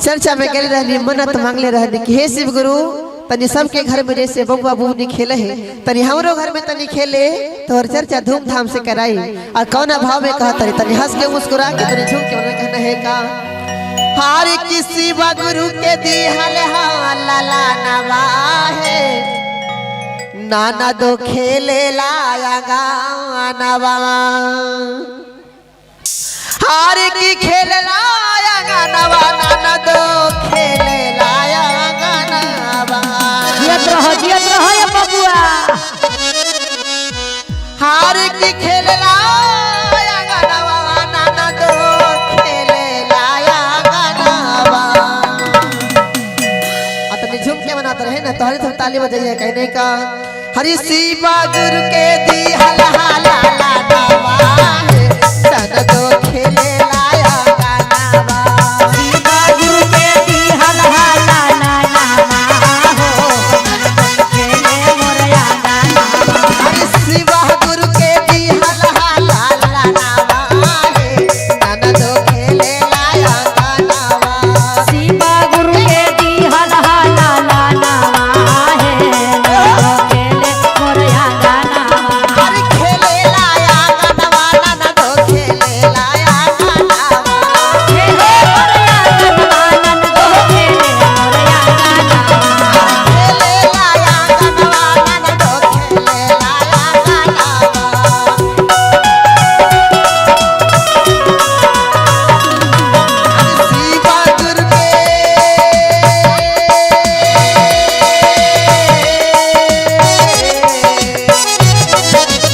चर्चा में गए रहनी मन्नत मांगले रहनी कि हे शिव गुरु तनी सबके घर में जैसे बबुआ बबुनी खेले है तनी हमरो घर में तनी खेले तो और चर्चा धूमधाम से कराई और कौना भाव में कहा तनी हंस के मुस्कुरा के तनी झूम के कहना है का हार किसी गुरु के दिहल लाला नवा है नाना दो खेले लाया गानवा हार की खेल लाया गानवा नाना दो खेले लाया गानवा जियत रहो ये बबुआ हार की खेल लाया गानवा नाना दो खेले लाया गानवा अपने झूम के मनाते रहे ना तोहरे तुम ताली बजाइए कहने का हरि शिवा गुरु के दी हला हला ला नवा तन दो खेले लाया गानवा शिवा गुरु के दी हल हला ला नवा हो खेले मोरया गानवा हरि शिवा गुरु के दी हला हला ला नवा तन दो खेले लाया गानवा शिवा गुरु के दी हल हला ला नवा है खेले मोरया गानवा हरि खेले लाया गानवा नन दो खेले लाया गानवा खेले मोरया गानवा नन दो खेले मोरया गानवा खेले लाया गानवा नन दो खेले लाया गानवा शिवा गुरु के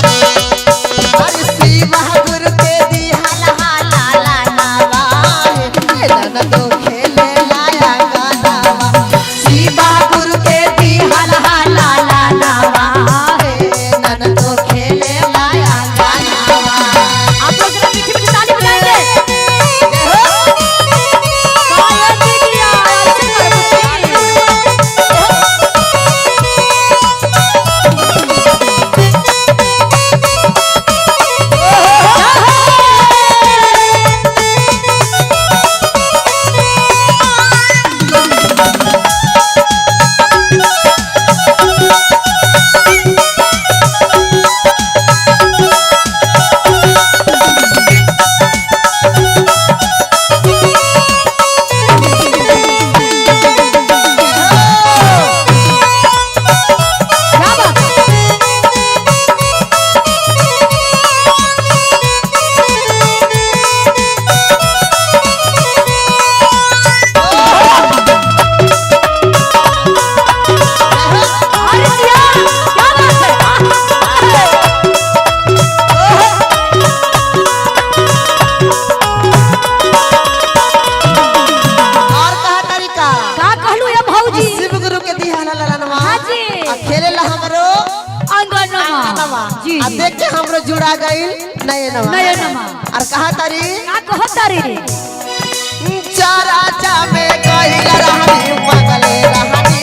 हरि शिवा गुरु के दी हला हला ला नवा नन दो खेले लाया गानवा शिवा गुरु के दी हला हला ला नवा नन दो खेले लाया गानवा आप लोग जरा मीठी मीठी ताली बजाएंगे गाया दीदिया ऐसे क्या बात है अरे दिया क्या बात और कहा तरीका का कहलू ये भौजी शिव गुरु के दी हला ला नवा हाँ जी। खेले ला हमरो अंगनमा नवा जी आ जी देख के हमरो जुड़ा गइल नए नवा नयनमा और कहा तारी का कहता रे चारा चा में गइल रहनी मंगले रहनी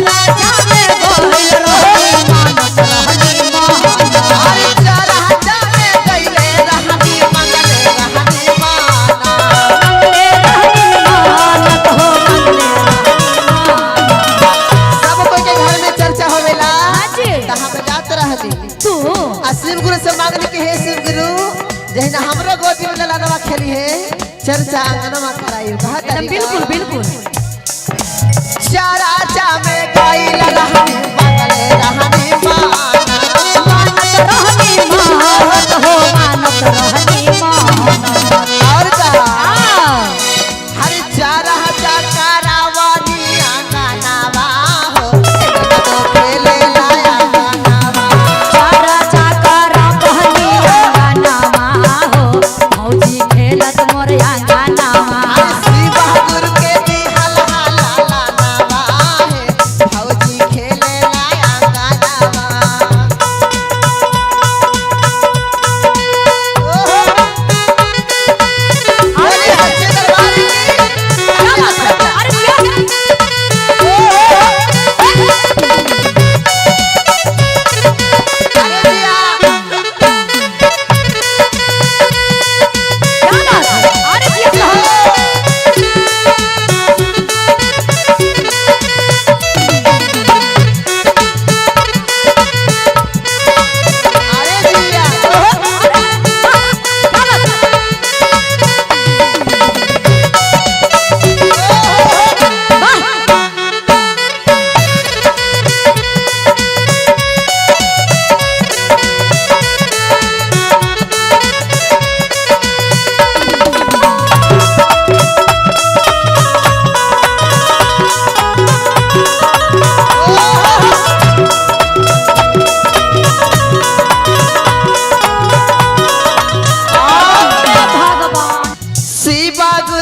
राजा में गोहिल रोही मानत रहनी माना अरे चारा चा में गइल रहनी मंगले रहनी मंगले रहनी मानत हो मंगले सब कोई के घर में चर्चा होवेला हाँ जी। त हम जात रहनी तू आ शिव गुरु से मांगनी के हे शिव गुरु जहिना हमरो गोदी में ललनवा खेली है चर्चा अंगनमा कराई कहा तारी बिल्कुल बिल्कुल चारा चा में गइल रहनी मंगले रहनी मानत रहनी मानत हो मानत रहनी मानत और का आ हरि चारा चा करावानी गानवा हो तो खेले लाया गानवा चारा चाकरा कहनी गानामा हो भौजी खेलत मोर गानामा शिवा गुरु के दी हला हला ला नवा है भौजी खेले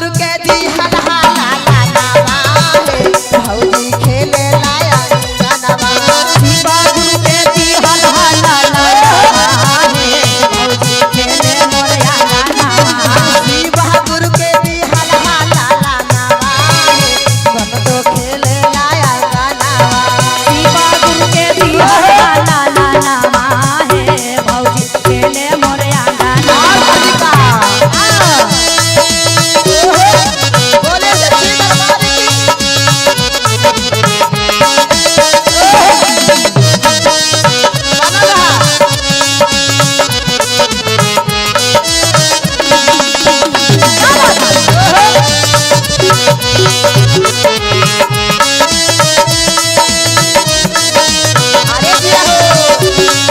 गुरु के दी हला ला नावा है भौजी खेले लाया गानावा शिवा गुरु के दी हल हल नावा है भौजी खेले मोरया गानावा शिवा गुरु के दी हला ला नावा है हम तो खेले लाया गानावा शिवा गुरु के दी हल हल नावा है भौजी खेले मोरया गानावा बोले सच्ची दरबार की अरे दिया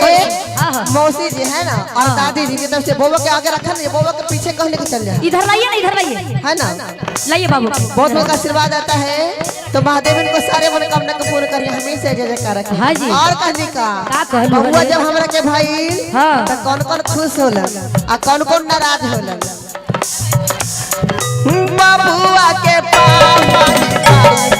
मौसी जी है ना और दादी जी की तरफ से बोबो के आगे रखा नहीं बोबो के पीछे कहने को चल जाए इधर लाइए ना इधर लाइए है ना लाइए बाबू बहुत बहुत आशीर्वाद आता है तो महादेव इनको सारे मनोकामना को पूर्ण करिए हमेशा जय जयकार रखे हाँ जी। और कहने का कहलू बबुआ जब हमरा के भाई हाँ। तो कौन कौन खुश होलन आ कौन कौन नाराज होलन बबुआ के पापा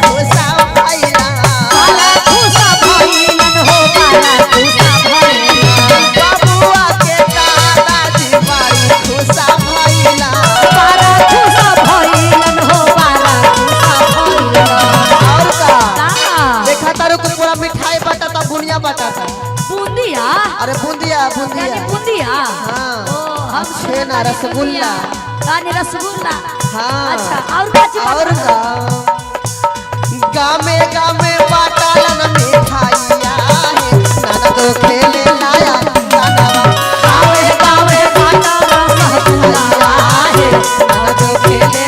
खुशा भइला काला खुशा भइलन हो काला खुशा भइलन बबुआ के दादाजी बड़ी खुशा भइला काला खुशा भइलन हो काला खुशा भइलन और का का देखा तारू को पूरा मिठाई बटाता बुनिया बटाता बूंदिया अरे बूंदिया बूंदिया यानी बूंदिया हाँ ओ हम छेना रसगुल्ला यानी रसगुल्ला हाँ अच्छा और क्या चीज और गामे गामे बाटालन मिठाइया है नाना तो खेले लाया गानावा गावे गावे बाटालन मिठाइया है नाना तो खेले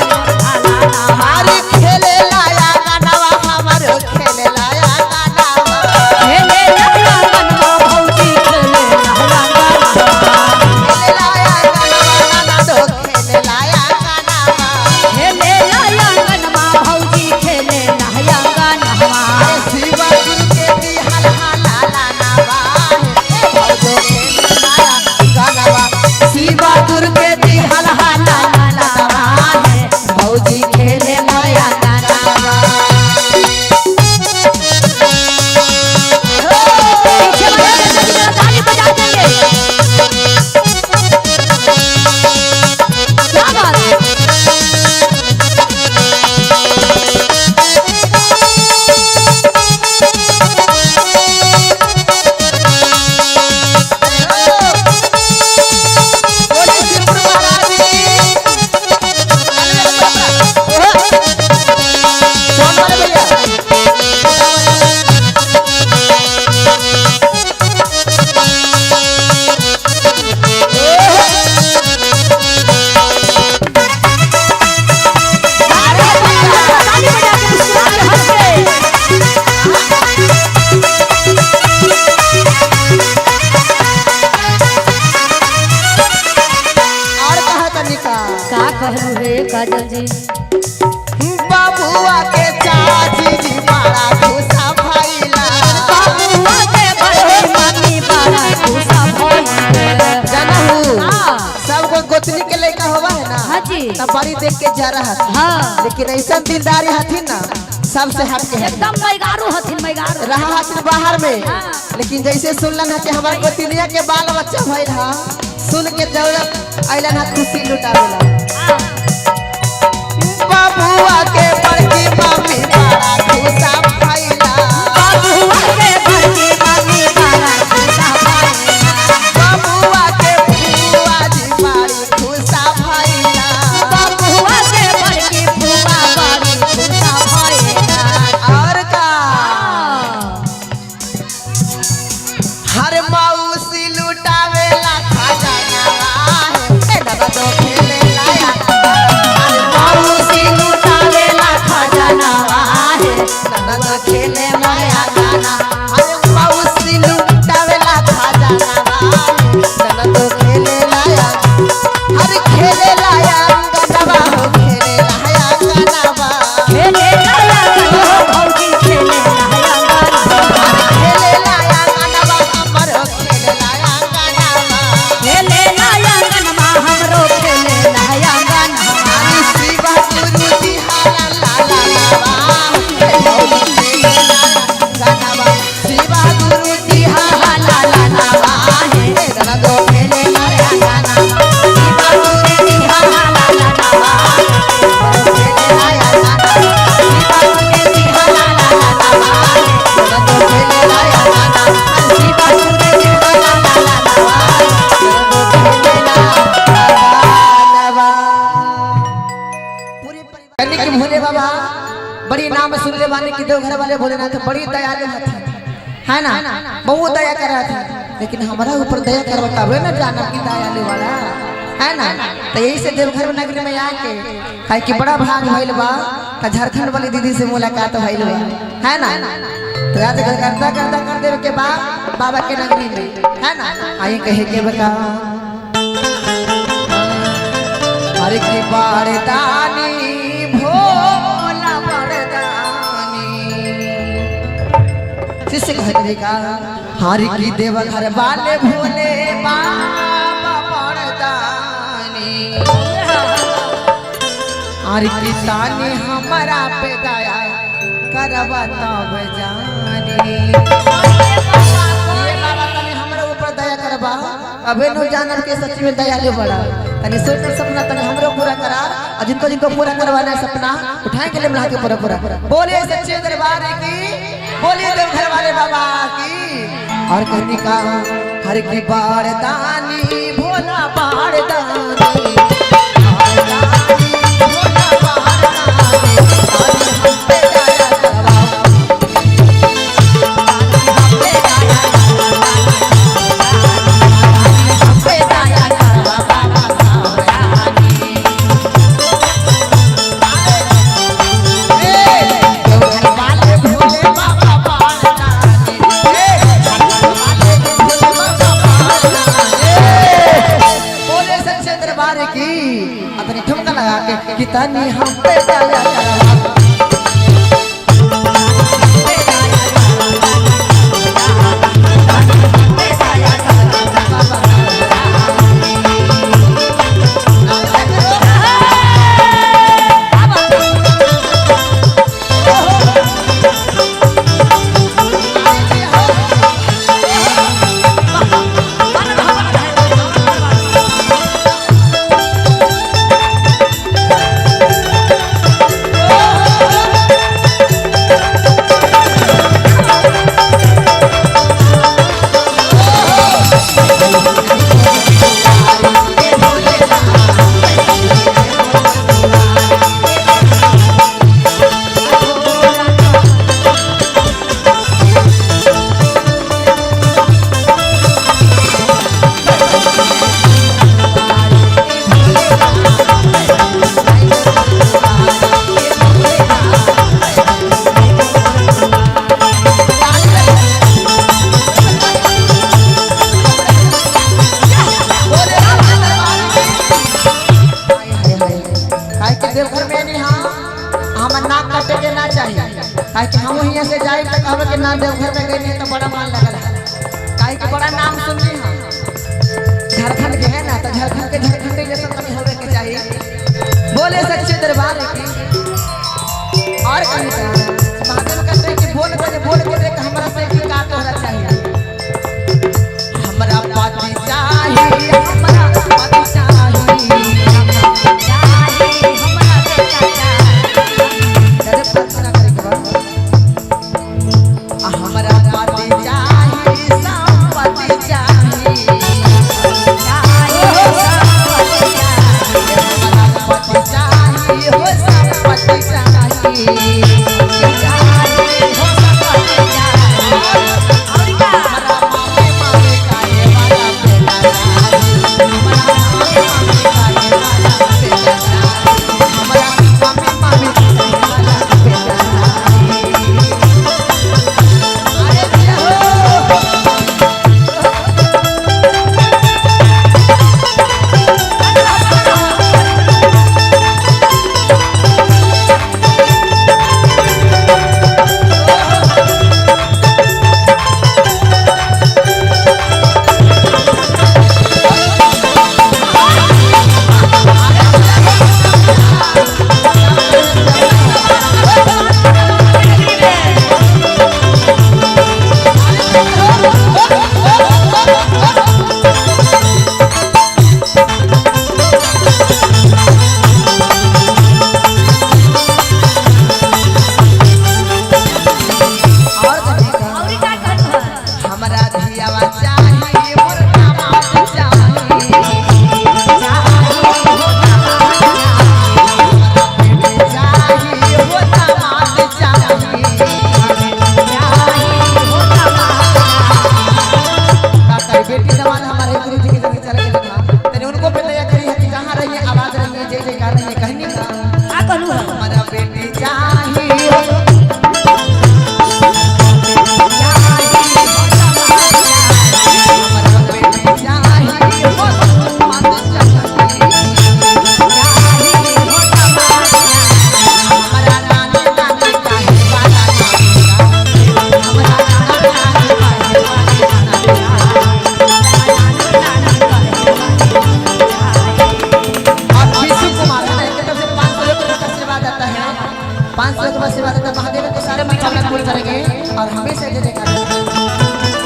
हमारे खेले लाया गानावा हमारे खेले लाया गानावा खेले लहला गनवा भौजी खेले लहला गनवा खेले लाया गानावा नाना तो खेले लाया गानावा खेले लहला गनवा भौजी खेले लहला गनवा अरे शिवा गुरु के दी हल हला ला नावा है भौजो खेले लाया गानावा शिवा गुरु के दी हल हला ला नावा है भौजी खेले लाया गानावा पीछे वाले जरा ताली बजा देंगे क्या बात है बोले शिवपुर महाराज की कौन वाले भैया ताली बजा के मुस्कुरा के हंस के और कहा तनिका का कहलू रे काजल जी बाबुआ के चाची जी बड़ा खुशा भइला बाबुआ के बड़े मम्मी बड़ा खुशा भइल जानहु हाँ। सबको गोतनी के लड़का होवा है ना हाँ जी। तब बड़ी देख के जा रहा था हाँ लेकिन ऐसा दिलदारी हथिन ना सबसे हट के है एकदम मैगारू हथिन मैगारू रहा हथिन बाहर में हाँ। लेकिन जैसे सुनलन है कि हमारे गोतनिया के बाल बच्चा भइल हा सुन के दौड़ अइलन हा खुशी लुटावेला हाँ। बाबुआ के बड़की मम्मी बड़ा खुशा भइला तो खेले मोरे आंगना अरे मौसी लुटावेला खजाना ननद खेले लाया अरे खेले लाया गनवा हो खेले लाया गनवा खेले लाया गनवा भौजी खेले लाया गनवा खेले लाया गनवा हमरो खेले लाया गनवा खेले लाया गनवा हमरो खेले लाया गनवा शिवा गुरु जी हाला ला ला लावा खेले लाया गनवा शिवा गुरु जी हाला ला ला लावा ननद खेले लाया गनवा शिवा गुरु जी हाला ला ला लावा खेले लाया गनवा शिवा गुरु जी हाला ला ला लावा ननद खेले लाया गनवा शिवा गुरु जी हाला ला ला लावा ननद खेले लाया गनवा पूरे परिवार के भोले बाबा बड़ी नाम सुन ले वाले की देवघर वाले भोलेनाथ बड़ी दयालु हथिन है ना बहुत दया करा थी लेकिन हमारा ऊपर दया करवा तबे ना जाना की दयालु वाला है ना तो यही से देवघर नगरी में आके काहे कि बड़ा भाग भइल बा त झारखंड वाली दीदी से मुलाकात भइल बा है ना तो आज करता करता कर देवे के बाद बाबा के नगरी में है ना आई कहे के बता हर की बारदानी भोला बारदानी शिष्य कहते का हर की देवघर वाले भोले बाबा बारदानी हर की तानी हमारा पे दया करवा तब जानी बाबा तनी हमरा ऊपर दया करबा अबे नो जानर के सच में दयालु बड़ा तनी सोच सपना तनी हमरो पूरा करा और जिनको जिनको पूरा करवाना है सपना उठाए के लिए मिला के पूरा पूरा बोले सच्चे दरबार की बोले देवघर वाले बाबा की और कहनी का हर की बारदानी भोला बारदानी भोला बारदानी हम पे दया करवा कितनी हम पे दया करवा देवघर में नहीं हाँ हम नाक काटे के ना चाहिए काहे कि हम यहाँ से जाए तो कहबे कि ना देवघर में गई तो बड़ा मान लगल है काहे कि बड़ा नाम सुनली हम झारखंड के है ना तो झारखंड के झारखंडी जैसा कभी होवे के चाहिए बोले सच्चे दरबार की और कहीं महादेव कहते हैं कि बोल के देख हमरा से की का तोहरा चाहिए हमरा पाती चाहिए हमरा पाती चाहिए हो से जय जयकार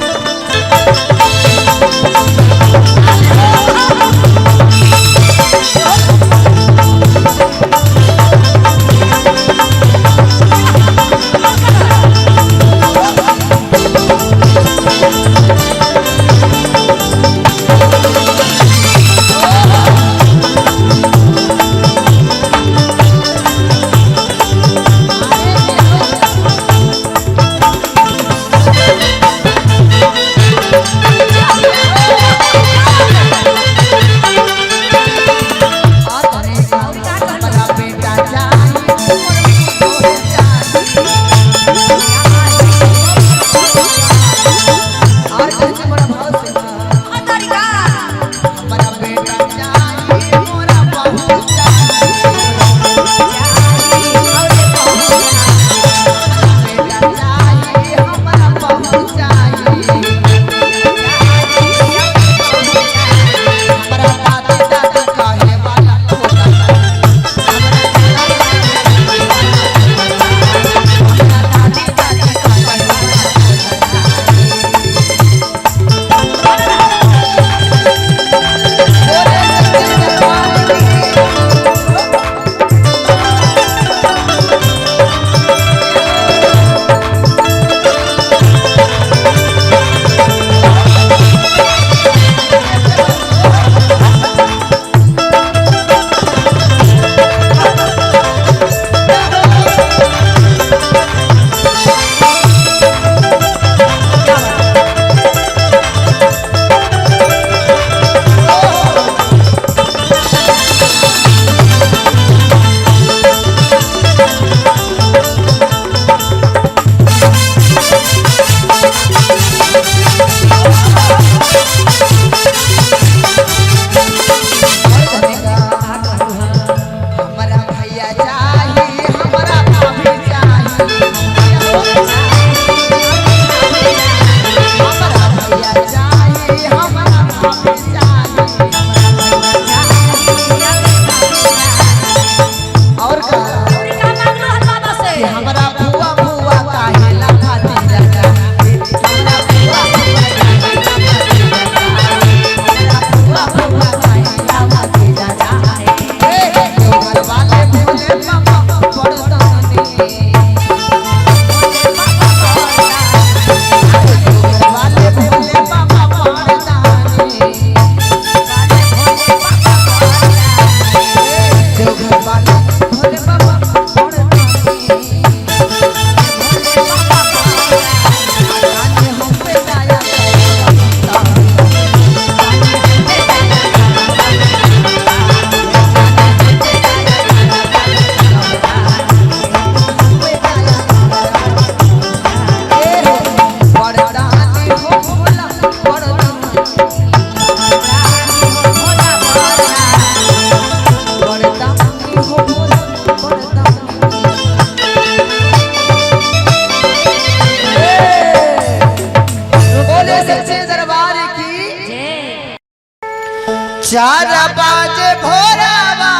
चार बाजे भोरावा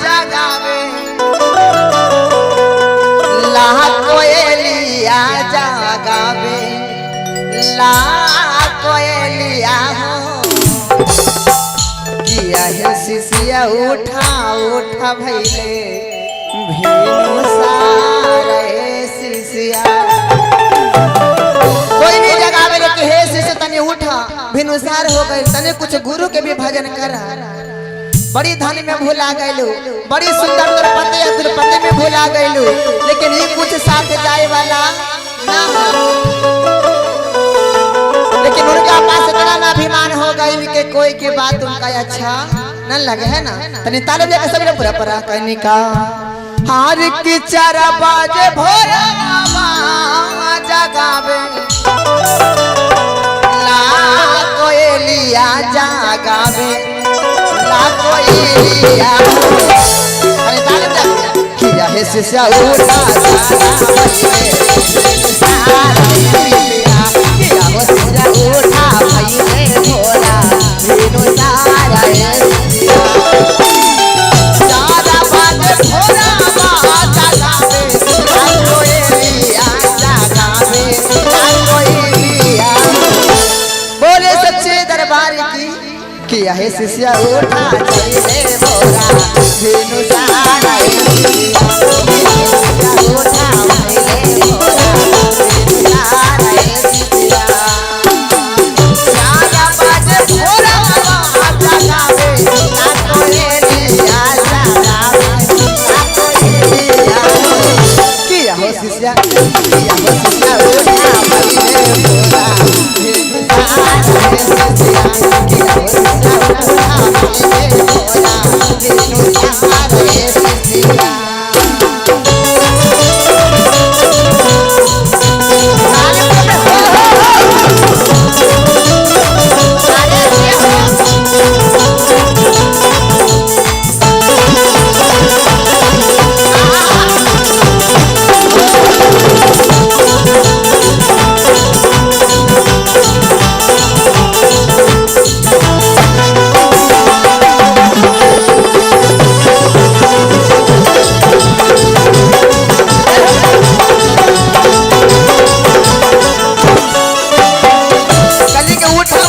जगावे ला कोयलिया जगावे ला कोयलिया हो किया है शिशिया उठा उठा भैले भेनु सारे शिशिया कोई नहीं जगावे रे के हे शिष्य तने उठा भिनुसार हो गए तने कुछ गुरु के भी भजन कर बड़ी धन में भूला गइलू बड़ी सुंदर द्रौपदी में भूला गइलू लेकिन ये कुछ साथ जाए वाला ना लेकिन उनका पास इतना ना अभिमान हो गई कि कोई के बात उनका अच्छा न लगे है ना तने ताले लेके सब ने पूरा परा कहनी का हार की चार बाजे भोरा जगावे ला कोयलिया जगावे ला कोयलिया अरे ताले तक किया है शिष्या उठा किया हो शिष्या उठा भई भोला वीनु सारा भोरा शिष्या उठा चले मोरा धेनु सारा उठा चले मोरा धेनु सारा शिष्या सारा बाजे भोरा आजा गावे ना कोई दिया सारा ना कोई दिया किया हो शिष्या उठा चले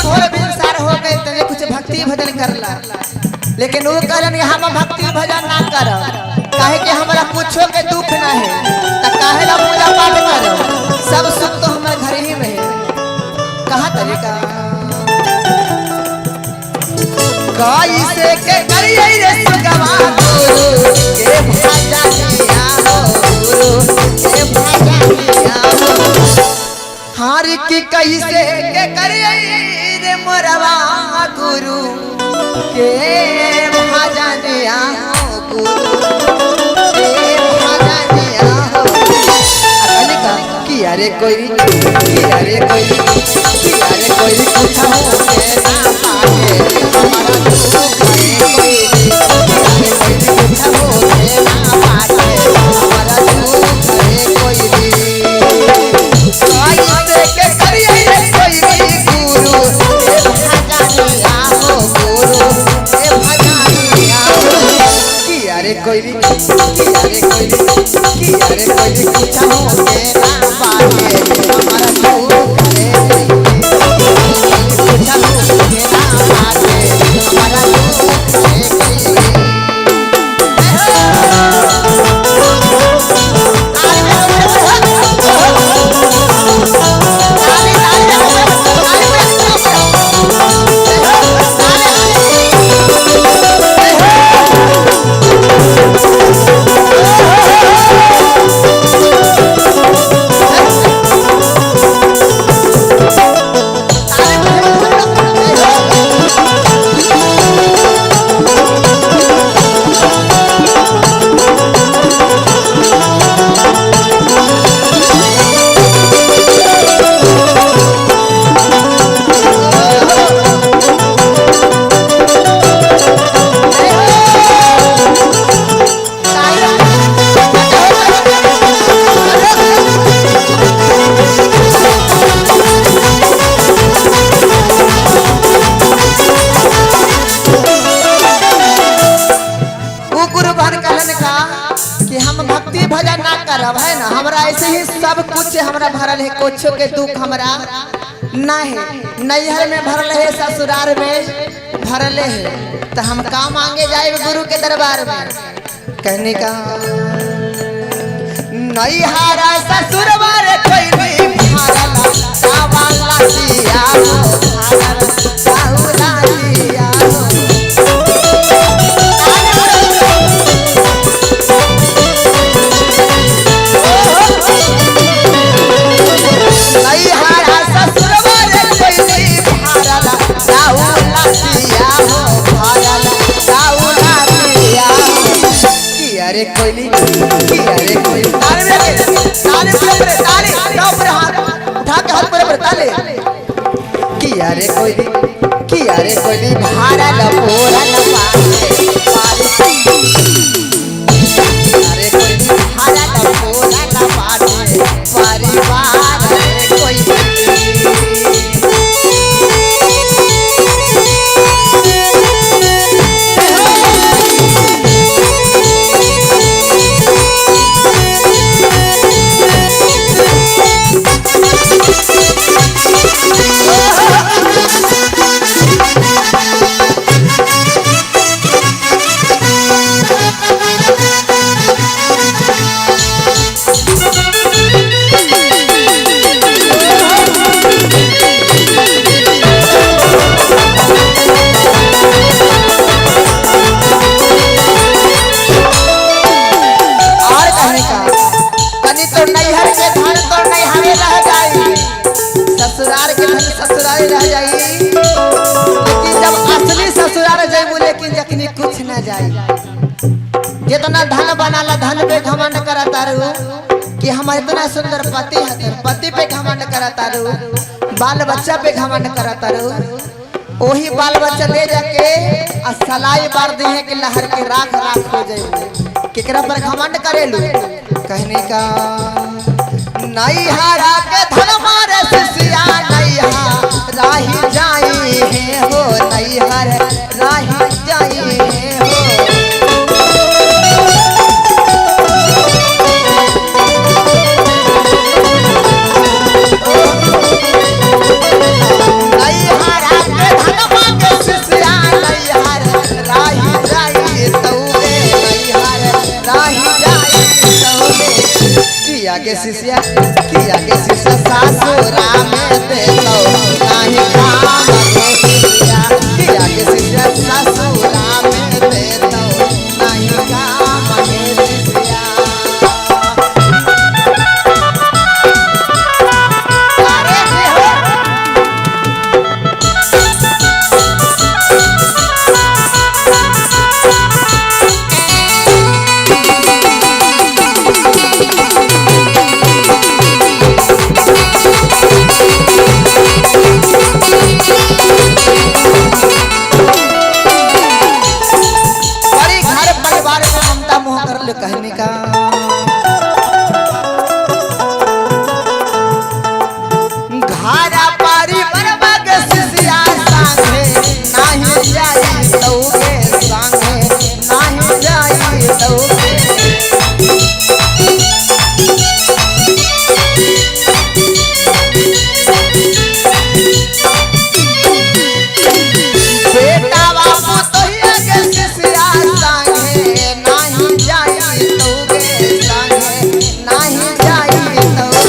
मोरा धेनु सारा लेकिन वो कहलन हम भक्ति भजन ना कर काहे कि हमरा कुछो के दुख ना है त काहे ला पूजा पाठ कर सब सुख तो हमर घर ही में है कहां तरीका कैसे के करिए रे सुगवा गुरु के भाजा दिया हो गुरु के भाजा दिया हो हार की कैसे के करिए रे मोरवा गुरु के भाजनिया हो गुरु के भाजनिया हो अलिका किया रे कोई कुछ हो के ना पाए हमारा दुख है कोई कुछ हो के ना पाए हमारा दुख है कोई कैसे के करिए रे कोई गुरु के भाजनिया हो गुरु अरे कोई कुछ हो के ना पाए हमारा दुख है कुछ हो के ना पाए हमारा दुख है है ना हमरा ऐसे ही सब कुछ हमरा भरल है कुछ के दुख हमरा ना है नैहर में भरल है ससुराल में भरल है तो हम का मांगे जाए गुरु के दरबार में कहने का नैहरा ससुरवार कोई नहीं भरल सावाला दिया हो भरल साहुला दिया हो अरे कोयली ताले ऊपर हाथ उठा के हाथ पर ताले किया रे कोयली भारा लपोरा लपाटे अरे कोयली भारा लपोरा लपाटे परिवार रे कोयली जाए। जितना धन बनाला धन पे घमंड करता रहू कि हम इतना सुंदर पति है, पति पे घमंड करता रहू, बाल बच्चा पे घमंड करता रहू। वही बाल बच्चा ले जाके सलाई बार दी है कि लहर के राख राख हो जाए। केकरा पर घमंड करेलू कहने का नहीं हारा के धन मारे सिसिया नहीं राही जाई है हो, नहीं हर राही जाई है हो। किया के शिष्य सासुरा में दे लो नहीं काम के शिष्या, किया के शिष्य सासुरा में दे लो नहीं काम के शिष्या। कहने का घारा पारी बरबग सिसिया संगे नहीं जाई तौगे, संगे नहीं जाई तौगे। बेटा बाबू तो ये के सिसिया संगे नहीं जाई तौगे, संगे नहीं जाई तौगे।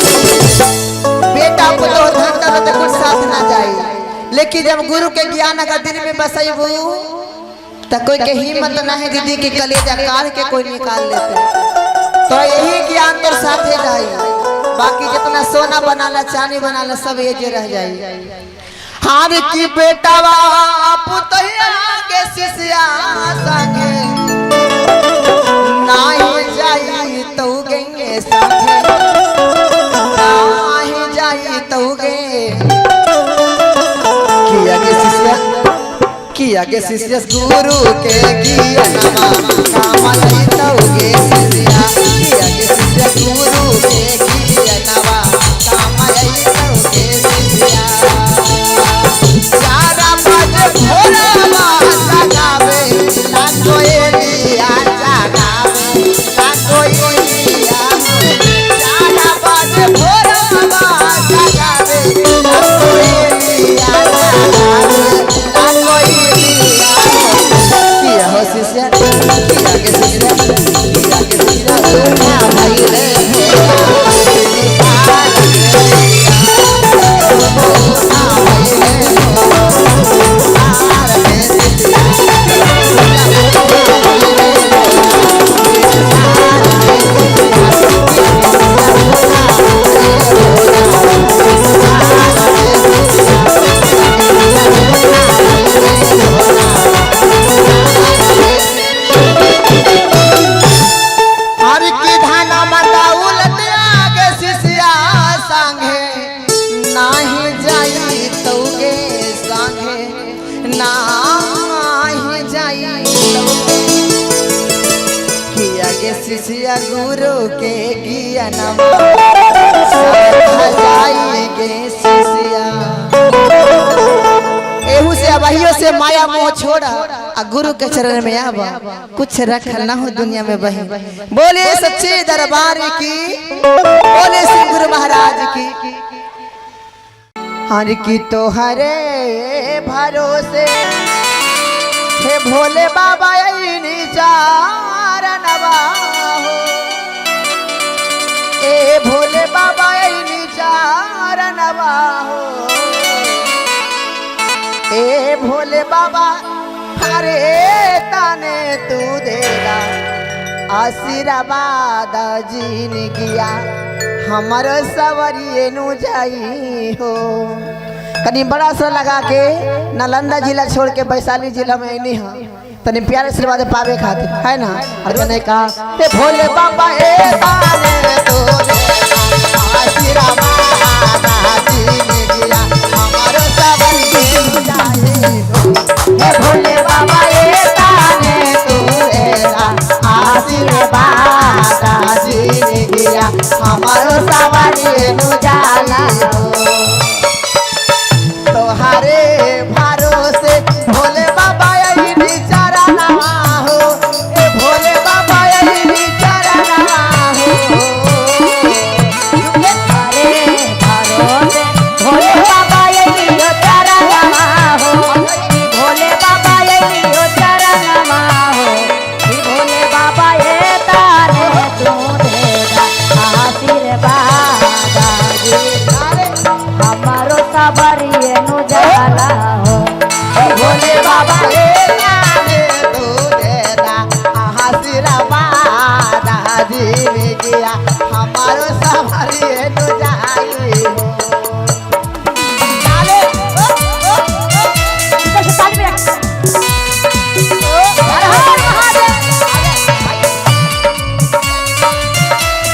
बेटा को तो धन दौलत कुछ साथ ना जाए, लेकिन जब गुरु के ज्ञान अगर दिल में बसैबू तो कोई के हिम्मत ना है दीदी की कलेजा काढ़ के कोई निकाल लेते। तो यही ज्ञान तो साथे जाई, बाकी जितना सोना बनाला चांदी बनाला सब ये जे रह जाई। हार की बेटा बापू तो के शिष्या संगे नहीं जाई तौगे, संगे नहीं जाई तौगे। किया के शिष्य गुरु के ज्ञानमा काम लई तौगे शिष्या, किया के शिष्य गुरु के ज्ञानमा काम लई तौगे शिष्या। चारा बज भोरवा जगावे ना कोयलिया जगावे ना कोयलिया, चारा बज भोरवा जगावे ना कोयलिया जगावे ना कोयलिया। किया हो शिष्य किया के शिष्य किया के शिष्य ना भाई रे शिष्य गुरु के ज्ञानमा जाई गे शिष्या। एहू से अबहियो से माया मोह छोड़ा आ गुरु के चरण में आवा, कुछ रखल ना हो दुनिया में बही। बोले सच्चे दरबार की, बोले श्री गुरु महाराज की। हर की तो हरे भरोसे हे भोले बाबा चारणवा हो, ए भोले बाबा चारणवा हो, ए भोले बाबा हरे ताने तू देगा आशीर्वाद जिनगिया हमर सवरिए नु जाई हो। कहीं बड़ा सा लगा के नालंदा जिला छोड़ के वैशाली जिला में नहीं है, तने प्यारे आशीर्वाद पावे खातिर है ना। और कहने का हे भोले बाबा ए ताने तोरे आशीर्वाद दादी ने दिया हमारो सबरी जाए। हे भोले बाबा ए ताने तोरे आशीर्वाद दादी ने दिया हमारो सबरी नु जाला। तोहारे भरोसे भोले बाबा यही बिचारा ना हो। ए भोले बाबा यही बिचारा ना हो। अरे भरोसे भोले बाबा यही हो तारा नमा हो। भोले बाबा यही हो तारा नमा हो। भोले बाबा ये ताने तू देगा आशीर्वाद हमारो सबरिए नु जाला हो। भोले बाबा ए ताने तू देना आशीर्वाद दादी ने दिया हमारो सवारी तो जाई हो। ताली में रख। हर हर महादेव।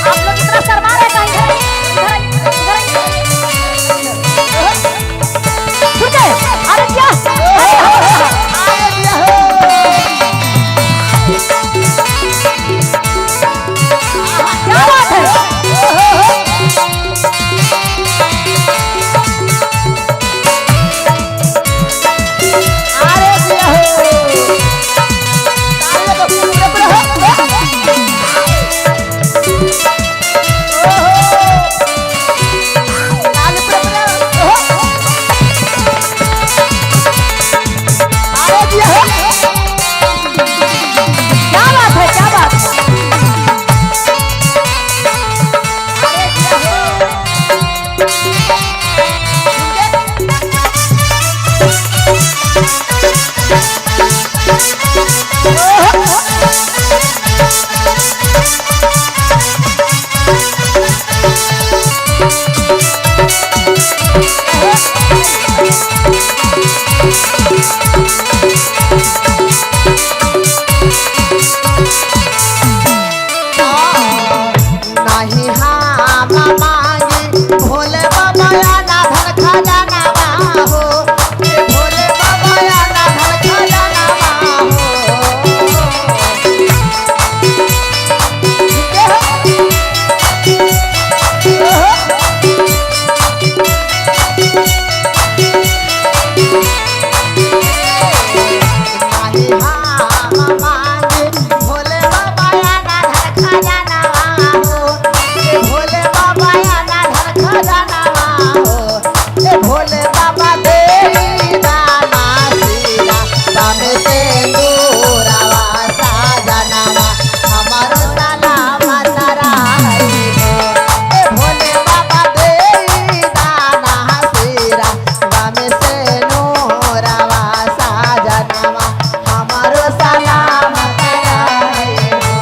आप लोग इतना शर्मा रहे कहीं अरे क्या क्या बात है। क्या बात है क्या बात है। नहीं हाँ मांगी भोले बाबा ना धन खजाना हो। ये भोले बाबा ना धन खजाना हो। नहीं हाँ मांगी भोले बाबा ना धन खजाना हो। ये भोले बाबा ना धन खजाना हो। ये भोले बाबा दे दाना सीरा तमे से दूरावा साजनावा हमारो सलामत रही हो। ये भोले बाबा दे दाना सीरा तमे से नूरावा साजनावा हमारो सलामत रही हो।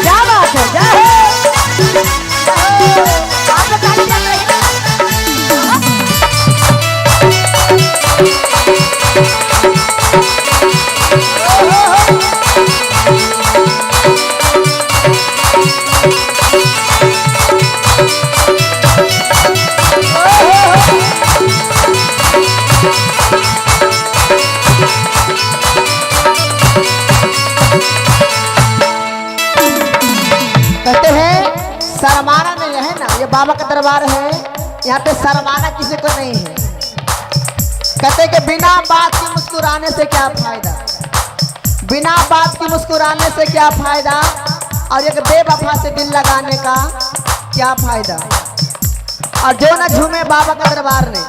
क्या बात है जय हो। आप लोग ताली बजा रहे कहते हैं शर्माना नहीं है ना। ये बाबा का दरबार है, यहाँ पे शर्माना किसी को नहीं है। कहते कि बिना बात की मुस्कुराने से क्या फायदा। बिना बात की मुस्कुराने से क्या फायदा। और एक बेवफा से दिल लगाने का क्या फायदा। और जो न झूमे बाबा का दरबार में,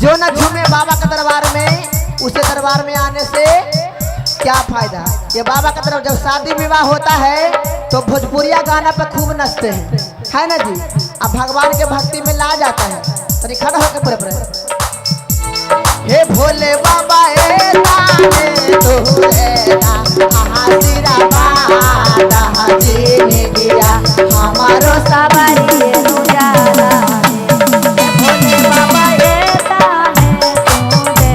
जो न झूमे बाबा का दरबार में, उसे दरबार में आने से क्या फायदा। ये बाबा की तरफ जब शादी विवाह होता है तो भोजपुरिया गाना पे खूब नचते हैं, है ना जी। अब भगवान के भक्ति में ला जाता है। तो खड़ा होकर पूरे पूरे हे भोले बाबा ए ताने तोरे ना आहासीरा बादा हाजीने दिया हमारो सवारी उजाला हे भोले बाबा ए ताने तुझे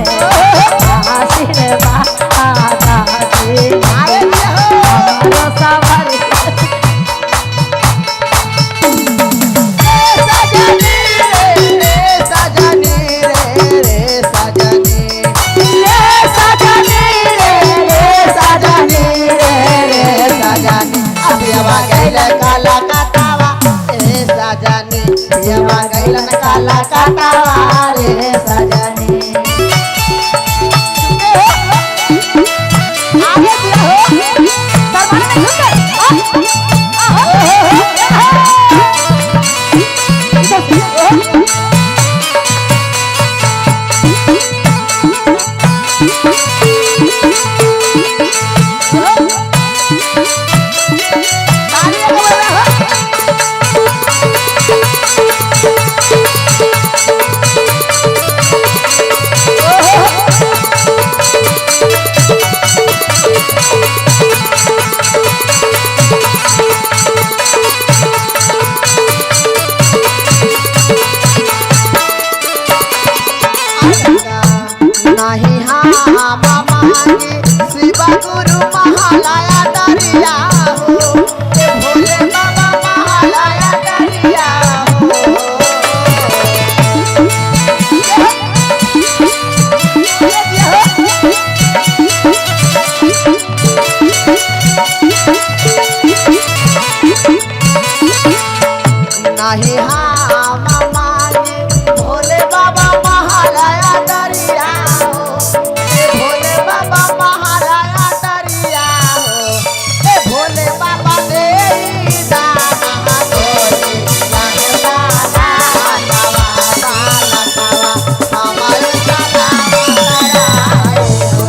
आशीर्वाद दे हमारो सवारी काला काटावा ए सजनी पियवा गइलन काला काटावा रे सजनी। आगे दिया हो नहीं हाँ मामाजी शिव गुरु महालया दरिया हो ये भोले बाबा महालया दरिया हो। नहीं हाँ मामाजी भोले बाबा महालया दरिया भोले बाबा महाराया दरिया हो ए भोले बाबा दे दाना गोरी लगदाना हमारे दाना लड़ाई हो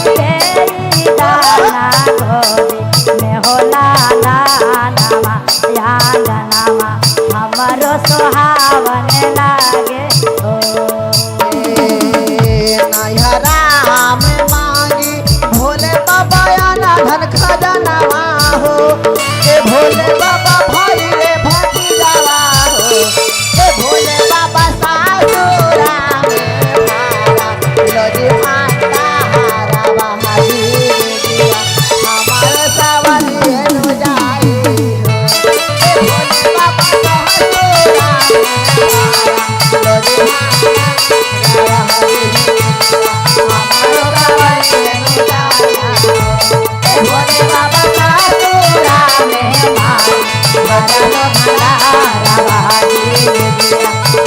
तेरी दाना गोरी में होला नामा याद नामा हमारो सुहावन लागे हो राम मांगी भोले बाबा आना धन खजानावा हो ए भोले बाबा भाई रे भतीजावा हो ए भोले बाबा सासुरा में भारा लोजी माता हारा बहाई दिया हमारे सावली नु जाई हो ए भोले बाबा सासुरा में भारा लोजी माता भोले बाबा का पूरा में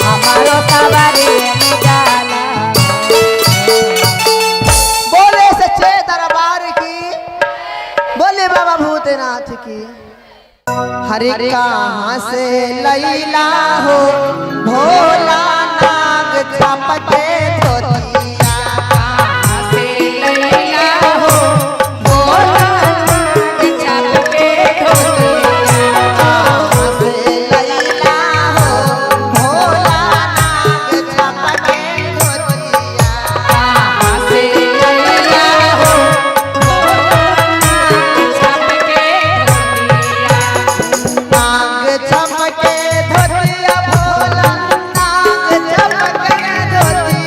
हमारो सवारी निकाला। बोले सच्चे दरबार की बोले बाबा भूतनाथ की। हरे कहाँ से लैला हो भोला नाग छपके धोतिया कहाँ से लैला हो भोला नाग छपके धोतिया कहाँ से लैला हो भोला नाग छपके धोतिया कहाँ से लैला हो नाग छपके धोतिया भोला नाग छपके धोतिया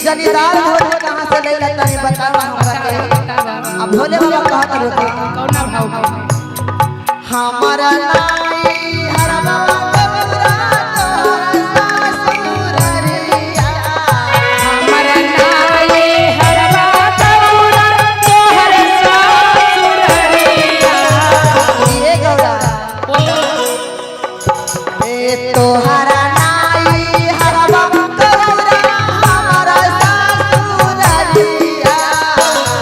जनीदार भोले कहाँ से ले लेता है बतावा हमरा के। अब भोले बाबा कहा करो के कौना भाव में हमारा नाई हरवा गौरा तोहरा ससुररिया हमारा नाई हरवा गौरा तोहरा ससुररिया। ये गौरा ए तोहरा नाई हरवा गौरा हमारा ससुररिया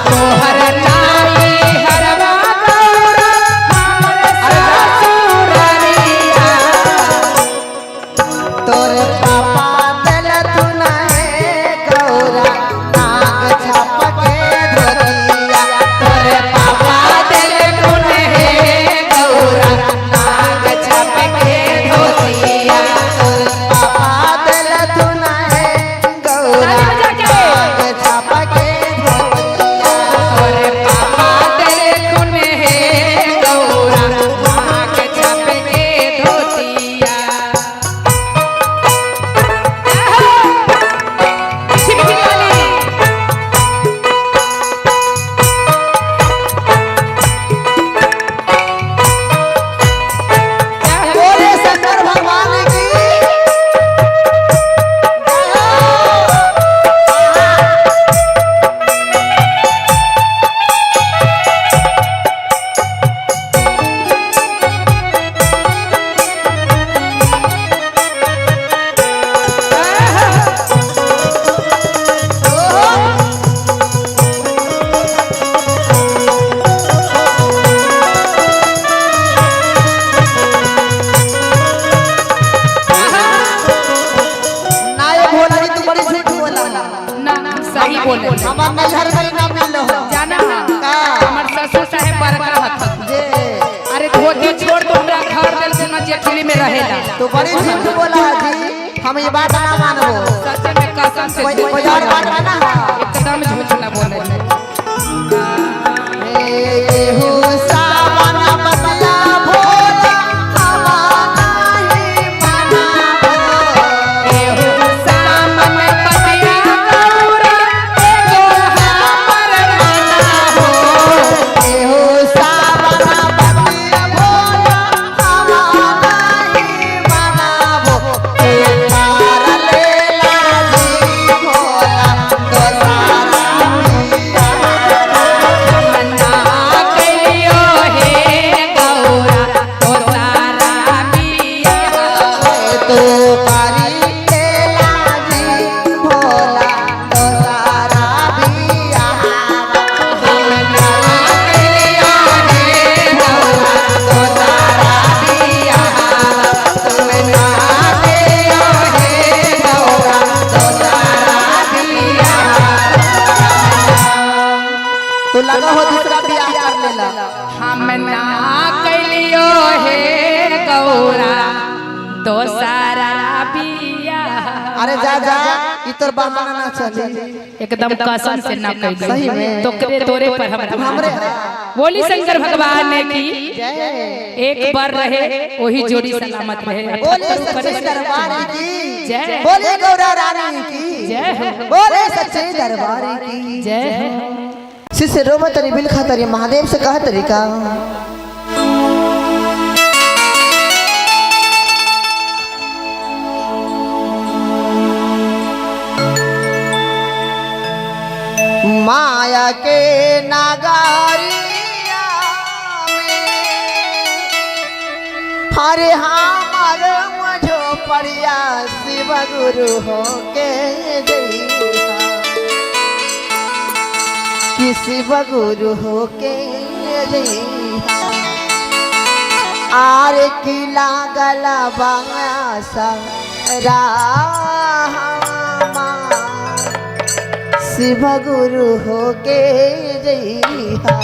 तोहरा नाई हरवा गौरा हमारा ससुररिया। तोरे पापा दिल तू नहीं गौरा नाग छाप के धोतिया तोरे पापा दिल तूने गौरा नाग छाप के धोतिया। तोरे पापा दिल तू नहीं गौरा नाग छाप के धोतिया तोरे पापा दिल तूने गौरा नाग छाप के धोतिया। छिपकी वाली बोले शंकर भगवान की नाये भोला जी तू बड़ी झूठ बोला ना सही बोले हमार नैहर में ना मिलो जाना का हमर ससुर साहेब बड़का हथन। जे अरे धोती छोड़ तो हमरा घर दिल से न जेठली में रहेला। तू बड़ी झूठ बोला जी हम ये बात ना मानबो सच में कसम से कोई झूठ कोई और बात ना एकदम झूठ ना बोले। हो सावन बतिया भोला हवा नहीं मनाबो एहो सामन पतिया गौरा एगो हमर मना हो। हो सावन बतिया भोला हवा नहीं मनाबो तार लेला जी भोला दोसारा पिया मना कहियो हे गौरा तो सारा बिया। तो पारी लेला जी भोला दोसारा पिया मना कहियो हे गौरा तो सारा बिया। मना कहियो हे गौरा तो सारा बिया। तो लगा हो दूसरा बियाह कर लेला हम ना कलियो हे गौरा दोसारा बिया। अरे जा जा ई तोर बहाना ना चली एकदम कसम से ना कह सही में। तो करे तोरे पर हम हमरे बोली शंकर भगवान ने की जय एक बार रहे वही जोड़ी सलामत रहे। बोले सच्चे दरबार की जय। बोले गौरा रानी की जय हो। बोले सच्चे दरबार की जय हो। शिष्य रोम तरी बिल खातरी महादेव से कहा तरीका माया के नगारिया में हरे हमार मझो पड़िया शिव गुरु हो के जइहा कि शिव गुरु हो के जइहा आर की लागल बासा रामा शिव गुरु हो के जइहा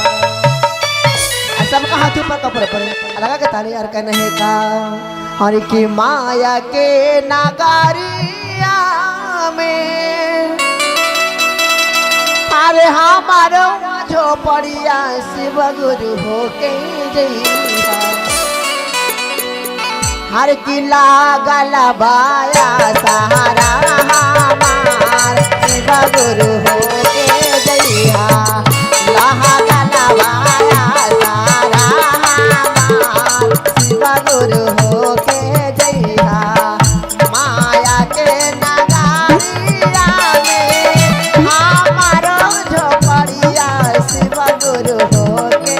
सबका हाथ ऊपर कपड़े पर लगा के ताली यार का नहीं का और की माया के नगारिया में अरे हमारो झोपड़िया शिव गुरु हो के जइहा हर किला गलबाया सहारा हमार शिव गुरु हो के जइहा लहा गलबाया सहारा हमार शिव गुरु हो के जइहा माया के नगरिया में हमारो झोपड़िया शिव गुरु हो के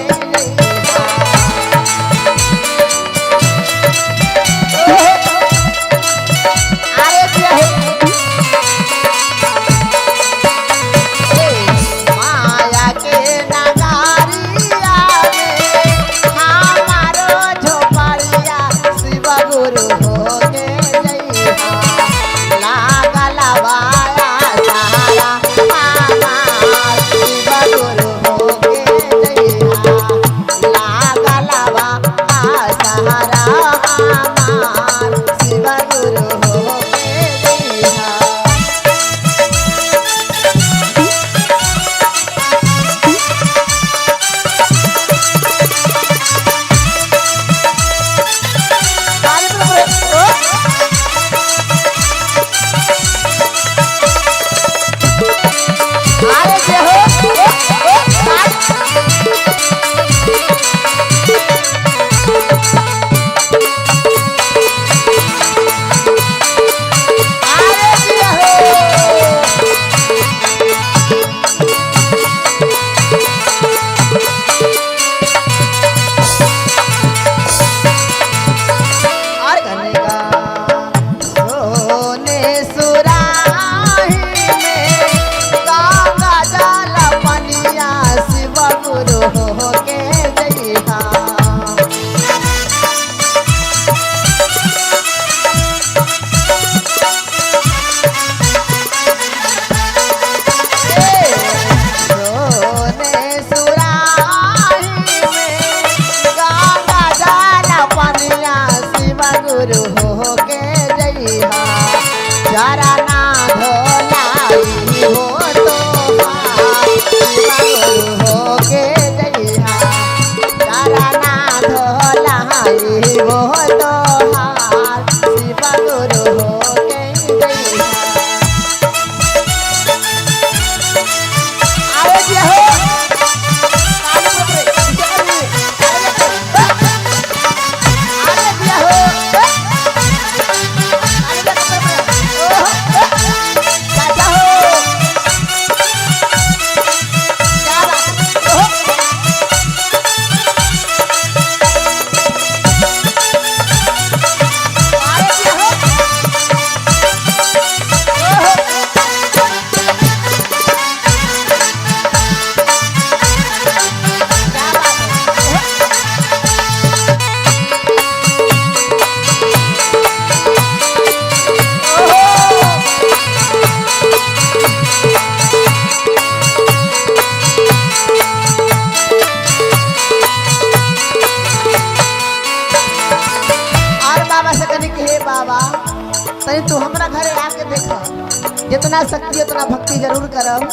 तनी तू हमरा घरे आके देख जितना शक्ति उतना भक्ति जरूर करब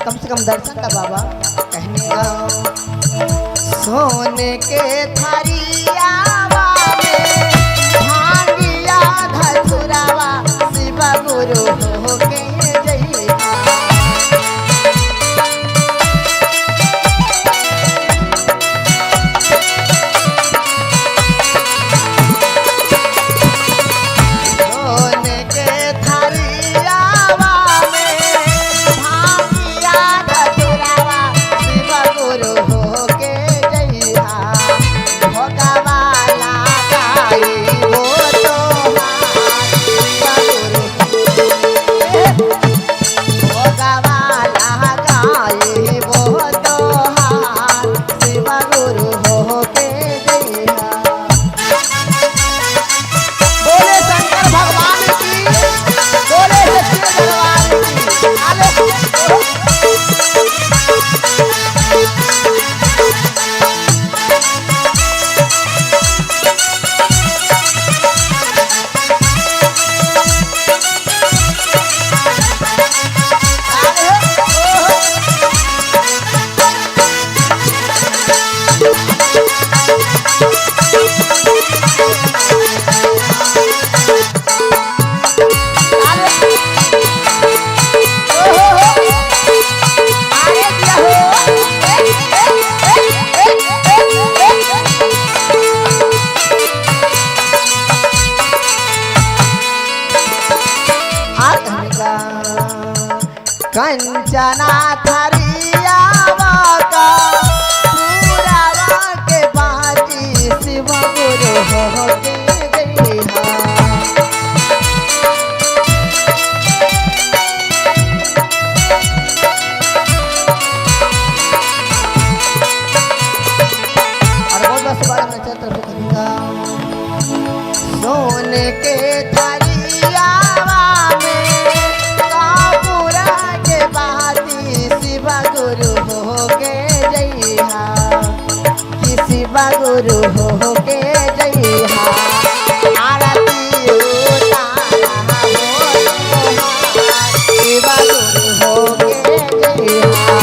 कम से कम दर्शन का बाबा कहने सोने के थारियावा में भांगिया धतुरावा शिव गुरु हो के गुरु हो के जइहा आरती उतारा शिवा गुरु हो के जइहा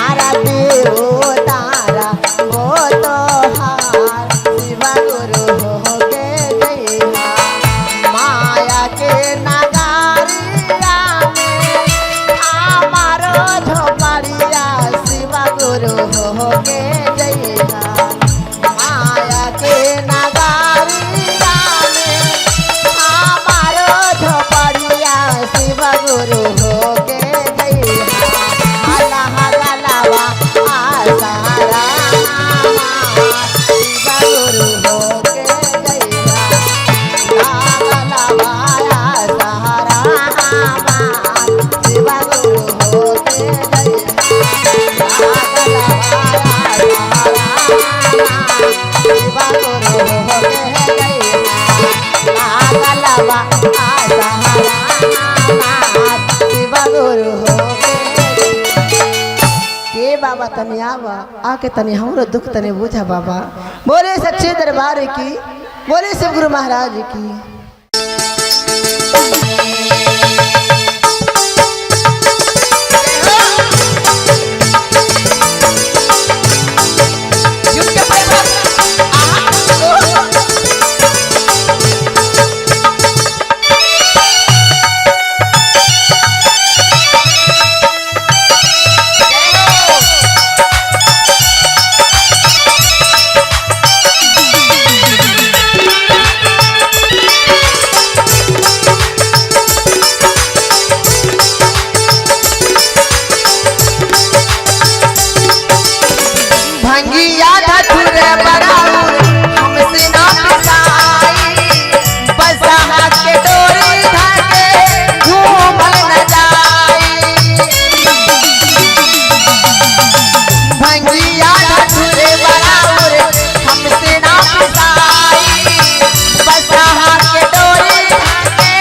आरती उतारा हो तोहार शिवा गुरु हो के जइहा माया के नगारिया में हमारो झोपड़िया शिवा गुरु हो के जइहा माया के नगारिया में हमारो झोपड़िया शिवा गुरु हो के जइहा हला हला लावा आसारा शिवा गुरु हो के जइहा लावा लावा आसारा शिवा गुरु हो के जइहा लावा लावा शिवा गुरु हो के जइहा लावा आसारा शिवा गुरु हो के बाबा तनी आवा आके तनी हमरो दुख तनी बुझा बाबा। बोले सच्चे दरबार की, बोले शिव गुरु महाराज की। भंगिया धतुर बराउर हमसे ना पिसाई बसहा के डोरी धाके घूमल न जाई भंगिया धतुर बराउर हमसे ना पिसाई बसहा के डोरी धाके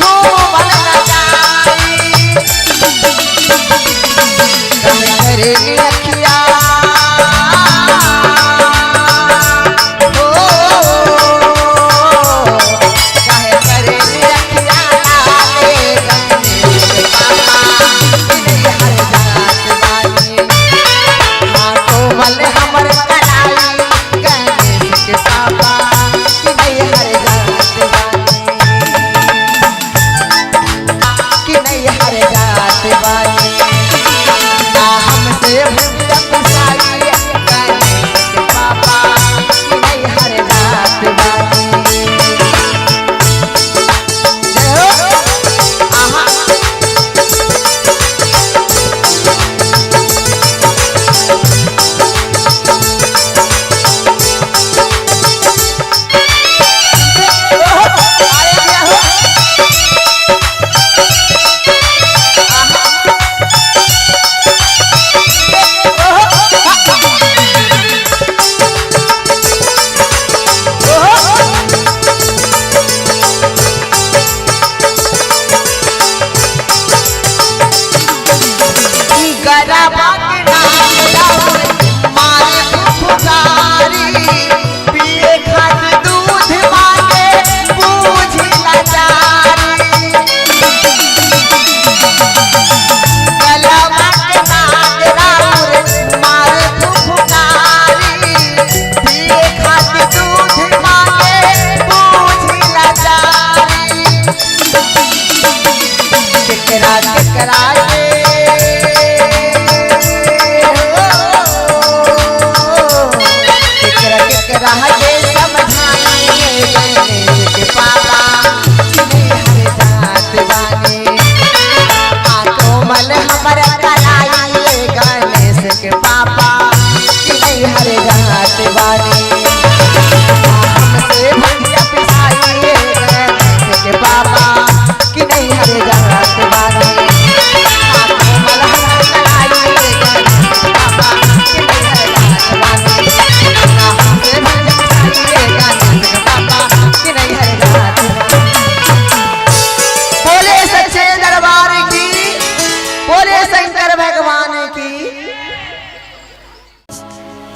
घूमल न जाई करे रखिया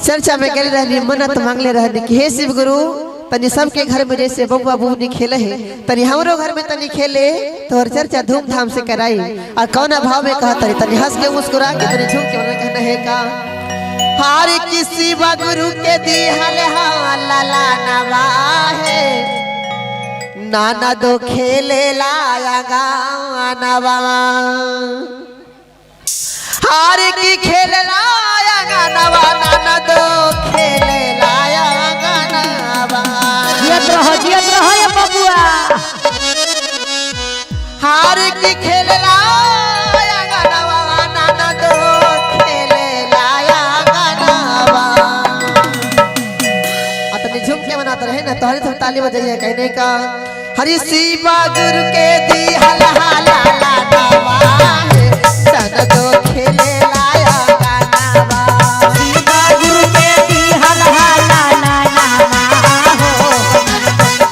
चर्चा में गए रहनी मन्नत मांगले रहनी कि हे शिव गुरु तनी सबके घर में जैसे बबुआ बबुनी खेले है तनी हमरो घर में तनी खेले तो चर्चा धूमधाम से कराई और कौना भाव में कहा तनी हंस के मुस्कुरा के तनी झूम के कहना है का हार किसी गुरु के दिहल लाला नवा है नाना दो खेले लाया गानवा हार की खेल लाया गानवा नाना दो खेले लाया गानवा जियत रहो ये बबुआ हार की खेल लाया गानवा नाना दो खेले लाया गानवा अतने झुम के मनाते रहे ना तोहरे तुम ताली बजाइए कहने का हरि शिवा गुरु के दी हला ला नवा तन दो खेले लाया गानवा शिवा गुरु के दी हला नवा हो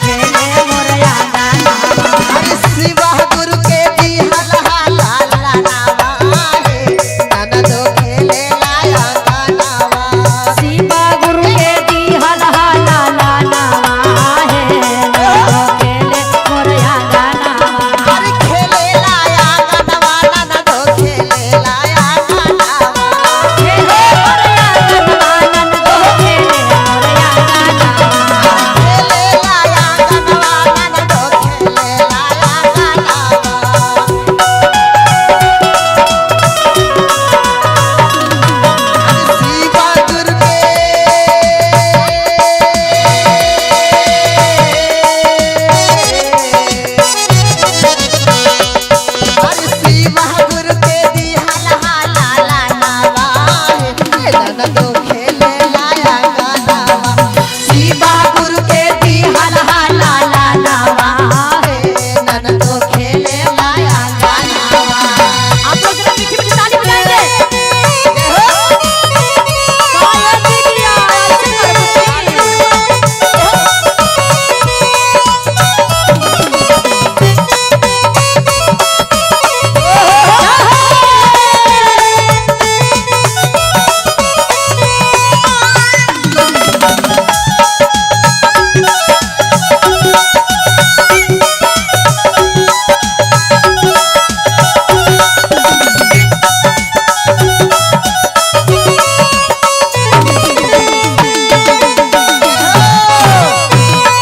खेले मोरया गानवा हरि शिवा गुरु के दी हला नवा तन दो खेले लाया गानवा शिवा गुरु के दी हला नवा है खेले मोरया गानवा हरि खेले लाया गानवा नन दो खेले लाया गानवा खेले मोरया गानवा नन दो खेले मोरया गानवा खेले लाया गानवा नन दो खेले लाया गानवा शिवा गुरु के हरि शिवा गुरु के दी हला ला नवा नन दो खेले लाया गानवा शिवा गुरु के दी हला ला नवा नन दो खेले लाया गानवा आप लोग जरा मीठी मीठी ताली बजाएंगे गाया दीदिया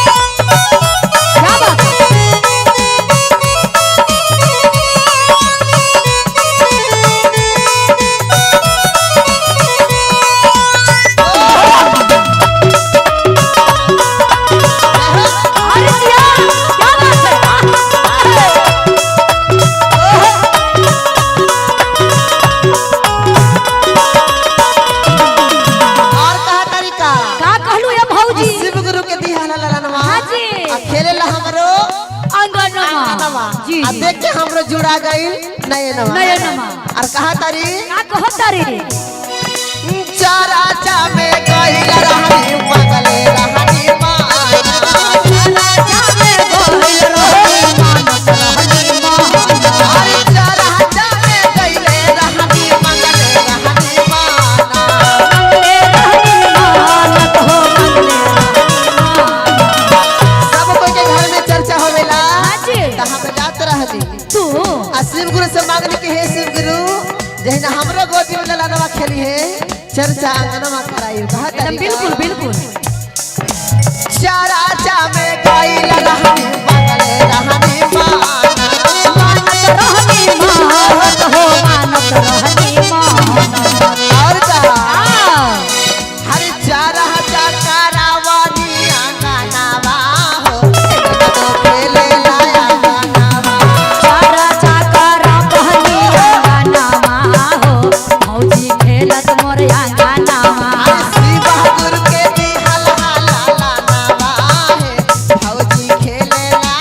क्या बात है अरे दिया क्या बात है और कहा तरीका का कहलू ये भौजी शिव गुरु के दी हला ला नवा हाँ जी। आ खेले ला हमरो अंगनमा नवा जी आ देख के हमरो जुड़ा गइल नए नवा नयनमा। और कहा तारी का कहत तारी चारा चा में गइल रहनी मगले रहनी माना राजा में गोहिल रहे मानत रहनी माना अरे चारा चा में गइल रहनी मगले रहनी माना मंगले रहनी मानत हो मंगले रहनी माना सब कोई के घर में चर्चा होवेला हाँ जी। त हम जात रहनी तू आ शिव गुरु से मांगनी कि हे शिव गुरु जहिना हमरो गोदी में ललनवा खेली है चर्चा अंगनवा कराई कहा एकदम बिल्कुल बिल्कुल चारा चा में गइल रहनी मगले रहनी माना मानत रहनी मानत हो मानत रहनी माना और कहा आ हरि चारा चा करावानी अंगनवा हो तो खेले लाया गानवा चारा चाकरा बहनी गानामा हो भौजी खेलत मोरया गानामा शिवा गुरु के दी हला ला नवा है भौजी खेले ला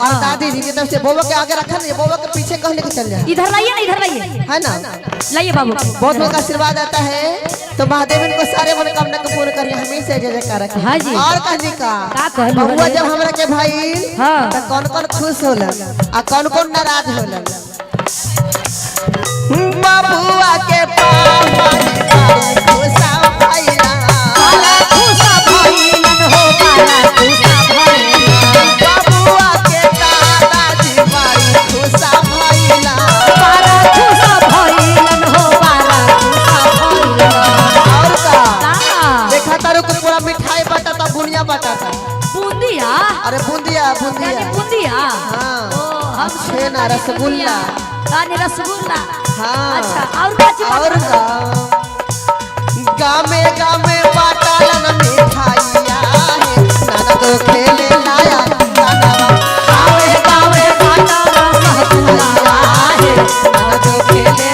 और दादी जी की तरफ से बउआ के आगे रखा नहीं, बउआ के पीछे कह लेके चल जाए। इधर लाइए ना, इधर लाइए, है ना, लाइए बाबू। बहुत बहुत आशीर्वाद आता है। तो महादेव इनको सारे मनोकामना को पूर्ण करिए, हमेशा जय जयकार रखे। हाँ जी। और कहनी का बउआ जब हमरा के भाई हाँ। तो कौन कौन खुश होलन आ कौन कौन नाराज होलन। बबुआ के पापा खुशा भइला, पाला खुशा भइलन हो, पाला खुशा भइलन। बबुआ के दादाजी बड़ी खुशा भइला, पाला खुशा भइलन हो, पाला खुशा भइलन। और का का देखा तारू के पूरा मिठाई बटाता, बुनिया बटाता। बूंदिया, अरे बूंदिया बूंदिया, यानी बूंदिया। हाँ ओ हम छेना रसगुल्ला, यानी रसगुल्ला। हाँ अच्छा और बाची और गामे गामे बाटालन मिठाइया है, नाना तो खेले लाया गाना, गावे गावे बाटालन मिठाइया है, नाना तो खेले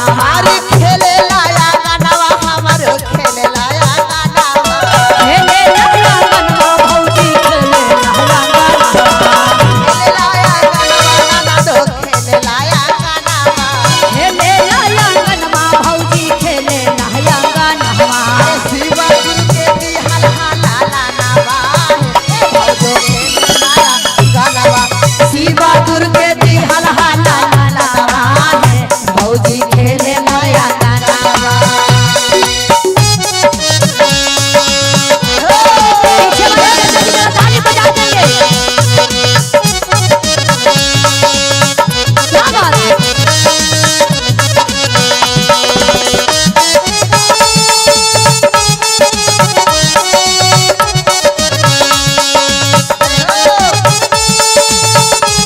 हमारे खेले लाया गाना, हमारे खेले लाया गाना, खेले लाया गनवा भौजी, खेले लाया गनवा, खेले लाया गाना, नाना तो खेले लाया गाना, खेले लाया गनवा भौजी, खेले लाया गनवा। शिवा दुर्गे दी हल हला लानावा, भौजो खेले लाया गानावा, शिवा दुर्गे दी हल हला लानावा, भौजी खेले लाया गानावा। पीछे वाले जरा ताली बजा देंगे। क्या बात है?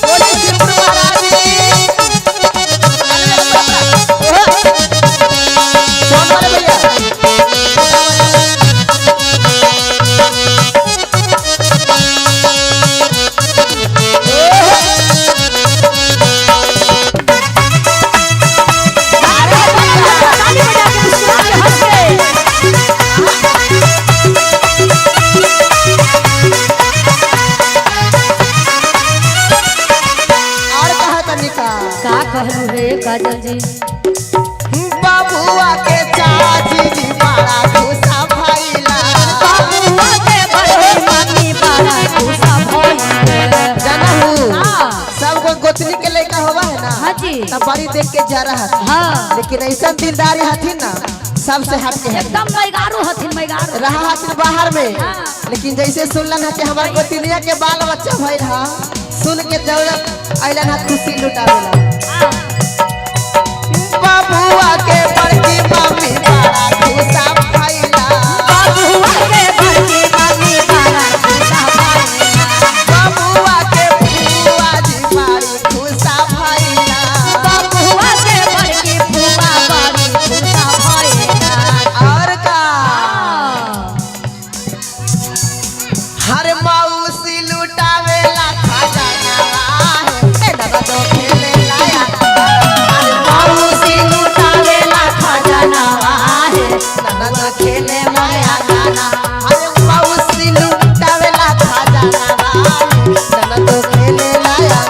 बोले त्रिपुर महाराज की। कौन वाले भैया? ताली बजा के मुस्कुरा के हंस के। और कहा तनिका का कहलू रे काजल जी? बबुआ के चाची जी बड़ा खुशा भइला, बाबुआ के बड़े मम्मी बड़ा खुशा भइल। जानहु हाँ। सबको गोतनी के लड़का होवा है ना, हाँ जी। तब बड़ी देख के जा रहा था, हाँ। लेकिन ऐसा दिलदारी हथिन ना सबसे हट के है एकदम मैगारू हथिन, मैगारू। रहा हथिन बाहर में, हाँ। लेकिन जैसे सुनलन है कि हमारे गोतनिया के बाल बच्चा भइल हा, सुन के जरूरत अइलन हा खुशी लुटावेला। हाँ। बबुआ के बड़की मम्मी बड़ा खुशा भइला, बाबुआ के बड़की मम्मी बड़ा खुशा भइल। बबुआ के फुआ जी बड़ी खुशा भइला, बाबुआ के बड़की फुआ बड़ी खुशा भइल। और का हाँ। हर मौसी लुटावेला खजानावा है, ए दादा तो खेले लाया, हर मौसी लुटावेला खजानावा है, दादा तो खेले लाया गाना, हर मौसी लुटावेला खजानावा है, दादा तो खेले लाया,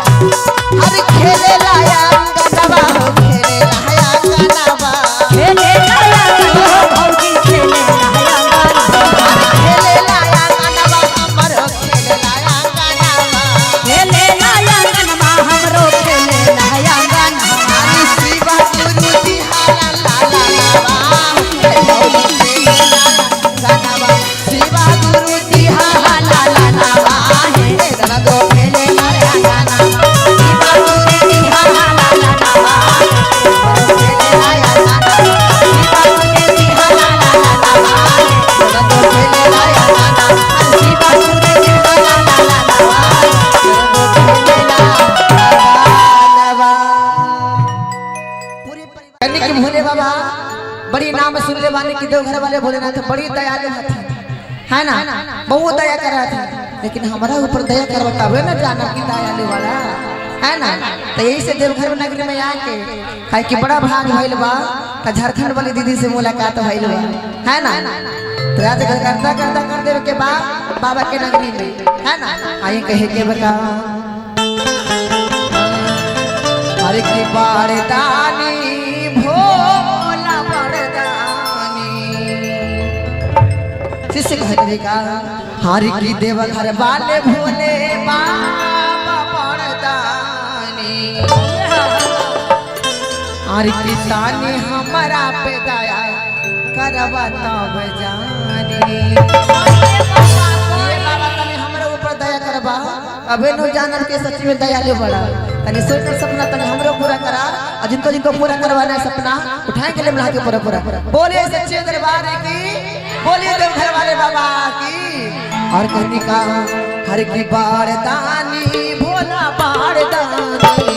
हर खेले लाया गानावा हो, खेले लाया गानावा, खेले लाया गनवा भौजी, खेले लाया गनवा। खेले लाया गानावा, हमर खेले लाया गानावा। खेले लाया गनवा हमरो, खेले लाया गनवा। हरी शिवा गुरु जी हाला ला ला लावा, भौजी खेले लाया गानावा, शिवा गुरु जी हाला ला ला लावा, हे दादा तो खेले लाया गानावा, शिवा गुरु जी हाला ला ला लावा, खेले लाया गानावा, शिवा गुरु जी हाला ला ला लावा, दादा तो खेले लाया गानावा, शिवा गुरु जी हाला ला ला लावा, दादा तो खेले लाया गानावा। पूरे परिवार के भोले बाबा बड़ी नाम सुन ले वाले की देवघर वाले भोलेनाथ बड़ी दयालु हथिन, है ना, बहुत दया कर रहा था, लेकिन हमारा ऊपर दया कर बतावे ना जाना की दयालु वाला है ना। तो यही से देवघर नगरी में आके है कि बड़ा भाग भइल बा, तो झारखंड वाली दीदी से मुलाकात भइल बा, है ना। तो आज करता करता कर देवे के बाद बाबा के नगरी में, है ना, आई कहे के बता हर की बारदानी भोला बारदानी शिष्य कहते का हर की देव घर वाले भोले बाबा बारदानी हर की तानी हमारा पे दया करवा तब जानी अबे नो जानर के सच्ची में दयालु बड़ा तनी सोच सपना तनी हमरो पूरा करा और जिनको जिनको पूरा करवाना है सपना उठाए के लिए मिला के पूरा पूरा बोलिए सच्चे दरबार की बोलिए देवघर वाले बाबा की और कहनी का हर की बारदानी भोला बारदानी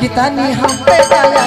कितनी हम पे दया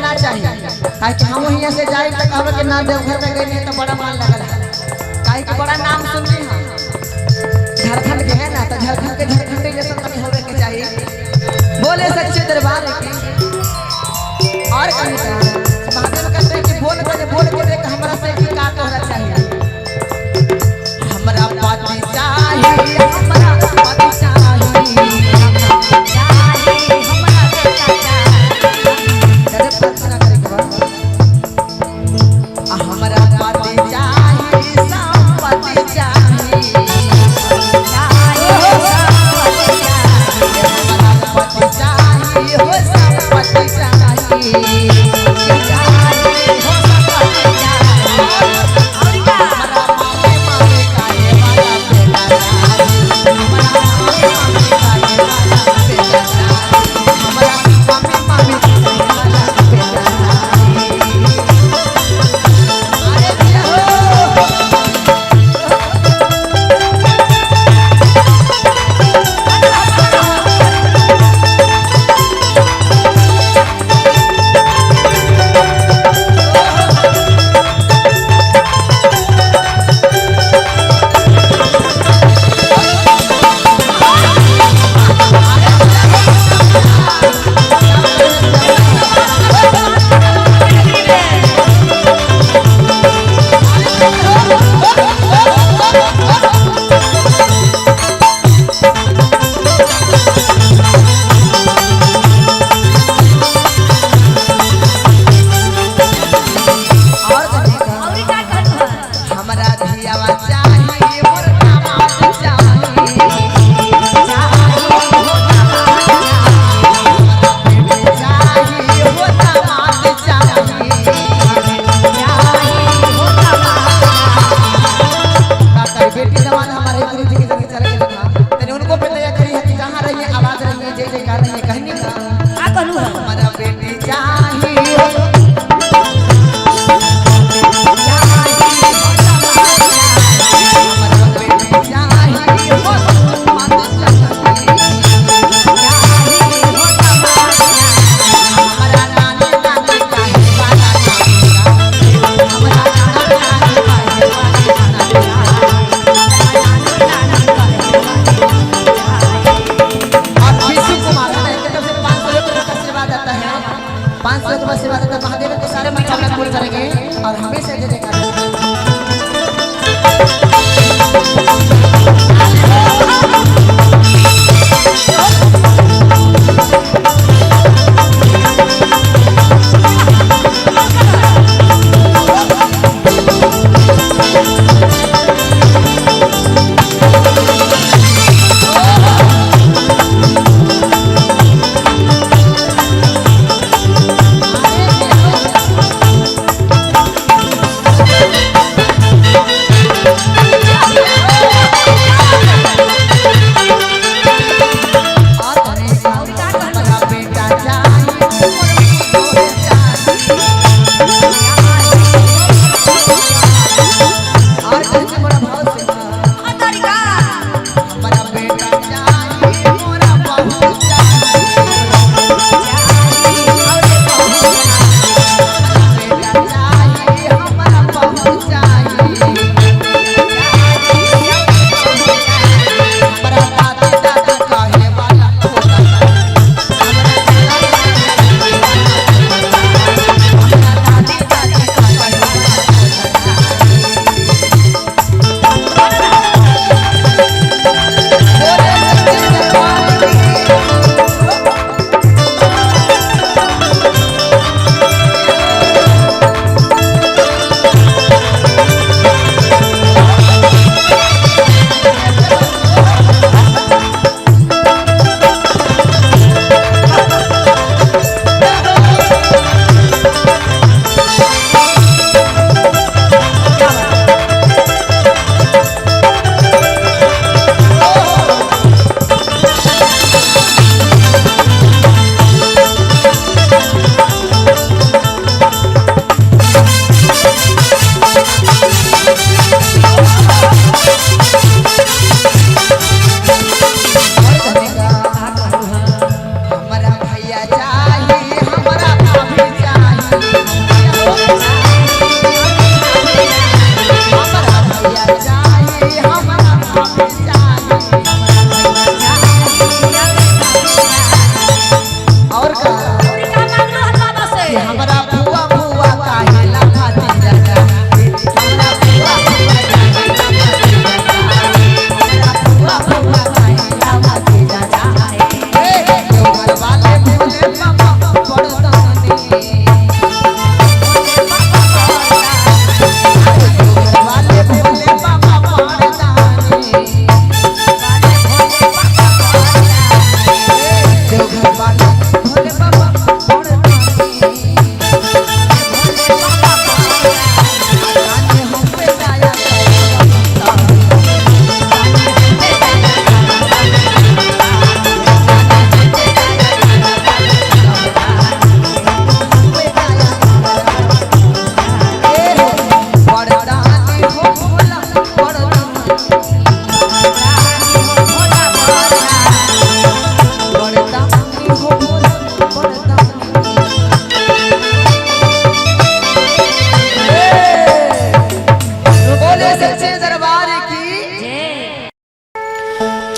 हम यहाँ से जाए तो कहब के ना देवघर में गए तो बड़ा मान लगल काहे के बड़ा नाम सुनली हां झारखंड के है ना तो झारखंड के झारखंडी जैसा तनी होवे के चाहिए बोले सच्चे दरबार की और कहीं महादेव कहते हैं कि बोल के देख हमरा से की का कहना चाहिए हमरा पाती चाहिए हमरा पाती चाहिए और हमेशा जय जयकार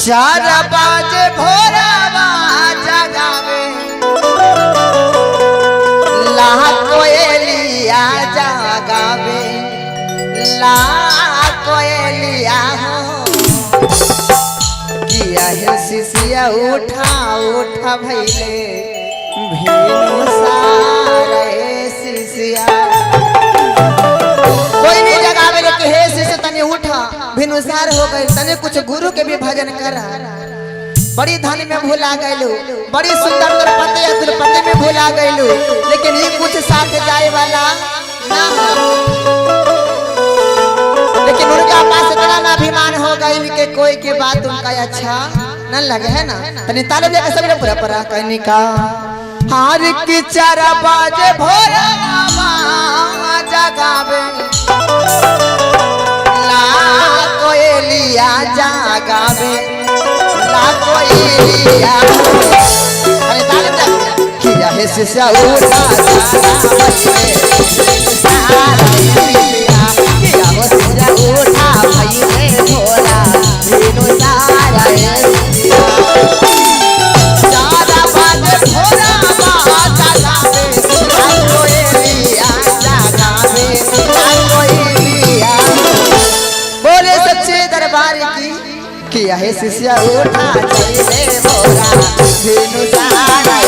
चार बाजे भोरावा जगावे ला कोयलिया जगावे ला कोयलिया किया है शिशिया उठा उठा भैले भेनु सारे शिशिया कोई नहीं जगावे ले हे शिष्य तने उठा भिनुसार हो गए तने कुछ गुरु के भी भजन कर बड़ी धन में भूला गइलू बड़ी सुंदर द्रौपदी द्रौपदी में भूला गइलू लेकिन ये कुछ साथ जाए वाला ना लेकिन उनका पास इतना ना अभिमान हो गई कि कोई के बात उनका अच्छा न लगे है ना तने ताले दे के सबरे पूरा पूरा कहनी का हार की चार बाजे भोरा जगावे ला कोयलिया जगावे ला कोयलिया अरे ताले दे किया है शिष्य उठा किया हो शिष्य उठा भई भोला बिनु सारा जगावे किया है शिष्या उठा चले मोरा धेनु सारा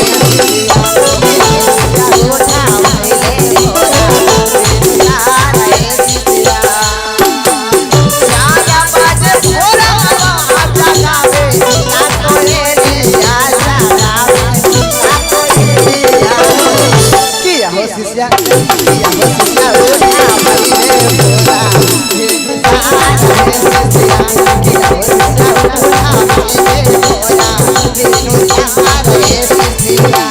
उठा चले मोरा धेनु सारा शिष्या सारा बाजे भोरा आजा गावे ना कोई दिया सारा ना कोई दिया किया हो शिष्या उठा चले मोरा धेनु सारा शिष्या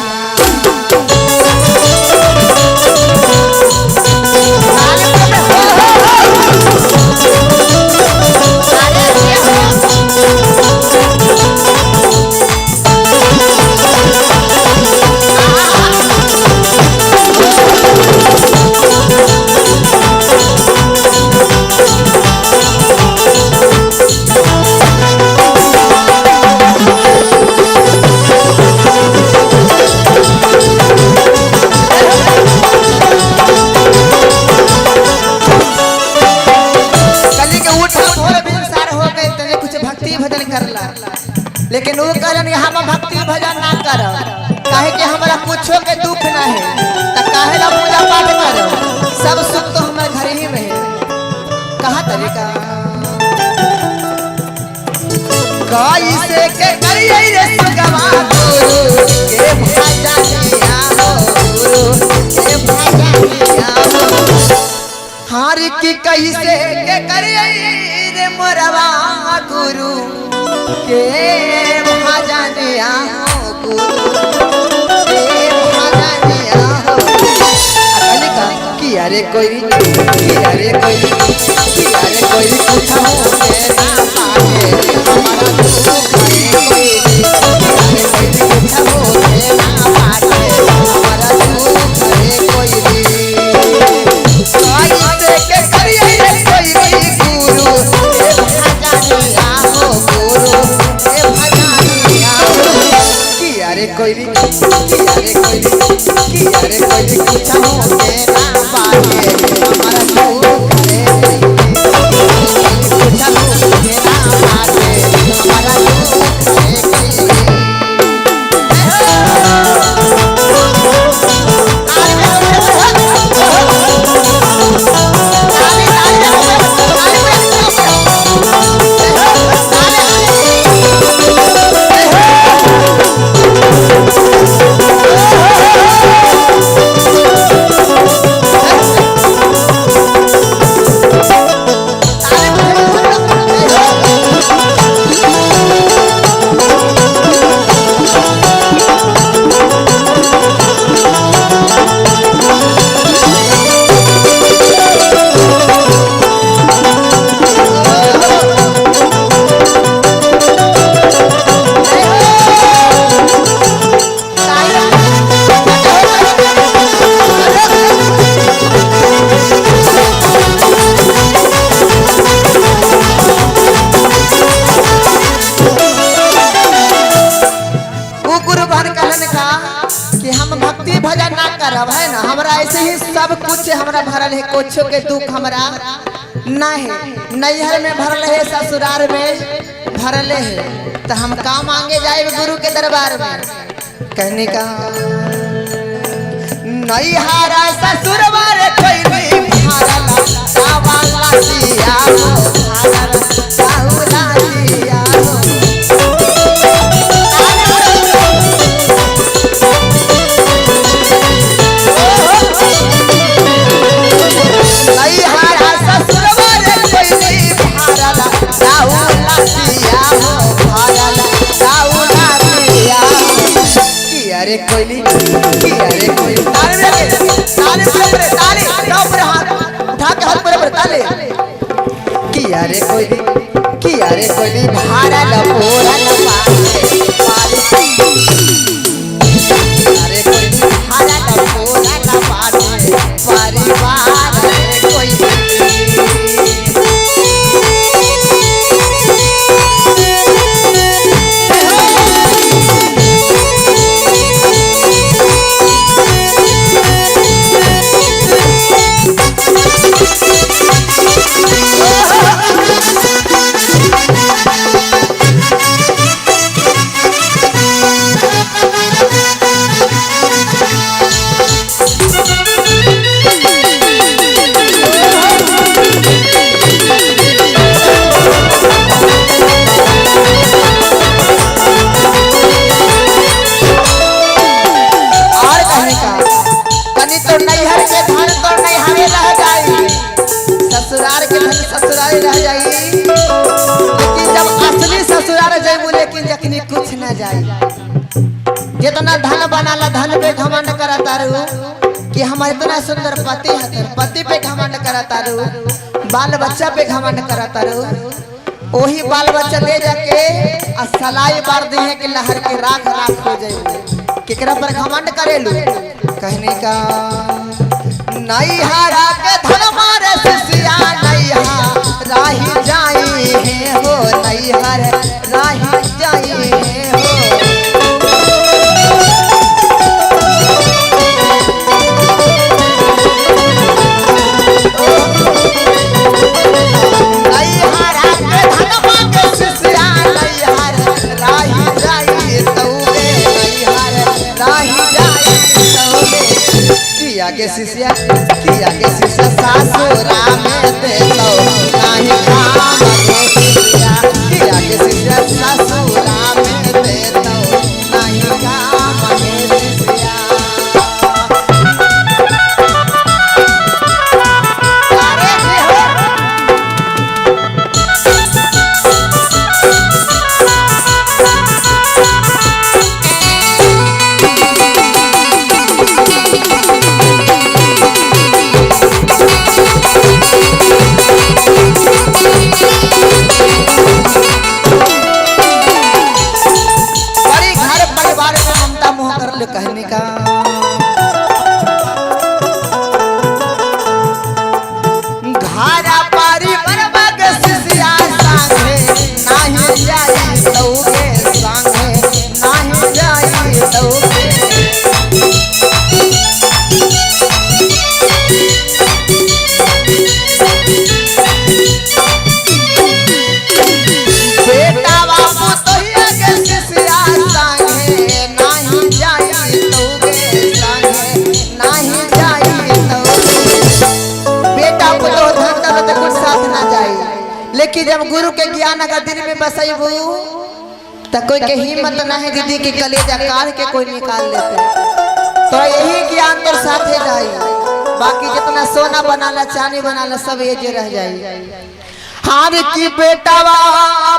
लेकिन वो कहलन हम भक्ति भजन ना कर काहे कि हमरा कुछो के दुख ना है त काहे ला पूजा पाठ कर सब सुख तो हमारे घर ही में है कहा तरीका कैसे के करिए रे सुगवा गुरु के भजनिया हो गुरु के भजनिया हो हार की कैसे के करिए रे मोरवा गुरु के भजनिया हो गुरु के भजनिया हो अकलिका किया रे कोई किया रे कोई पूछा हो के ना पाए हमारा दुख है कोई किया रे कोई पूछा हो के ना पाए हमारा दुख है कोई कैसे के करिए रे कोई गुरु के भजनिया हो गुरु कोई पूछा हो के ना पाए हमारा दुख है पूछा हो के ना पाए हमारा दुख है सब कुछ हमरा भरल है कुछो के दुख हमरा ना है नैहर में भरल है ससुराल में भरल है तो हम का मांगे जाए गुरु के दरबार में कहने का नैहरा ससुरवार कोई नहीं भरल सावाला दिया हो भरल साहुला दिया हो अरे कोयली ताली ताली ऊपर हाथ उठा के हाथ पर ताली किया रे कोयली भारा लपोरा पाले अरे कोयली भारा लपोरा पाले परिवार रे कोयली लेकिन जखनी कुछ ना जाए। जितना धन बनाला धन पे घमंड करा तारू कि हमारे इतना सुंदर पति है, पति पे घमंड करा तारू, बाल बच्चा पे घमंड करा तारू। वही बाल बच्चा ले जाके सलाई बार दी है कि लहर के राख राख हो जाए। केकरा पर घमंड करेलू कहने का नैहरा के धन मारे सिसिया नैहर राही जाई है हो, नैहर राही जाई है हो। के शिष्या किया के शिष्या सासुरा में दे लो नहीं काम के शिष्या किया के शिष्या सासुरा में दे लो नहीं काम के शिष्या। अरे कहने का घारा पारी बरबग सिसिया संगे नहीं जाई तौगे संगे नहीं जाई तौगे। बेटा बाबू तो ये के सिसिया संगे नहीं जाई तौगे संगे नहीं जाई तौगे। बेटा को तो धन दौलत कुछ साथ ना जाए, लेकिन जब गुरु के ज्ञान अगर दिल में बसैबू तो कोई के हिम्मत ना है दीदी की कलेजा काट के कोई निकाल लेते। तो यही ज्ञान तो साथे जाई, बाकी जितना सोना बनाला चांदी बनाला सब ये जे रह जाई। हार की बेटा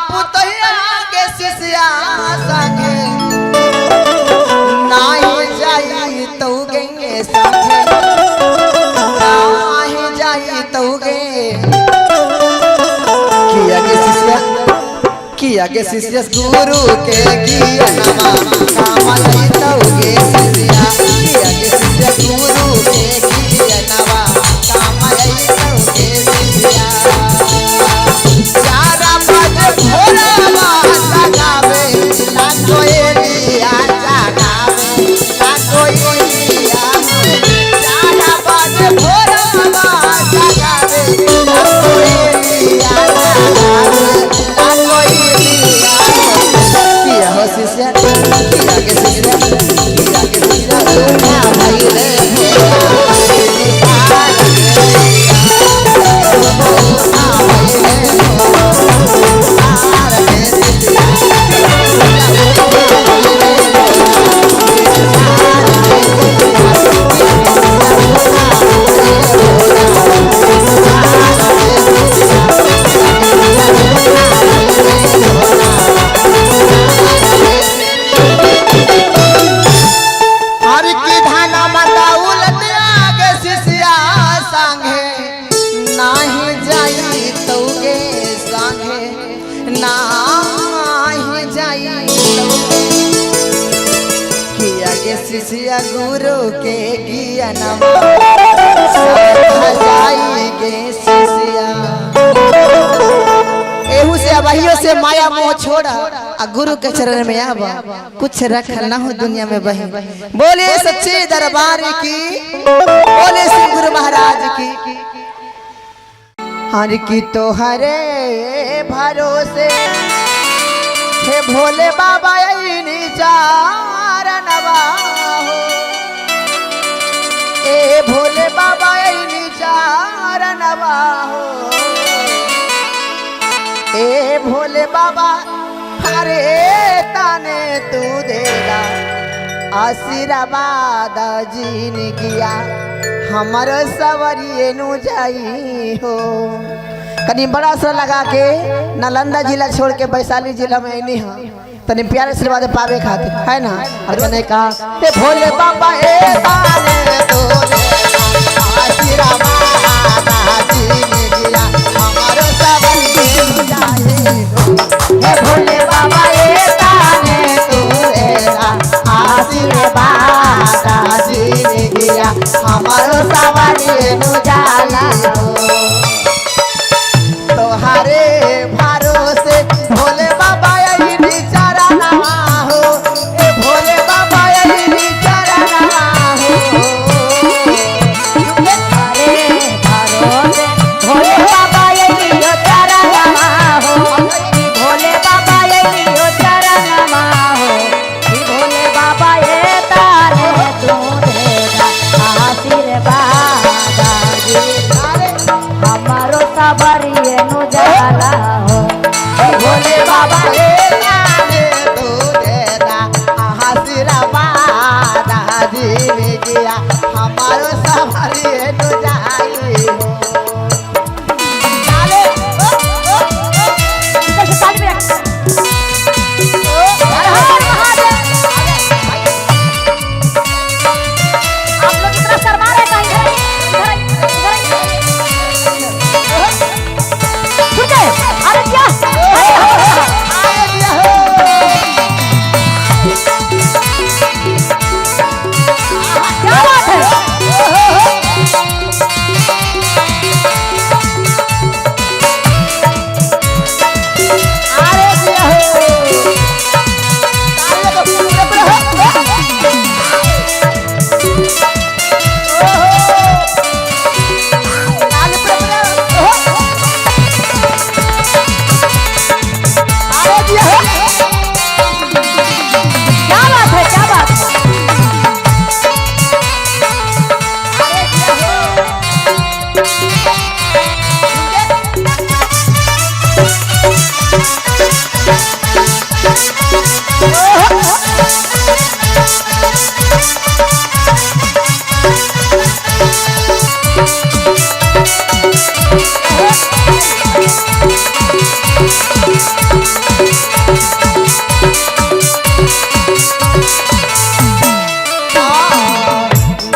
पुतैया के शिष्या संगे नहीं जाई तौगे संगे नहीं जाई तौगे। किया के शिष्य गुरु के ज्ञानमा काम लई तौगे शिष्या किया के शिष्य गुरु के ज्ञानमा काम लई तौगे शिष्या। चारा बज भोला जगावे ना कोई लिया जगावे ना कोई लिया। चारा बज भोला जगावे ना कोई लिया जगावे ना कोई लिया। किया हो शिष्य किया के शिष्य किया के शिष्य ना भाई रे शिष्य गुरु के ज्ञानमा जाई गे शिष्या। एहू से अबहियो से माया मोह छोड़ा आ गुरु के चरण में आवा कुछ रखल ना हो दुनिया में बही। बोले सच्चे दरबार की बोले श्री गुरु महाराज की। हर की तो हरे भरोसे हे भोले बाबा चार नवा हो। ए भोले बाबा चार नवा हो। ए भोले बाबा हरे ताने तू देगा आशीर्वाद जीन किया हमारो सवरिए नु जाई हो। कहीं बड़ा सा लगा के नालंदा जिला छोड़ के वैशाली जिला में नहीं है तनी प्यारे आशीर्वाद पावे खातिर है ना। और मैंने कहा ए भोले बाबा ए तारे तोरे आशीर्वाद दादी ने दिया हमारो सबन के जाए। हे भोले बाबा ए ताने तोरे आशीर्वाद दादी ने दिया हमारो सबन के जाला। तोहारे भरोसे भोले बाबा यही बिचारा ना हो। ए भोले बाबा यही बिचारा ना हो। अरे भरोसे भोले बाबा यही हो चरणमा हो। भोले बाबा यही हो चरणमा हो। भोले बाबा ये ताने तू देगा आशीर्वाद हमारो सबरिए नु जाला हो। भोले बाबा ए ताने तू देना आशीर्वाद दादी ने दिया हमारो सवारी तो जाई हो। डाले इधर से ताली में हर हर महादेव। आप लोग इतना शर्मा रहे कहीं इधर अरे क्या क्या बात है। क्या बात है क्या बात है।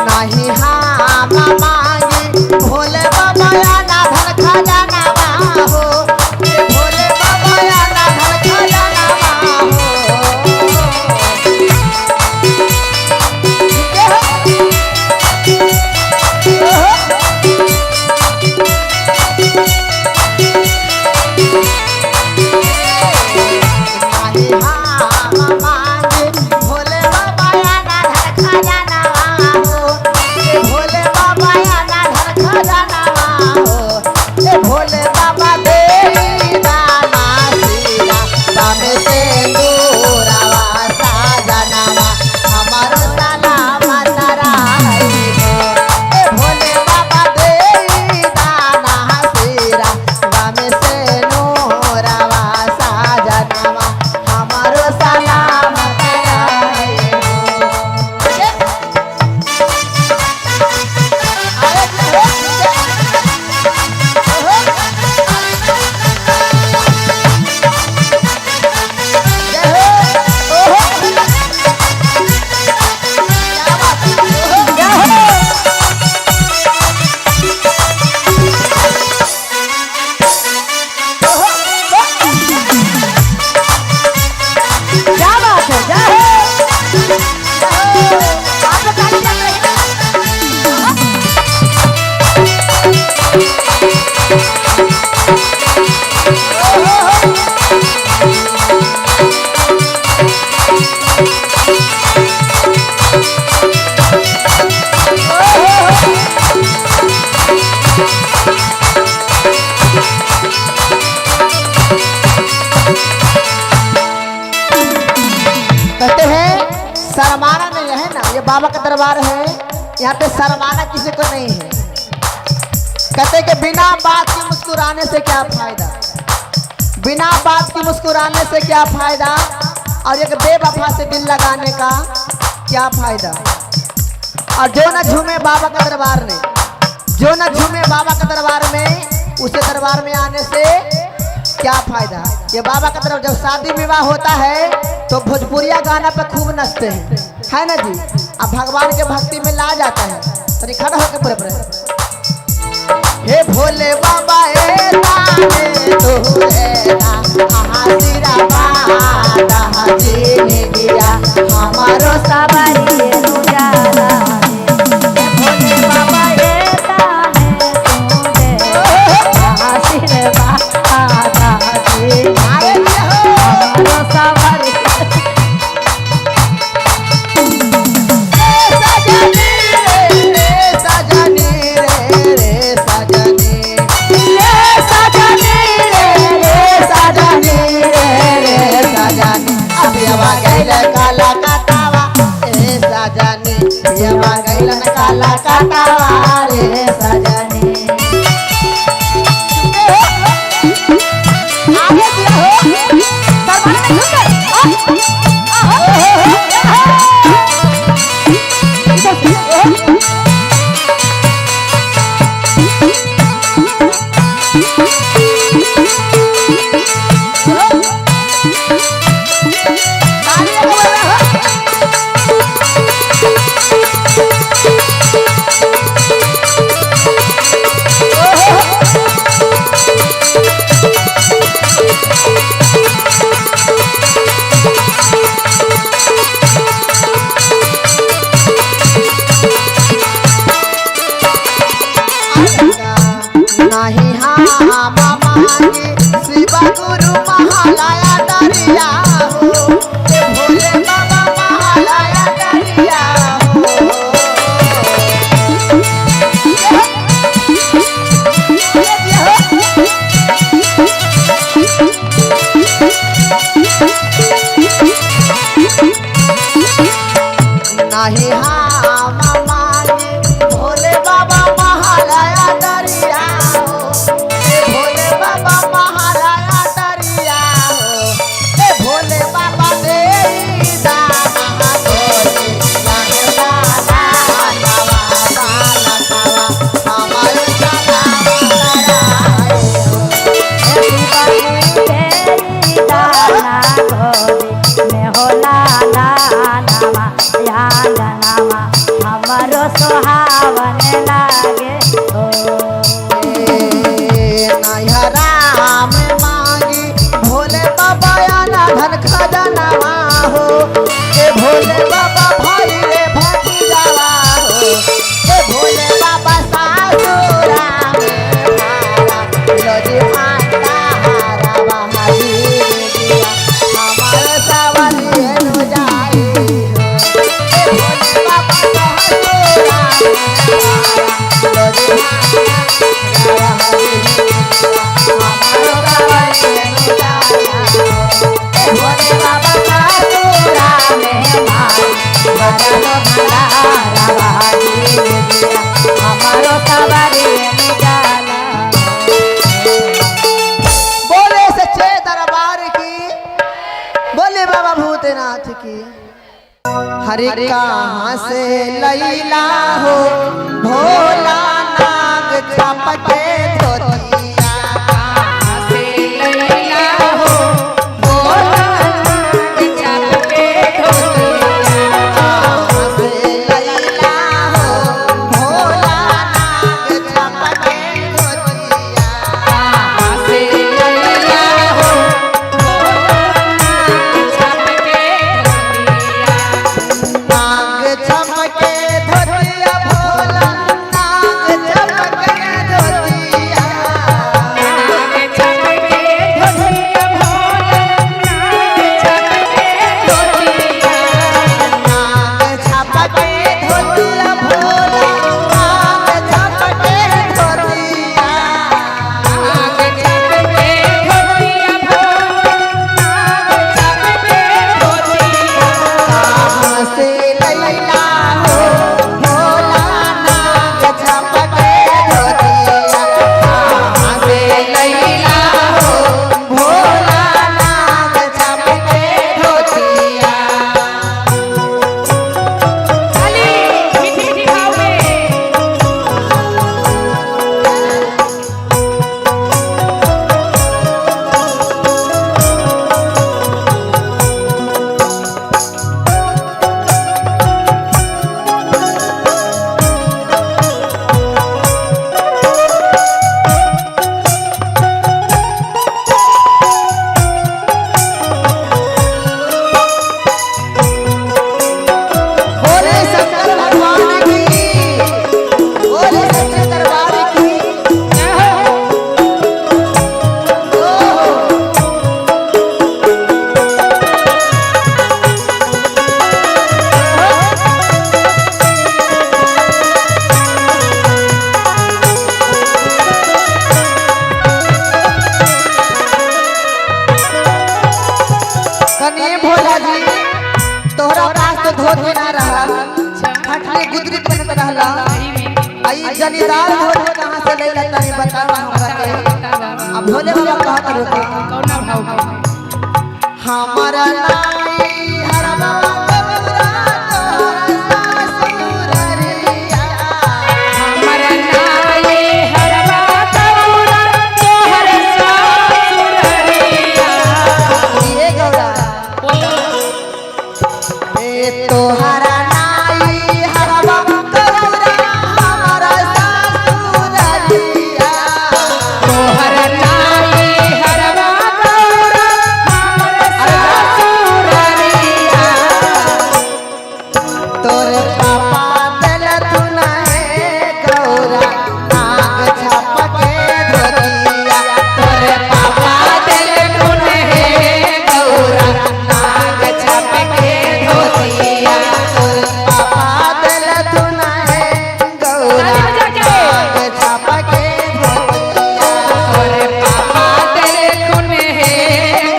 नहीं हाँ मांगी भोले बाबा ना धन खजाना हो। ए भोले बाबा ना धन खजाना हो। नहीं हाँ मांगी भोले बाबा ना धन खजाना हो। ए भोले बाबा ना धन खजाना हो। ए भोले बाबा दे दाना सीरा दामे से दूरावा साजनावा हमारो सलामत रही हो। ए भोले बाबा दे दाना सीरा दामे से नूरावा साजनावा हमारो सलामत रही हो। क्या बात है जय हो। आप लोग ताली बजा रहे कहते हैं शर्माना नहीं है ना। ये बाबा का दरबार है, यहाँ पे शर्माना किसी को नहीं है। कहते कि बिना बात के मुस्कुराने से क्या फायदा। बिना बात की मुस्कुराने से क्या फायदा। और एक बेवफा से दिल लगाने का क्या फायदा। और जो न झूमे बाबा का दरबार में, जो न झूमे बाबा का दरबार में, उसे दरबार में आने से क्या फायदा। ये बाबा का तरफ जब शादी विवाह होता है तो भोजपुरिया गाना पे खूब नाचते हैं, है ना जी। अब भगवान के भक्ति में ला जाता है। तो खड़ा होकर पूरे पूरे हे भोले बाबा ए ताने तो एना हाजिरा बादा हाजिनी दिया हमारो सवारी उजाला भोले बाबा ए ताने तुझे आशीर्वाद दे हमारो सवारी काला काटावा ए सजनी पियवा गइलन काला काटावा रे सजनी आगे दिया हो नहीं हाँ मामा शिव गुरु महालया दरिया हो भोले बाबा महालया दरिया हो नहीं हाँ मामा भोले बाबा महालया दरिया भोले बाबा महालया दरिया हो भोले बाबा दे दाना गोरी लगला हमारे दाना हमारो सुहावन लागे राम मांगी भोले बाबा आना धन खजानावा हो ए भोले बाबा भाई रे भतीजावा हो ए भोले बाबा सासुरा में मारा लोजी माता हारावा हाजी दिया हमारा सवारी नु जाई ए भोले बाबा सासुरा में मारा लोजी माता भोले बाबा सासुरा में हमारो सवारी निकाला बोले सच्चे दरबार की बोले बाबा भूतनाथ की हरे कहाँ से लैला हो भोला नाग चपटे धोतिया कहाँ से लैला हो भोला नाग चपटे धोतिया कहाँ से लैला हो भोला नाग चपटे धोतिया कहाँ से लैला हो नाग चमके धोतिया भोला नाग चमके धोतिया जनीदार धोती कहां से ले लेता है बतावा हमरा के। अब भोले बाबा कहत रुके कौना भाव हमारा नाई हरवा गौरा तोहरा ससुररिया हमारा नाई हरवा गौरा तोहरा ससुररिया। ये गौरा ए तोहरा नाई हरवा गौरा हमारा ससुररिया तोहरा नाई हरवा गौरा हमारा ससुररिया। तोरे पापा दिल तू नहीं गौरा नाग छाप के धोतिया तोरे पापा दिल तू नहीं गौरा नाग छाप के धोतिया तोरे पापा दिल तू नहीं गौरा नाग छाप के धोतिया तोरे पापा तेरे खून में है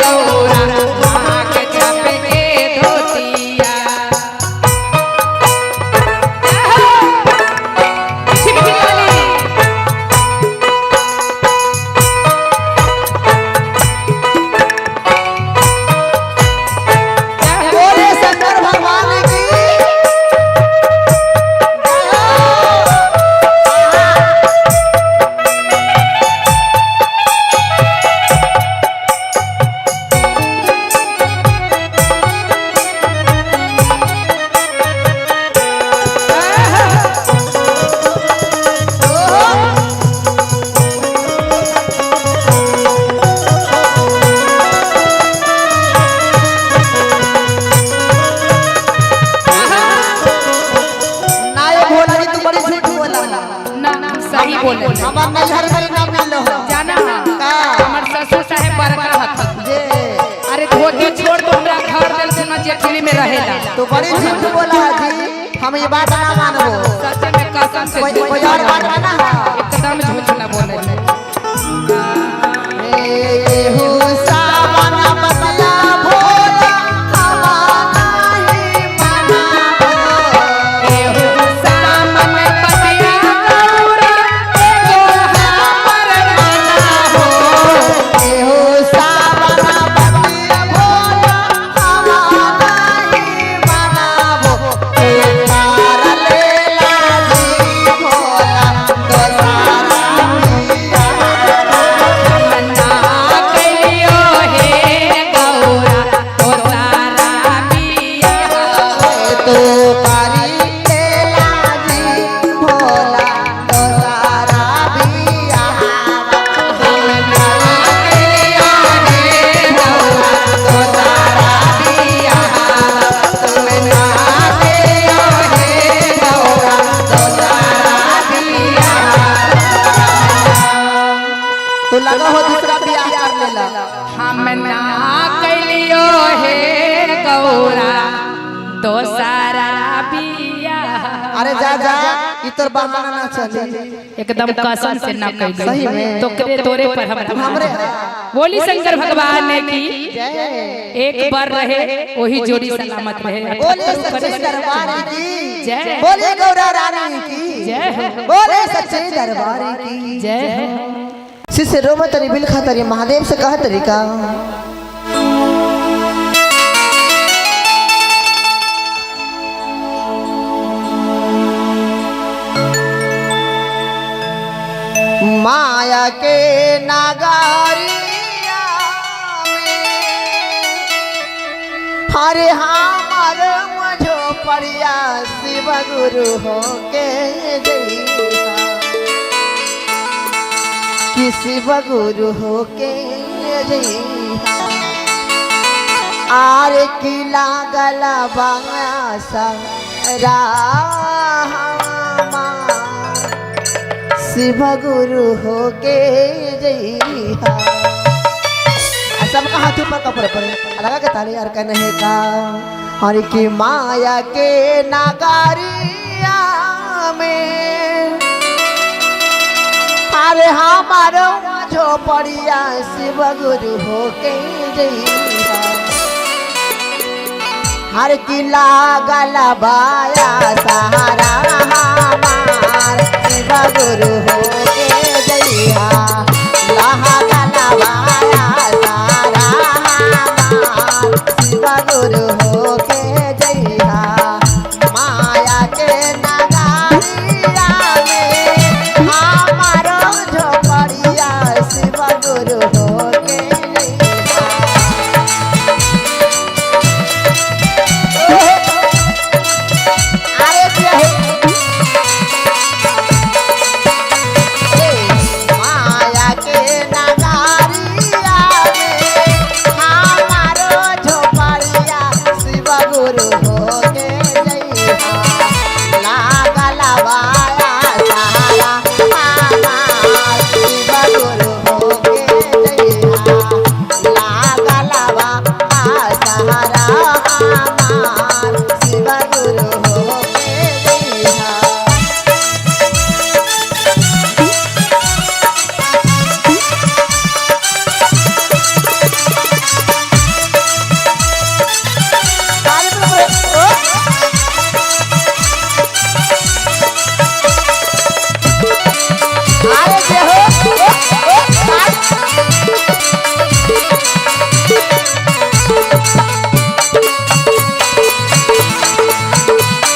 गौरा नाक छाप के धोतिया। छिपकी वाली बोले शंकर भगवान की नाये भोला जी तू बड़ी झूठ बोला ना सही बोले हमार नैहर में नाम मिलो जाना का हमर ससुर साहेब बड़का हत। जे अरे धोती छोड़ तो हमरा घर दिल से न जेठली में रहेला। तू बड़ी झूठ बोला जी हम ये बात ना मानबो सच में कसम से कोई झूठ कोई और बात ना एकदम झूठ ना बोले। एहू सावन बतिया भोला हमारा ही मनाबो एहू सामन बतिया गौरा एगो हमर मना हो। एहू सावन बतिया भोला हमारा ही मनाबो एक बार लेला जी भोला तो सारा पिया मना कइयो हे गौरा तो सारा बिया। तो पारी लेला जी भोला तो सारा बिया मना कइयो हे गौरा तो सारा बिया। मना कइयो हे गौरा तो सारा बिया। तो लगा हो दूसरा बियाह कर लेला हम ना कइलियो हे गौरा तो सारा बिया। अरे जा जा ई तोर बहाना ना चले एकदम कसम से ना कइलियो सही में? तो करे तोरे पर हम हमरे बोली शंकर भगवान ने की जय एक बार रहे वही जोड़ी सलामत रहे। बोले सच्चे दरबार की जय। बोले गौरा रानी की जय हो। बोले सच्चे दरबार की जय हो। शिष्य रोम तरी बिल खातरी महादेव से कहा तरीका माया के नागारिया में हरे हमार मझो पड़िया शिव गुरु हो के कि शिव गुरु हो के आर की लागल बासा रामा शिव गुरु हो के जइहा सबका हाथ ऊपर कपड़े पड़े लगा के ताली यार कहने का हर की माया के नागारिया में अरे हमारो झोपड़िया शिव गुरु हो के जइहा हर की लागल बाया सहारा हमार शिव शिव गुरु हो के जइहा लहा गलवाया सारा हमार शिव गुरु हो के जइहा माया के नगरिया में हमारो झोपड़िया शिव गुरु हो के जइहा अरे माया के नगरिया में हमारो झोपड़िया शिव गुरु हो के जइहा लागल वाया सारा हमार शिव गुरु हो के जइहा लागल वाया सारा हमार शिव गुरु हो के जइहा अरे जे हो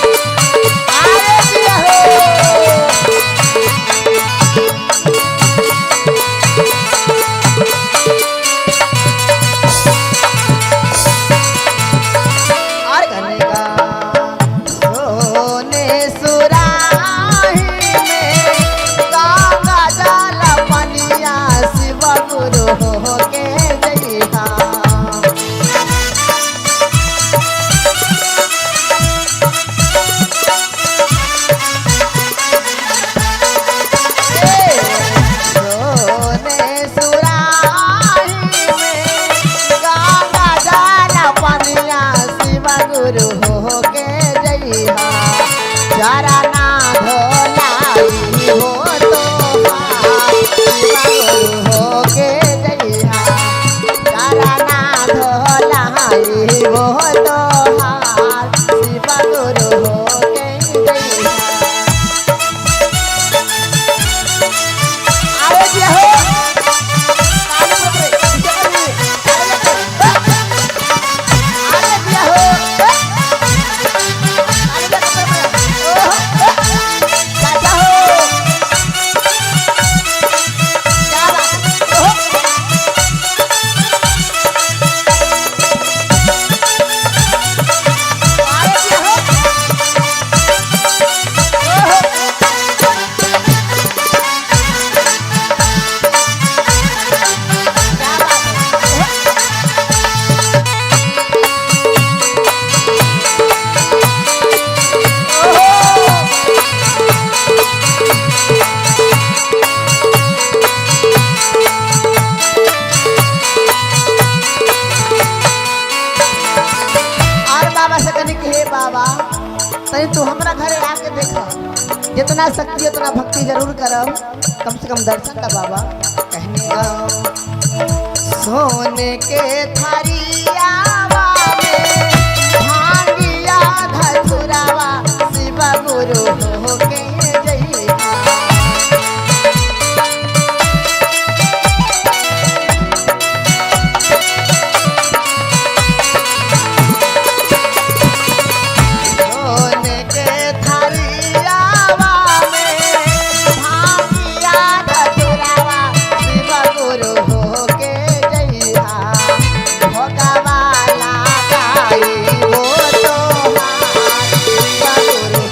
अरे जे हो और कहने का सोने सुराही में गंगा जल पनिया शिव गुरु हो के जइहा सोने सुराही में गंगा जल पनिया शिव गुरु हो के जइहा जरा ना धोलाई हो तो शिव गुरु हो के जइहा जरा ना धोलाई हो तो शिव गुरु हो के जइहा अरे जे हो अरे जे हो चाचा हो क्या बात हो अरे जे हो क्या बात और बाबा से कहने कि हे बाबा तनी तू हमरा घरे आके देखा जितना शक्ति उतना भक्ति जरूर करब कम से कम दर्शन का बाबा कहने सोने के थारियावा में भांगिया धतुरावा शिव गुरु हो के जइहा सोने के थारियावा में भांगिया धतुरावा शिव गुरु हो के जइहा भोगवाला गाई हो तो शिव गुरु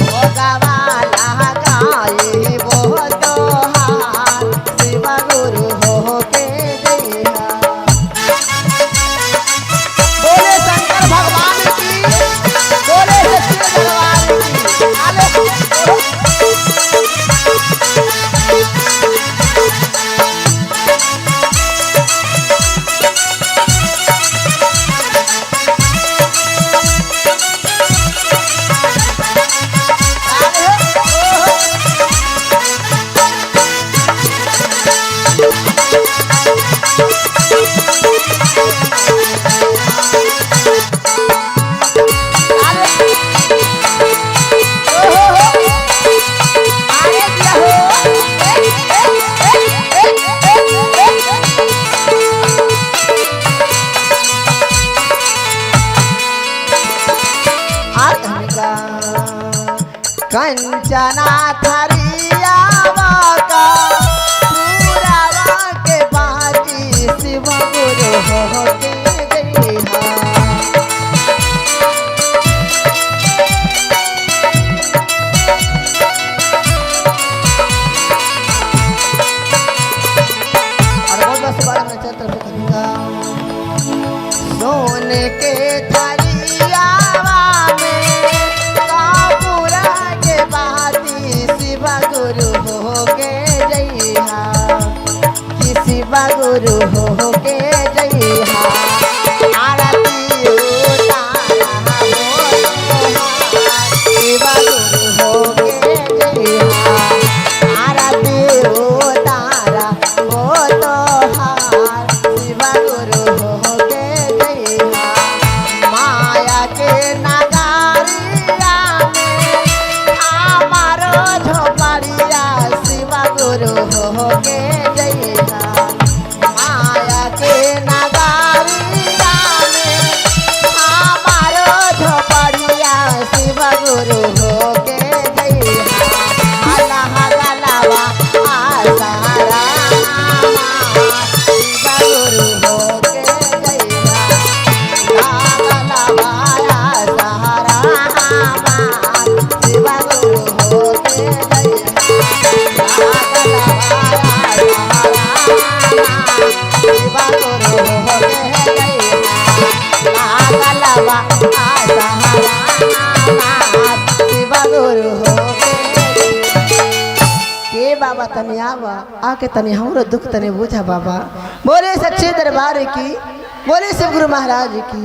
भोगवाला गाई हो तो शिव गुरु हो के जइहा बोले शंकर भगवान की बोले सच्चे दरबार की अरे चना थरियावा का पूरावा के बाटी शिव गुरु हो के जइहा। और बहुत बस बारे में चल तरफ करूंगा। सोने के थरियावा में कापूरा के बाती शिव गुरु हो के जइहा कि शिव गुरु हो के जइहा। आरती उतारा शिव गुरु हो के जइहा। आरती उतारा हो तोहार शिव गुरु हो के जइहा। माया के नगारिया में हमारो झोपड़िया शिव गुरु हो के जइहा। माया के नगारिया में हमारो झोपड़िया शिव गुरु हो के जइहा। हला हला लावा आसारा शिव गुरु हो के जइहा। लावा लावा आसारा शिव गुरु हो के जइहा। लावा लावा आसारा शिव गुरु हो के जइहा। लावा लावा आसारा शिव गुरु हो के बाबा तनी आवा आके तनी हमरो दुख तनी बुझा बाबा। बोले सच्चे दरबार की, बोले शिव गुरु महाराज की।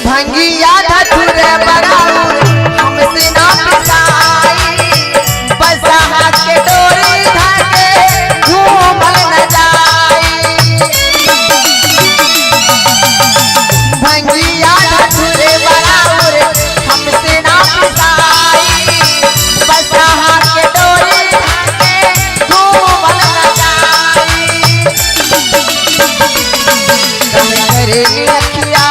भंगिया धतुरे बराउर हमसे ना पिसाई। बसहा के डोरी धाके घूमल न जाई। भंगिया धतुरे बराउर हमसे ना पिसाई। बसहा के डोरी धाके घूमल न जाई। करे रखिया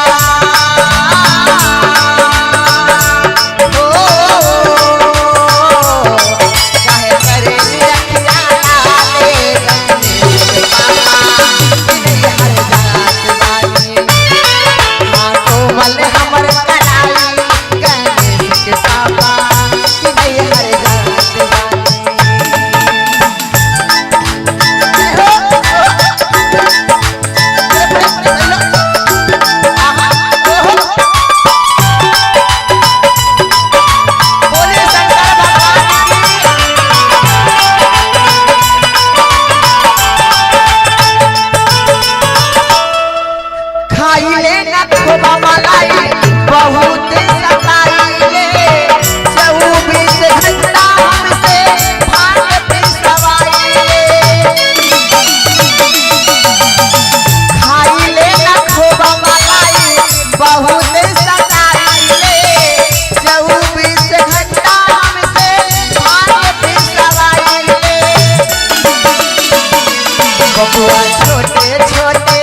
बहुत सताइले 24 घंटा हमसे भाग पिसवाइले। खाइले न खूब मलाई बहुत सताइले 24 घंटा हमसे भाग पिसवाइले। बबुआ छोटे छोटे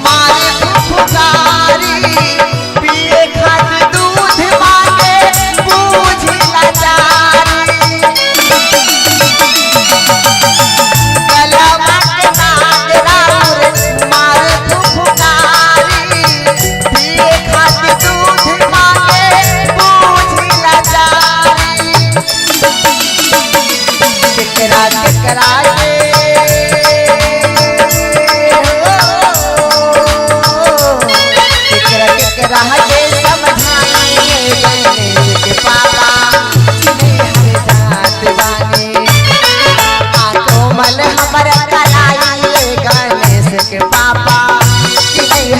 मारे फुफकारी पिए खातिर दूध मांगे बूझी लाचारी गलवा के नाग राउर मारे फुफकारी पिए खातिर दूध मांगे बूझी लाचारी केकरा केकरा राजे समझाइए गणेश के पापा हर जात बानी कोमल हमर कलाइए गणेश के पापा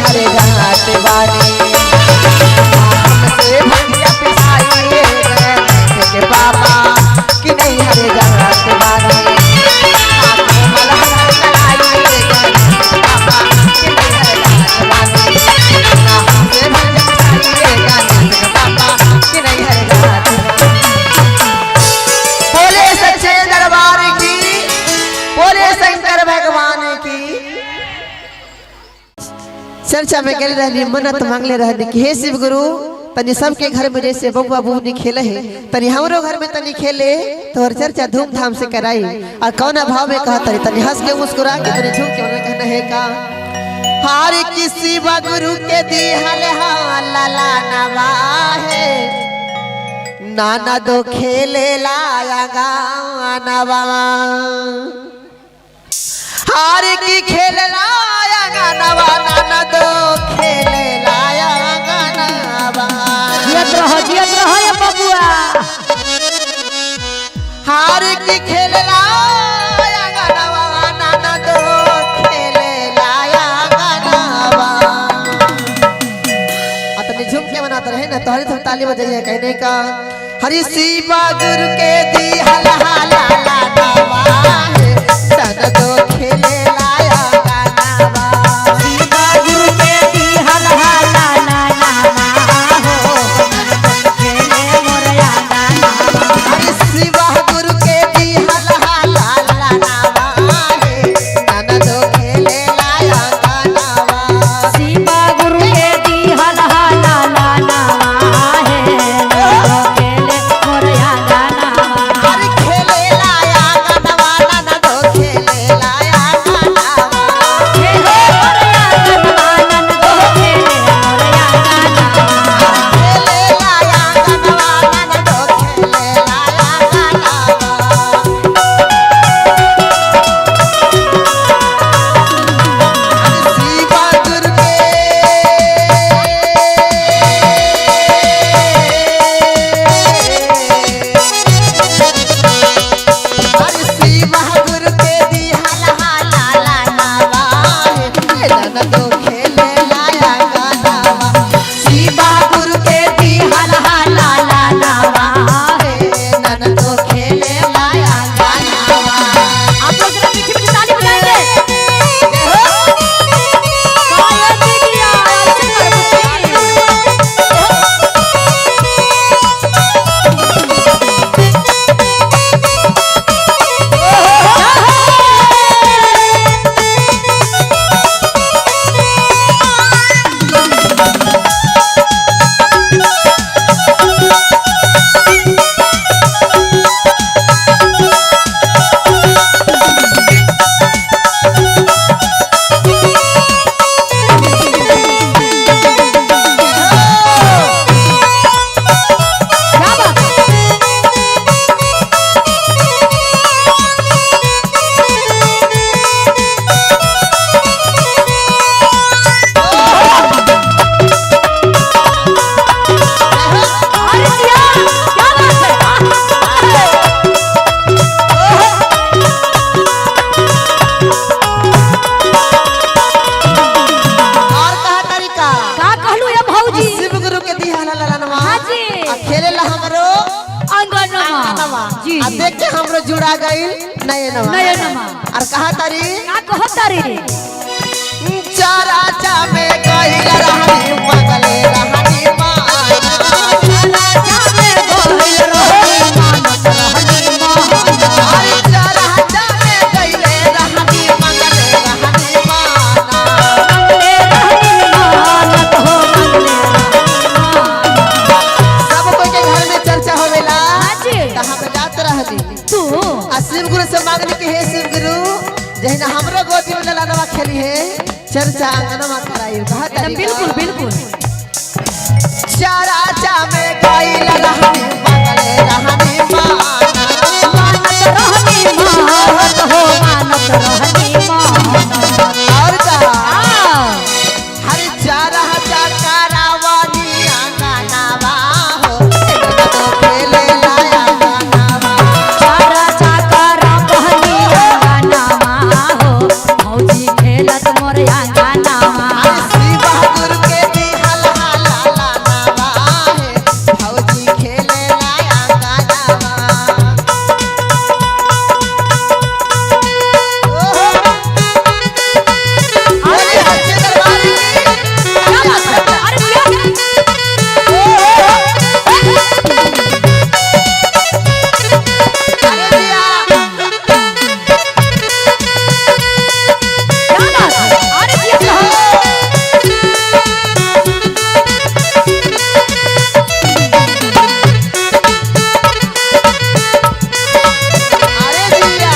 हर जात बानी हमसे भैया पिसाइए गणेश के पापा कि नहीं हर जात बानी कोमल हमर कलाइए गणेश के पापा कि नहीं हर जात बानी बोले सच्चे दरबार की, बोले शंकर भगवान की। चर्चा में गल रही मन्नत मांगले रहनी कि हे शिव गुरु तनी सबके घर में जैसे बबुआ बबुनी खेले है तनी हमरो घर में तनी खेले तो और चर्चा धूमधाम से कराई और कौना भाव में कहा तनी हंस के मुस्कुरा के तनी झूम के मन कहना है का हार किसी बगुरु के दिहल लाला नवा है नाना दो खेले लाया गानवा हार की खेल लाया गानवा नाना दो खेले लाया गानवा जियत रहो ये बबुआ हार की खेल लाया गानवा नाना दो खेले लाया गानवा अतने झूम के मनाते रहे ना तोहरी तो ताली बजाइए कहने का हरि शिवा गुरु के दी हला ला नवा है सन दो खेले लाया गानवा शिवा गुरु के दी हला नवा हो खेले मोरया गानवा हरि शिवा गुरु के दी हला नवा है सन दो खेले लाया गानवा शिवा गुरु के दी हला नवा है खेले मोरया गानवा हरि खेले लाया गानवा नाना दो खेले लाया गानवा खेले मोरया गानवा नन दो खेले मोरया गानवा खेले लाया गानवा नाना दो खेले लाया गानवा शिवा गुरु के हरि शिवा गुरु के दी हला नवा है नन दो खेले लाया गानवा शिवा गुरु के दी हला नवा है नन दो खेले लाया गानवा आप लोग जरा मीठी मीठी ताली बजाएंगे काय दीदिया क्या बात अरे दिया क्या बात है और कहा तरीका का कहलू ये भौजी शिव गुरु के दी हला नवा हाँ जी। आ खेले ला हमरो अंगनमा नवा जी आ देख के हमरो जुड़ा गइल नयनवा नयनमा। और कहा तारी का कहता रे चारा चा में गइल रहनी मगले रहनी माना जामे गोहिल रहे मानत रहनी माना अरे चारा चा में गइल रहनी मगले रहनी माना रहनी तू आ शिव गुरु से मांगनी कि हे शिव गुरु जहिना हमरो गोदी में ललनवा खेली है चर्चा आंगनवा कराई कहा एकदम बिल्कुल बिल्कुल चारा चा में गाई ललहनी मंगले रहनी मानत रहनी मानत हो मानत रहनी मानत और का हर चारा चा करावानी आंगनवा हो तो खेले लाया आंगनवा चारा चाकर कहनी अंगनावा हो भौजी खेलत मोर अंगनावा शिव गुरु के दिहल हाला लानवा है भौजी खेले लाया गानवा अरे हच्चे दरबार की क्या बात है अरे अरे भैया क्या बात है अरे क्या अरे भैया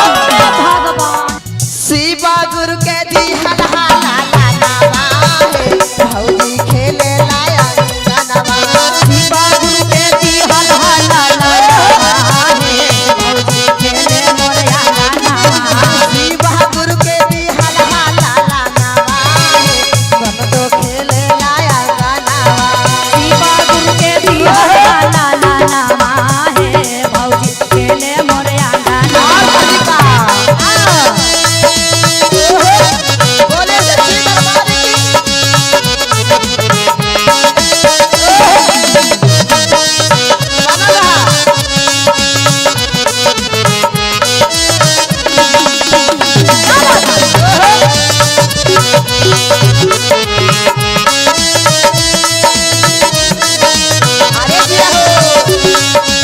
भगवान शिव गुरु के दिहल हाला लानवा है भौजी खेले लाया गानवा शिवा गुरु के दिहल हाला लानवा है भौजी खेले मोर अंगनावा शिव गुरु के दिहल हाला लानवा है हम तो खेले लाया गानवा शिवा गुरु के दिहल हाला लानवा है भौजी खेले मोर अंगनावा बोले सच्ची दरबार की अरे दिया हो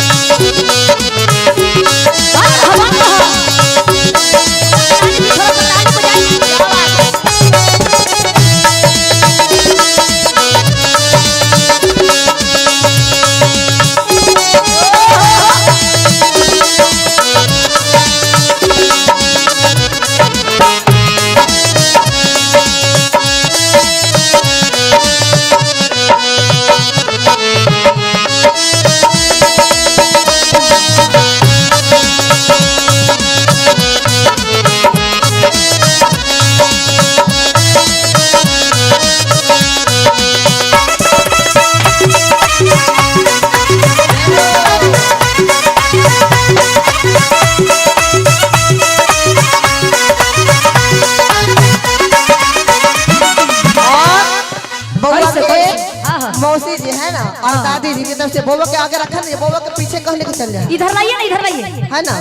बउआ कैसे, के कैसे? हाँ, हाँ। मौसी जी है ना और दादी जी की तरफ से बउआ के आगे रखा नहीं बउआ के पीछे कह लेके चल जाए इधर लाइए ना इधर लाइए है ना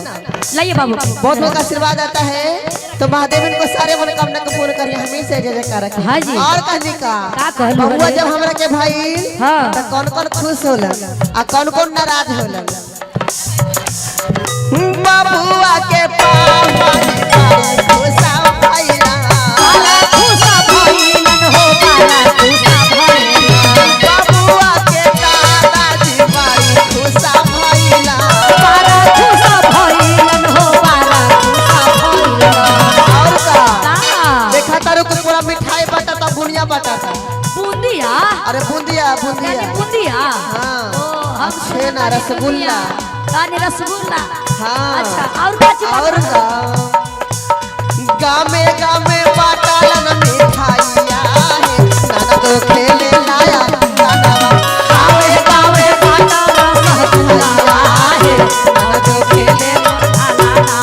लाइए बाबू बहुत बहुत आशीर्वाद आता है तो महादेव इनको सारे मनोकामना को पूर्ण करिए हमेशा जय जयकार रखे हाँ जी। और कहने का का कहलू बउआ रे? जब हमरा के भाई हाँ। तो कौन कौन खुश होलन आ कौन कौन नाराज होलन बबुआ के पापा खुशा भइला काला खुशा भइलन हो काला खुशा भइलन बबुआ के दादाजी भाई खुशा भइला काला खुशा भइलन हो काला खुशा भइलन और का का देखा तारो को पूरा मिठाई बटाता बुनिया बटाता बूंदिया अरे बूंदिया यानी बूंदिया बूंदिया हाँ ओ हम छेना रसगुल्ला यानी रसगुल्ला हाँ अच्छा और का चीज और गामे गामे बाटालन मिठाइया है नाना तो खेले लाया नाना गावे गावे बाटालन रसगुल्ला है नाना तो खेले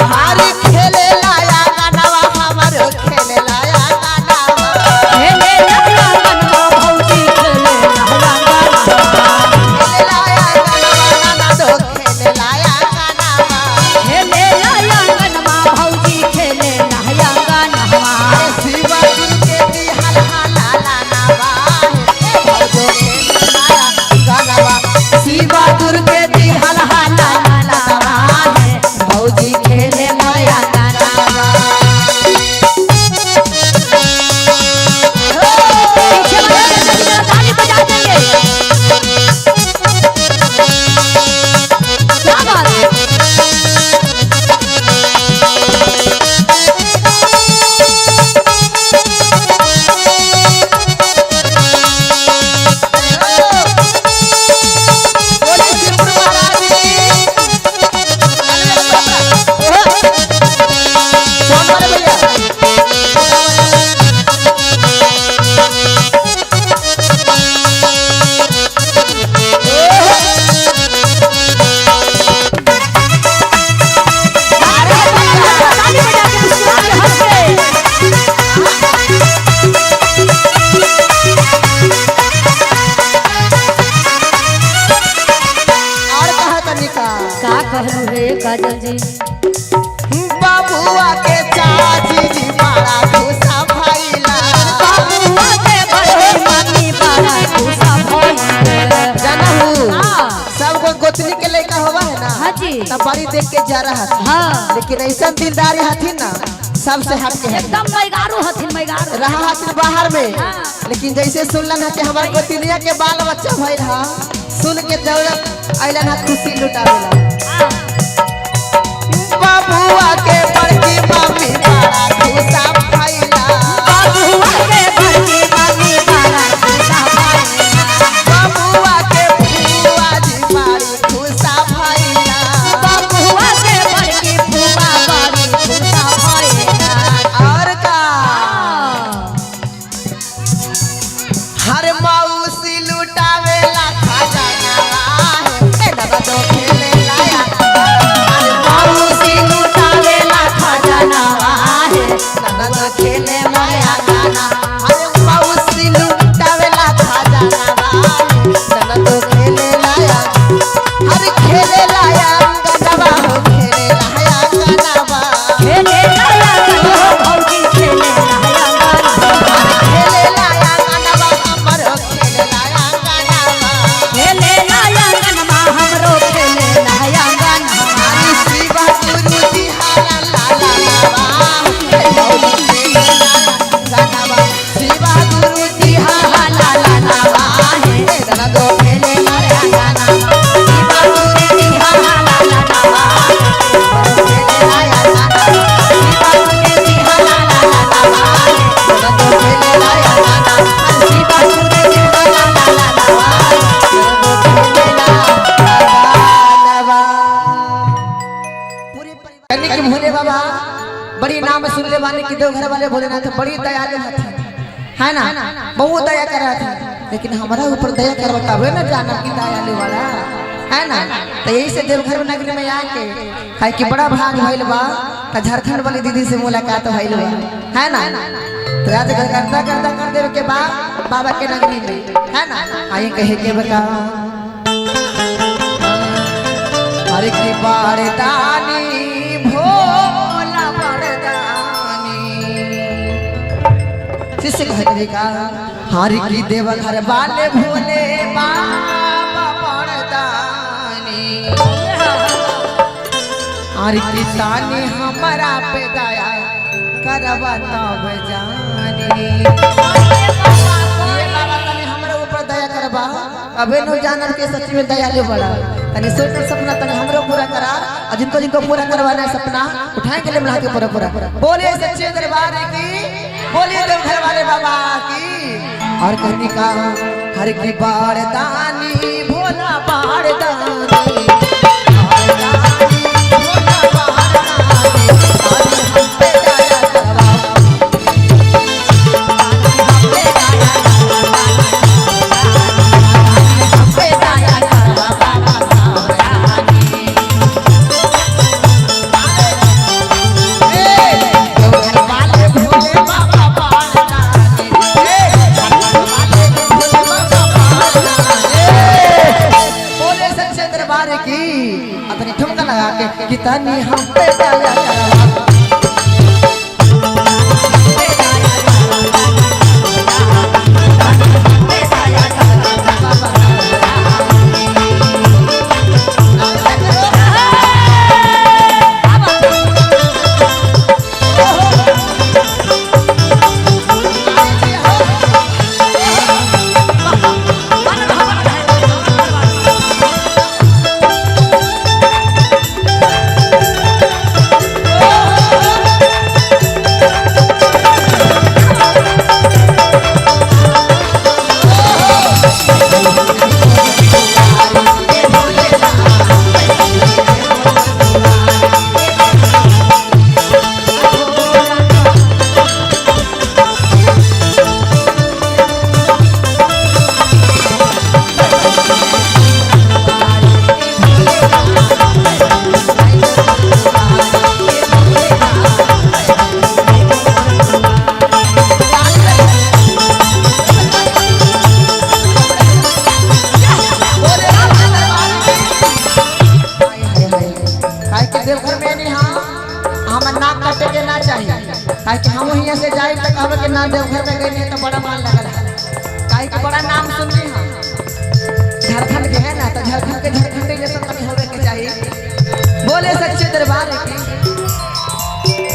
हमारे खेले लाया गानावा हमारे खेले लाया गानावा खेले लहला बनवा भौजी खेले लहला बनवा खेले लाया गानावा नाना तो कहलू रे काजल जी बाबुआ के चाची जी बड़ा खुशा भइला बाबुआ के बड़े मम्मी बड़ा खुशा भइला जानहु हाँ। सब को गोतनी के लड़का होवा है ना हाँ जी। तब बड़ी देख के जा रहा था हाँ। लेकिन ऐसा दिलदारी हथिन ना सबसे हट के है एकदम मैगारू हथिन मैगारू रहा हथिन बाहर में हाँ। लेकिन जैसे सुनलन है कि हमारे गोतनिया के बाल बच्चा भइल हा सुन के जरूरत आइलन हाथ खुशी लुटावेला बाबुआ के बड़की मम्मी बड़ा खुशा भइला बाबुआ के बड़की मम्मी बड़ा खुशा भइला बाबुआ के फुआ जी बड़ी खुशा भइला बाबुआ के बड़की फुआ बड़ी खुशा भइला और का हर मौसी लुटावेला खजाना है दादा तो खेले लाया हर मौसी लुटावेला खजाना है दादा तो खेले लाया गाना हर मौसी लुटावेला खजाना है दादा तो खेले लाया हर खेले लाया गनवा हो खेले लाया गनवा खेले लाया गनो भौजी खेले लाया गनो खेले लाया गनवा हमर खेले लाया गनवा खेले लाया गनमा हमरो खेले लाया गनमा हरी शिवा गुरु जी हाला ला ला लावा खेले लाया गनवा शिवा गुरु जी हाला ला ला लावा हे दादा दो खेले लाया गनवा शिवा गुरु जी हाला ला ला लावा खेले लाया गनवा शिवा गुरु जी हाला ला ला लावा दादा दो खेले लाया गनवा शिवा गुरु जी हाला ला ला लावा पूरे परिवार के भोले बाबा बड़ी नाम सुन ले वाले कि देवघर वाले भोलेनाथ बड़ी दयालु हथिन है ना बहुत दया करा था लेकिन हमारा ऊपर दया कर बतावे ना जाना कि दयालु वाला है ना तो यही से देवघर नगरी में आके है कि बड़ा भाग भइल बा का झारखंड वाली दीदी से मुलाकात भइल बा है ना तो आज करता करता कर देवे के बाद बाबा के नगरी में है ना आई कहे के बता हरे की बारदानी भोला बारदानी शिष्य कहते का हरे की देवघर वाले भोले बाबा बारदानी हरे की तानी हमारा पे दया करवा तब जानी करबा अबे नो जानर के सच में दयालु बड़ा तनी सोचल सपना तनी हमरो पूरा करा और जिनको जिनको पूरा करवाना है सपना उठाए के लिए मिला के पूरा बोले सच्चे दरबार की बोले देवघर वाले बाबा की और कहनी का हर की बारदानी भोला बारदानी अपनी ठुमका लगा के कितनी हम पे दया करा काहे कि हम यहाँ से जाए तो कहबे कि ना देवघर में गए तो बड़ा मान लगल है, काहे कि बड़ा नाम सुनली हम झारखंड के है ना, तो झारखंड के झारखंडी जैसा कभी होवे के चाहिए। बोले सच्चे दरबार की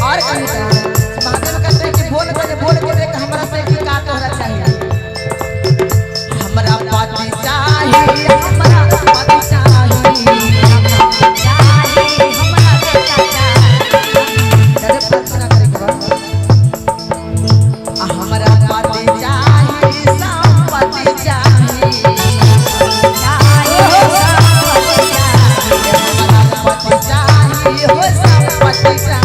और कहीं का महादेव कहते हैं कि बोल के देख हमरा से की का तोहरा चाहिए। हमरा पाती चाहिए, हमरा पाती चाहिए, हमरा बेटा तेरे प्रार्थना करे के बाद हमरा पाती चाहिए, संपत्ति चाहिए, पाती चाहिए हो संपत्ति चाहिए।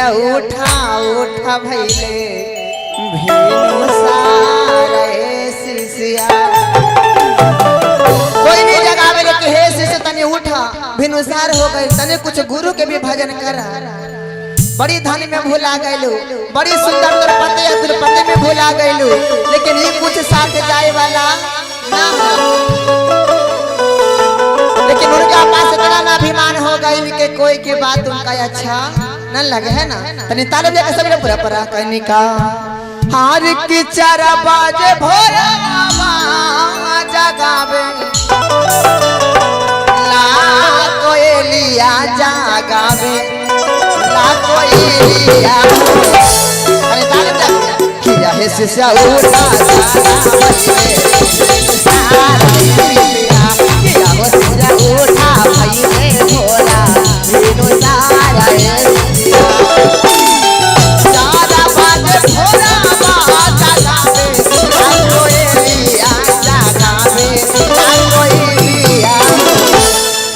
उठा उठा भैले भेनु सारे शिष्या कोई नहीं जगावे ले कि हे शिष्य तने उठा भेनुसार हो गए तने कुछ गुरु के भी भजन कर बड़ी धन में भूला गइलू बड़ी सुंदर द्रौपदी में भूला गइलू लेकिन ये कुछ साथ जाए वाला ना लेकिन उनका पास इतना ना अभिमान हो गई कि कोई की बात उनका अच्छा न लगे है ना तनी ताले लेके सब पूरा पूरा कहनी का हार की 4 बजे भोरा जगावे ला कोयलिया जगावे ला कोयलिया अरे ताले लेके किया है शिष्या उठा उठा भैले भोला भेनु सारा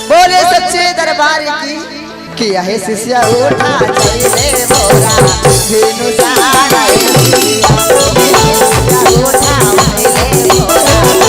बोले सच्चे दरबार की किया है शिष्या उठा चले भोला भेनु सारा उठा भैले भोला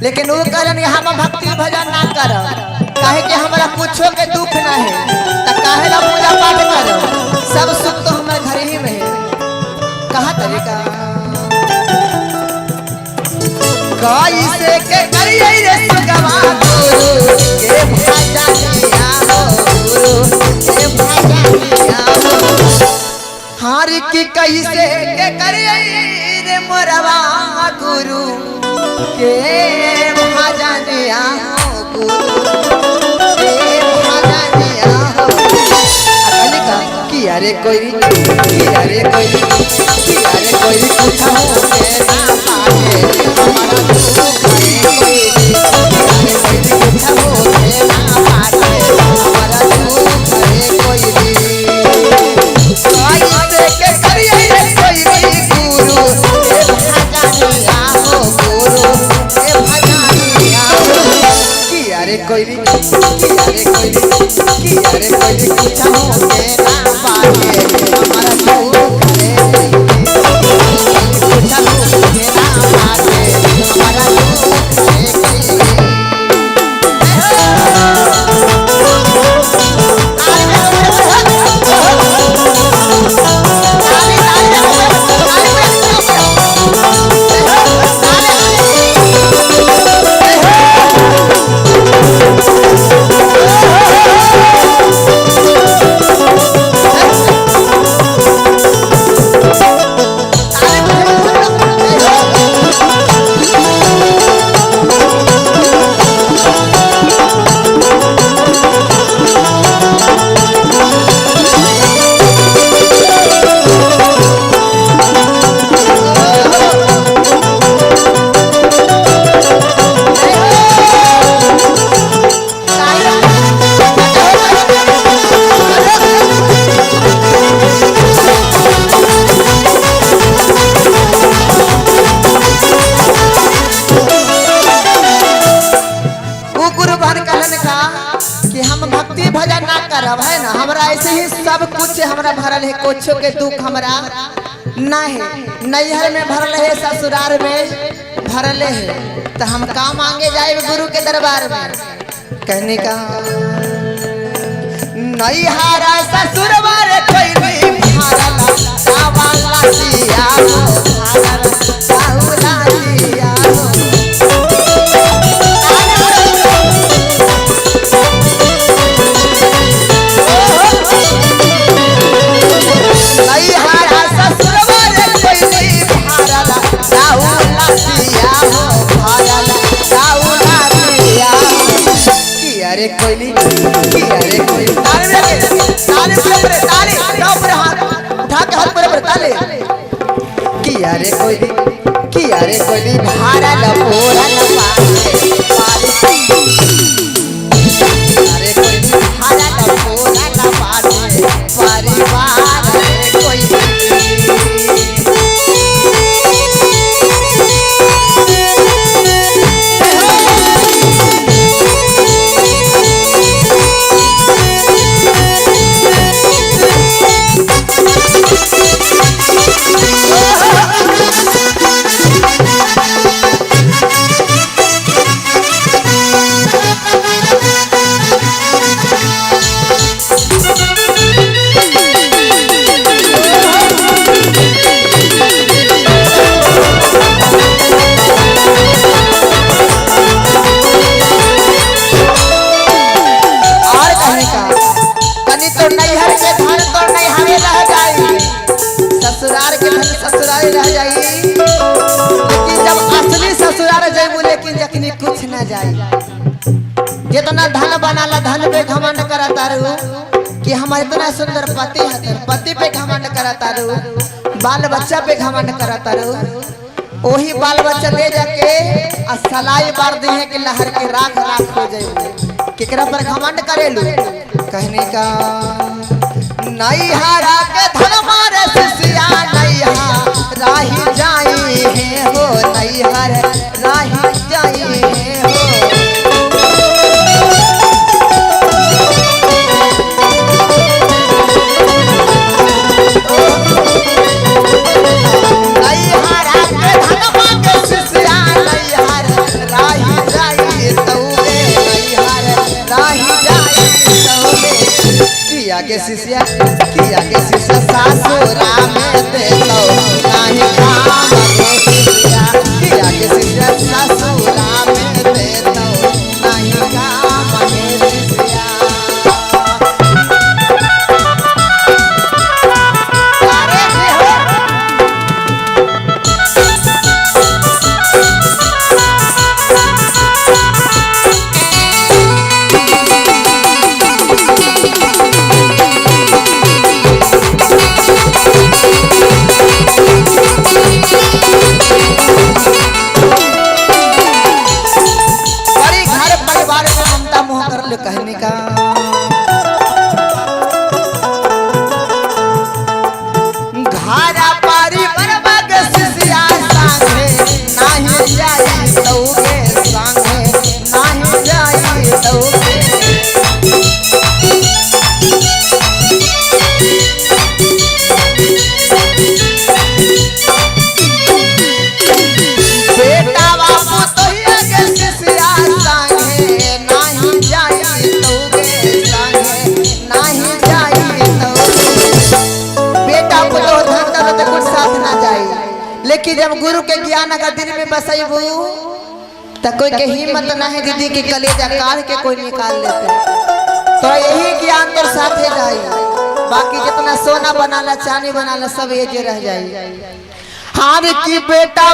लेकिन वो कहलन हम भक्ति भजन ना कर काहे कि हमरा कुछो के दुख ना है त काहे ला पूजा पाठ कर सब सुख तो हमारे घर ही में है कहां तरीका कैसे के करिए रे सुगवा गुरु के भजनिया हो गुरु के भजनिया हो हार की कैसे के करिए रे मोरवा गुरु के भजनिया हो गुरु के भजनिया हो अरे का किया रे कोई कुछ हो के ना पाए हमारा दुख है कोई कुछ हो के ना पाए हमारा दुख है कोई कैसे के करिए रे कोई गुरु के भजनिया हो गुरु कोई कुछ हो के ना पाए हमारा दुख है कुछ हो के ना पाए हमारा दुख है सब कुछ हमरा भरल है कुछो के दुख हमरा ना है नैहर में भरल है ससुराल में भरल है तो हम का मांगे जाए गुरु के दरबार में। कहने का नहीं हारा ससुर वाले कोई नहीं हारा सावाला दिया हारा साहुला दिया नहीं हारा ससुर वाले कोई नहीं हारा साहुला दिया हारा साहुला दिया किया रे कोई किया रे कोई भारा लपोरा लपाटे अरे कोई भारा लपोरा लपाटे परिवार रे कोई ससुराल के धन ससुराल रह जाई लेकिन जब असली ससुराल जाई लेकिन जखनी कुछ न जाई जितना धन बनाला धन पे घमंड करता रहू कि हमारे इतना सुंदर पति है पति पे घमंड करता रहू बाल बच्चा पे घमंड करता रहू वही बाल बच्चा ले जाके सलाई बार दे कि लहर के राख राख हो जाए केकरा पर घमंड करेलू। कहने का नहीं हारा के धन मारे सिसिया नहीं राही जाई है हो नहीं हर राही जाई है हो नहीं हारा के धन मारे सिसिया नहीं राही जाई तौगे नहीं हर राही जाई तौगे किया के शिष्या सासुरा में देखो नहीं काम के शिष्या किया के शिष्या सासुरा में देखो नहीं काम के शिष्या अरे हो कहने का घारा पारी बरबग सिसिया संगे नाही जाई तौगे संगे नाही जाई तौगे बेटा बापू तो के सिसिया संगे नाही जाई लेकिन जब गुरु के ज्ञान अगर दिल में बसैबू तो कोई के हिम्मत ना है दीदी की कलेजा काट के कोई निकाल लेते तो यही ज्ञान तो साथे जाई बाकी जितना सोना बनाला चांदी बनाला सब ये जे रह जाई हार की बेटा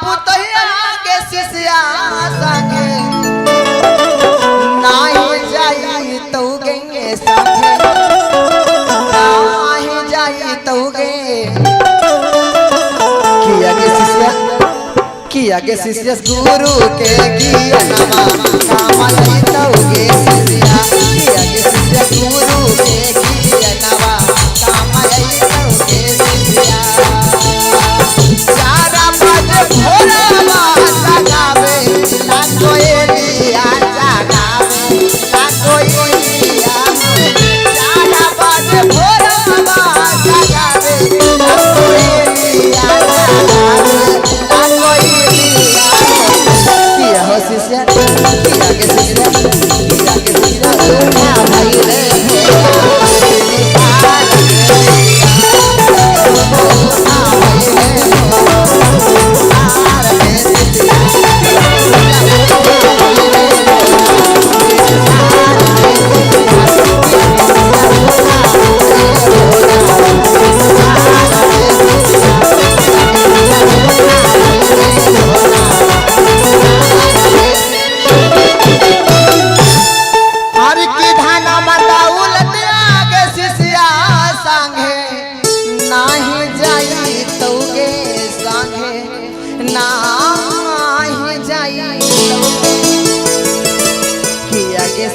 पुतैया के शिष्या संगे नाही जाई तो गंगे साथे नाही जाई तो गे किया के शिष्य गुरु के ज्ञानमा काम नहीं तौगे शिष्या किया के शिष्य गुरु के ज्ञानमा काम नहीं तौगे शिष्या चारा बजे भोरवा जगावे ना कोई लिया जगावे ना कोई लिया चारा बजे भोरवा जगावे ना कोई लिया जगावे ना कोई लिया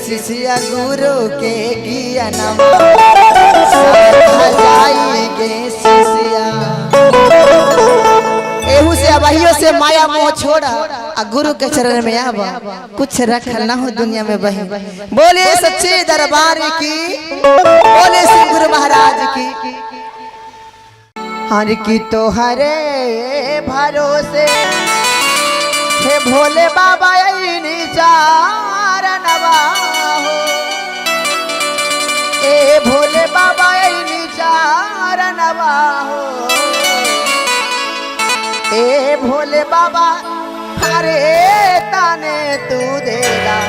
शिष्य गुरु के ज्ञानम जाएंगे शिष्या। एहू से अबहियो से माया मोह छोड़ा आ गुरु के चरण में आवा, कुछ रखल ना हो दुनिया में बही। बोले सच्चे दरबार की, बोले श्री गुरु महाराज की। हर की तो हरे भरोसे हे भोले बाबा चारणवा हो, ए भोले बाबा चारणवा हो, ए भोले बाबा हरे ताने तू देगा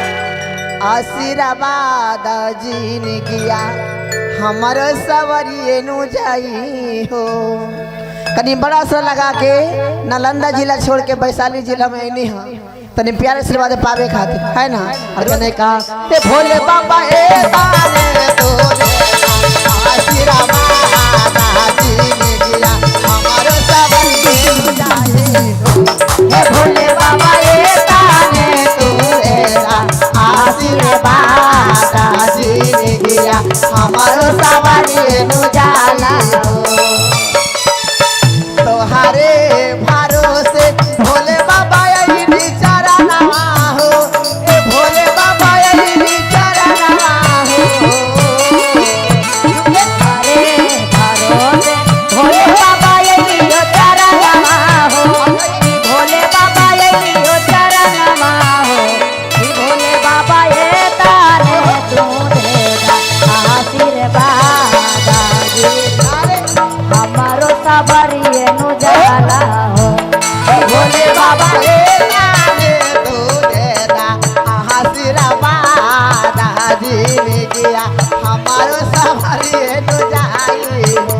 आशीर्वाद जिनगिया हमर सवरिए नु जाई हो। कनी बड़ा सा लगा के नालंदा जिला छोड़ के वैशाली जिला में नहीं है, तने प्यारे आशीर्वाद पावे खातिर है ना। और मैंने कहा ते भोले बाबा ए ताने तो आशीर्वाद जिनगिया हमर सवरिए नु जाई हो। हे भोले बाबा ए ताने तू देगा आशीर्वाद जिनगिया हमर सवरिए नु जाला हो। तोहारे भरोसे भोले बाबा यही चरणवा हो, ए भोले बाबा यही चरणवा हो। तोहारे भरोसे भोले बाबा यही चरणवा हो, भोले बाबा यही चरणवा हो, भोले बाबा ये ताने तू देगा आशीर्वाद हमारो सबरिए नु जाला हो। भोले बाबा ए ताने तू देगा आशीर्वाद जिनगिया हमारो सवरिए नु जाई हो।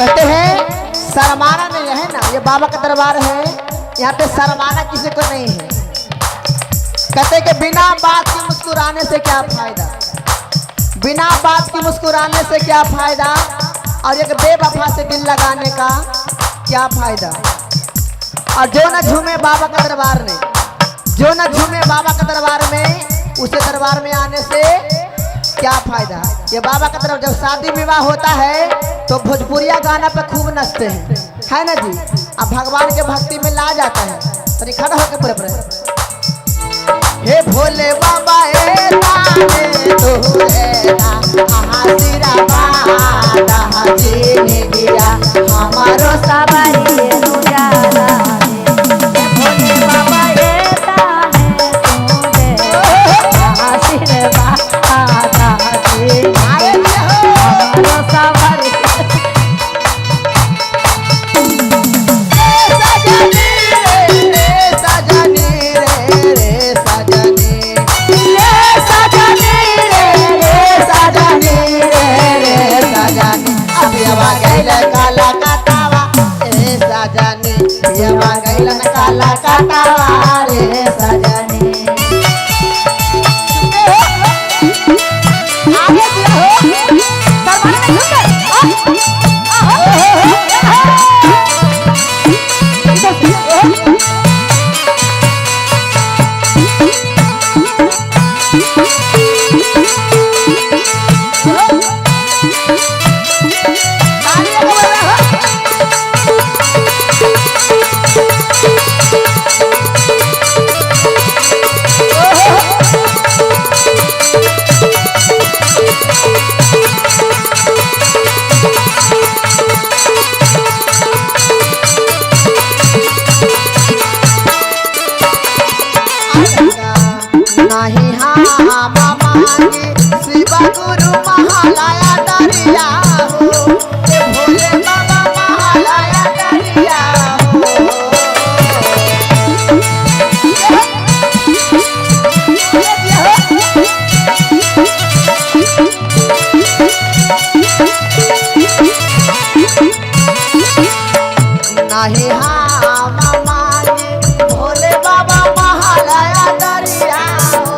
कहते हैं शर्माना नहीं है ना, ये बाबा का दरबार है, यहाँ पे शर्माना किसी को नहीं है। कहते कि बिना बात की मुस्कुराने से क्या फायदा, बिना बात की मुस्कुराने से क्या फायदा, और एक बेवफा से दिल लगाने का क्या फायदा। और जो न झूमे बाबा का दरबार में, जो न झूमे बाबा का दरबार में, उसे दरबार में आने से क्या फायदा। ये बाबा का तरफ जब शादी विवाह होता है तो भोजपुरिया गाना पे खूब नचते हैं, है ना जी। अब भगवान के भक्ति में ला जाता है, तो खड़ा होकर पूरे पूरे हे भोले बाबा ए ताने तोरे ना आशीरा बादा जीने दिया हमारो सवारी नुजारा दे भोले बाबा ए ताने तोरे आशीर्वाद दे हमारो सवारी काला काटावा रे सजनी, पियवा गइलन काला काटावा रे सजनी। आगे नहीं हाँ मामांगी शिव गुरु महालया दरिया हो, ये भोले बाबा महालया दरिया हो। नहीं हाँ मामांगी भोले बाबा महालया दरिया हो,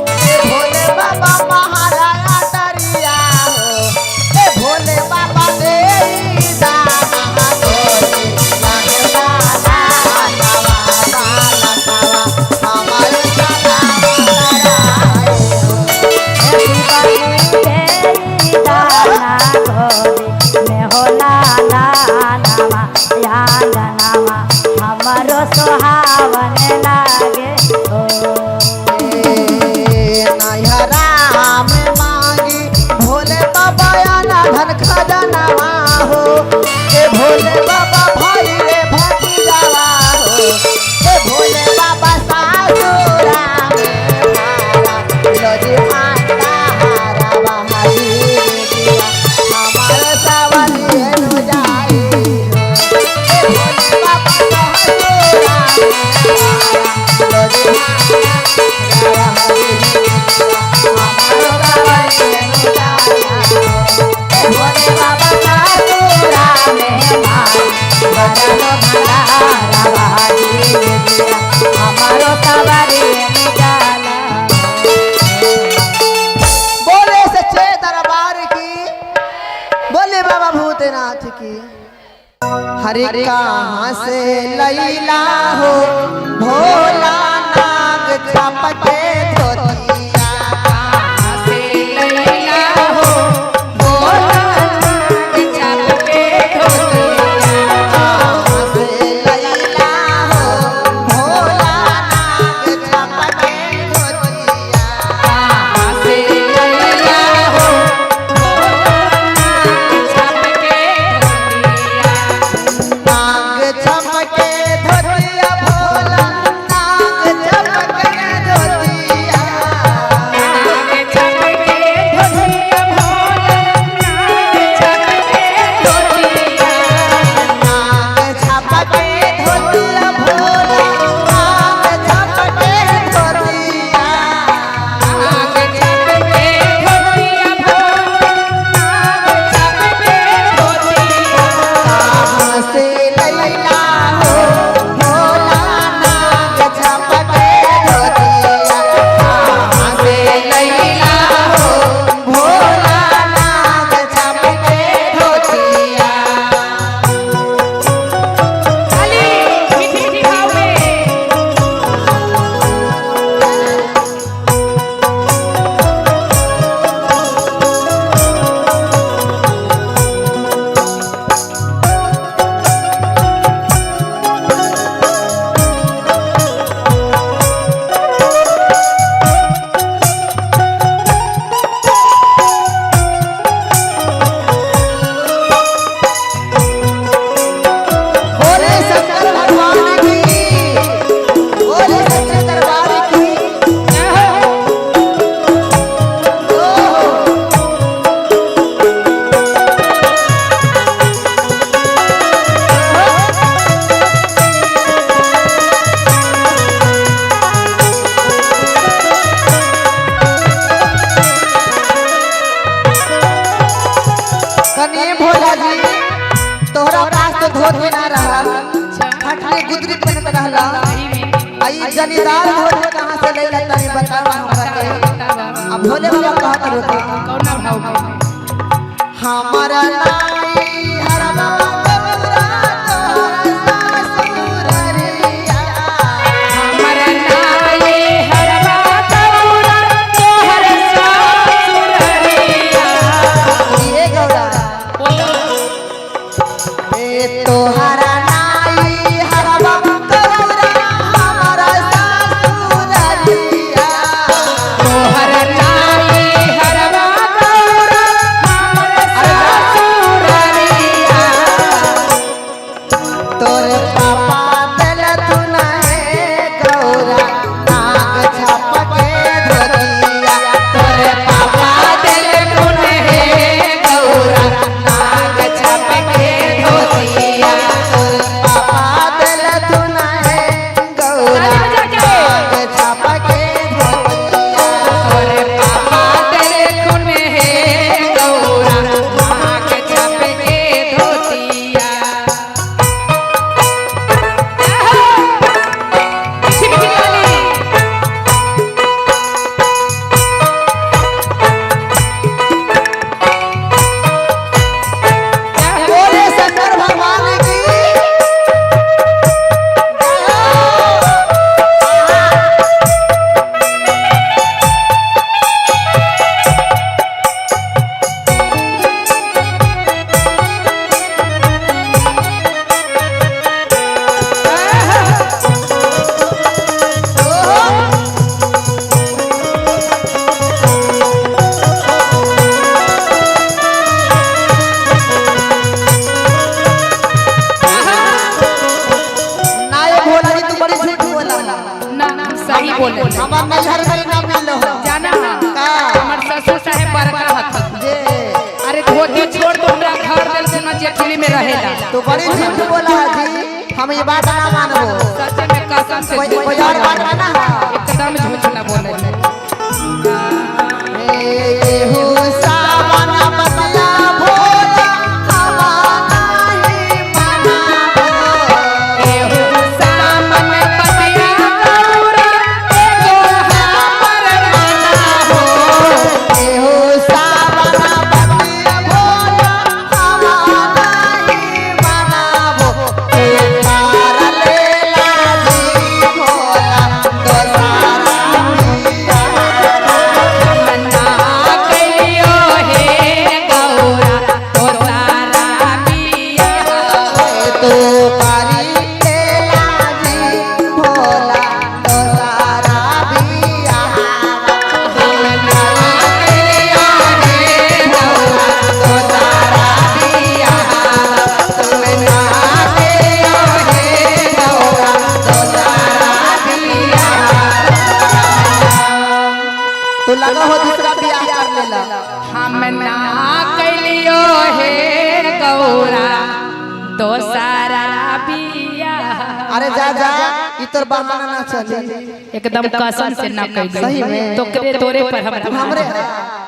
ए भोले बाबा महालया दरिया हो, ए भोले बाबा तेरी दाना गोरी लागे दाना नवा दाना नवा हमारे दाना लगाए हो। तेरी दाना घोरी में होला नामा याद नामा हमारो सुहावन लागे हो। राम मांगी भोले बाबा ना धन खजनवा हो, ए भोले बाबा भाई रे भतीजावा हो, ए भोले बाबा सासुरा में मारा लोजी माता हारा बहादी दिया हमारे सावली नु जाई हो, ए भोले बाबा सासुरा में मारा लोजी माता भोले बाबा का पूरा में हमारो सवारी निकाला। बोले सच्चे दरबार की, बोले बाबा भूतनाथ की। हरे कहाँ से लैला हो भोला नाग छपके धोतिया, कहाँ से लैला हो भोला नाग छपके धोतिया, कहाँ से लैला हो भोला नाग छपके धोतिया, कहाँ से लैला हो नाग छपके धोतिया, भोला नाग छपके धोतिया। रहा हटले गुदरी पहनत रहला आई जनीदार भोज कहां से ले लेता है बतावा हमरा के अब भोले बाबा कहत रोके कौना भाव में हमारा नाई हरवा गौरा तोहरा ससुररिया हमारा नाई हरवा गौरा तोहरा ससुररिया ये गौरा ए तोहरा नाई हरवा गौरा हमारा ससुररिया तोहरा नाई हरवा गौरा हमारा ससुररिया तोरे पापा दिल तू नहे गौरा नाग छाप के धोतिया तोरे पापा दिल तू नहे गौरा नाग छाप के धोतिया तोरे पापा दिल तू नहे गौरा नाग छाप के धोतिया तोरे पापा तेरे खून है गौरा नाग छाप के धोतिया छिपकली बोले शंकर भगवान की नाये भोला जी तू बड़ी झूठ बोला ना सही बोले हमार नैहर में ना मिलो जाना का हमर ससुर साहेब बड़का हक जे अरे धोती छोड़ दो हमरा घर दिल से न जेठली में रहेला तू बड़ी झूठ बोला जी हम ये बात ना मानबो सच में कसम से कोई झूठ कोई और बात ना एकदम झूठ ना बोले ए हो सावन बतला भोला हवा नहीं मानबो एहो सामन पतिया गौरा एगो हमर गाना हो ए हो सावन बतला भोला हवा नहीं मानबो ए मार लेला जी भोला तो सारा मिया मन्ना कलियो हे गौरा तो सारा बिया तो पारी लेला जी भोला तो सारा बिया मन्ना कलियो हे गौरा तो सारा बिया मन्ना कलियो हे गौरा तो सारा बिया तो लगा हो दूसरा बियाह कर लेला हम ना कलियो हे गौरा तो सारा बिया अरे जा जा ई तोर बहाना ना चली एकदम कसम से ना कह सही में। तो करे तोरे पर हम हमरे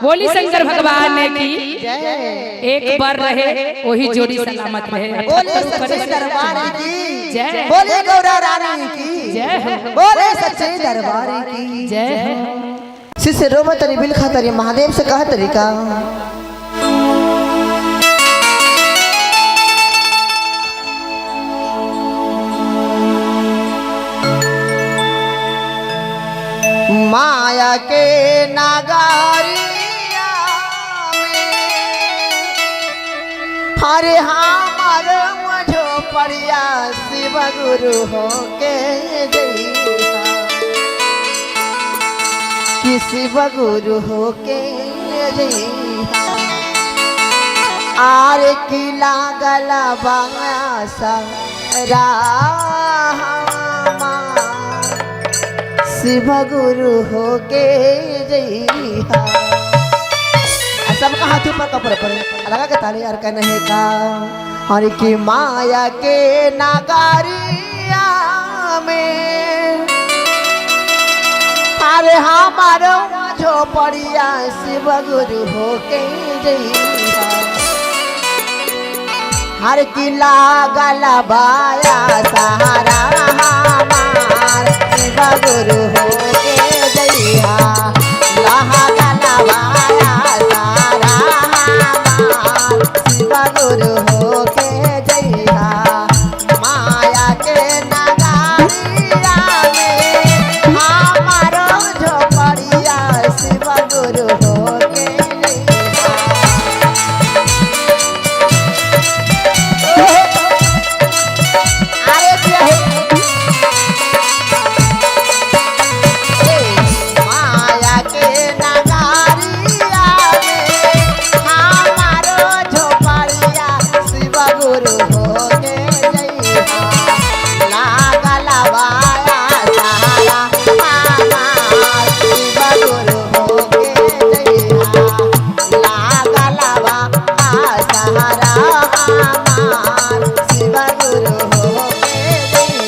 बोली शंकर भगवान ने की जय एक बार रहे वही जोड़ी सलामत रहे बोले सच्चे दरबार की जय। बोले गौरा रानी की जय हो। बोले सच्चे दरबार की जय हो। शिष्य रोम तरी बिल खातरी महादेव से कह तरीका माया के नागारिया में हरे हमार मझो पड़िया शिव गुरु हो के जइहा कि शिव गुरु हो के जइहा आर की लागल बासा रामा शिव गुरु हो के जइहा सबका हाथ ऊपर कपड़े पर लगा के ताली यार का नहीं का हर की माया के नागारिया में अरे हमारो झोपड़िया शिव गुरु हो के जइहा हर किला गलबाया सहारा हमार शिव गुरु हो के जइहा लहा गलबाया सहारा हमार शिव गुरु हो के जइहा माया के नगारिया में हमारो झोपड़िया शिव गुरु हो के जइहा माया के नगारिया में हमारो झोपड़िया शिव गुरु हो के जइहा लागल बाया सहारा हमार शिव गुरु हो के जइहा लागल बाया सहारा हमार शिव गुरु हो के जइहा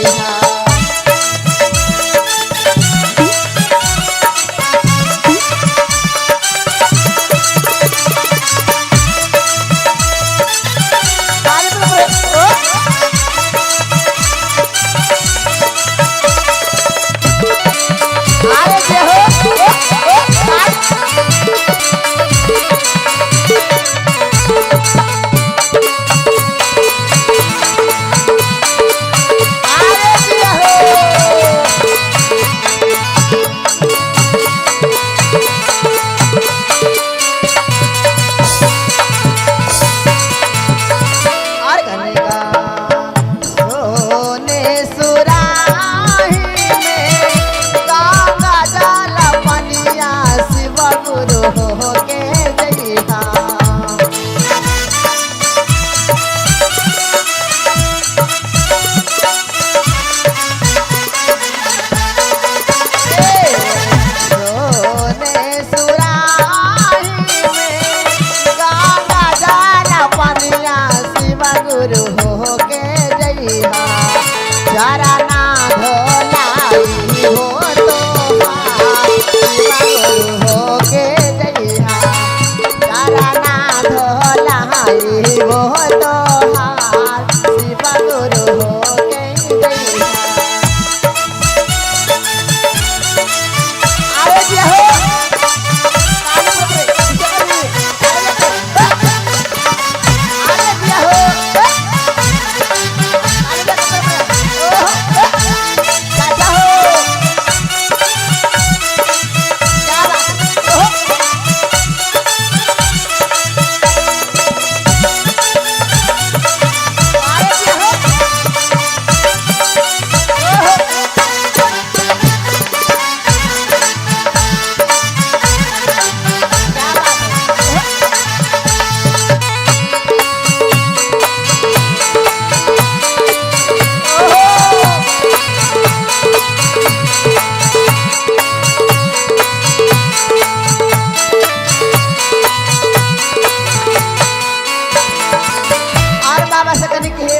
गुरु हो के जइहा चरना धोलाई हो तो गुरु हो के जइहा चरना धोलाई हो तो शिव गुरु हो के जइहा अरे जी हो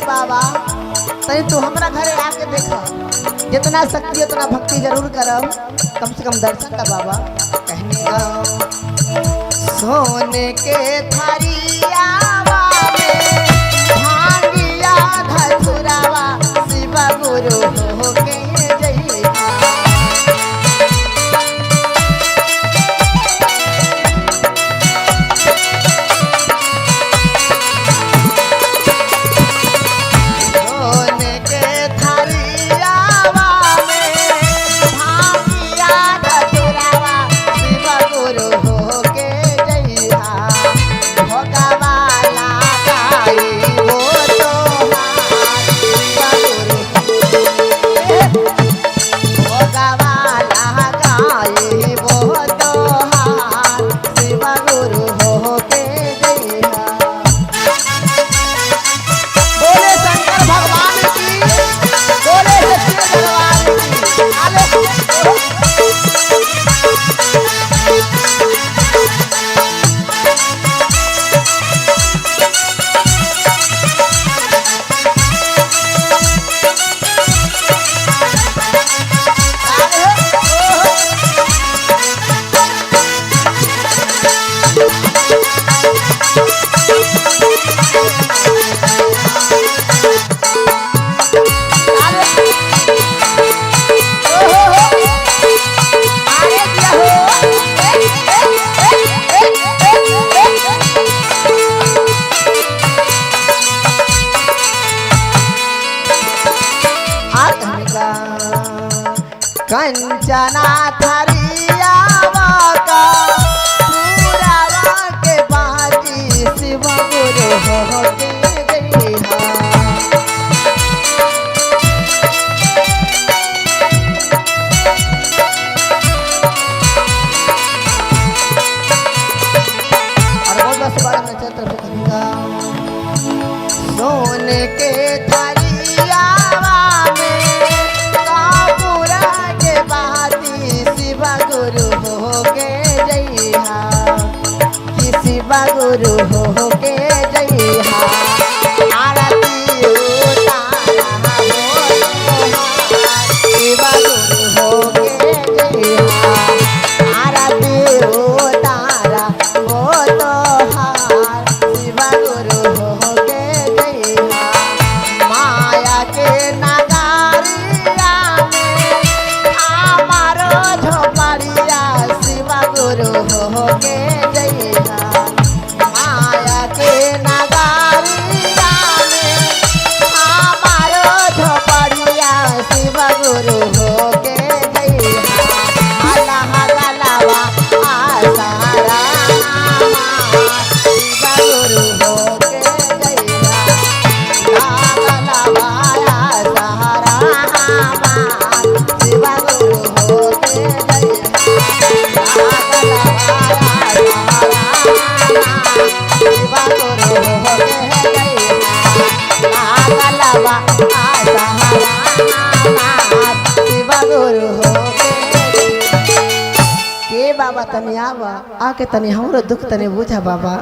बाबा तनी तू हमरा घरे आके देखा जितना शक्ति उतना भक्ति जरूर करब कम से कम दर्शन का बाबा कहने सोने के थरियावा में भांगिया धतुरावा शिव गुरु हो के जइहा भगवान कंचना थरिया का पूरावा के बाजी शिव गुरु हो के जइहा सोने के थरियावा में कापूरा के बाती शिव गुरु हो के जइहा कि शिव गुरु हो के जइहा आरती उतारा शिव गुरु हो के जइहा आरती उतारा हो तो हार शिव गुरु हो के जइहा माया के नगारिया में हमारो झोपड़िया शिव गुरु हो के जइहा माया के नगारिया में हमारो झोपड़िया शिव गुरु हो के जइहा अल्लाह गलावा आसारा शिव गुरु हो के जइहा गलावा आसारा शिव गुरु हो के जइहा शिव गुरु हो के जइहा गलावा आसारा शिव गुरु हो के बाबा तनी आवा आके तनी हमरो दुख तनी बुझा बाबा।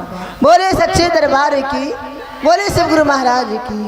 बोले सच्चे दरबार की, बोले शिव गुरु महाराज की।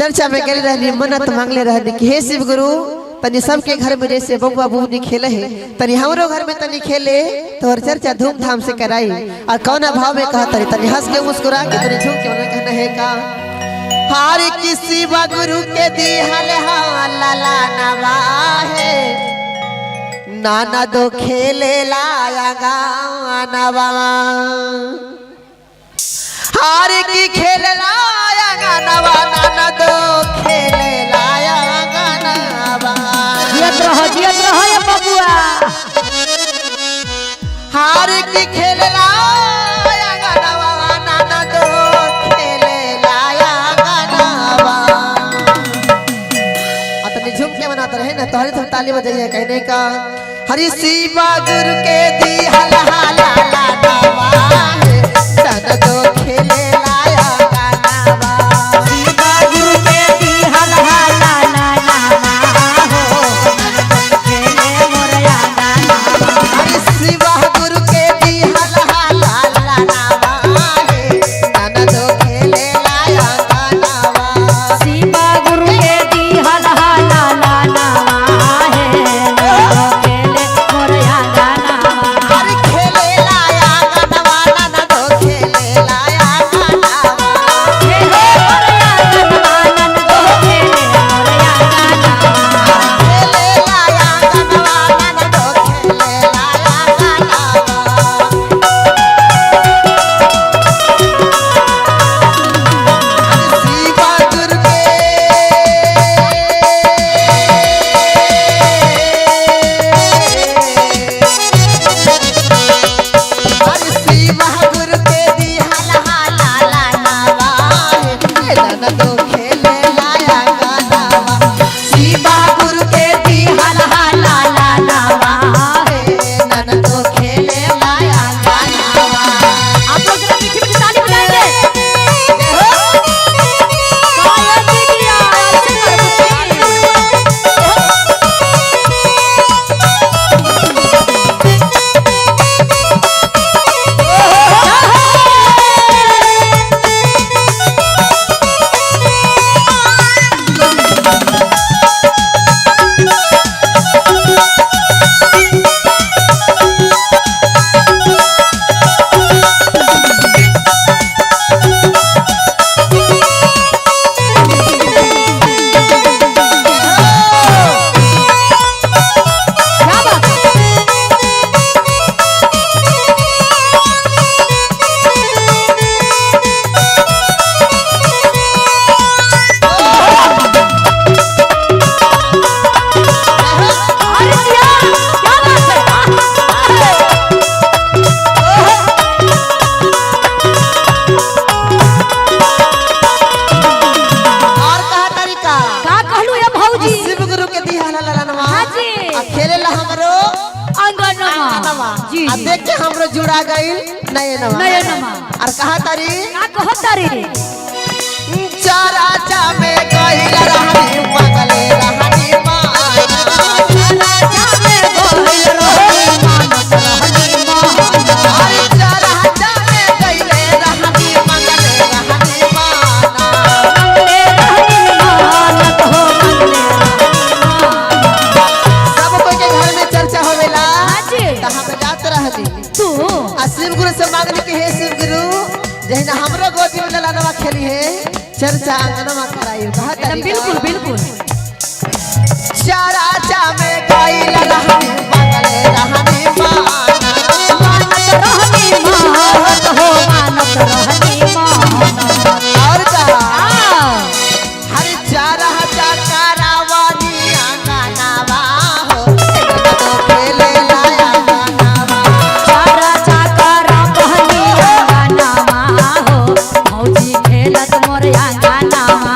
चर्चा में गए रहनी मन्नत मांगले रहनी कि हे शिव गुरु तनी सबके घर में जैसे बबुआ बबूनी खेले है तनी हमरो घर में तनी खेले तो और चर्चा धूमधाम से कराई। और कौना भाव में कहा तनी हंस के मुस्कुरा के तनी झूम के कहना है का हार किसी गुरु के दिहल लाला नवा है नाना दो खेले लाया गानवा हार की खेल लाया गानवा नाना दो खेले लाया गानवा जियत रहो ये बबुआ हार की खेल लाया गानवा नाना दो खेले लाया गानवा। अपने झुम के मनाते रहे ना तोहरे तुम ताली बजाइए कहने का हरि शिवा गुरु के दी हला ला ला नवा नाना दो खेले लाया गानवा शिवा गुरु के दी हला ला ला नवा हो खेले मोरया गानवा हरि शिवा गुरु के दी हला ला ला नवा नाना दो खेले लाया गानवा शिवा गुरु के दी हला ला ला नवा है खेले मोरया गानवा हरि खेले लाया गानवा नाना दो खेले लाया गानवा खेले मोरया गानवा नन दो खेले मोरया गानवा खेले लाया गानवा नाना दो खेले लाया गानवा शिवा गुरु के हरि शिवा गुरु के दी हला ला ला नवा नाना दो खेले लाया गानवा शिवा गुरु के दी हला ला ला नवा नाना दो खेले लाया गानवा। आप लोग जरा मीठी मीठी ताली बजाएंगे गाया दीदिया क्या बात है अरे दिया क्या बात है और कहा तरीका का कहलू ये भौजी शिव गुरु के दी हला ला नवा हाँ जी। आ खेले ला हमरो अंगनमा नवा जी आ जी देख के हमरो जुड़ा गइल नए नवा नयनमा और कहा तारी का कहत तारी चारा चा में गइल रहनी मगले रहनी माना राजा में गोइल रोही मानत रहनी माना अरे चारा चा में गइल रहनी मगले रहनी माना मंगले रहनी मानत हो मंगले रहनी माना सब कोई के घर में चर्चा होवेला हाँ जी त हम जात रहनी तू आ शिव गुरु से मांगनी कि हे शिव गुरु जहिना हमरो गोदी में ललनवा खेली है चर्चा आंगनवा कराई कहा एकदम बिल्कुल बिल्कुल चारा चा में गइल रहनी मगले रहनी माना मानत रहनी मानत हो मानत रहनी माना और कहा आ हरि चारा चा करावानी आंगनवा हो नाना दो खेले लाया गानवा चारा चाकर कहनी गानावा हो मौजी खेलत मोर गानावा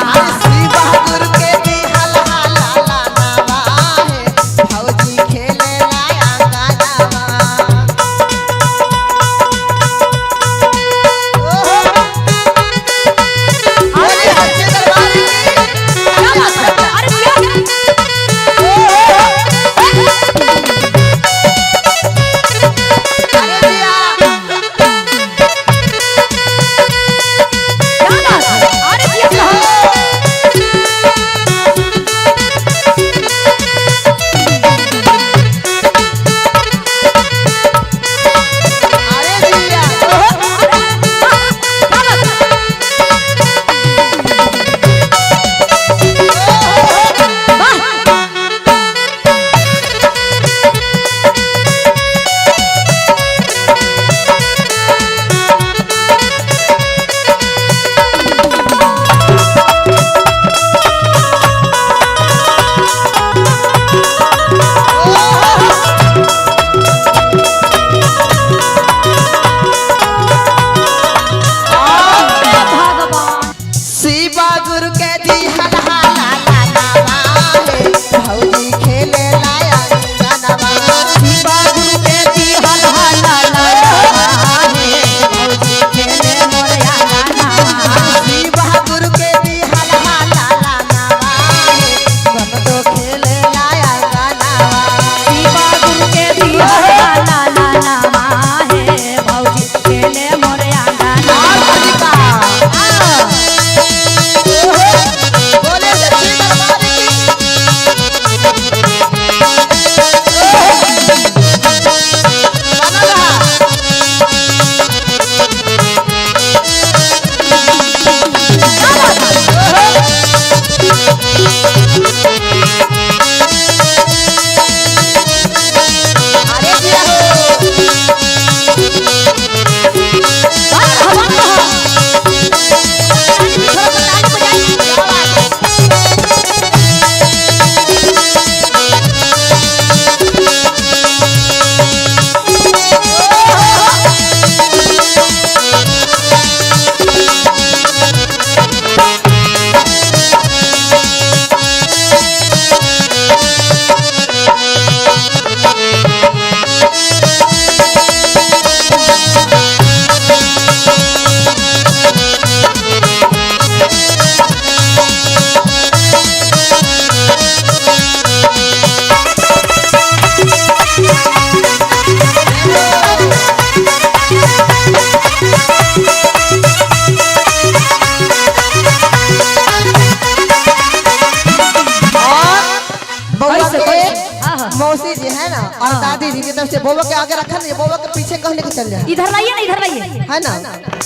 मौसी जी है ना और दादी जी की तरफ से बोबो के आगे रखा नहीं, बोबो के पीछे कहने के चल जाए। इधर लाइए ना, इधर लाइए, है ना,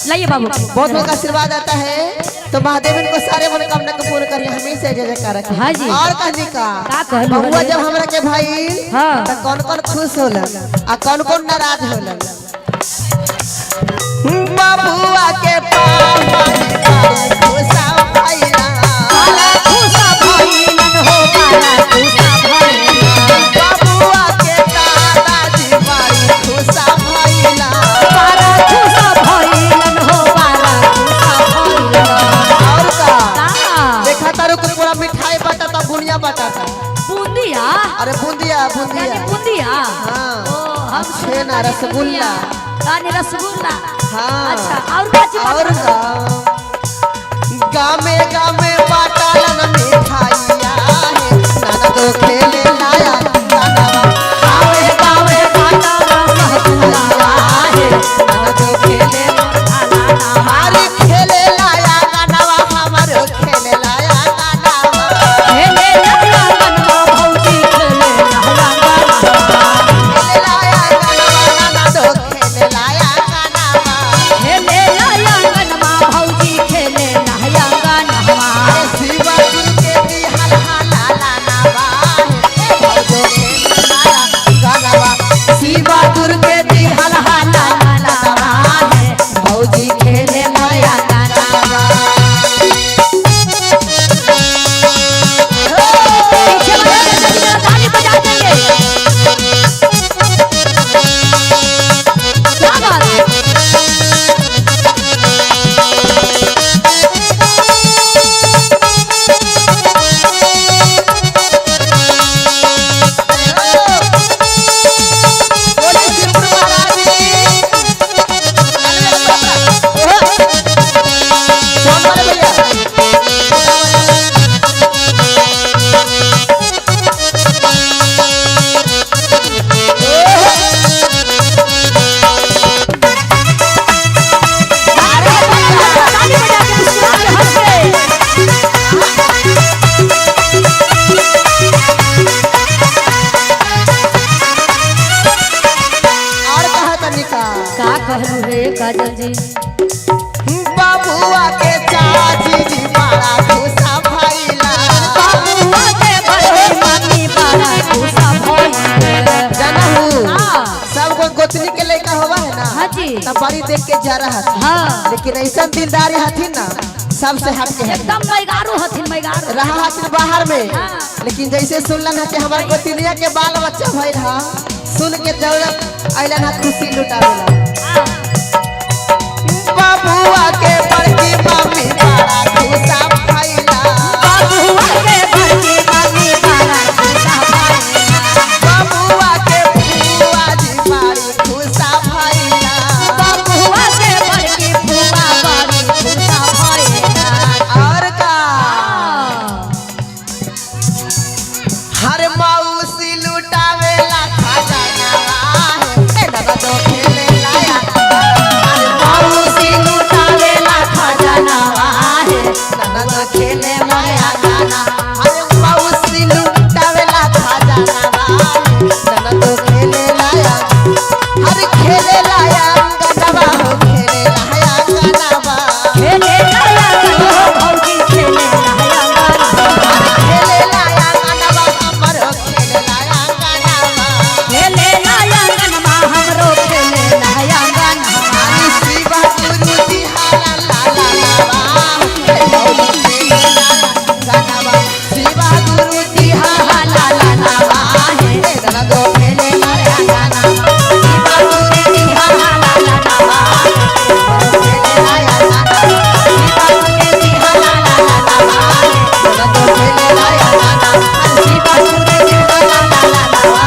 लाइए बाबू। बहुत बहुत आशीर्वाद आता है। तो महादेव इनको सारे मनोकामना को पूर्ण करिए, हमेशा जय जयकार रखे। हाँ जी। और कहनी का बबुआ जब हमरा के भाई तो कौन कौन खुश होला आ कौन कौन नाराज होला। बबुआ के पापा खुशा भइला, खुशा भइलन हो, खुशा भइलन। बबुआ के दादाजी बड़ी खुशा भइला, खुशा भइलन हो, खुशा भइलन। और का देखा तारू को पूरा मिठाई बटाता, बुनिया बटाता। बूंदिया? अरे बूंदिया बूंदिया बूंदिया। हाँ हम छेना रसगुल्ला। रसगुल्ला। हाँ अच्छा और क्या? और गामे गामे बाटालन मिठाइया है, नाना तो खेले लाया गाना। गामे गामे बाटालन मिठाइया है, नाना तो खेले हमारे खेले लाया गाना, हमारे खेले लाया गाना। खेले लाया गाना भौजी, खेले लाया गाना। खेले लाया गाना, नाना तो खेले लाया गाना। खेले लाया गाना भौजी, खेले लाया गाना। शिवा गुरु के दी हल हला लानावा है, भौजो खेले लाया गानावा। शिवा गुरु के दी हल हला लानावा है, भौजी खेले लाया गानावा। पीछे वाले जरा ताली बजा देंगे। क्या बात है? बोले शिवपुर महाराज जी। कौन वाले भैया? ताली बजा के मुस्कुरा के हंस के। और कहा तनिका का कहलू रे काजल जी? बाबुआ के चाची जी बड़ा खुशा भइला। बाबुआ के बड़े मम्मी बड़ा खुशा भइल। जानहु हाँ। सब को गोतनी के लड़का होवा है ना, हाँ जी। तब बड़ी देख के जा रहा था। हाँ। लेकिन ऐसा दिलदारी हथिन ना, सबसे हट के है एकदम मैगारू हथिन, मैगारू। रहा हथिन बाहर में। हाँ। लेकिन जैसे सुनलन है कि हमारे गोतनिया के बाल बच्चा भइल हा, सुन के जरूर अइलन हा खुशी लुटावेला। बाबुआ के बड़की मम्मी बड़ा खुशा भइला। बाबुआ के बड़की मम्मी बड़ा खुशा भइल। बाबुआ के फुआ जी बड़ी खुशा भइला। बाबुआ के बड़की फुआ बड़ी खुशा भइल। और का हर मौसी लुटावेला खजानावा है, ए दादा तो खेले लाया। हर मौसी लुटावेला खजानावा है, दादा तो खेले लाया गाना। हर मौसी लुटावेला खजानावा है, दादा तो खेले लाया। हर खेले लाया गानावा हो, खेले लाया गानावा। खेले लाया गाना भौजी, खेले लाया गाना। खेले लाया गानावा, हमरो खेले लाया गानावा। खेले लाया गाना हमरो, खेले लाया गाना। शिवा गुरु जी हाला ला ला लावा, हे भौजी खेले लाया गानावा। शिवा गुरु जी हाला ला ला लावा, हे दादा तो खेले लाया गानावा। शिवा गुरु जी हाला ला ला लावा, खेले लाया गानावा। शिवा गुरु जी हाला ला ला लावा, दादा तो खेले लाया गानावा। शिवा गुरु जी हाला ला ला लावा,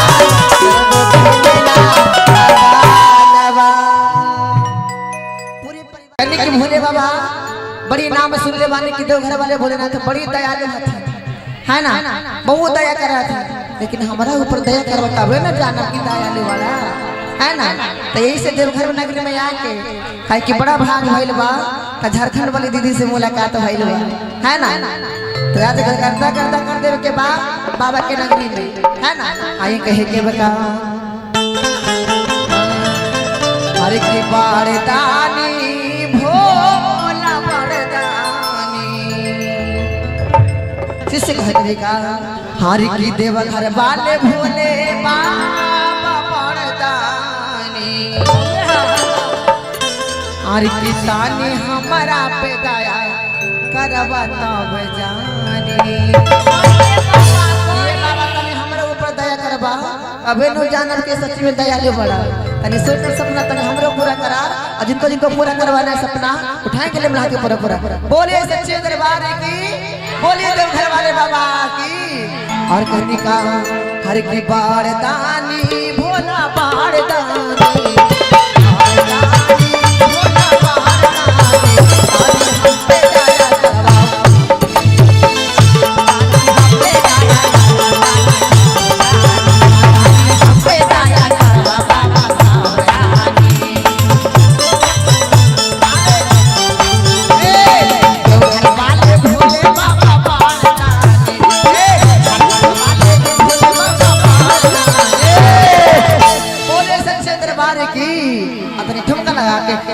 दादा तो खेले लाया गानावा। पूरे परिवार के भोले बाबा बड़ी नाम सुन ले बाने कि देवघर वाले भोलेनाथ बड़ी दयालु हथिन, है ना, बहुत दया कर रहा था। लेकिन हमारा ऊपर दया करवा तबे ना जाना कि दयालु वाला है ना। तो यही से देवघर नगरी में आके है कि बड़ा भाग भइल बा, तो झारखंड वाली दीदी से मुलाकात भइल बा, है ना। रात घर करता करता कर देवे के बाद बाबा के नगरी में है ना आई कहे के बका हर की बारदानी भोला बारदानी शिष्य कहते का हर की देव घर वाले भोले बाबा बारदानी हर की तानी हमारा पे दया करवा तब जानी बाबा तनी हमरा ऊपर दया करबा अबे नो जानर के सच में दयालु बड़ा तनी सोच सपना तनी हमरो पूरा करा और जिनको जिनको पूरा करवाना है सपना उठाए के लिए मिला के पूरा पूरा बोलिए सच्चे दरबार की बोलिए देवघर वाले बाबा की और कहनी का हर की बारदानी भोला बारदानी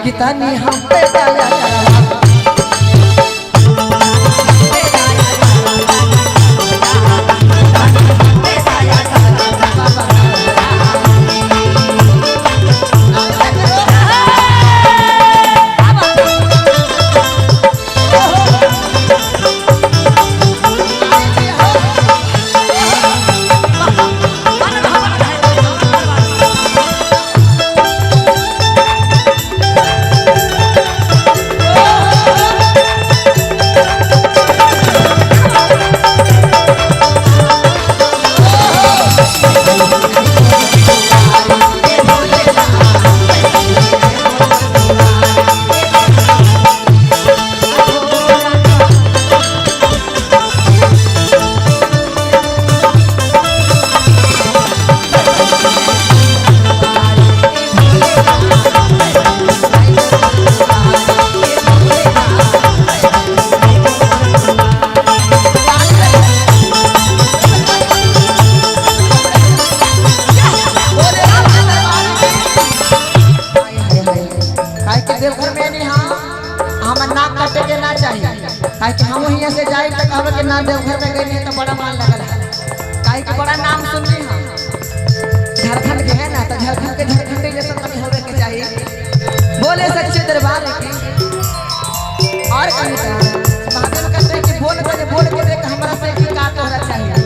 कितनी हम पे दया हम यहाँ से जाए तो कहबे के ना देवघर में गई तो बड़ा मान लगल है काहे के बड़ा नाम सुनली हम झारखंड के है ना तो झारखंड के झारखंडी जैसा कभी होवे के चाहिए बोले सच्चे दरबार की और कहीं महादेव कहते हैं कि बोल के देख हमरा से की का तोहरा चाहिए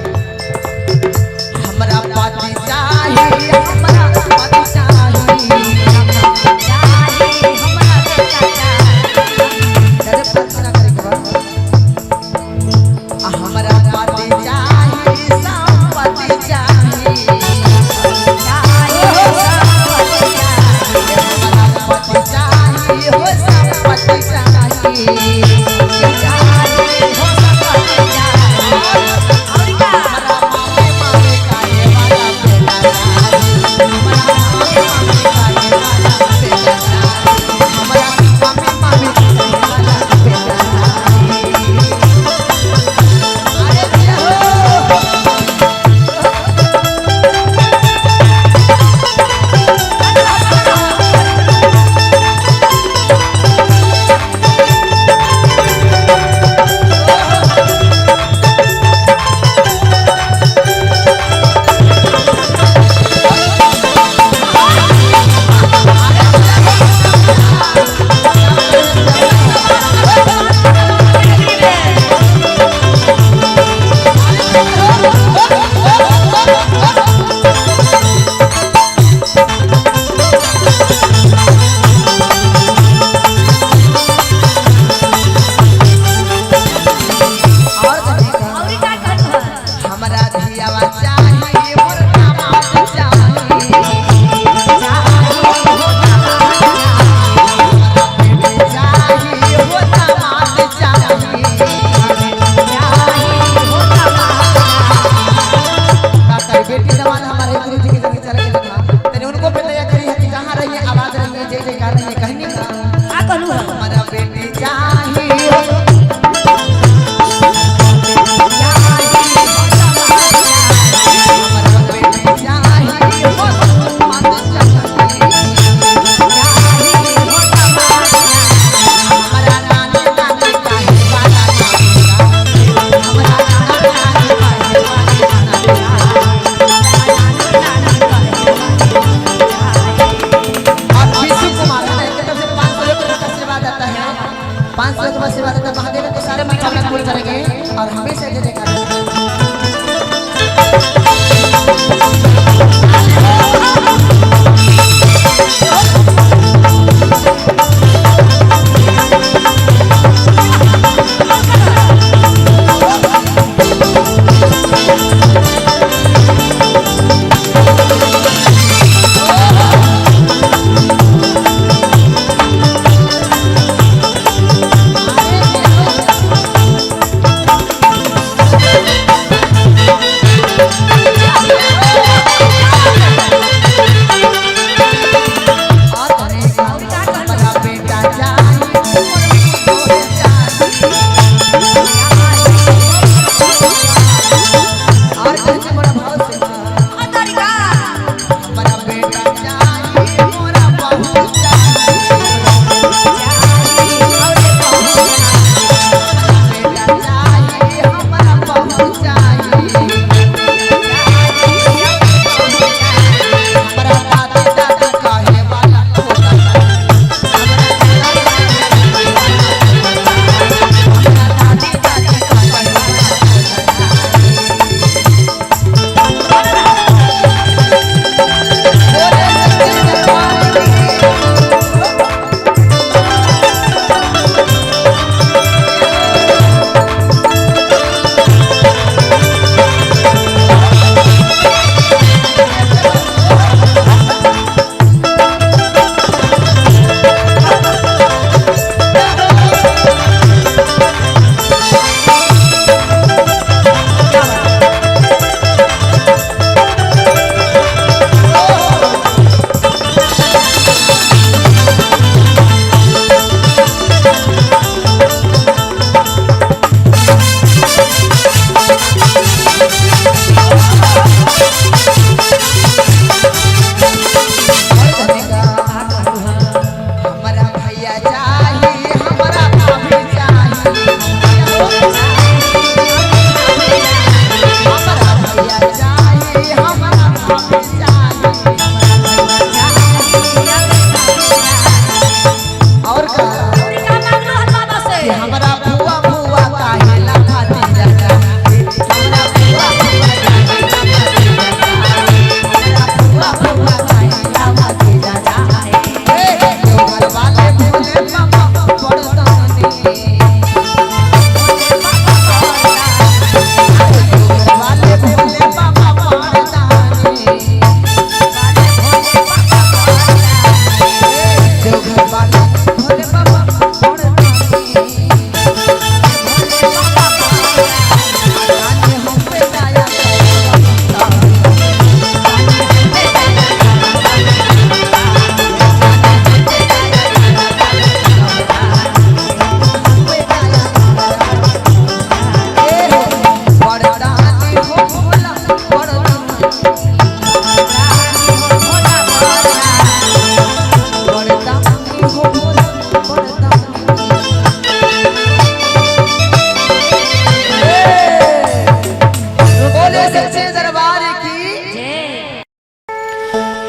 हमरा पाती चाहिए हमरा पाती चाहिए हो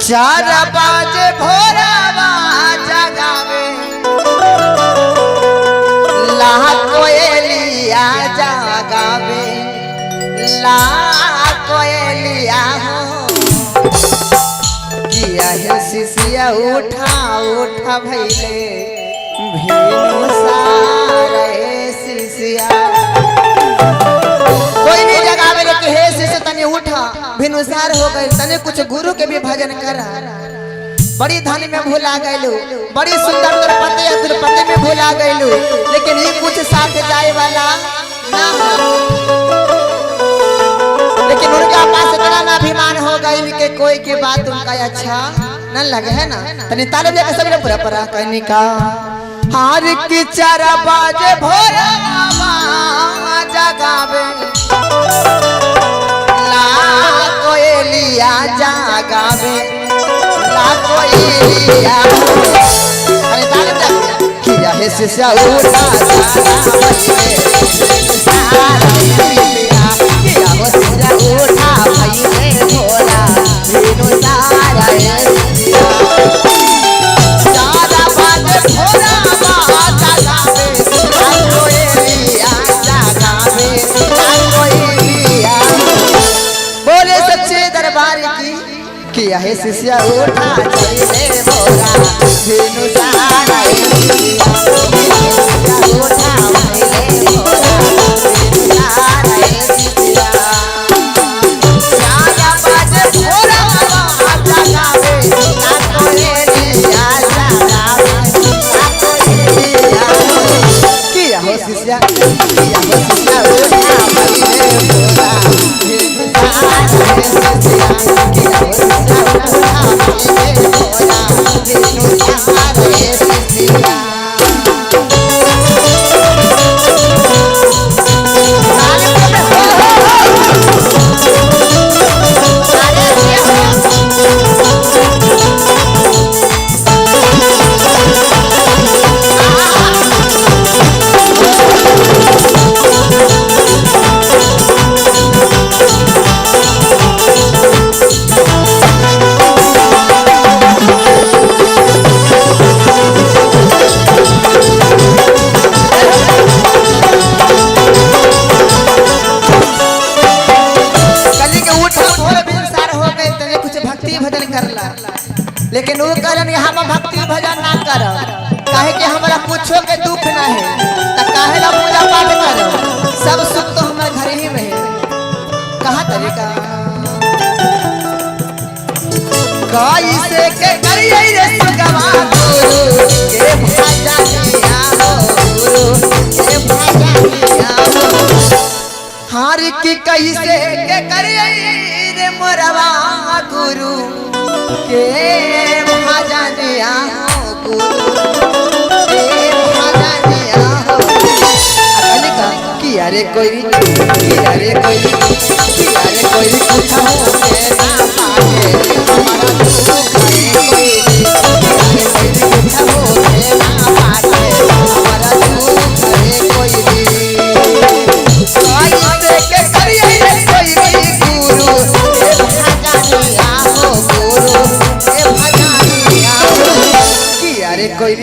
चार बाजे भोरावा जगावे ला कोयलिया जगावे ला कोयलिया हो किया है शिशिया उठा उठा भैले भेनु सारे शिशिया कोई नहीं जगावे रे हे शिष्य तने उठा भिनुसार हो गए तने कुछ गुरु के भी भजन कर बड़ी धन में भूला गइलू बड़ी सुंदर द्रौपदी द्रौपदी में भूला गइलू लेकिन ये कुछ साथ जाए वाला ना लेकिन उनका पास इतना ना अभिमान हो गइल के कोई के बात उनका अच्छा न लगे है ना तने ताले लेके सब पूरा पूरा कहनी का हार की 4 बाजे भोरा जगावे ला कोयलिया जगावे ला कोयलिया अरे ताले तक किया है शिष्या उठा किया हो शिष्या उठा भई भोला बिनु सारा कोई किया है शिष्या उठा चले मोरा धेनु सारा शिष्या उठा चले मोरा धेनु सारा शिष्या सारा बाजे भोरा आता गावे ना कोई दिया सारा ना कोई दिया किया हो शिष्या उठा चले मोरा धेनु सारा लेकिन वो कहलन हम भक्ति भजन ना कर काहे कि हमरा कुछो के दुख ना है त काहे ला पूजा पाठ कर सब सुख तो हमारे घर ही में है कहां तरीका कैसे के करिए रे सुगवा गुरु के भजनिया हो गुरु के भजनिया हो हार की कैसे के करिए रे मोरवा गुरु के भजनिया हो गुरु के भजनिया हो अकलिका किया रे कोई पूछा हो के ना पाके हमारा दुख है कोई किया रे कोई पूछा हो के ना पाके हमारा दुख है कोई कैसे के करिए रे कोई गुरु के भजनिया हो गुरु अरे कोई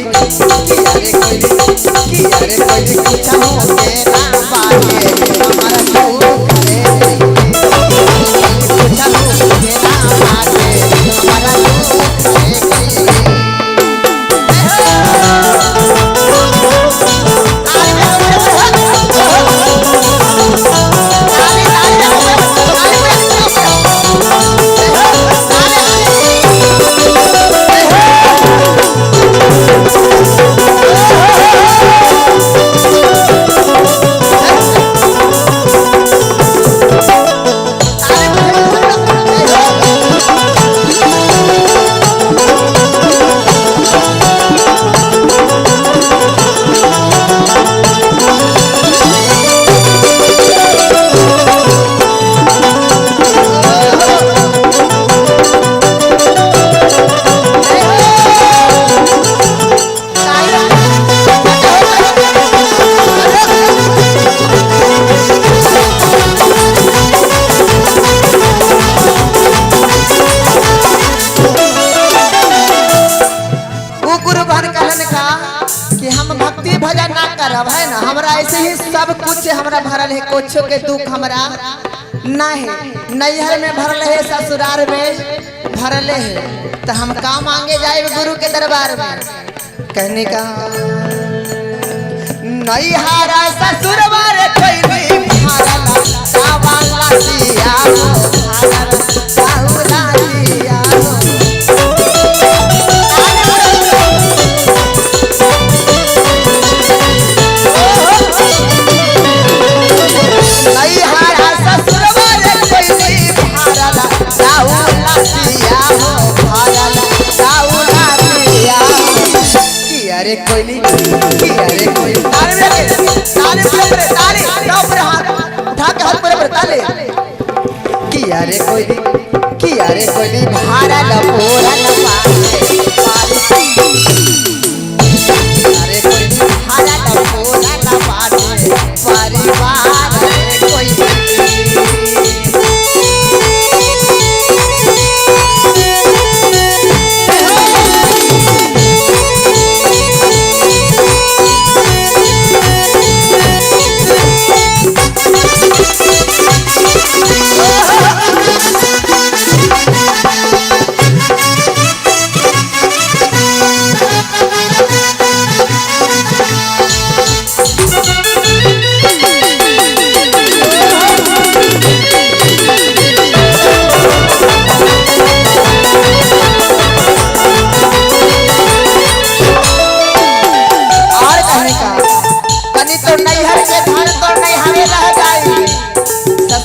पूछा हो के ना पाके हमारा दुख है पूछा हो के ना पाके हमारा दुख है सब कुछ हमरा भरल है कुछो के दुख हमरा ना है नैहर में भरल है ससुराल में भरल है तो हम का मांगे जाए गुरु के दरबार में कहने का नैहरा ससुरवार कोई नहीं भरल सावाला दिया हो भरल साउला दिया हो अरे कोयली ताली ऊपर हाथ उठा के हाथ पर ताली किया रे कोयली भारा लपोरा लपाटे अरे कोयली भारा लपोरा लपाटे परिवार रे कोयली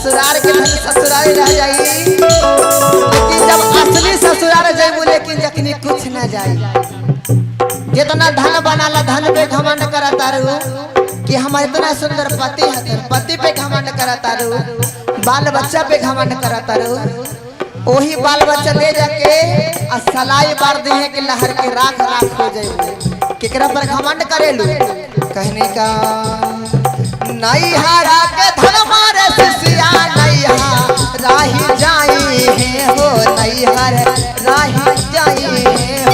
ससुराल के धन ससुराल रह जाई, लेकिन जब असली ससुराल जाई लेकिन जखनी कुछ ना जाई। जितना धन बनाला धन पे घमंड करता रहू कि हमारे इतना सुंदर पति है, पति पे घमंड करता रहू, बाल बच्चा पे घमंड करता रहू। वही बाल बच्चा ले जाके सलाई बार दी है कि लहर के राख राख हो जाए। केकरा पर घमंड करेलू कहने का नैहरा के धन मारे सिसिया नैहरा राही जाई है हो, नैहर राही जाई है हो।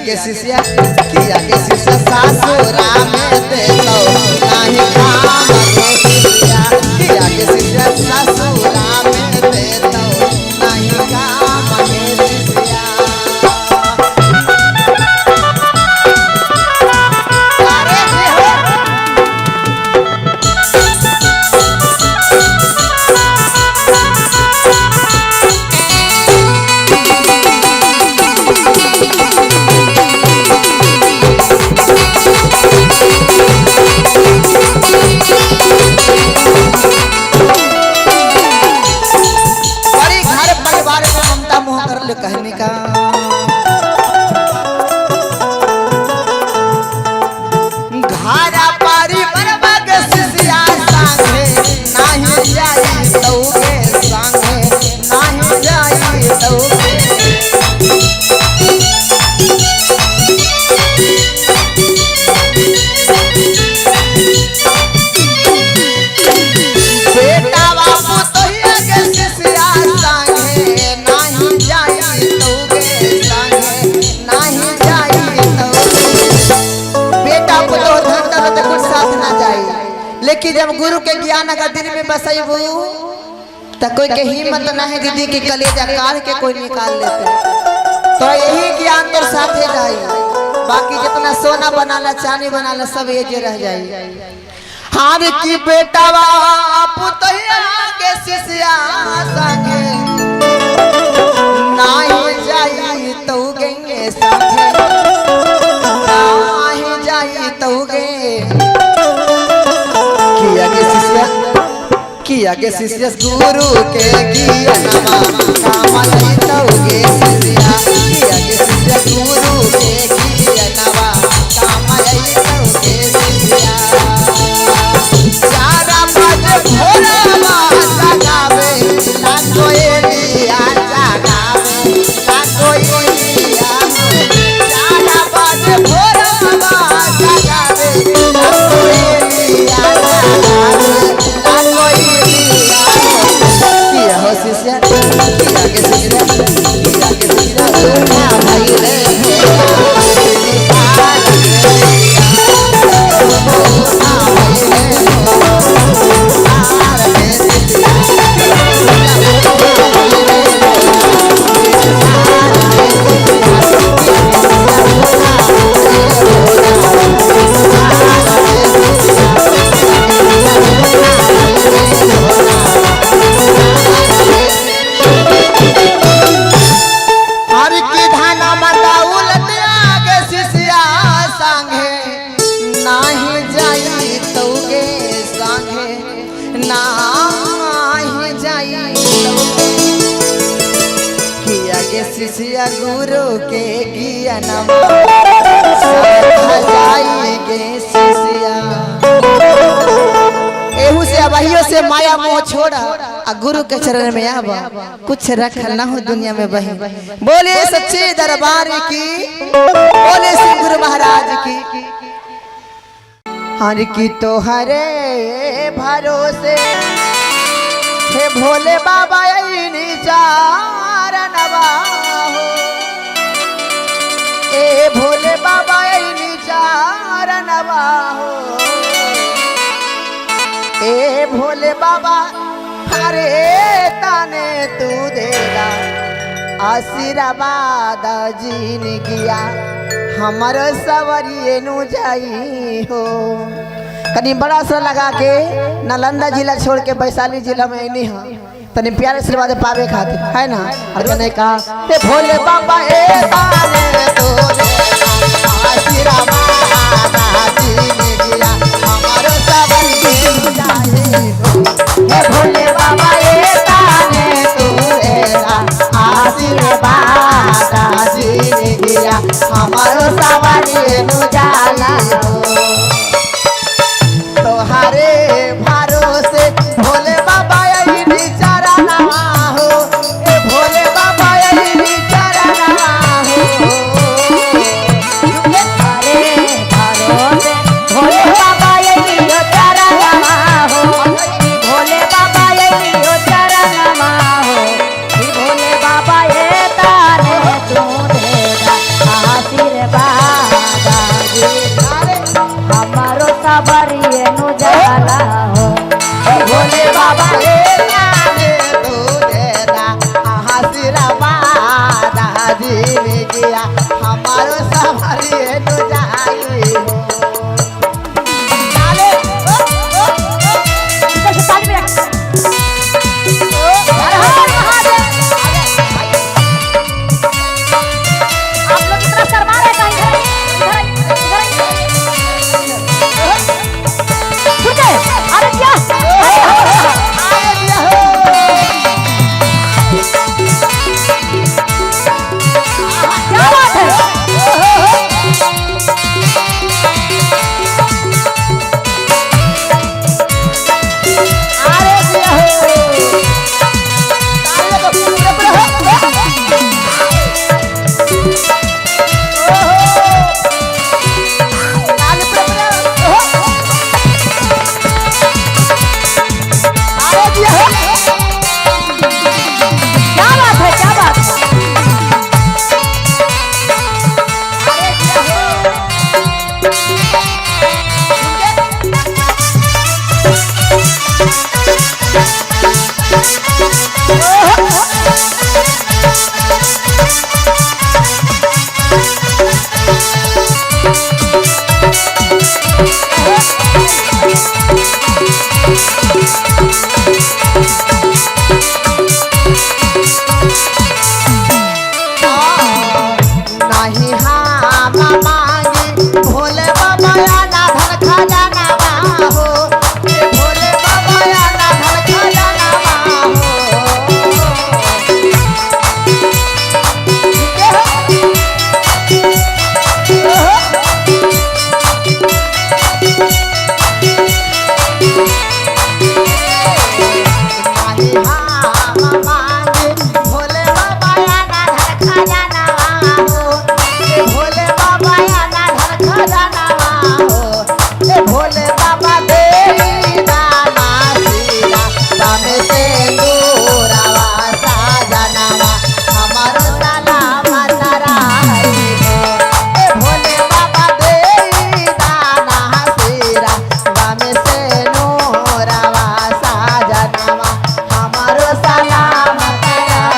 के शिष्या किया के शिष्या सासुरा में दे लो नाही काम के शिष्या किया के शिष्या सासुरा में दे लो नाही काम के शिष्या। अरे हो कहने का घारा पारी बरबग सिसिया संगे नाही जाई तौगे संगे नाही जाई तौगे। बेटा बाबू तो के सिसिया संगे नाही जाई तौगे संगे नाही जाई तौगे। बेटा को तो धन दौलत कुछ साथ ना जाई, लेकिन जब गुरु के ज्ञान अगर दिल में बसैबू तो कोई के हिम्मत ना है दीदी की कलेजा काट के कोई निकाल लेते। तो यही ज्ञान तो साथे जाई, बाकी जितना सोना बनाला चांदी बनाला सब ये जे रह जाई। हार की बेटा पुतैया के शिष्या संगे नाही जाई तौगे संगे नाही जाई तौगे। किया के शिष्य गुरु के ज्ञानमा काम लई तौगे शिष्या किया के शिष्य गुरु के ज्ञानमा काम लई तौगे शिष्या। चारा बज भोरवा जगावे ना कोयलिया जगावे ना कोयलिया। चारा बज भोरवा जगावे ना कोयलिया जगावे ना कोयलिया। किया हो शिष्या किया के शिष्या भाई रे शिष्या गुरु के ज्ञानमा जाई गे शिष्या। एहू से अबहियो से माया मोह छोड़ा आ गुरु के चरण में आवा, कुछ रखल ना हो दुनिया में बही। बोले सच्चे दरबार की, बोले श्री गुरु महाराज की। हर की तो हरे भरोसे हे भोले बाबा चार नवा हो। ए भोले बाबा चार नवा हो। ए भोले बाबा हरे ताने तू देगा आशीर्वाद जिंदगिया हमारो सवरिए नु जाई हो। कनी बड़ा सा लगा के नालंदा जिला छोड़ के वैशाली जिला में नहीं है तनी प्यारे आशीर्वाद पावे खातिर है ना। और कने का ए भोले बाबा ए तारे तोरे आशीर्वाद दादी ने दिया हमारो सवरिए नु जाई हो। ए भोले बाबा ए तारे तोरे आशीर्वाद दादी ने दिया हमारो सवरिए नु जाला तोहारे भरोसे भोले बाबा यही बिचारा नवा हो। ए भोले बाबा यही बिचारा नवा हो। तुम्हारे भरोसे भोले बाबा यही बिचारा नवा हो। भोले बाबा यही बिचारा नवा हो। भोले बाबा ये ताने तू देगा आशीर्वाद हमारो सबरिए नु जाला हो। भोले बाबा ए तारे तू देना आशीर्वाद दादी ने दिया हमारो सवारी नु जाई हो। डाले इधर से ताली में हर हर महादेव। आप लोग इतना शर्मा रहे कहीं ठीक है। अरे क्या क्या बात है। क्या बात है क्या बात है। नहीं हाँ मांगी भोले बाबा ना धन खजाना हो। ए भोले बाबा ना धन खजाना नहीं हाँ मांगी भोले बाबा ना धन खजाना हो। ए भोले बाबा ना धन खजाना हो। ए भोले बाबा दे दाना सीरा तमे से दूरवा साजनवा हमारो सलामत रही हो। ए भोले बाबा दे दाना सीरा तमे से नूरवा साजनवा हमारो सलामत रही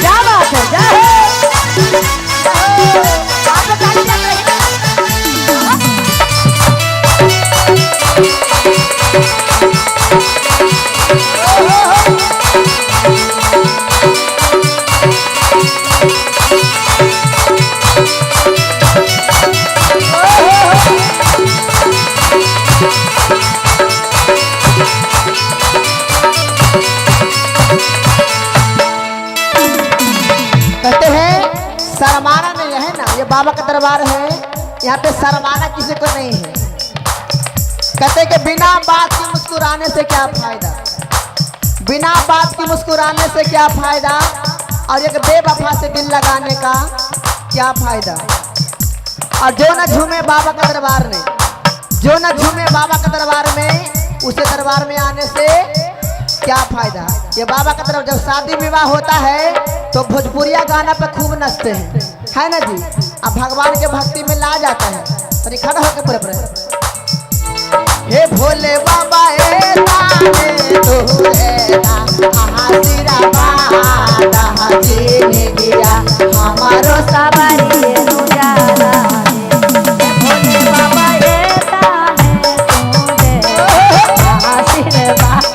क्या बात है जय हो। आप लोग ताली बजा रहे हैं। कहते हैं शर्माना नहीं है ना। ये बाबा का दरबार है यहाँ पे शर्माना किसी को नहीं है। कहते कि बिना बात की मुस्कुराने से क्या फायदा। बिना बात की मुस्कुराने से क्या फायदा और एक बेवफा से दिल लगाने का क्या फायदा। और जो न झूमे बाबा के दरबार में, जो न झूमे बाबा के दरबार में, उसे दरबार में आने से क्या फायदा। ये बाबा का तरफ जब शादी विवाह होता है तो भोजपुरिया गाना पे खूब नचते हैं, है ना जी। अब भगवान के भक्ति में ला जाता है। तो खड़ा होकर पूरे पूरे हे भोले बाबा ए ताने तू एना आहासीरा बादा हाजीने दिया हमारो सवारी उजाला हे भोले बाबा ए ताने तू दे आशीर्वाद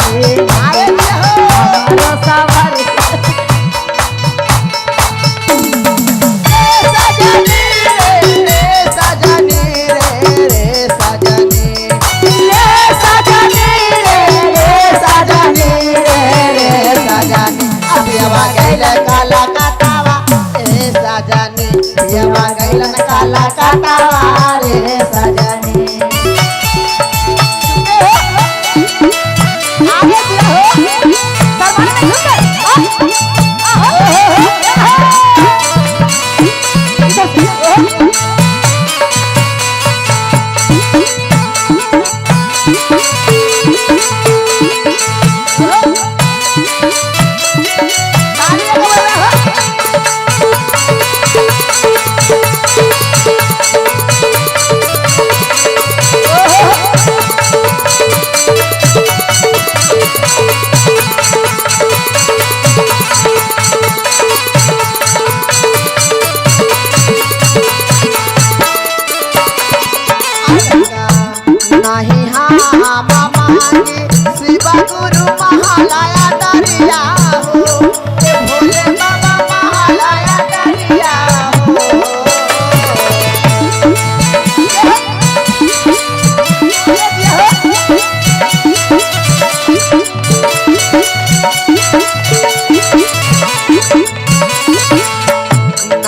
दे हमारो सवारी काला काटावा ए सजनी पियवा गइलन काला काटावा रे सजनी।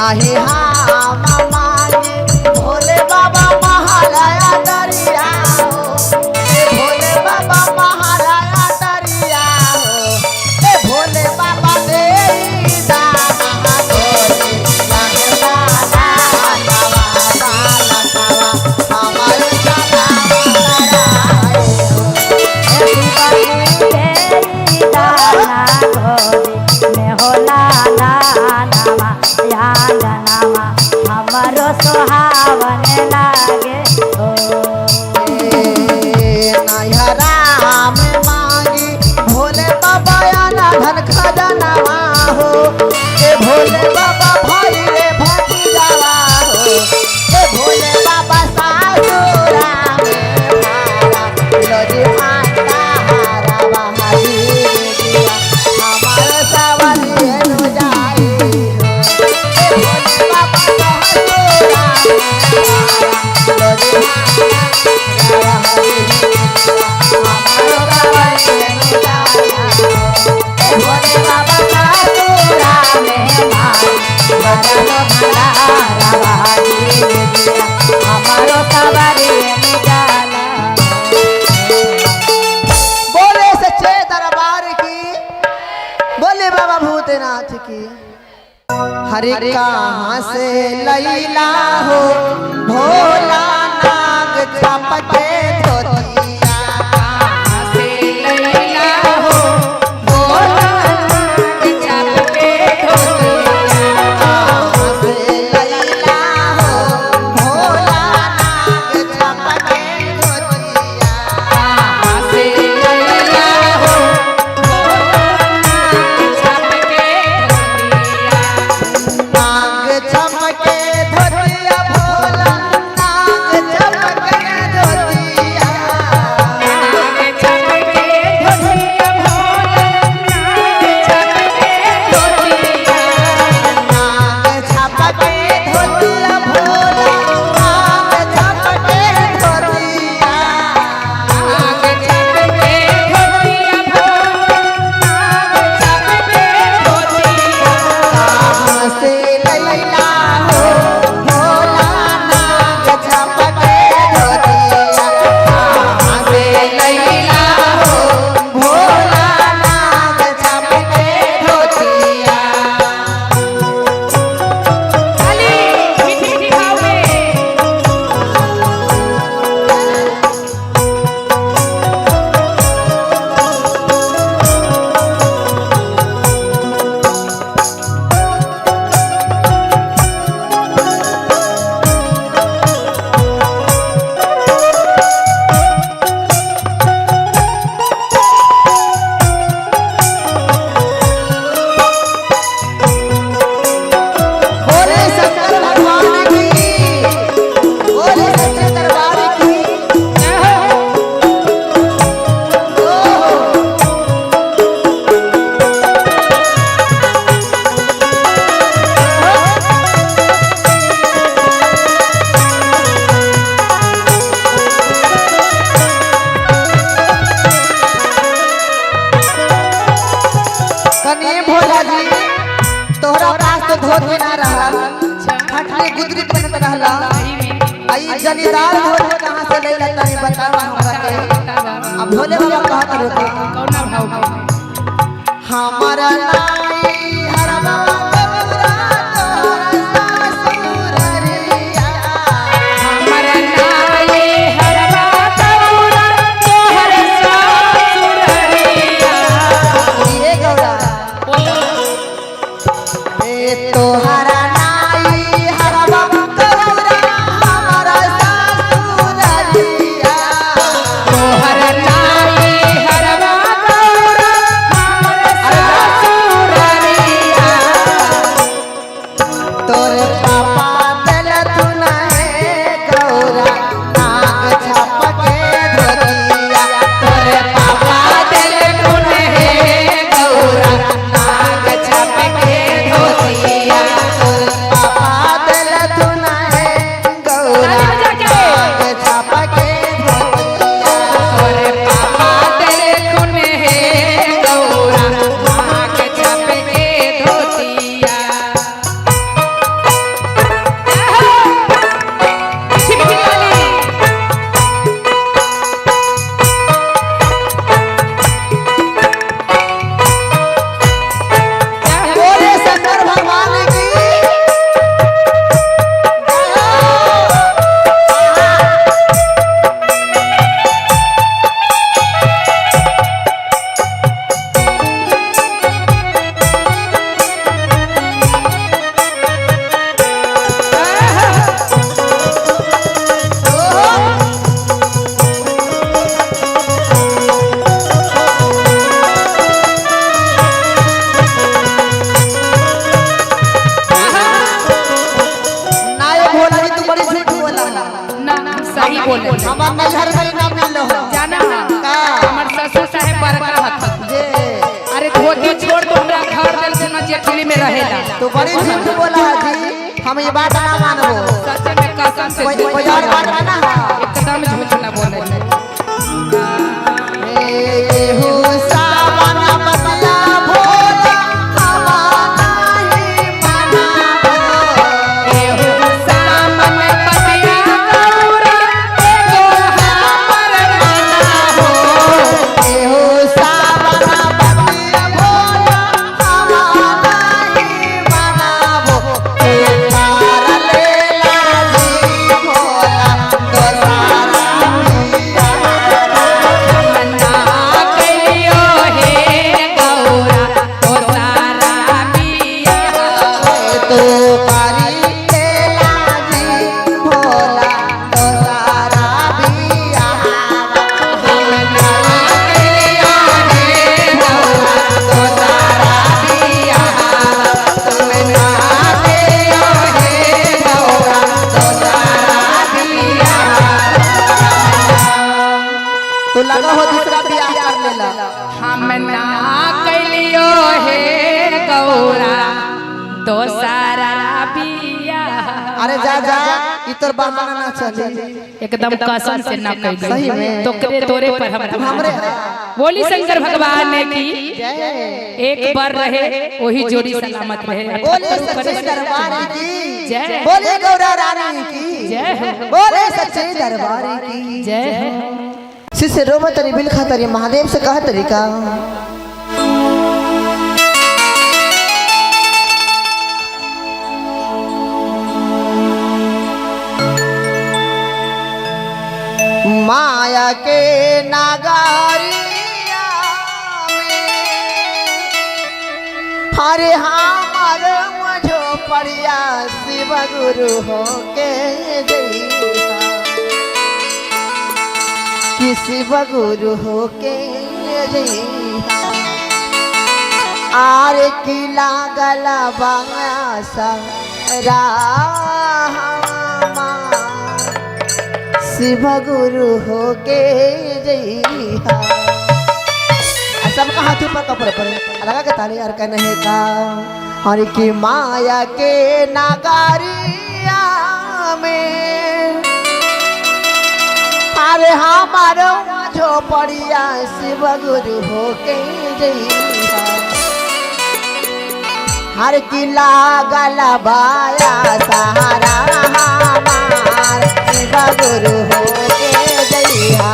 आगे हमारो सुहावन लागे राम मांगी भोले बाबा ना धन खजानावा हो ए भोले बाबा भाई रे भतीजावा हो ए भोले बाबा सासुरा में मारा लोजी माता हारावा हाजी दिया हमारा सवारी नु जाई ए भोले बाबा सासुरा में लोजी हमारो सवारी निकाला। बोले सच्चे दरबार की, बोले बाबा भूतनाथ की। हरे कहाँ से लैला हो भोला नाग छपके धोतिया, कहाँ से लैला हो भोला नाग छपके धोतिया, कहाँ से लैला हो भोला नाग छपके धोतिया, कहाँ से लैला हो नाग चमके धोतिया भोला नाग चमके धोतिया। जनीदार भोले कहाँ से ले लेता है बतावा हमरा के। अब भोले बाबा कहत रहते कौना भाव में हमारा नाई हरवा गौरा तोहरा ससुररिया हमारा नाई हरवा गौरा तोहरा ससुररिया। ये गौरा ए तोहरा नाई हरवा गौरा हमारा ससुररिया तोहरा नाई हरवा गौरा हमारा ससुररिया। तोरे पापा दिल तू नहीं गौरा नाग छाप के धोतिया तोरे पापा दिल तू नहीं गौरा नाग छाप के धोतिया तोरे पापा दिल तू नहीं गौरा नाग छाप के धोतिया तोरे पापा तेरे खून है गौरा नाक छाप के धोतिया। छिपकी वाली बोले शंकर भगवान की नाये भोला जी तू बड़ी झूठ बोला ना सही बोले हमार नजर में नाम मिल हो जाना का हमर ससुर साहेब बड़का हथ जे अरे धोती छोड़ तो हमरा घर दिल से न जेठली में रहेला। तू बड़ी झूठ बोला जी हम ये बात ना मानबो सच में कसम से कोई झूठ कोई और बात ना एकदम झूठ ना बोले। ए हो सावन बतिया भोला हमारा ही मनाबो एहो सामन पतिया गौरा एगो हमर मना हो। ए हो सावन बतिया भोला हमारा ही मनाबो ए तारा लेला जी भोला तो सारा पिया मना कहियो हे गौरा तो सारा बिया। तो पारी लेला जी भोला तो सारा बिया मना कहियो हे गौरा तो सारा बिया। मना कहियो हे गौरा तो सारा बिया। तो लगा हो दूसरा बियाह कर लेला हम ना कलियो हे गौरा तो सारा बिया। अरे जा जा ई तोर बहाना ना चले एकदम कसम से ना कहियो सही में। तो करे तोरे पर हम हमरे बोली शंकर भगवान ने की जय एक बार रहे वही जोड़ी सलामत रहे। बोले सच्चे दरबार की जय। बोले गौरा रानी की जय हो। बोले सच्चे दरबार की जय हो। शिष्य रोम तरी बिल खातरी महादेव से कहा तरीका माया के नागारिया में हरे हमार मझो पड़िया शिव गुरु हो के जइहा कि शिव गुरु हो के जइहा आर की लागल बासा रामा शिव गुरु हो के जइहा सबका हाथ ऊपर कपड़े पर लगा के ताली और कहने का हर की माया के नागारिया में अरे हमारो झोपड़िया शिव गुरु हो के जइहा हर किला गलबाया सहारा हमार शिव गुरु हो के जइहा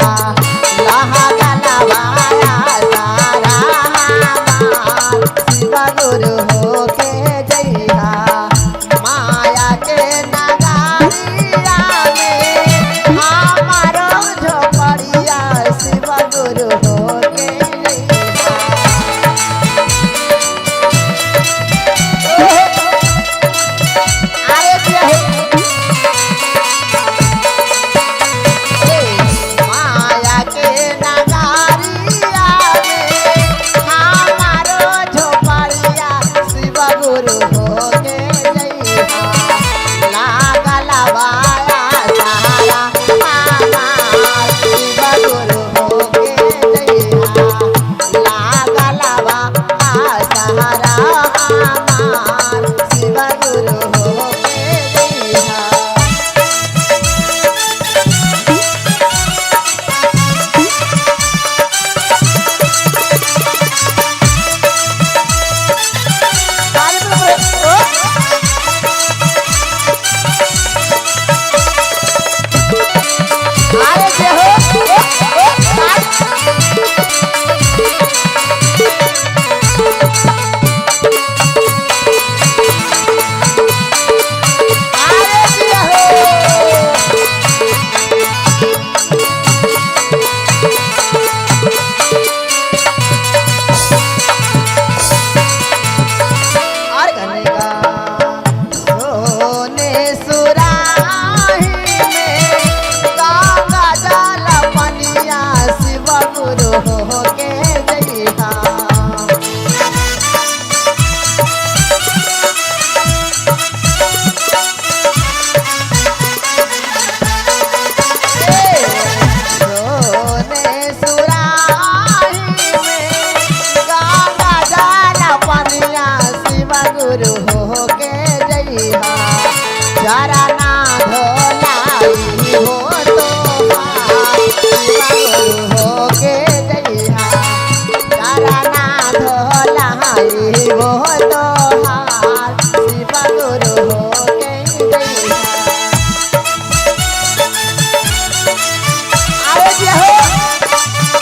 लहा गलबाया सहारा हमार शिव गुरु हो के जइहा माया के नगारिया में हमारो झोपड़िया शिव गुरु हो के जइहा माया के नगारिया में हमारो झोपड़िया शिव गुरु हो के जइहा लागल बाया सहारा हमार शिव गुरु हो के जइहा लागल बाया सहारा हमार शिव गुरु हो के जइहा गुरु हो के जइहा जरा ना धोलाई हो तो गुरु हो के जइहा जरा ना धोलाई हो तो शिव गुरु हो के जइहा अरे जे हो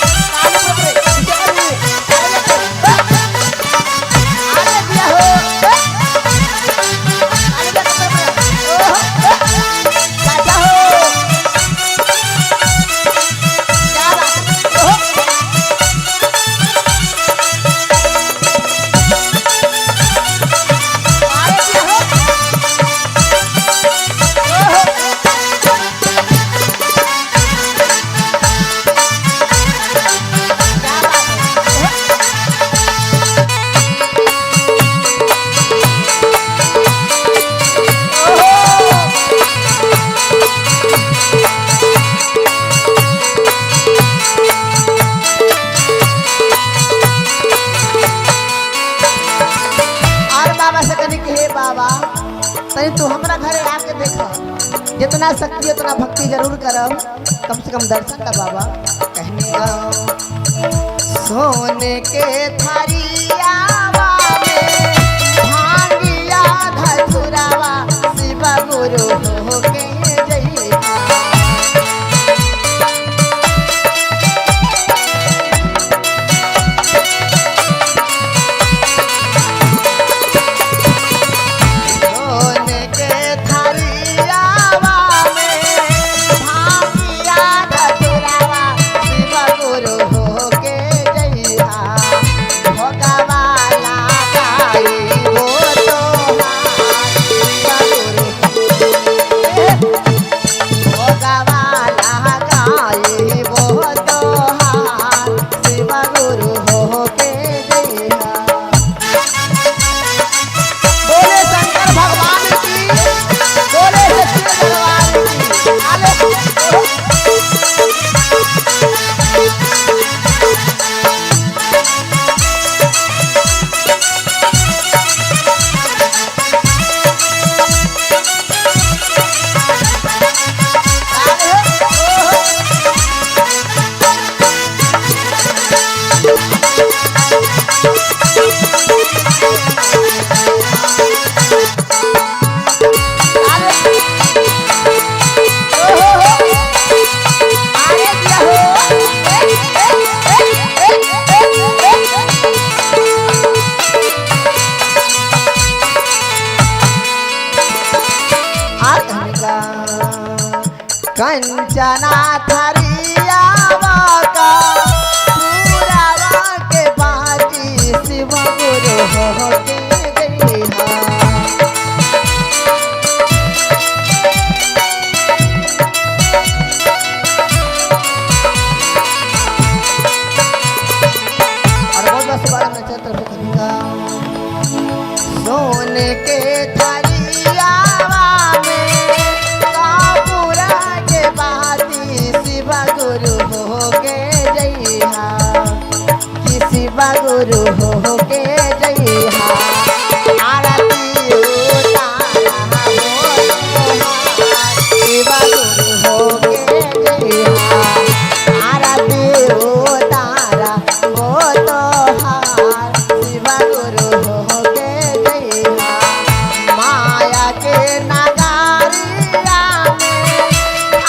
बाबा तनी तू हमरा घरे आके देखो जितना शक्ति उतना भक्ति जरूर करब कम से कम दर्शन का बाबा कहने सोने के थारियावा में भांगिया धतुरावा शिव गुरु हो के जइहा हो गुरु हो के जइहा आरती उतारा शिवा गुरु हो के जइहा आरती उतारा वो तोहार शिवा गुरु हो के जइहा माया के नगारिया में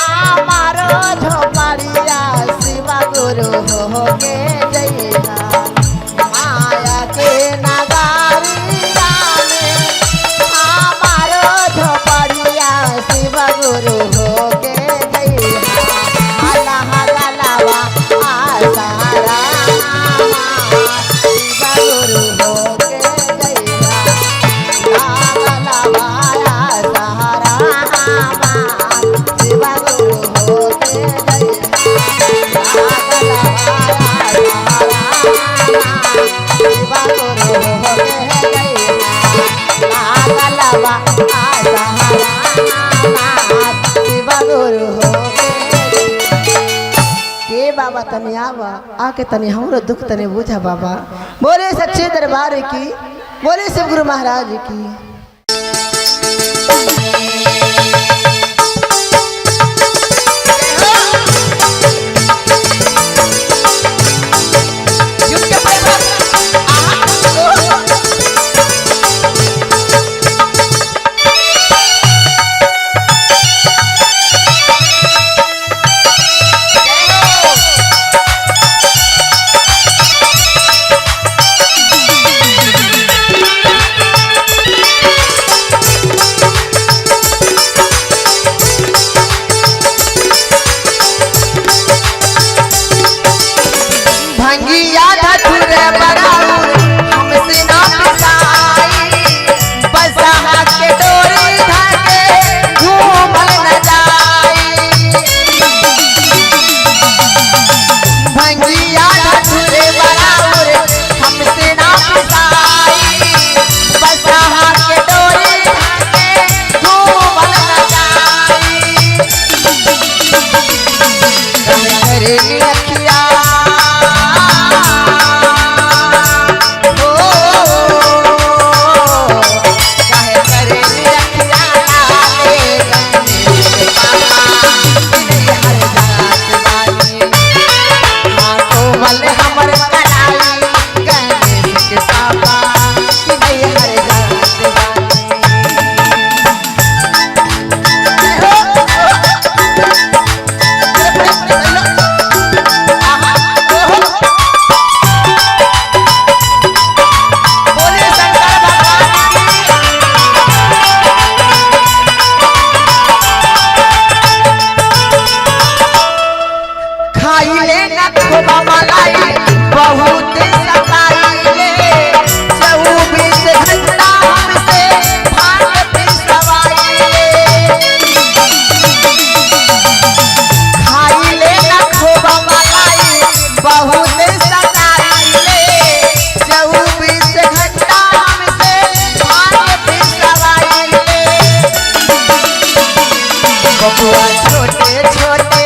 हमारो झोपड़िया शिवा गुरु हो के जइहा माया के नगारिया में हमारो झोपड़िया शिवा गुरु हो के जइहा हला हला लावा आसारा शिवा गुरु हो के जइहा लावा लावा आसारा शिवा गुरु हो के जइहा शिवा गुरु हो के जइहा लावा शिवा गुरु हो के बाबा तनी आवा आके तनी हमरो दुख तनी बुझा बाबा। बोले सच्चे दरबार की, बोले शिव गुरु महाराज की। भंगिया धतुर बराउर हमसे ना पिसाई बसहा के डोरी धाके घूमल न जाई भंगिया धतुर बराउर हमसे ना पिसाई बसहा के डोरी धाके घूमल न जाई करे रखिया बहुत सताइले 24 घंटा हमसे भाग पिसवाइले खाइले न खूब मलाई बहुत सताइले 24 घंटा हमसे भाग पिसवाइले बबुआ छोटे छोटे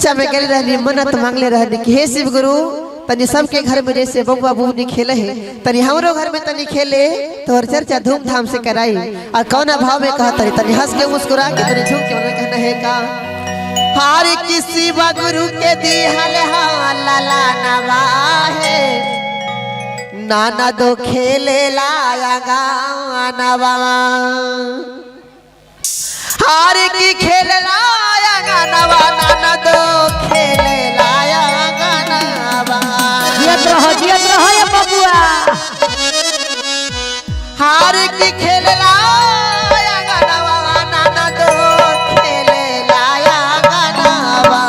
चर्चा में गए रहनी मन्नत मांगले रहनी कि हे शिव गुरु तनी सबके घर में जैसे बबुआ बबुनी खेले है तनी हमरो घर में तनी खेले तो और चर्चा धूमधाम से कराई। और कौना भाव में कहा तनी हंस के मुस्कुरा के तनी झूम के मन कहना है का हार किसी गुरु के दिहल लाला नवा है नाना दो खेले लाया गानवा हार की खेल लाया गानवा नाना दो खेले लाया गानवा जियत रहो ये बबुआ हार की खेल लाया गानवा नाना दो खेले लाया गानवा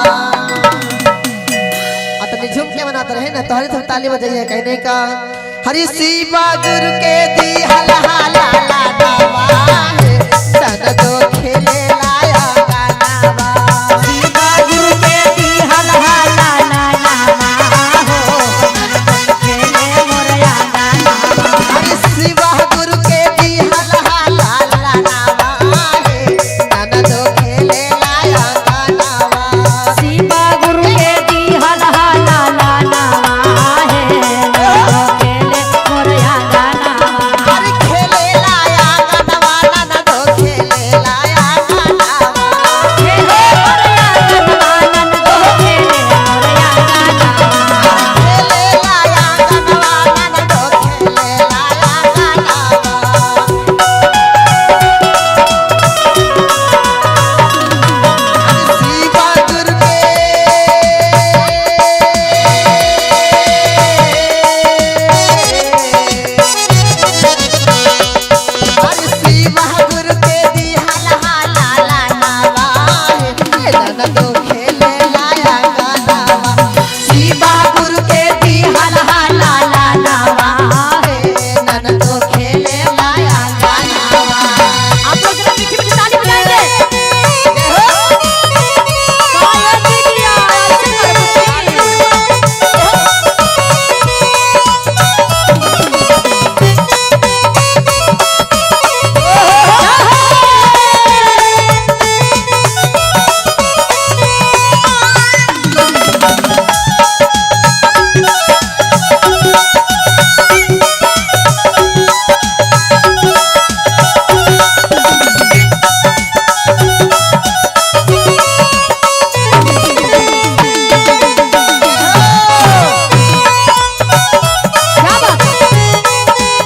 अतने झूम के मनाते रहे ना तोहरे तो ताली बजाइए कहने का हरि शिवा गुरु के दी हला ला नवा है सन दो खेले लाया गानवा शिवा गुरु के दी हला नवा हो खेले मोरया गाना हरि शिवा गुरु के दी हला नवा है सन दो खेले लाया गानवा शिवा गुरु के दी हला नवा है खेले मोरया गाना हरि खेले लाया गानवा नाना दो खेले लाया गानवा खेले मोरया गाना नन दो खेले मोरया गाना खेले लाया गानवा नाना दो खेले लाया गानवा शिवा गुरु के हरि शिवा गुरु के दी हला नवा है नाना दो खेले लाया गानवा शिवा गुरु के दी हला नवा है नाना दो खेले लाया गानवा आप लोग जरा मीठी मीठी ताली बजाएंगे काय दीदिया ऐसे क्या बात है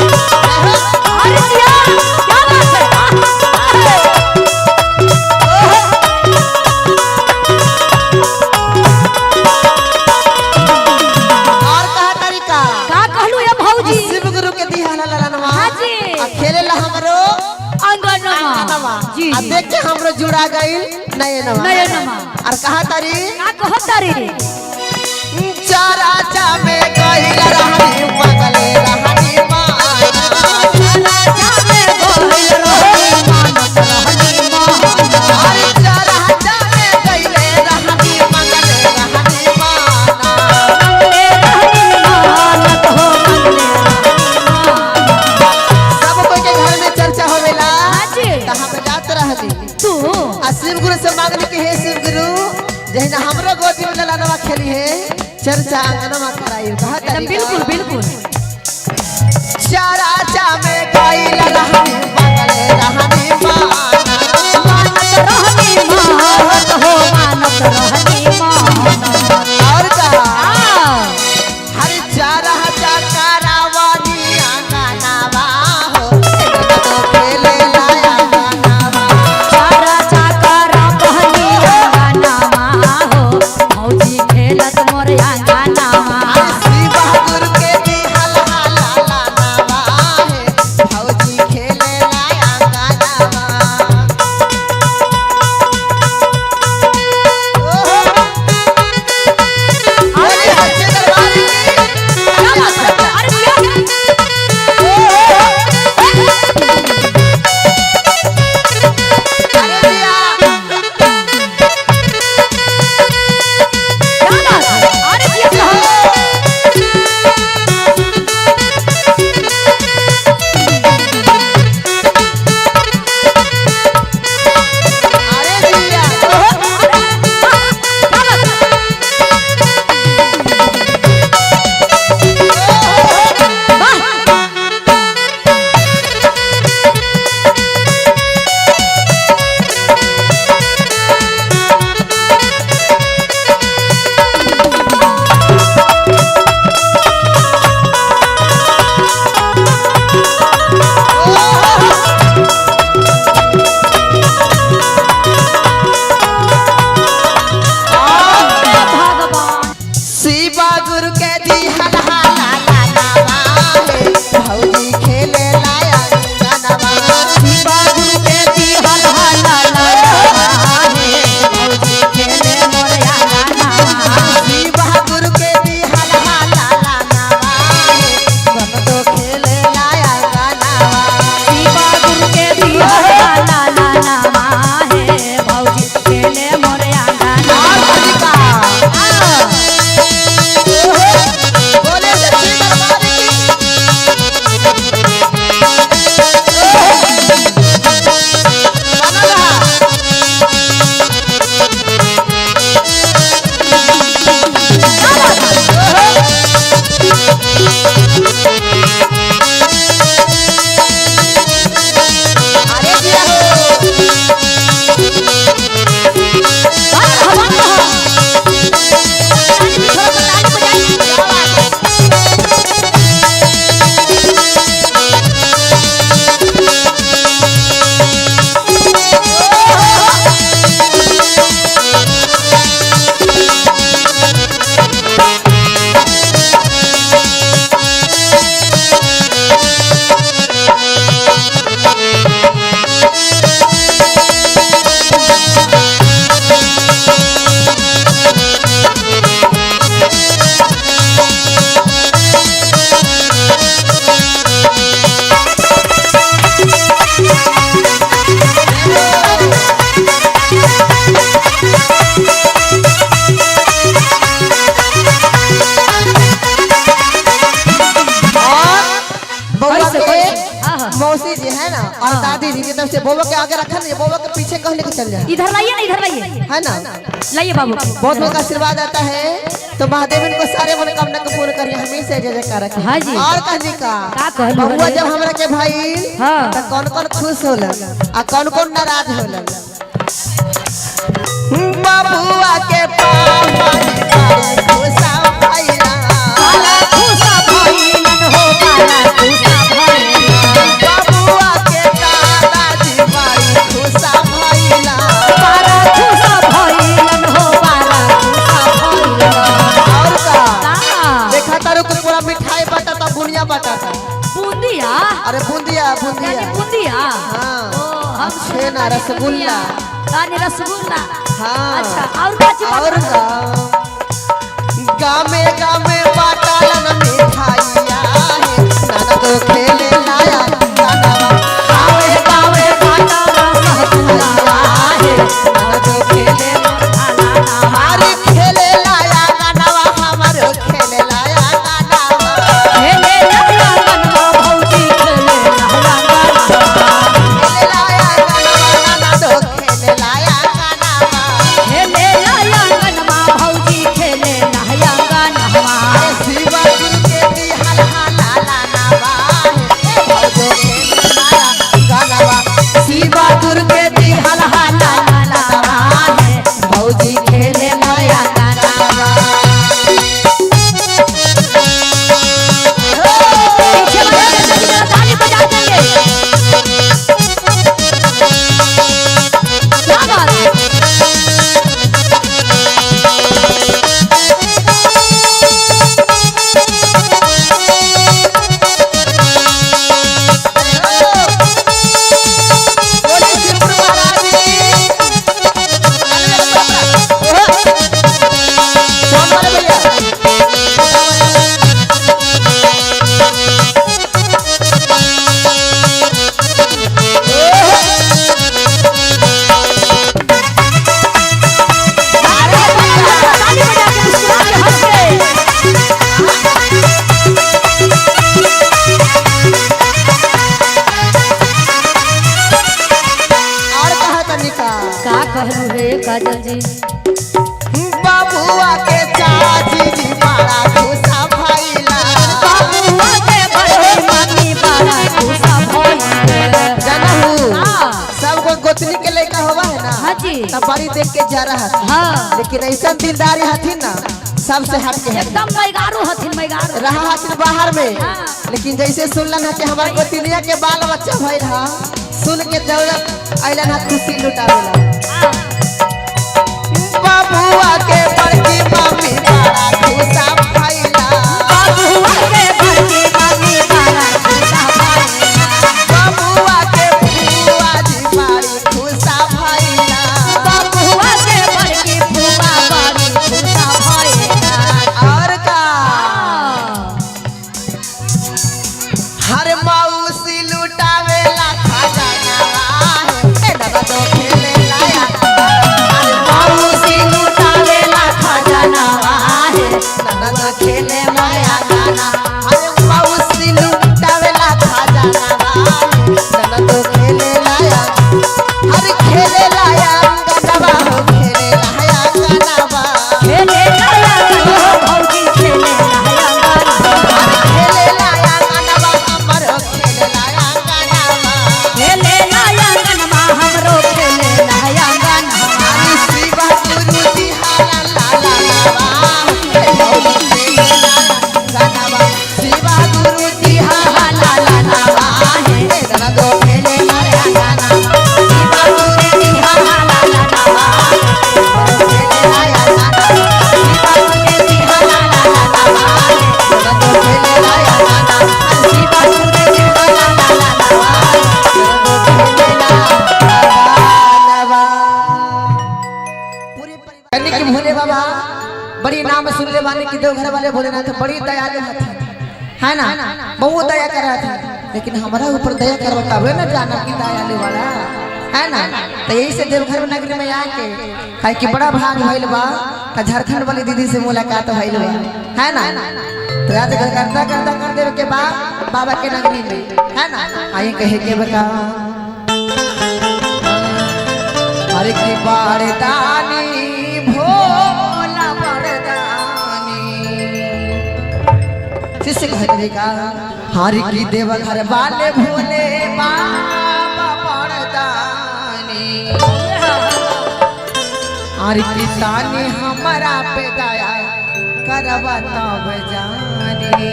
अरे जिया क्या बात है और कहा तरीका का कहलू ये भौजी शिव गुरु के दी हला नवा हाँ जी। आ खेले ला हमरो अंगनमा नवा जी आ देख के हमरो जुड़ा गइल नयनवा नयनमा। और कहा तारी का कहता रे चारा चा में गइल रहनी पगले रहनी माना चारा चा में गइल रहनी मानत रहनी माना अरे चारा चा में गइल रहनी पगले रहनी माना मंगले रहनी मानत हो मंगले रहनी माना सब कोई के घर में चर्चा होवेला हाँ जी। त हम जात रहनी तू आ शिव गुरु से मांगनी कि हे शिव गुरु जहिना हमरो गोदी में ललनवा खेली है चर्चा अंगनवा कराई कहा एकदम बिल्कुल बिल्कुल चारा चा में गइल रहनी पगले रहनी माना मानत रहनी मानत हो मानत रहनी माना और कहा आ हरि चारा चा करावानी अंगनवा हो तो खेले लाया गानवा चारा चाकरा कहनी गानावा हो भौजी खेलत मोर गानावा शिवा गुरु के दी हला नवा है भौजी खेले लाया गानवा से बोबो के आगे रखा नहीं, बोबो के पीछे कह लेके चल जाए। इधर लाइए ना, इधर लाइए, है ना, लाइए बाबू। बहुत बहुत आशीर्वाद आता है। तो महादेव इनको सारे मनोकामना को पूर्ण करिए, हमेशा जय जयकार रखे। हाँ जी। और कहने का बबुआ जब हमरा के भाई हाँ। तो कौन कौन खुश होलन आ कौन कौन नाराज होलन। बबुआ के पापा खुशा भइला, काला खुशा भइलन हो, काला खुशा भइलन। बबुआ के दादाजी भाई खुशा भइला, काला खुशा भइलन हो, काला खुशा भइलन। और का का देखा तारो के पूरा मिठाई बाटा था, बुनिया बाटा था। बूंदिया, अरे बूंदिया बूंदिया, यानी बूंदिया। हाँ ओ, हम छेना रसगुल्ला, यानी रसगुल्ला। हाँ अच्छा, और का चीज और बाटा? गामे गामे बाटालन मिठाइया है, नाना तो खेले लाया गाना, गावे गावे बाटालन रसगुल्ला है, नाना तो खेले हमारे खेले लाया गाना, हमारे खेले लाया गाना, खेले लाया गनवा भौजी, खेले लाया गनवा। खेले लाया गाना, नाना तो खेले लाया गाना, खेले लाया गनवा भौजी, खेले लाया गनवा। शिवा गुरु के दी हल्हा लाला नावा है, भौजो खेले लाया गाना, शिवा गुरु के दी हल्हा लाला नावा है, भौजी खेले लाया गाना। पीछे वाले जल्दी जरा ताली बजा देंगे। क्या बात है? बोले शिवपुर महाराज जी। कौन वाले भैया? ताली बजा के मुस्कुरा के हंस के। और कहा तनिका का कहलू रे काजल जी? बाबुआ के चाची जी बड़ा खुशा भइला, बाबुआ के बड़े मम्मी बड़ा खुशा भइल। जानहु हाँ। सबको गोतनी के लेकर होवा है ना, हाँ जी। तब बड़ी देख के जा रहा था। हाँ। लेकिन ऐसा दिलदारी हथिन ना, सबसे हट के है। एकदम मैगारो हथिन, मैगारो। रहा हथिन बाहर में, हाँ। लेकिन जैसे सुनलन है कि हमारे गोतनिया के बाल बच्चा भइल हा, सुन के जरूरत अइलन हा खुशी लुटावेला। हाँ। बाबुआ के बड़की मम्मी बड़ा खुशा भइला, बाबुआ के बड़की मम्मी बड़ा खुशा भइल। बाबुआ के फुआ जी बड़ी खुशा भइला, बाबुआ के बड़की फुआ बड़ी खुशा भइल। और का हाँ। हर मौसी लुटावेला खजाना है, ए दादा तो खेले लाया, हर मौसी लुटावेला खजाना है, दादा तो खेले लाया गाना, हर मौसी लुटावेला खजाना है, दादा तो खेले लाया, हर खेले लाया गाना हो, खेले लाया गाना, खेले लाया गनवा भौजी, खेले लाया गनवा। खेले लाया गाना, हमर खेले लाया गाना, खेले लाया गनवा हमरो, खेले लाया गनवा। शिवा गुरु जी हाला लाला नावा, गाना, शिवा गुरु जी हाला लाला नावा, दादा दो खेले लाया गाना, शिवा गुरु जी हाला लाला नावा, खेले लाया गाना, शिवा गुरु जी हाला लाला नावा, दादा दो खेले लाया गाना, शिवा गुरु जी हाला लाला नावा, दादा दो खेले लाया गाना। पूरे परिवार यानी कि भोले बाबा बड़ी नाम सुन ले वाले कि देवघर वाले भोलेनाथ बड़ी दयालु हथिन, है ना, बहुत दया कर रहा था। लेकिन हमारा ऊपर दया कर बतावे ना जाना कि दयालु वाला है ना। तो यही से देवघर नगरी में आके है कि बड़ा भाग भइल बा, का झारखंड वाली दीदी से मुलाकात भइल बा, है ना। तो आज करता करता कर देवे के बाद बाबा के नगरी में, है ना। आइए कहे के बता हर की बारदानी भोला बारदानी शिष्य कहते का हर की देवघर वाले भोले बाबा बारदानी हर की तानी हमारा पे दया करवा तब जानी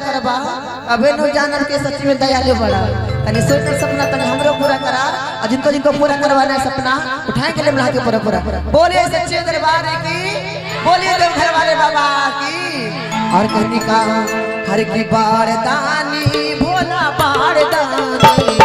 करबा अबे नो जानर के सच में दयालु बड़ा तनी सोचल सपना तनी हमरो पूरा करा और जिनको जिनको पूरा करवाना है सपना उठाए के ले मिला के पूरा पूरा बोले सच्चे दरबार की बोले देवघर वाले बाबा की और कहनी का हर की बारदानी भोला बारदानी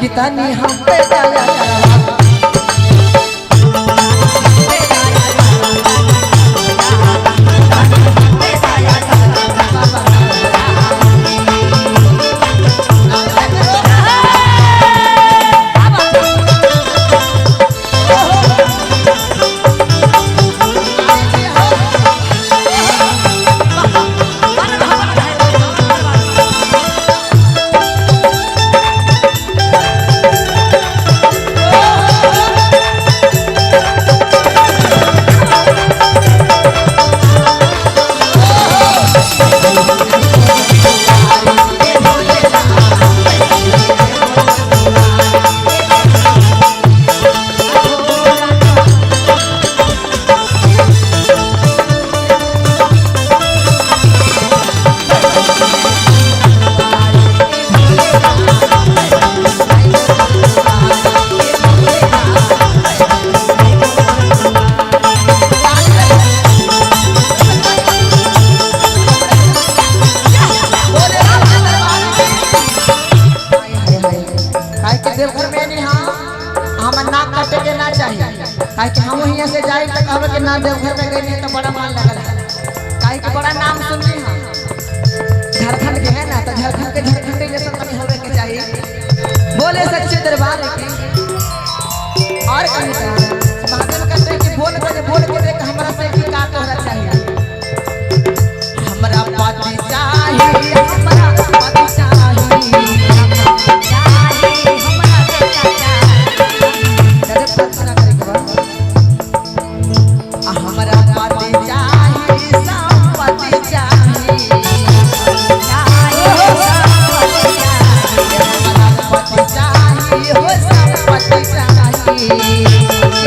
कितनी हम पे दया कि हम यहाँ से जाए तो कहबे कि ना देवघर में गई तो बड़ा मान लगल है काहे कि बड़ा नाम सुनली हां झारखंड के है ना तो झारखंड के झारखंडी जैसा तनी होवे के चाहिए बोले सच्चे दरबार की और कहीं का महादेव कहते हैं कि बोल के देख हमरा से की का तोहरा चाहिए हमरा पाती चाहिए हमरा पाती चाहिए चाहिए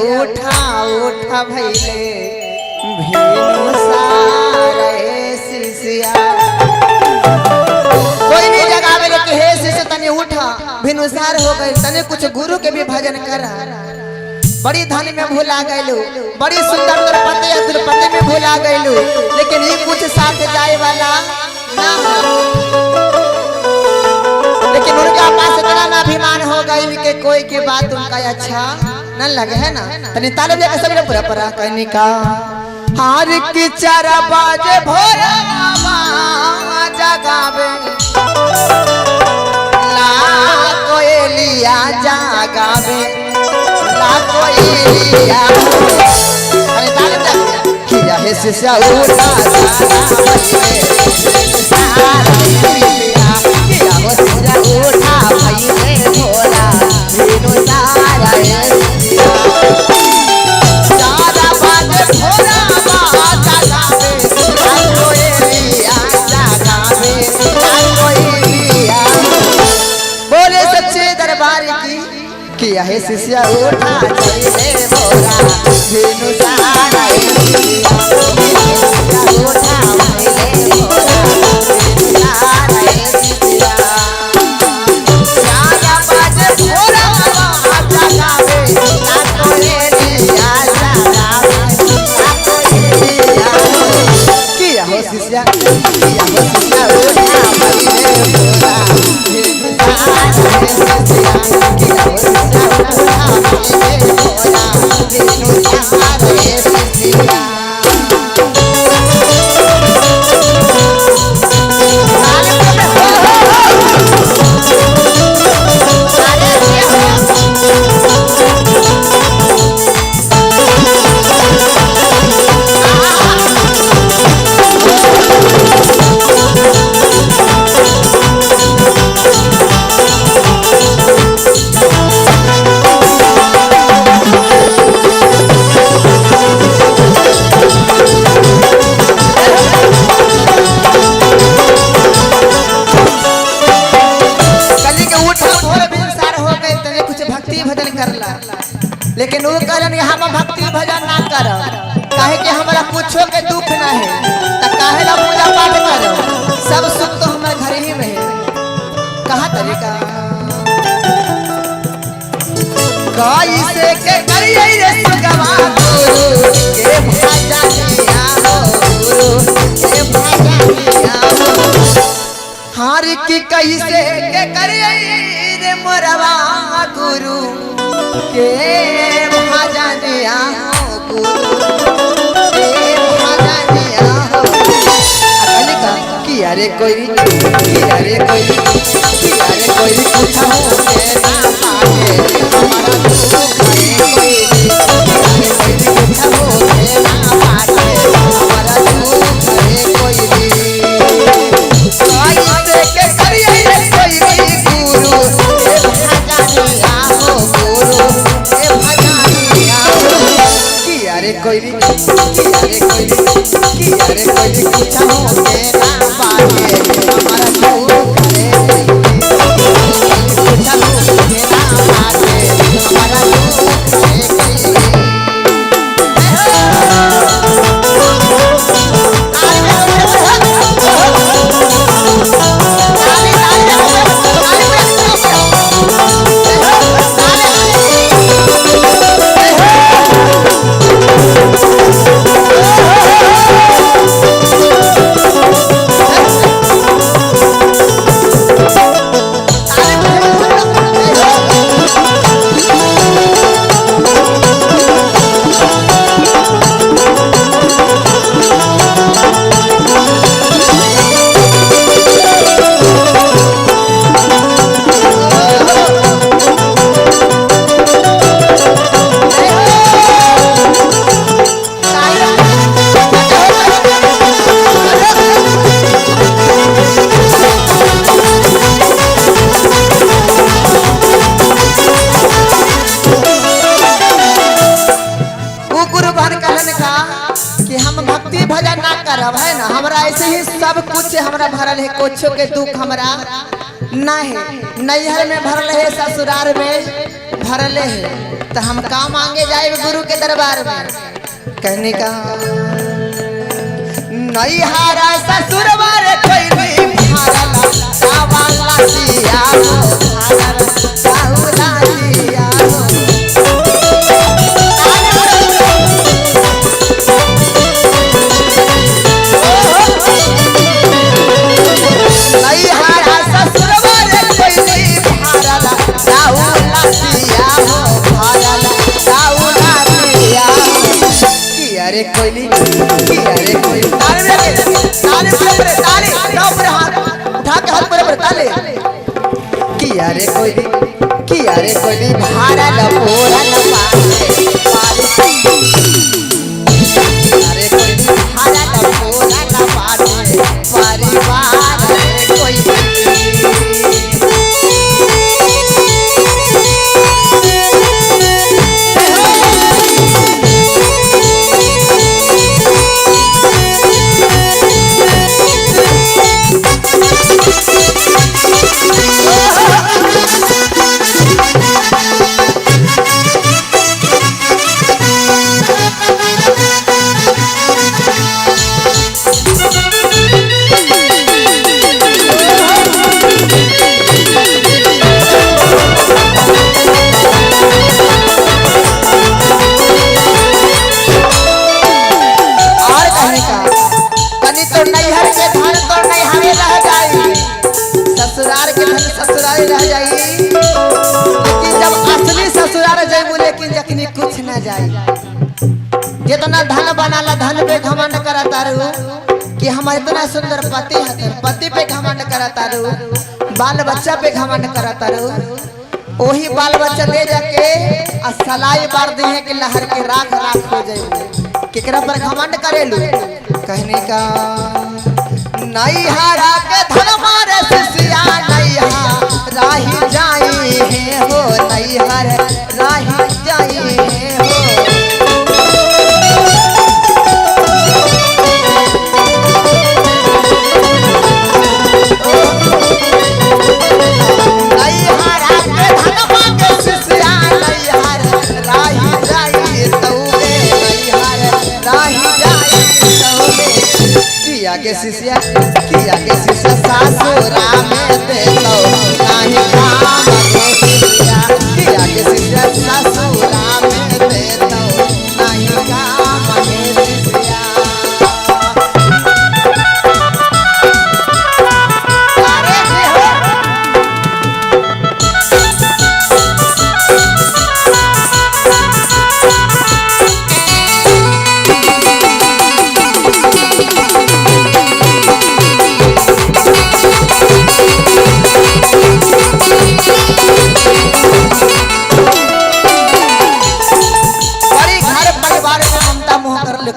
उठा उठा भैले भेनु सारे शिष्या कोई नहीं जगावे ले कि हे शिष्य तने उठा भेनुसार हो गए तने कुछ गुरु के भी भजन कर बड़ी धन में भूला गइलू बड़ी सुंदर द्रौपदी में भूला गइलू लेकिन ये कुछ साथ जाए वाला ना लेकिन उनका पास इतना ना अभिमान हो गई कि कोई की बात उनका अच्छा न लगे है ना तनी ताले लेके सब पूरा पूरा कहनी का हार की 4 बजे भोरा जगावे ला कोयलिया जगावे ला कोयलिया अरे ताले लेके किया है शिष्या उठा उठा भैले भोला भेनु सारा सारा बाजे भोला बाजा गावे कोयलिया जगावे कोयलिया बोले सच्चे दरबार की किया है शिष्या उठा भैले भोला भेनु सारा उठा भैले भोला लेकिन वो कहलन हम भक्ति भजन ना कर काहे कि हमरा कुछो के दुख ना है त काहे ला पूजा पाठ कर सब सुख तो हमारे घर ही में है कहा तरीका कैसे के करिए रे सुगवा गुरु के भजनिया हो गुरु के भजनिया हो हार की कैसे के करिए रे मोरवा गुरु के भजनिया हो गुरु के भजनिया हो अरे का कि अरे कोई कुछ हो के ना पाए हमारा दुख है कोई कुछ हो के ना पाए हमारा दुख है कोई कैसे के करिए रे कोई गुरु के भजनिया हो गुरु कोई कुछ हो के ना पाए हमारा दुख है कुछ हो के ना पाए हमारा दुख है सब कुछ हमरा भरल है कुछो के दुख हमरा ना है नैहर में भरल है ससुराल में भरल है तो हम का मांगे जाए गुरु के दरबार में। कहने का नहीं हारा ससुर बारे कोई नहीं हारा सावाला दिया हारा साहुला दिया नहीं हारा ससुर बारे कोई नहीं हारा साहुला दिया हारा साहुला दिया अरे कोई किया रे कोई भारा न पूरा न पाले अरे कोई भारा न पूरा न पाले परिवार रे कोई ससुराल के धन ससुराल रह जाई लेकिन जब असली ससुराल जाई लेकिन जखनी कुछ न जाई जितना धन बनाला धन पे घमंड करता रहू कि हम इतना सुंदर पति है पति पे घमंड करता रहू बाल बच्चा पे घमंड करता रहू वही बाल बच्चा ले जाके सलाई बार दे कि लहर के राख राख हो जाए केकरा पर घमंड करेलू। कहने का नहीं हारा के धन मारे सिसिया नहीं राही जाई है हो नहीं हर राही जाई है हो नहीं हारा के धन मारे सिसिया नहीं राही जाई तौबे नहीं हर राही जाई तौबे किया के शिष्या सासुरा में दे लो नहीं काम के शिष्या किया के शिष्या सासुरा में दे लो नहीं काम के शिष्या अरे जी हो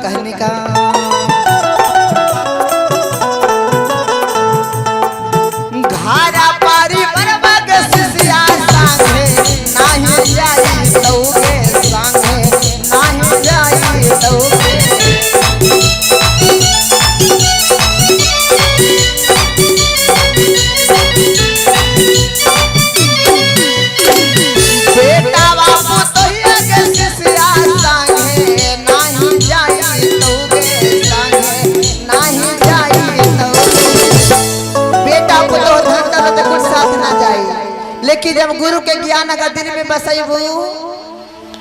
कहने का घारा पारी बरबग सिसिया संगे नाही जाई तौगे संगे नाही जाई तौगे बेटा बापू तो के सिसिया संगे नाही जाई लेकिन जब गुरु के ज्ञान अगर दिल में बसैबू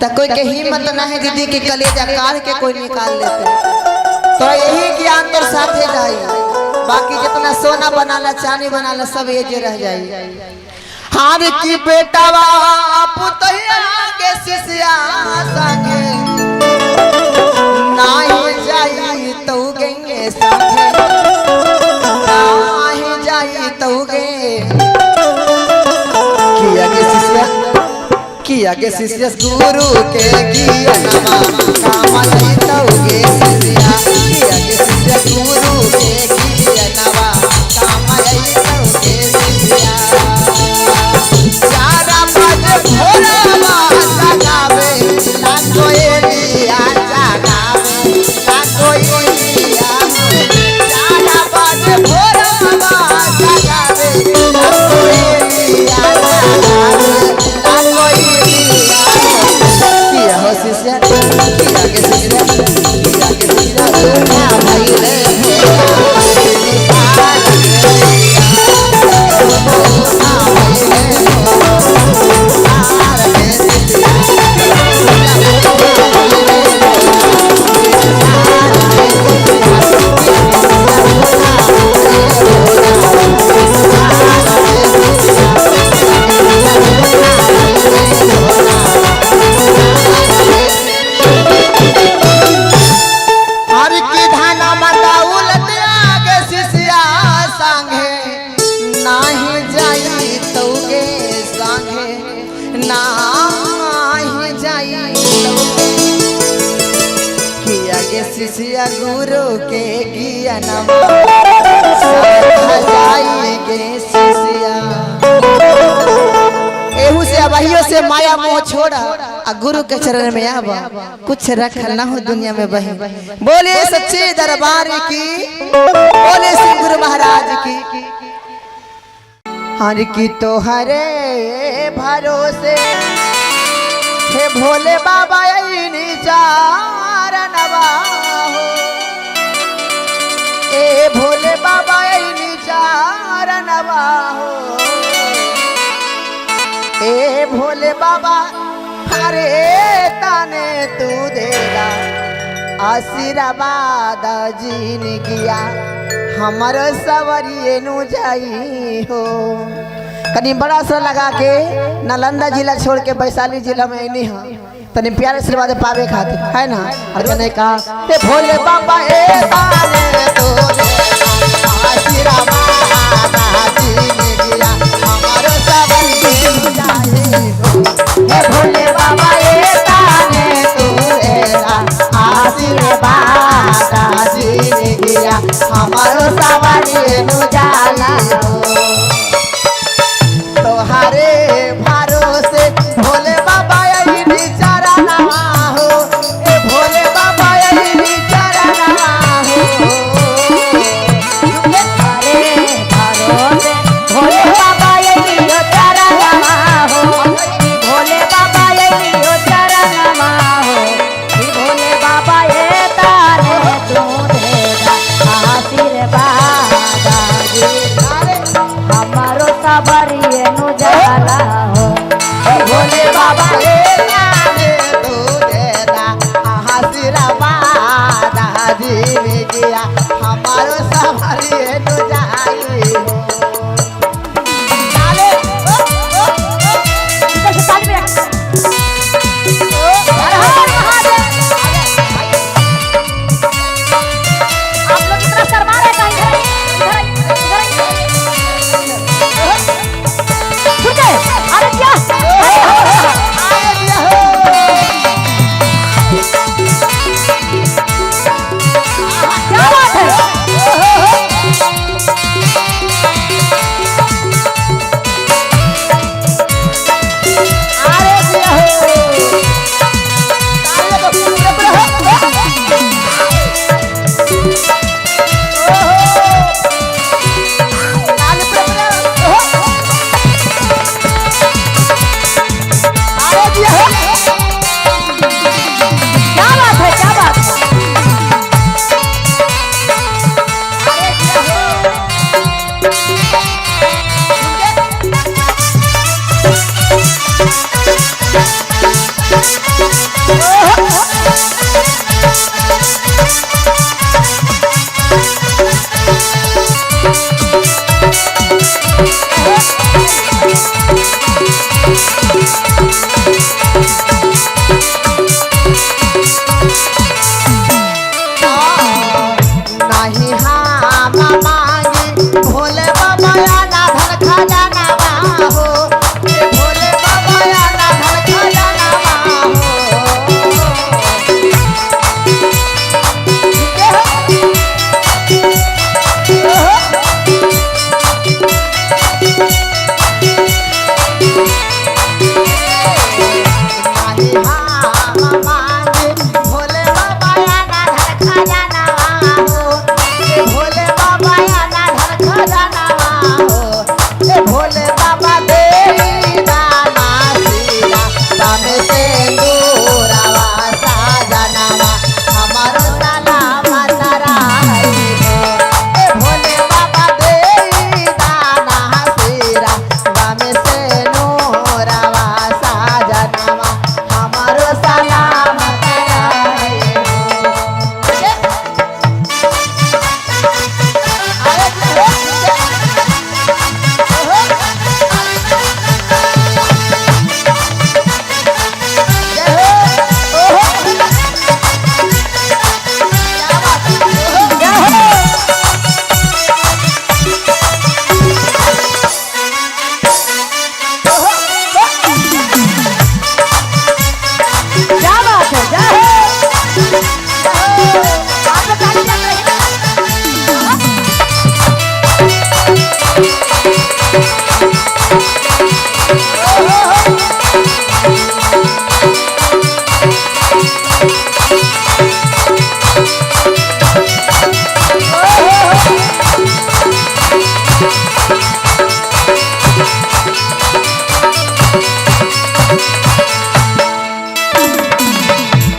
तो कोई के हिम्मत ना है दीदी के कलेजा काट के कोई निकाल लेते तो यही ज्ञान तो साथे जाई बाकी जितना सोना बनाला चांदी बनाला सब ये जे रह जाई हार की बेटा पुतैया के शिष्या संगे नाही जाई तो गंगे साथे नाही जाई तो गे किया के शिष्य गुरु के ज्ञानमा काम नहीं तौगे शिष्या किया के शिष्य गुरु के ज्ञानमा काम नहीं तौगे शिष्या चारा बजे भोरवा जगावे ना कोई लिया जगावे ना कोई लिया चारा बजे भोरवा जगावे ना कोई लिया जगावे ना कोई शिष्य गुरु के ज्ञान जाइगे शिष्या एहू से अबहियो से माया मोह छोड़ा आ गुरु के चरण में आवा कुछ रखल ना हो दुनिया में बही। बोले सच्चे दरबार की, बोले श्री गुरु महाराज की। हर की तो हरे भरोसे हे भोले बाबा चारणवा हो, ए भोले बाबा चारणवा हो, ए भोले बाबा हरे ताने तू देगा आशीर्वाद जिनगिया हमर सवरिए नु जाई हो। कनी बड़ा सा लगा के नालंदा जिला छोड़ के वैशाली जिला में नहीं हो तनी प्यारे आशीर्वाद पावे खातिर है ना। और मैंने कहा ते भोले बाबा ए ताने तू आशीर्वाद जिनगिया हमर सवरिए नु जाई हो। हे भोले बाबा ए ताने तू देगा आशीर्वाद जिनगिया हमर सवरिए नु जाई हो। तोहारे भरोसे भोले बाबा यही चरणवा हो, ए भोले बाबा यही चरणवा हो। तोहारे भरोसे भोले बाबा यही चरणवा हो, भोले बाबा यही चरणवा हो, भोले बाबा ये तारे तू देगा आशीर्वाद हमारो सबरिए नु जाला हो। भोले बाबा ए ताने तू देना आशीर्वाद जिनगिया हमारो सवरिए नु जाई हो।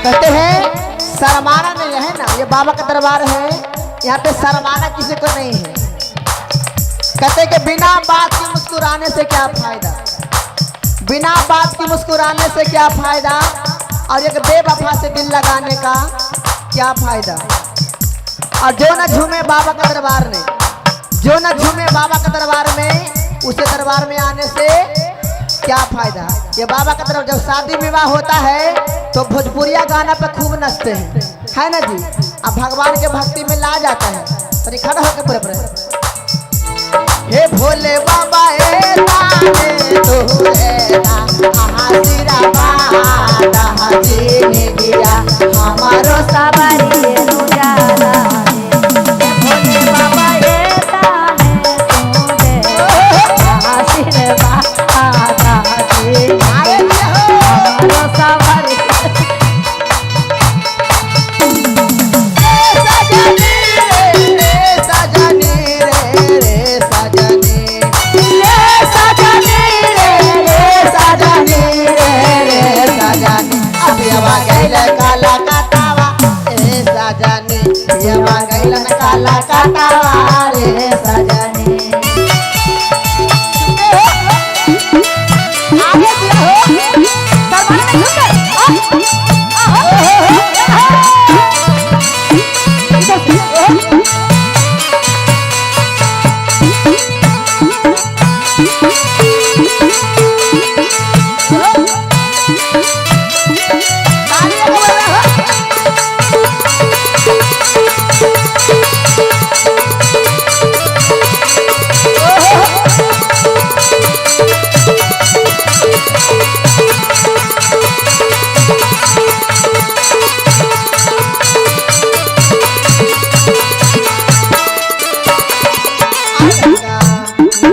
कहते हैं शर्माना नहीं है ना, ये बाबा का दरबार है, यहाँ पे शर्माना किसी को नहीं है। कहते कि बिना बात के मुस्कुराने से क्या फायदा, बिना बात के मुस्कुराने से क्या फायदा, और एक बेवफा से दिल लगाने का क्या फायदा। और जो न झूमे बाबा का दरबार में, जो न झूमे बाबा का दरबार में, उसे दरबार में आने से क्या फायदा। ये बाबा का तरफ जब शादी विवाह होता है तो भोजपुरिया गाना पे खूब नचते हैं, है ना जी। अब भगवान के भक्ति में ला जाता है, तो खड़ा होकर पूरे पूरे हे भोले बाबा ए ताने तू रे ना आहासिरा बादा हजीने दिया हमारो सवारी नुजारा भोले बाबा ए ताने तुझे आशीर्वाद दे हमारो सवारी काला काटावा ए सजनी, ये गैलन काला काटावा रे सजनी। आगे दिया हो दरबार में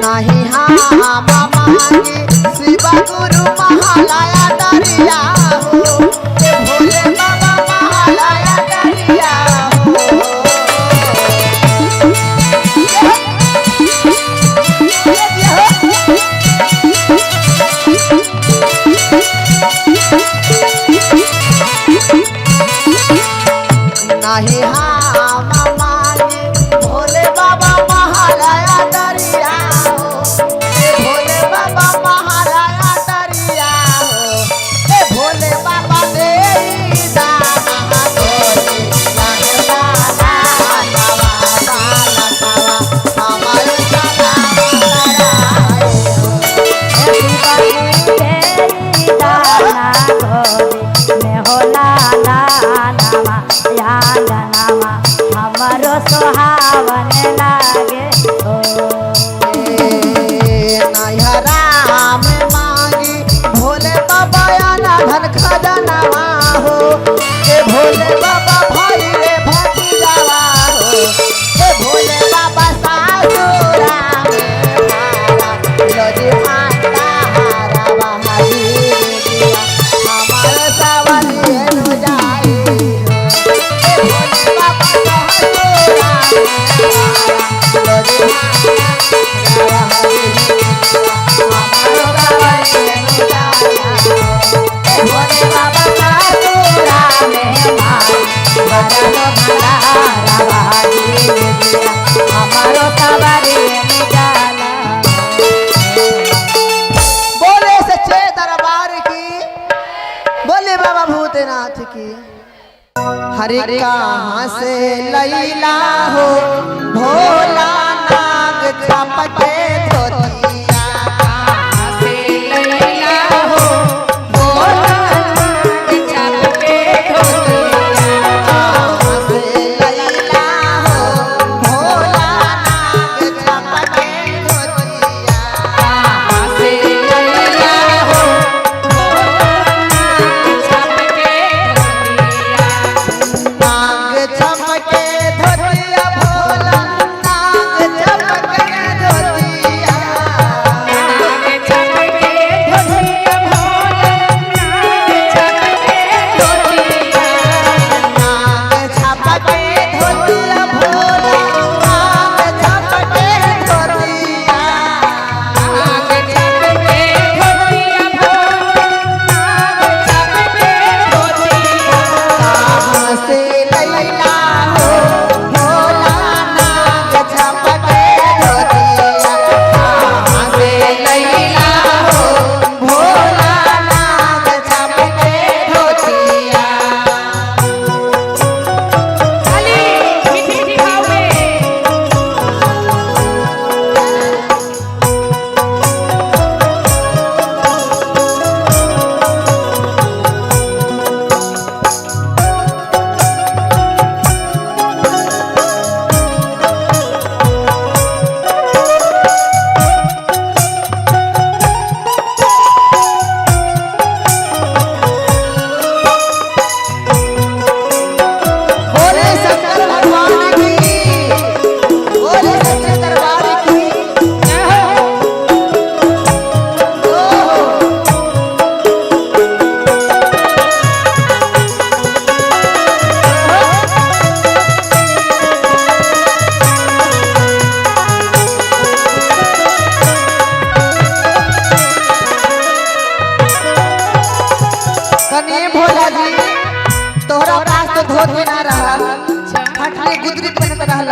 नहीं हाँ मामा शिव गुरु महालया डरिया हो, भोले बाबा महालया डरिया हो। नहीं हाँ मामा भोले बाबा महालया डरिया हो, भोले बाबा महालया डरिया हो, भोले बाबा तेरी दाना गोरी लगता हमारे हमारो सुहावन लागे हो। राम मांगी भोले बाबा ना धन खजनवा हो, भोले बाबा भाई रे भतीजावा हो, भोले बाबा सासुरा में मारा लोजी माता हारा बहादी दिया हमारे सावरी नु जाई हो, भोले बाबा सासुरा में मारा लोजी भोले बाबा का पूरा मेहमान बदलो भला हमारो सवारी निकाला। बोले सच्चे दरबार की, बोले बाबा भूतनाथ की। हरे कहाँ से लैला हो भोला नाग चपके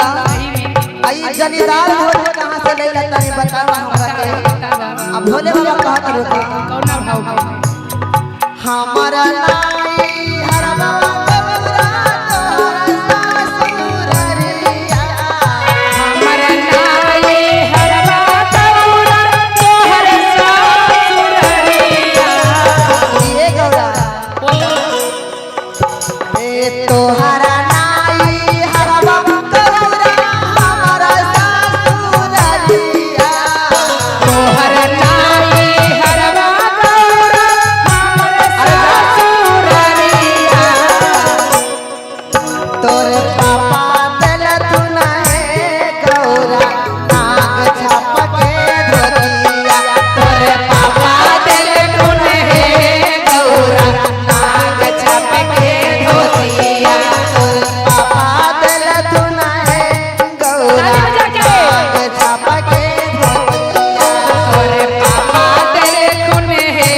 कहला आई जनीदार भोले कहां से लैला तनी बतावा हमरा के। अब भोले बाबा कहत रोके कौना भाव हमारा नाई हर बाबा गौरा तोहरा ससुररिया हमारा नाई हर बाबा गौरा तोहरा ससुररिया। ये गौरा ए तोहरा नाई हर बाबा गौरा हमारा ससुररिया तोहरा नाई हर बाबा गौरा हमारा ससुररिया। तोरे पापा दिल तू नहीं गौरा नाग छाप के धोतिया तोरे पापा दिल तू नहीं गौरा नाग छाप के धोतिया तोरे पापा दिल तू नहीं गौरा नाग छाप के धोतिया तोरे पापा दिल खुने है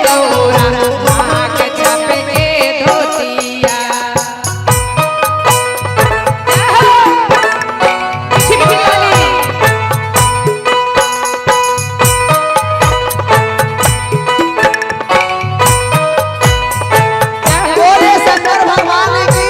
गौरा नाग छाप के धोतिया। बोले शंकर भगवान की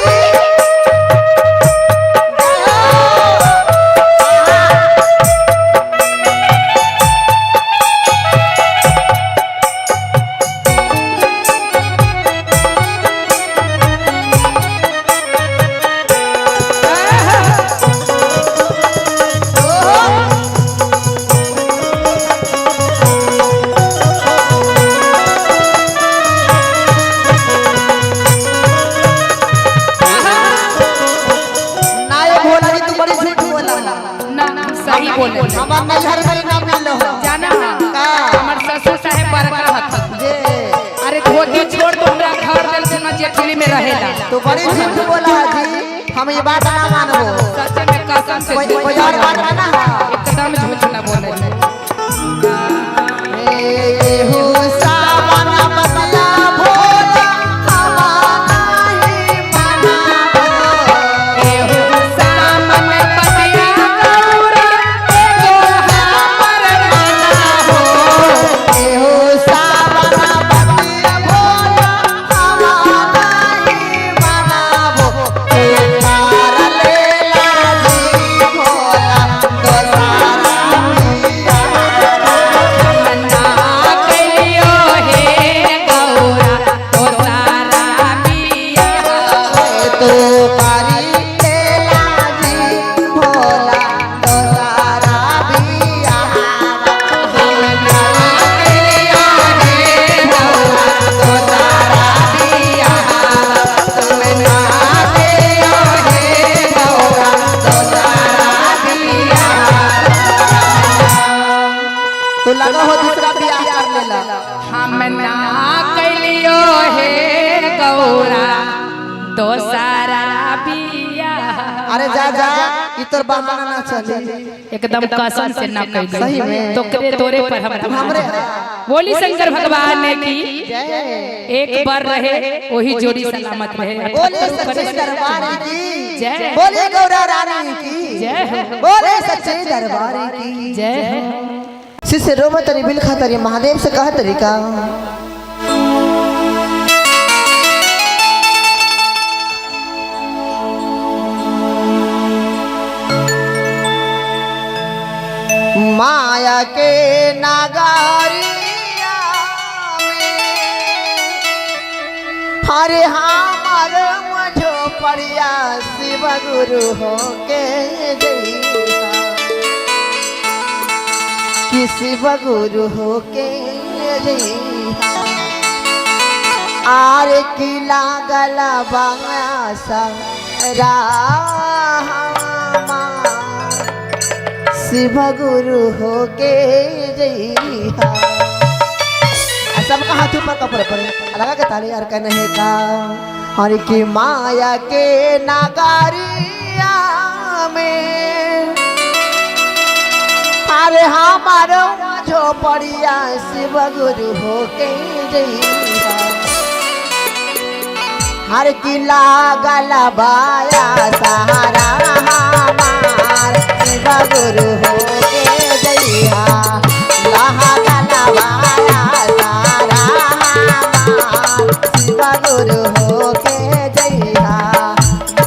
नाये भोला नी तू बड़ी झूठ बोला ना सही बोले हमार नैहर में ना मिलो जाना का हमर ससुर साहेब बड़का हथन। जे अरे धोती छोड़ दो हमरा घर दिल से न जेठली में रहेला। तू बड़ी झूठ बोला जी हम ये बात ना मानबो सच में कसम से कोई झूठ कोई और बात ना एकदम झूठ ना बोले। ए हो सावन बतला भोला हमारा ही मनाबो एहो सामन पतिया गौरा एगो हमर नाना हो। ए हो सावन बतला भोला हमारा ही मनाबो ए तार लेला जी भोला तो सारा पिया मन्ना कलियो हे गौरा तो सारा बिया। तो कारी लेला जी भोला तो सारा बिया मन्ना कलियो हे गौरा तो सारा बिया। मन्ना कलियो हे गौरा तो सारा बिया। तो लगा हो दूसरा बियाह कर लेला हम ना कलियो हे गौरा तो सारा बिया। अरे जा जा ई तोर बहाना ना चली एकदम कसम से ना कह सही में। तो तोरे पर हम हमरे बोली शंकर भगवान ने की जय एक बार रहे वही जोड़ी सलामत रहे। बोले सच्चे दरबार की जय। बोले गौरा रानी की जय। बोले सच्चे दरबार की जय। शिष्य रोमत तरी बिल खातरी महादेव से कहा तरीका माया के नागारिया में हरे हमार मझो पड़िया शिव गुरु हो के जइहा कि शिव गुरु हो के जइहा आर की लागल बासा रामा शिव गुरु हो के जइहा सबका हाथ ऊपर कपड़े पर लगा के ताली यार का नहीं का हर की माया के नागारिया में अरे हमारो झोपड़िया शिव गुरु हो के जइहा हर की लागल बाया सहारा हमारा शिव गुरु हो के जइहा लहा गलवाया सारा हमार शिव गुरु हो के जइहा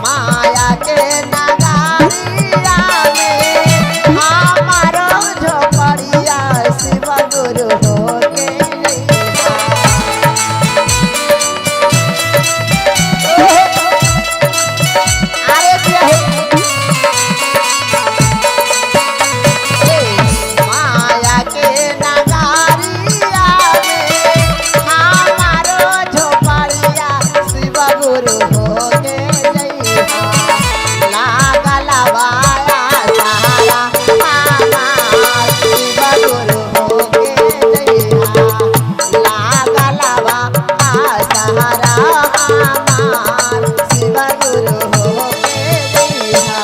माया के नगरिया में हमारो झोपड़िया शिव गुरु हो के जइहा अरे माया के नगरिया में हमारो झोपड़िया शिव गुरु हो के जइहा लागलवाया सारा हमार शिव गुरु हो के जइहा लागलवा सारा हमार शिव गुरु हो के जइहा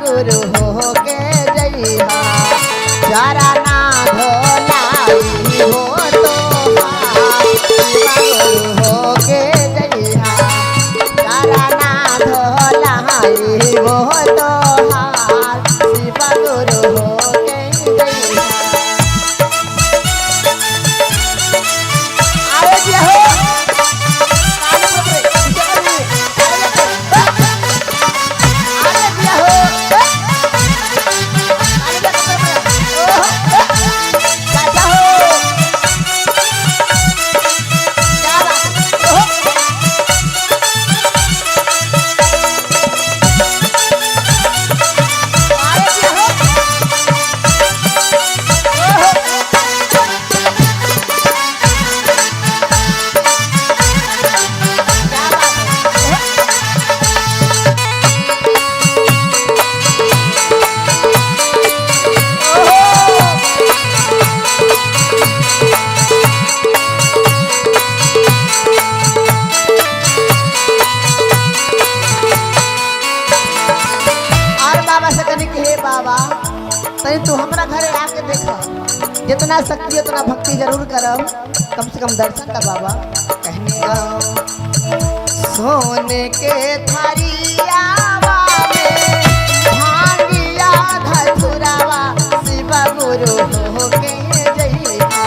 गुरु हो के जइहा चरना धोलाई हो तो शिव गुरु हो के जइहा चरना धोलाई हो तो शिव गुरु हो के जइहा अरे जे हो बाबा तनी तू हमरा घरे आके देख जितना शक्ति उतना भक्ति जरूर करब कम से कम दर्शन का बाबा कहने सोने के थरियावा में भांगिया धतुरावा शिव गुरु हो के जइहा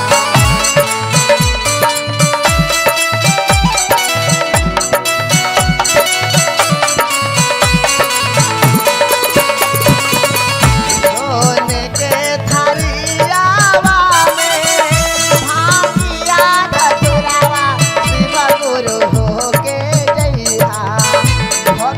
हो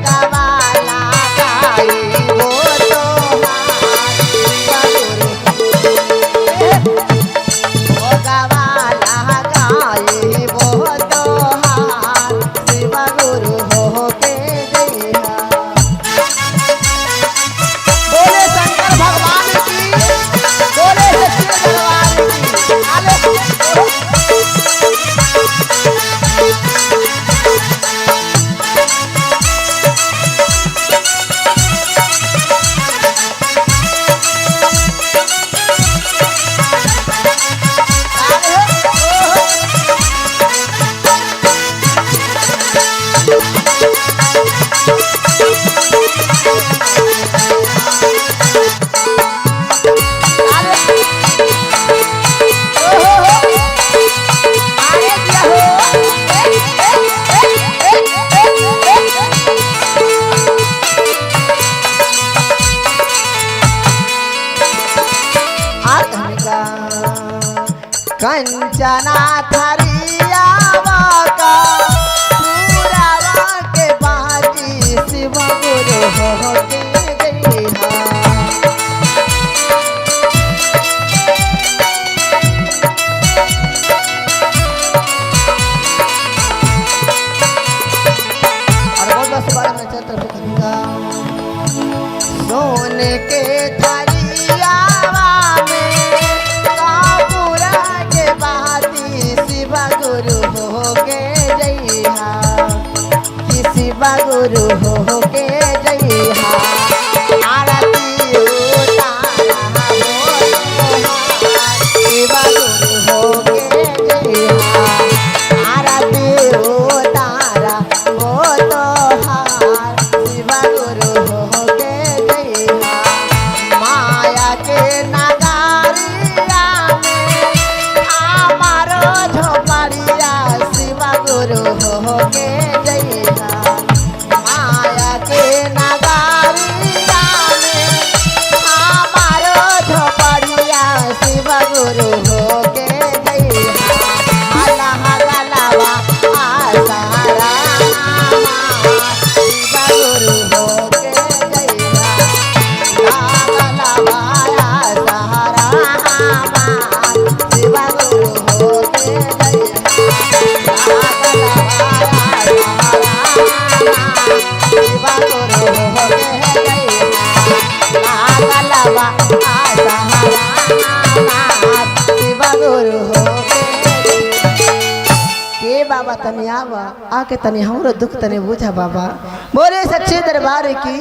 कंचना थरिया का पूरावा के बाजी शिव गुरु हो के जइहा। सोने के थरिया में कापूरा के बाती शिव गुरु हो के जइहा कि शिव गुरु हो के जइहा। आरती उतारा शिव गुरु हो के जइहा। आरती उतारा वो तो हार शिव गुरु हो के जइहा। माया के नगारिया में हमारो झोपड़िया शिव गुरु हो के जइहा। माया के नगारिया में हमारो झोपड़िया शिव गुरु हो के जइहा। अल्लाह गलावा आसारा शिव गुरु हो के जइहा। गलावा आसारा शिव गुरु हो के जइहा। शिव गुरु हो के जइहा। गलावा आसारा शिव गुरु हो के बाबा तनी आवा आके तनी हमरो दुख तनी बुझा बाबा। बोले सच्चे दरबार की,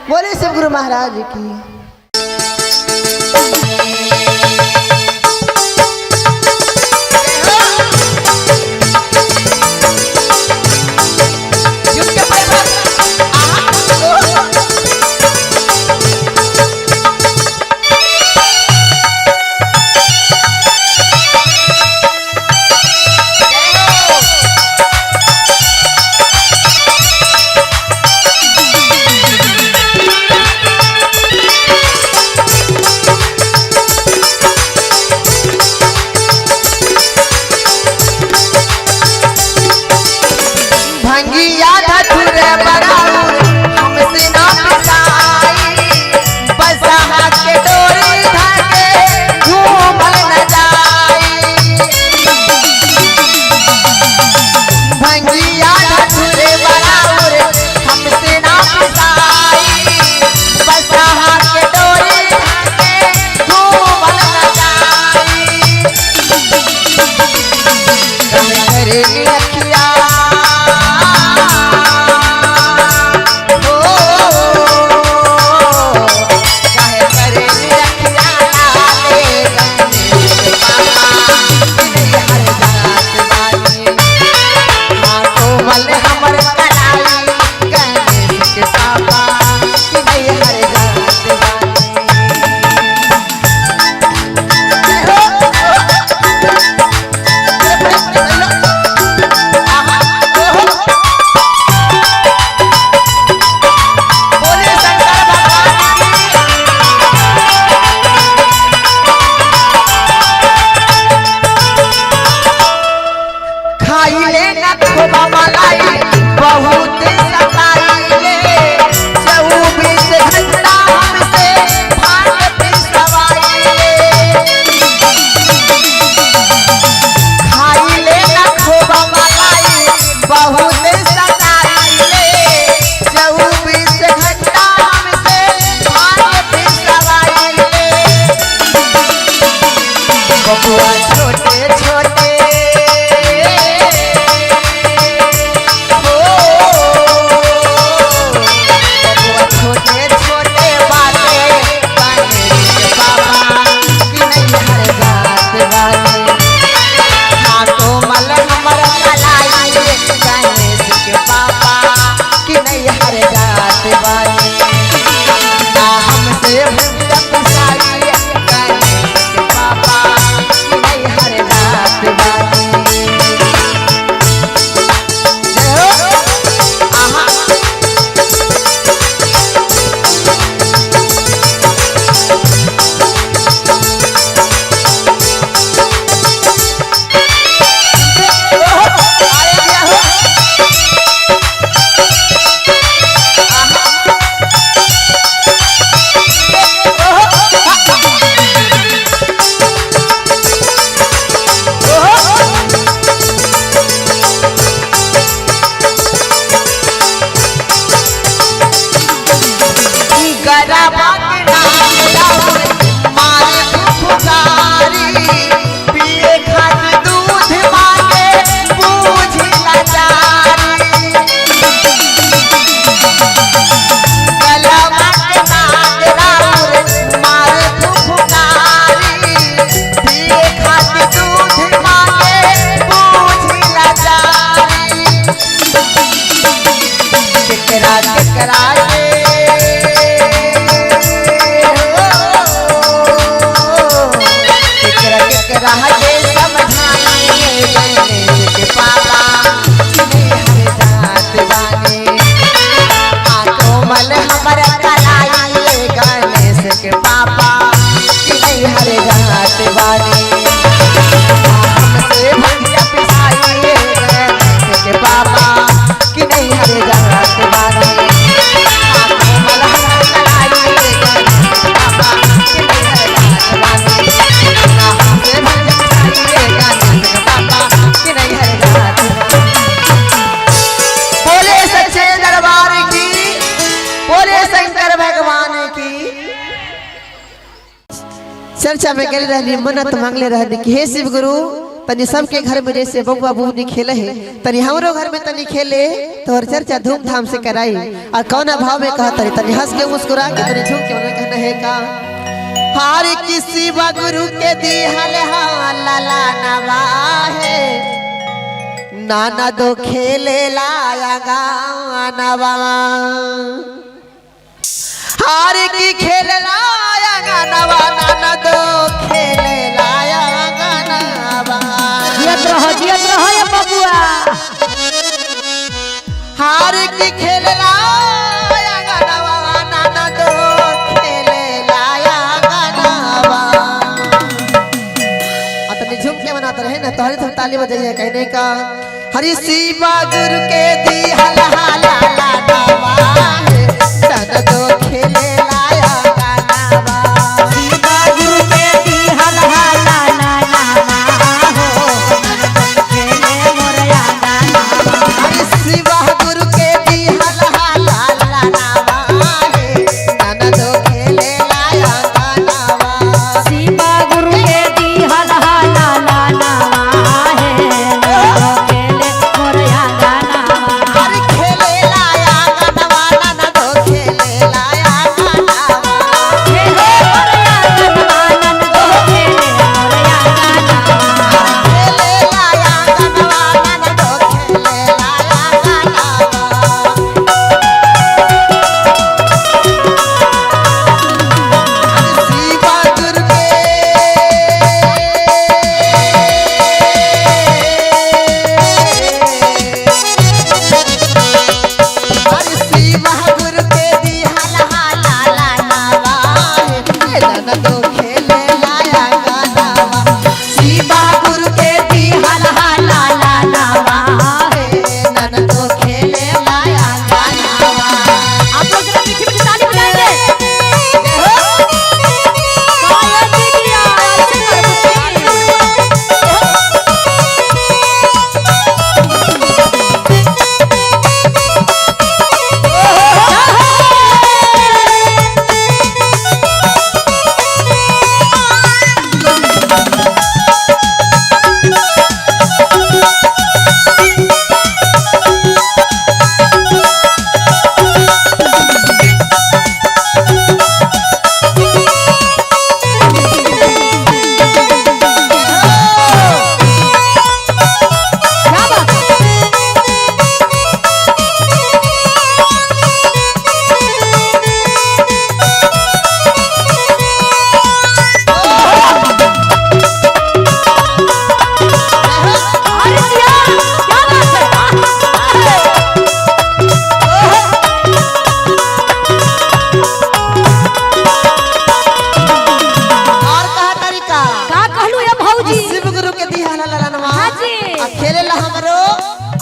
बोले शिव गुरु महाराज की। भंगिया धतुरे बड़ाऊ हमसे ना पिसाई। बसहा के डोरी धाके घूमल न जाई। भंगिया धतुरे बड़ाऊ हमसे ना पिसाई। बसहा के डोरी धाके घूमल न जाई। करे रखिया बहुत सताइले 24 घंटा हमसे भाग पिसवाइले। खाइले न खोबा मलाई बहुत सताइले 24 घंटा हमसे भाग पिसवाइले। बबुआ छोटे छोटे हमसे चर्चा में गए रहनी मन्नत मांगले रहनी कि हे शिव गुरु तनी सबके घर में जैसे बबुआ बबूनी खेले है तनी हमरो घर में तनी खेले तो और चर्चा धूमधाम से कराई। और कौना भाव में कहा तनी हंस के मुस्कुरा के तनी झूम के कहना है का हार किसी गुरु के दी लाला नवा है नाना दो खेले लाया गानवा हार की खेल लाया गानवा नाना दो खेले लाया गानवा जियत रहो ये बबुआ हार की खेल लाया गानवा नाना दो खेले लाया गानवा। अतने झुम के मनाते रहे ना तोहरे तुम ताली बजाइए कहने का हरि शिवा गुरु के दी हला ला नवा नाना दो खेले लाया गानवा शिवा गुरु के दी हला नवा हो खेले मोरया गानवा हरि शिवा गुरु के दी हला नवा नाना दो खेले लाया गानवा शिवा गुरु के दी हला नवा है खेले मोरया गानवा हरि खेले लाया गानवा नाना दो खेले लाया गानवा खेले मोरया गानवा नन दो खेले मोरया गानवा खेले लाया गानवा नाना दो खेले लाया गानवा शिवा गुरु के हरि शिवा गुरु के दी हला नवा नाना दो खेले लाया गानवा शिवा गुरु के दी हला नवा नाना दो खेले लाया गानवा। आप लोग जरा मीठी मीठी ताली बजाएंगे काय दीदिया क्या बात है अरे दिया क्या बात है और कहा तरीका का कहलू ये भौजी शिव गुरु के दी हला नवा हाँ जी। आ खेले ला हमरो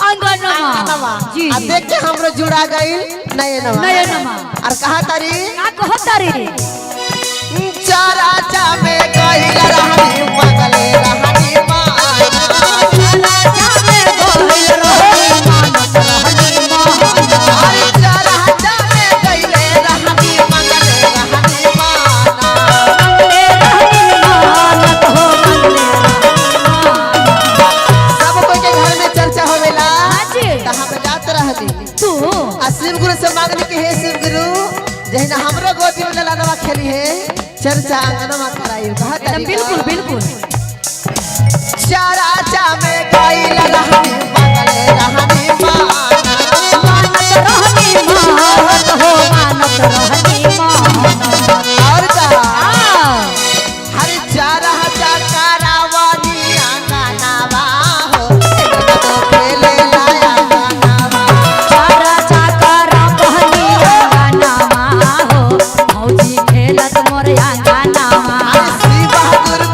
अंगनमा जी आ देख के हमरो जुड़ा गइल नयनवा नयनमा। और कहा तारी का कहत तारी चारा चा में गइल रहनी मगले रहनी माना राजा में गोइल रहे मानत रहनी माना अरे चारा चा में गइल रहनी मगले रहनी माना मंगले रहनी मानत हो मंगले रहनी माना सब कोई के घर में चर्चा होवेला हाँ जी। त हम जात रहनी तू आ शिव गुरु से मांगनी कि हे शिव गुरु जहिना हमरो गोदी में ललनवा खेली है चर्चा आंगनवा कराई कहा एकदम बिल्कुल बिल्कुल चारा चा में गइल रहनी मगले रहनी माना मानत रहनी मानत हो मानत रहनी माना और कहा आ हरि चारा चा करावानी आंगनवा हो नाना दो खेले लाया गानवा चारा चाकरा बहनी गानामा हो भौजी खेलत मोरया गानामा हरि शिवा गुरु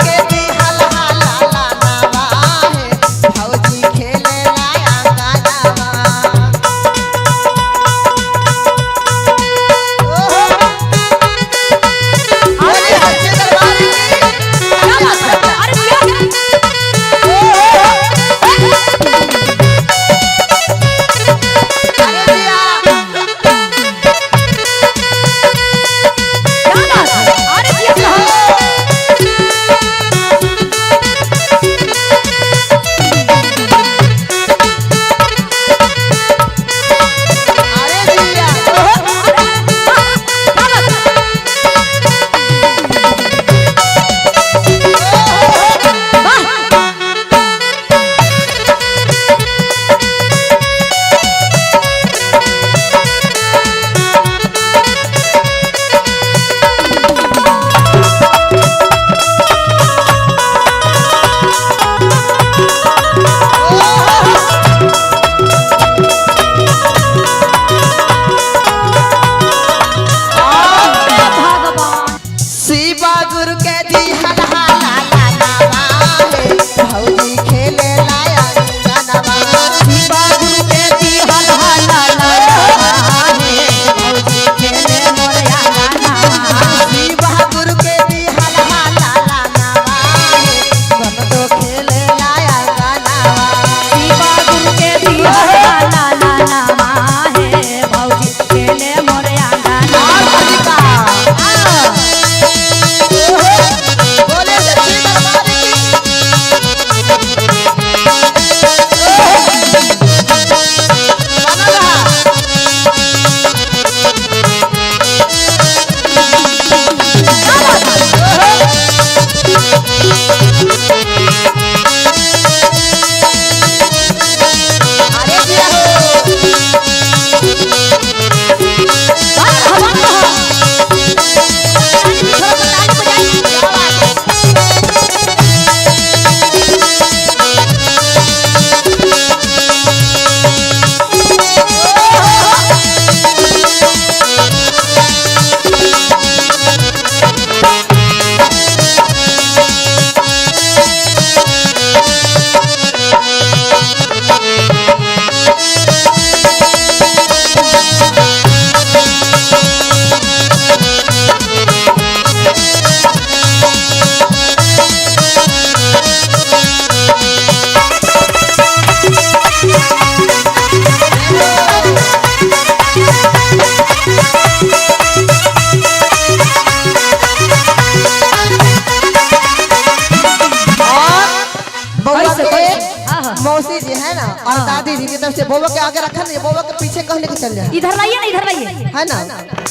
और दादी जी की तरफ से बउआ के आगे रखा नहीं, बउआ के पीछे कह लेके चल जाए। इधर लाइए ना, इधर लाइए, है ना,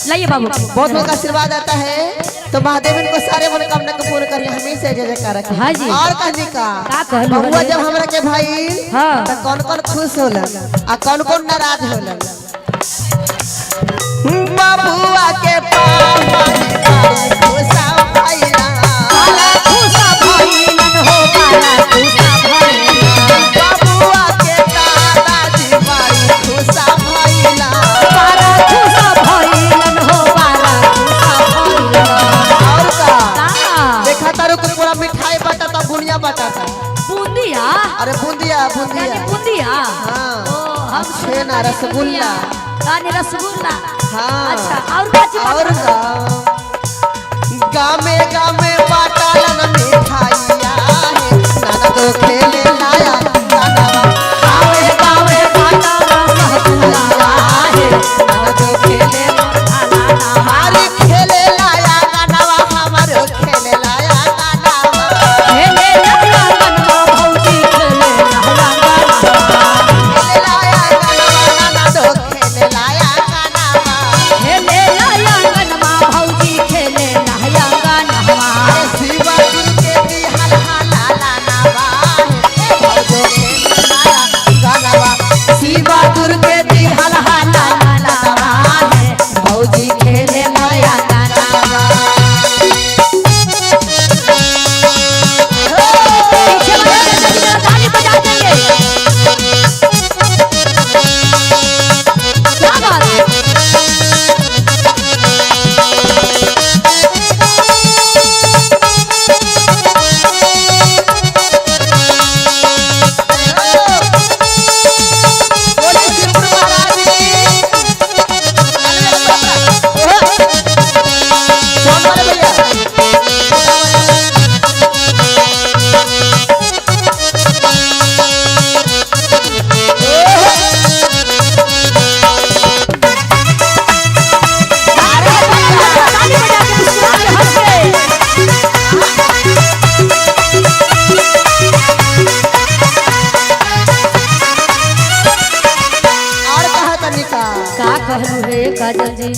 लाइए बाबू। बहुत बहुत आशीर्वाद आता है। तो महादेव इनको सारे मनोकामना को पूर्ण करिए, हमेशा जय जयकार रखे। हाँ जी। और कहने का बउआ जब हमरा के भाई तो कौन कौन खुश होला आ कौन कौन नाराज होला। बबुआ के पापा खुशा भइला, खुशा भइलन हो, खुशा भइलन। बबुआ के दादाजी बड़ी खुशा भइला, खुशा भइलन हो, खुशा भइलन। और का देखा तारू को पूरा मिठाई बटाता, बुनिया बटाता। बूंदिया? अरे बूंदिया बूंदिया बूंदिया। हाँ, हम छेना रसगुल्ला, कानी रसगुल्ला। हाँ अच्छा, और बाची और गामे गामे बाटालन मिठाइया है, नाना तो खेले लाया गाना, गावे गावे बाटालन मिठाइया है, नाना तो खेले हमारे खेले लाया गाना, हमारे खेले लाया गाना, खेले लाया गाना भौजी, खेले लाया गाना, खेले लाया गाना, नाना तो खेले लाया गाना, खेले लाया गाना भौजी, खेले लाया गाना। शिवा दुर्गे दी हल हला लानावा है, भौजो खेले लाया गानावा, शिवा दुर्गे दी हल हला लानावा है, भौजी खेले लाया गानावा। पीछे वाले ताली बजा देंगे। क्या बात है? बोले शिवपुर महाराज की। कौन वाले भैया? ताली बजा के मुस्कुरा के हंस के। और कहा तनिका का कहलू रे काजल जी?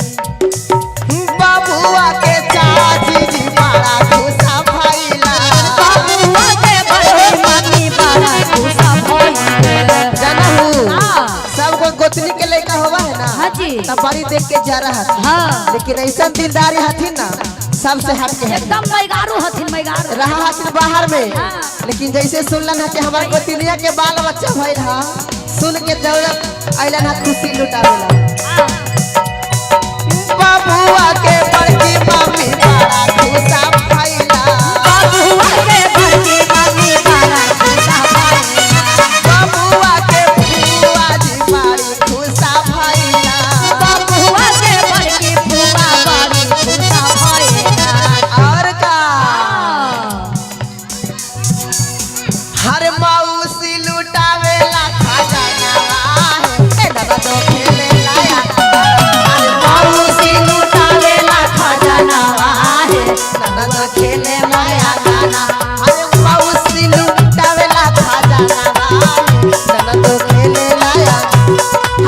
बबुआ के चाची जी बड़ा खुशा भइला, बाबुआ के बड़ी मम्मी बड़ा खुशा भइल। जानहु हाँ। सबको गोतनी के लड़का होवा है ना, हाँ जी। तब बड़ी देख के जा रहा था, हाँ, लेकिन ऐसा दिलदारी हथिन ना सबसे हट के है एकदम मैगारू हथिन, मैगारू। रहा हथिन बाहर में, हाँ। लेकिन जैसे सुनलन है कि हमारे गोतनिया के बाल बच्चा भइल हा, सुन के जरूरत अइलन हा खुशी लुटावेला। हाँ। बबुआ के बड़की मम्मी बड़ा खुशा भइला, बाबुआ के बड़ी मम्मी बड़ा खुशा भइल। बबुआ के फुआ जी बड़ी खुशा भइला, बाबुआ के बड़ी फुआ बड़ी खुशा भइल। और का हाँ। हर मौसी लुटावेला खजानावा है, ए दादा तो खेले लाया, हर मौसी लुटावेला खजानावा है, दादा तो खेले लाया गाना, हर मौसी लुटावेला खजानावा है, दादा तो खेले लाया,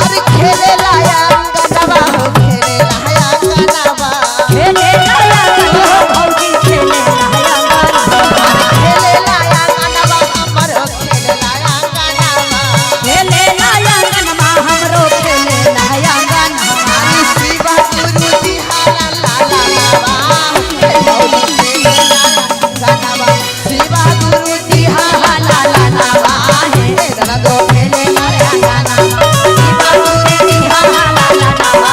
हर खेले लाया गानावा हो, खेले लाया गानावा, खेले लाया गाना भौजी, खेले लाया गाना। खेले लाया गानावा, हमर खेले लाया गानावा। खेले लाया गाना हमरो, खेले लाया गाना। हरी शिवा गुरु जी हाला ला ला लावा, हे भौजी खेले लाया गानावा, शिवा गुरु जी हाला ला ला लावा, हे दादा तो खेले लाया गानावा, शिवा गुरु जी हाला ला ला लावा,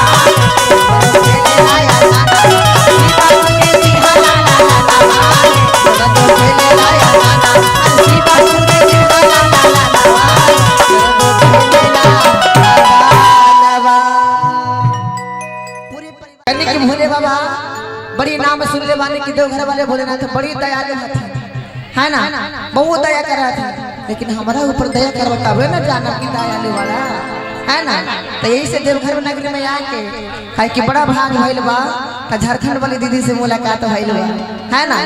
खेले लाया गानावा, शिवा गुरु जी हाला ला ला लावा, दादा तो खेले लाया गानावा, शिवा गुरु जी हाला ला ला लावा, दादा तो खेले लाया गानावा। पूरे परिवार के भोले बाबा बड़ी नाम सुन ले बाने कि देवघर वाले भोलेनाथ बड़ी दयालु हथिन, है ना, बहुत दया कर रहा था, लेकिन हमारा ऊपर दया कर बतावे ना जाना कि दयालु वाला है ना। तो यही से देवघर नगरी में आके है कि बड़ा भाग भइल बा, तो झारखंड वाली दीदी से मुलाकात भइल बा, है ना।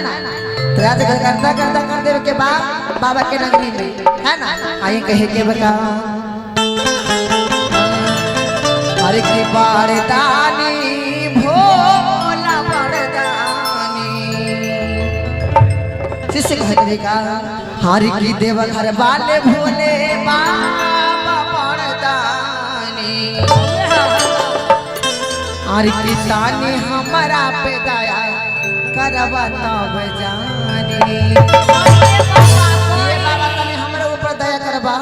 तो आज करता करता कर देवे के बाद बाबा के नगरी में, है ना? आइए कहे के बता हर की बारदानी भोला बारदानी शिष्य कहते का हर की देव घर वाले भोले बाबा बारदानी हर की तानी हमारा पे दया करवा तब जानी हमारे ऊपर दया करवा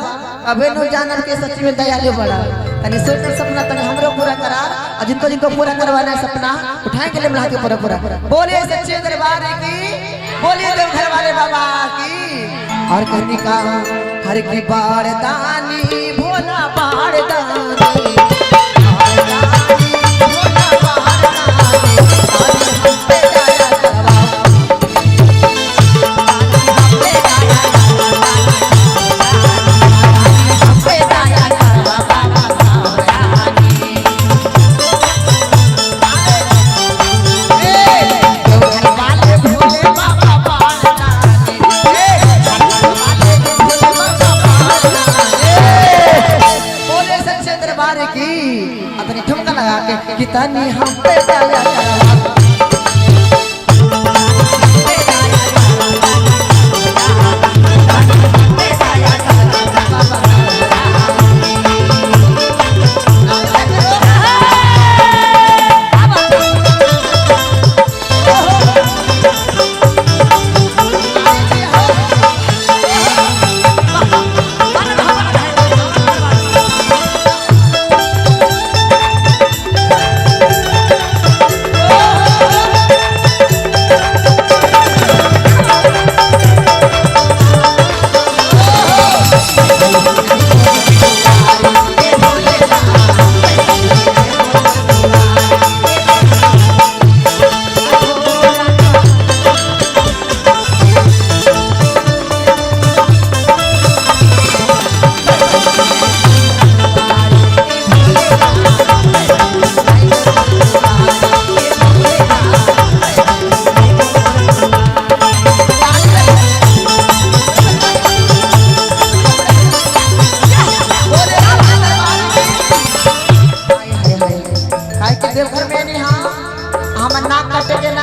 अबे नो जानर के सच्ची में दया ले बड़ा तनी सोचल सपना तनी हमरो पूरा करा और जिनको जिनको पूरा करवाना है सपना उठाए के लिए मिला के पूरा पूरा बोलिए सच्चे दरबार की बोलिए देवघर वाले बाबा की और कहनी का हर की बारदानी भोला बारदानी ठुमका लगा के कितनी हम पे दया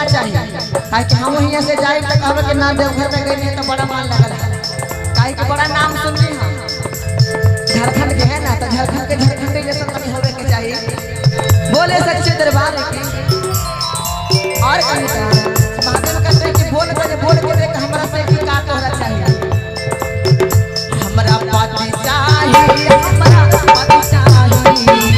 हम यहाँ से जाए तो कहब के ना देवघर में गई तो बड़ा मान लगल काहे के बड़ा नाम सुनली हम झारखंड के है ना तो झारखंड के झारखंडी जैसा कभी होवे के चाहिए बोले सच्चे दरबार की और कहीं महादेव कहते हैं कि बोल के देख हमरा से की का तोहरा चाहिए हमरा पाती चाहिए हमरा पाती चाहिए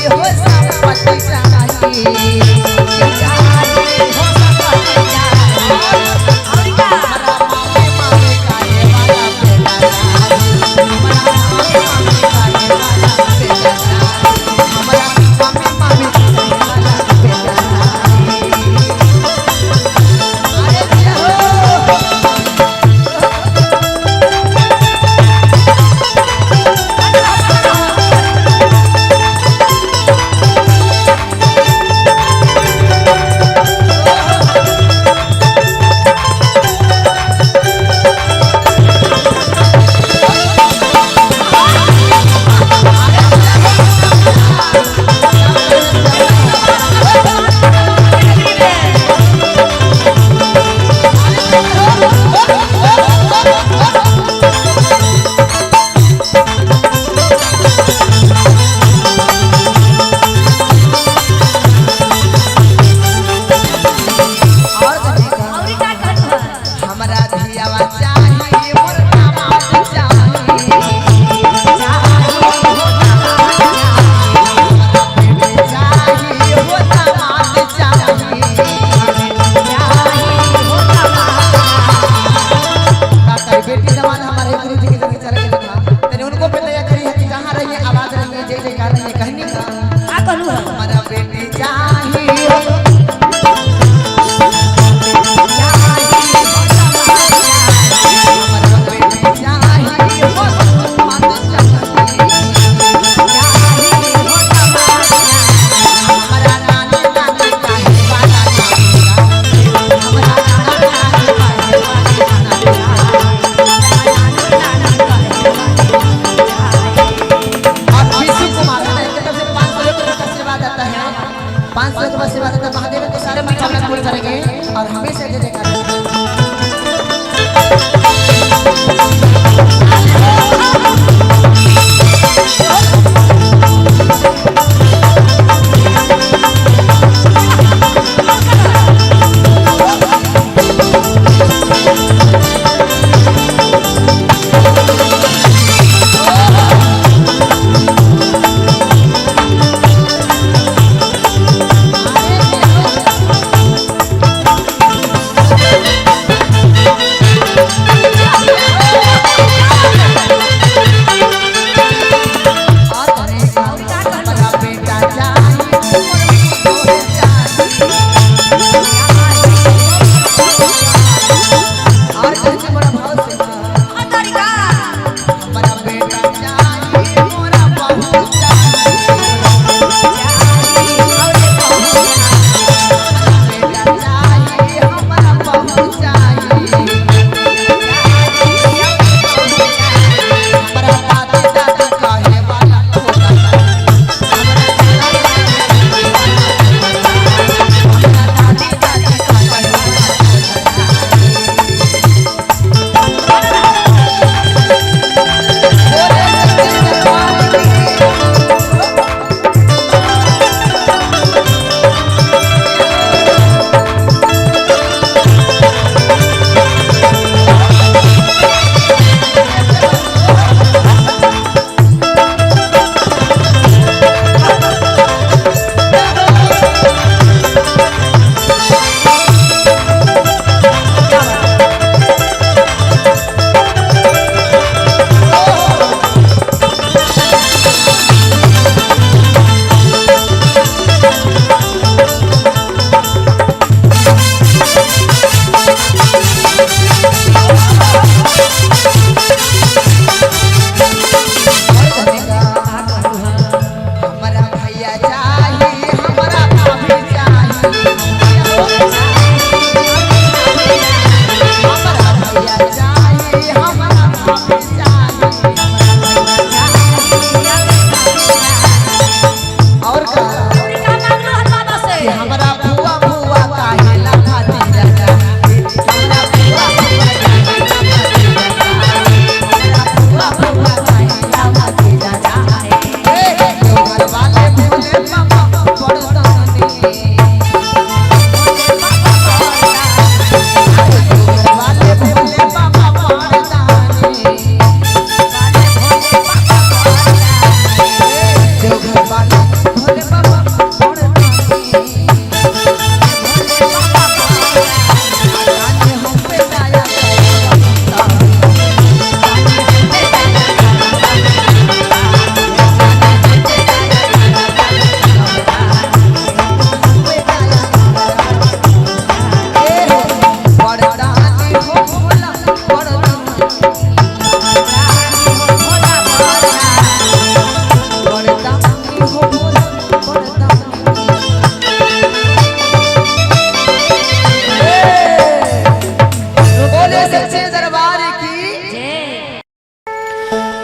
हो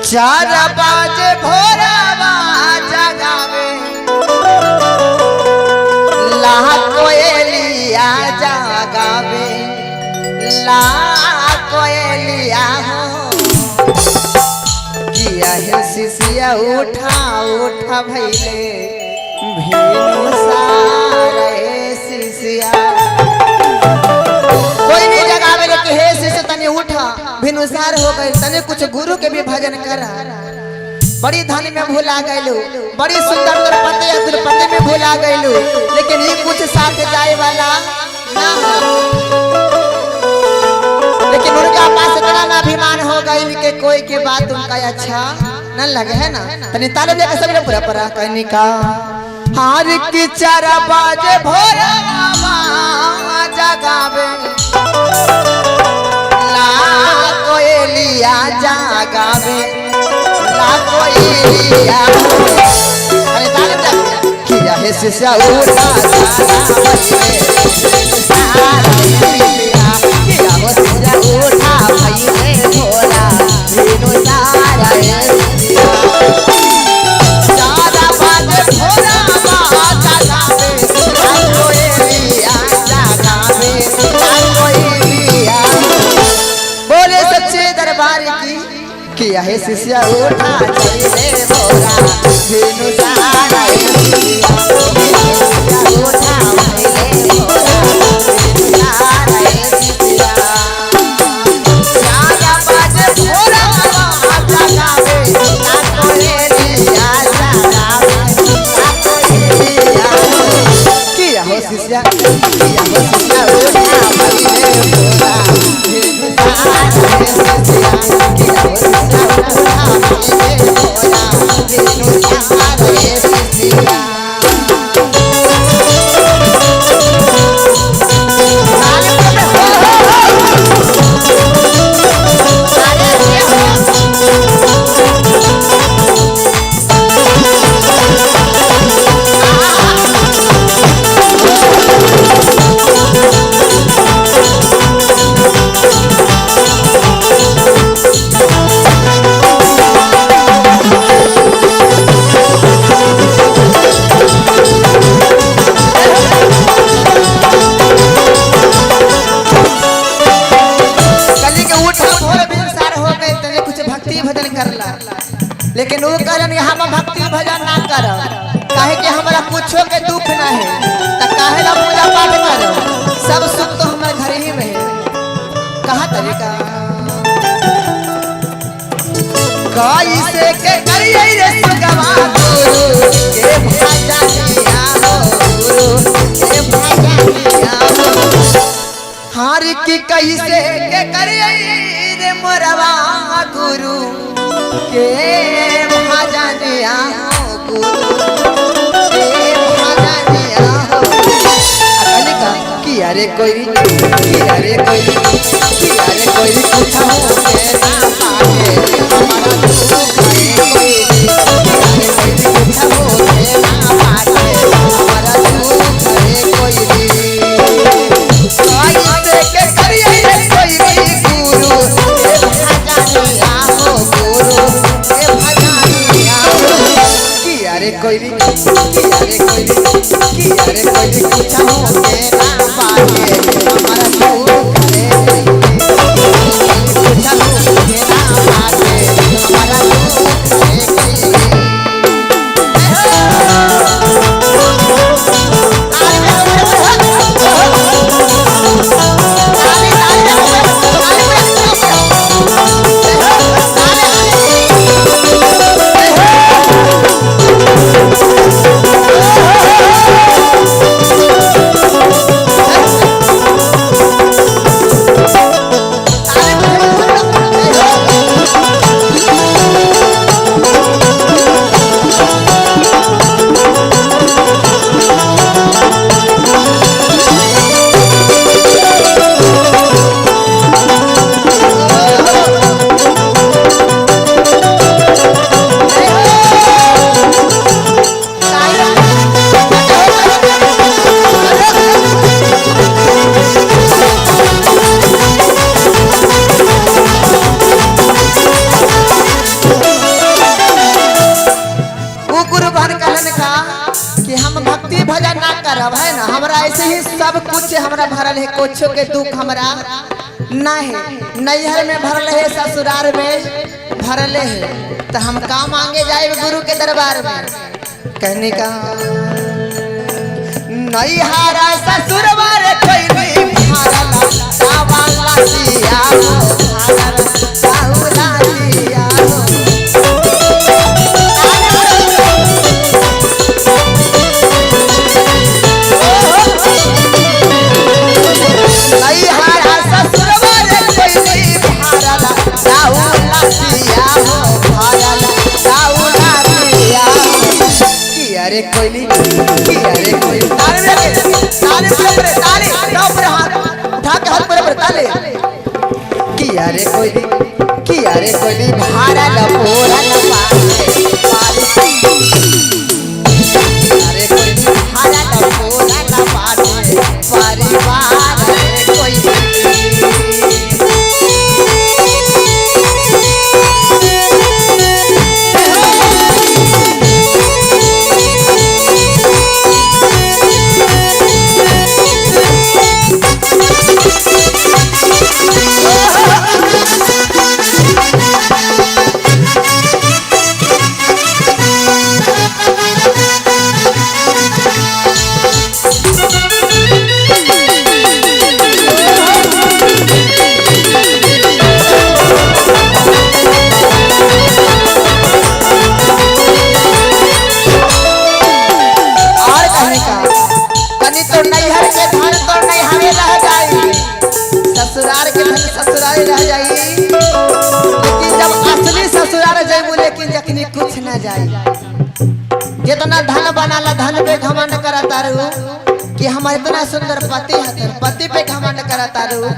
चार बाजे भोरावा जगावे ला कोयलिया जगावे ला कोयलिया हो किया है शिशिया उठा उठा भैले भेनु सारे शिशिया कोई नहीं जगावे ले कि हे शिष्य तने उठा भिनुसार हो गए तने कुछ गुरु के भी भजन करा बड़ी धन में भूला गइलू बड़ी सुंदर द्रौपदी या द्रौपदी में भूला गइलू लेकिन ये कुछ साथ जाए वाला ना हो लेकिन उनका पास इतना अभिमान हो गई कि कोई के बात उनका अच्छा न लगे है ना तने ताले दे के सब पूरा पूरा कहनी का हार की चार बाजे भोरा जगावे ला कोयलिया जगावे ला कोयलिया अरे ताले दे किया है शिष्य उठा किया हो शिष्य उठा भइले भोला बिनु सारा किया है शिष्या उठा चले बोरा बिनु सारा शिष्या उठा चले बोरा बिनु सारा शिष्या सारा बाजे भोरा आजा गावे ना कोई दिया सारा ना कोई दिया किया हो शिष्या उठा चले बोरा बिनु सारा शिष्या किया हो लेकिन वो कहलन हम भक्ति भजन ना करब काहे कि हमरा कुछो के दुख ना है त काहे ला पूजा पाठ करब सब सुख तो हमर घर ही में है कहा तरीका कैसे के करिए रे सुगवा गुरु के भजनिया हो गुरु के भजनिया हो हार की कैसे के करिए रे मोरवा गुरु के भजनिया हो गुरु के भजनिया हो अकलिका किया रे कोई कुछ हो के ना पाए हमारा दुख है कोई किया रे कोई कुछ हो के ना पाए हमारा दुख है कोई कैसे के करिए रे कोई गुरु के भजनिया हो गुरु कोई कुछ हो के ना पाए हमारा दुख है कुछ हो के ना पाए हमारा दुख है सब कुछ हमरा भरल है कुछो के दुख हमरा ना है नैहर में भरल है ससुराल में भरल है तो हम का मांगे जाए गुरु के दरबार में कहने का नैहरा ससुरवार कोई नहीं भरल सावाला दिया हो भरल साहुला दिया हो अरे कोई ताली पर हाथ उठा के हाथ पर ताली किया रे कोई भारा लपोरा लपाटे अरे कोई भारा लपोरा लपाटे परिवार रे कोई हंसी ससुराल रह जाई, लेकिन जब असली ससुराल जाइबू लेकिन जखनी कुछ ना जाई। जितना धन बनाला धन पे घमंड करता रहू कि हमारे इतना सुंदर पति है, पति पे घमंड करता रहू,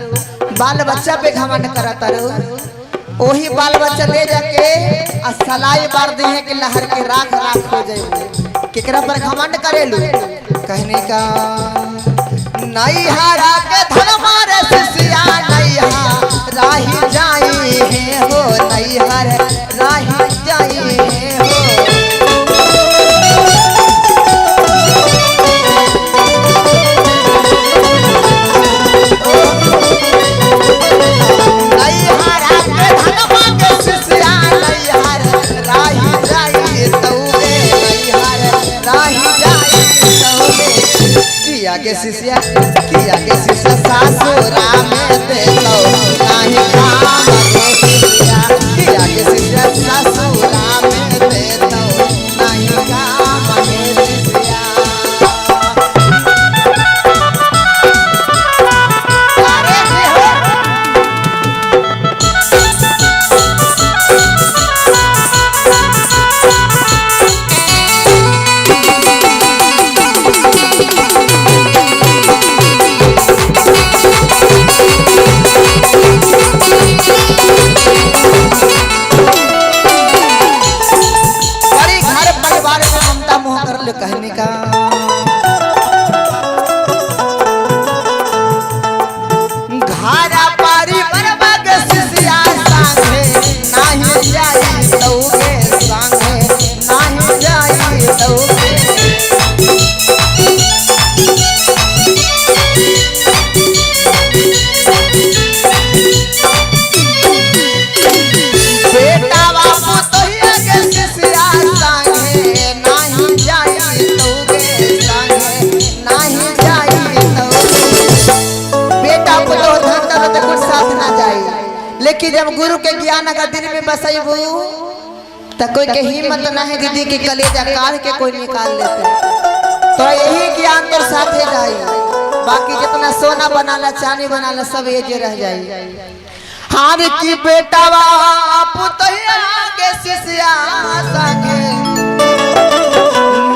बाल बच्चा पे घमंड करता रहू। वही बाल बच्चा ले जाके सलाई बार दी है कि लहर के राख राख हो जाए। केकरा पर घमंड करेलू? कहने का नैहरा के धन मारे सिसिया नैहरा राही जाई है हो, नैहर राही जाई है हो। के शिष्या किया के शिष्या सासुरा में दे लो नहीं काम के शिष्या, किया के शिष्या सासुरा में दे लो नहीं काम के शिष्या। अरे कहने का घारा पारी बरबग सिसिया संगे नहीं जाई तौगे, संगे नहीं जाई तौगे। बेटा बापू तो के सिसिया संगे नहीं जाई तौगे, संगे नहीं जाई तौगे। बेटा को तो धन दौलत कुछ साथ ना जाई, लेकिन जब गुरु के ज्ञान अगर दिल में बसैबू तो कोई के हिम्मत ना है दीदी के कलेजा काट के कोई निकाल लेते। तो यही ज्ञान तो साथे जाई, बाकी जितना सोना बनाला चांदी बनाला सब ये जे रह जाई। हार की बेटा बापू तो के सिसिया संगे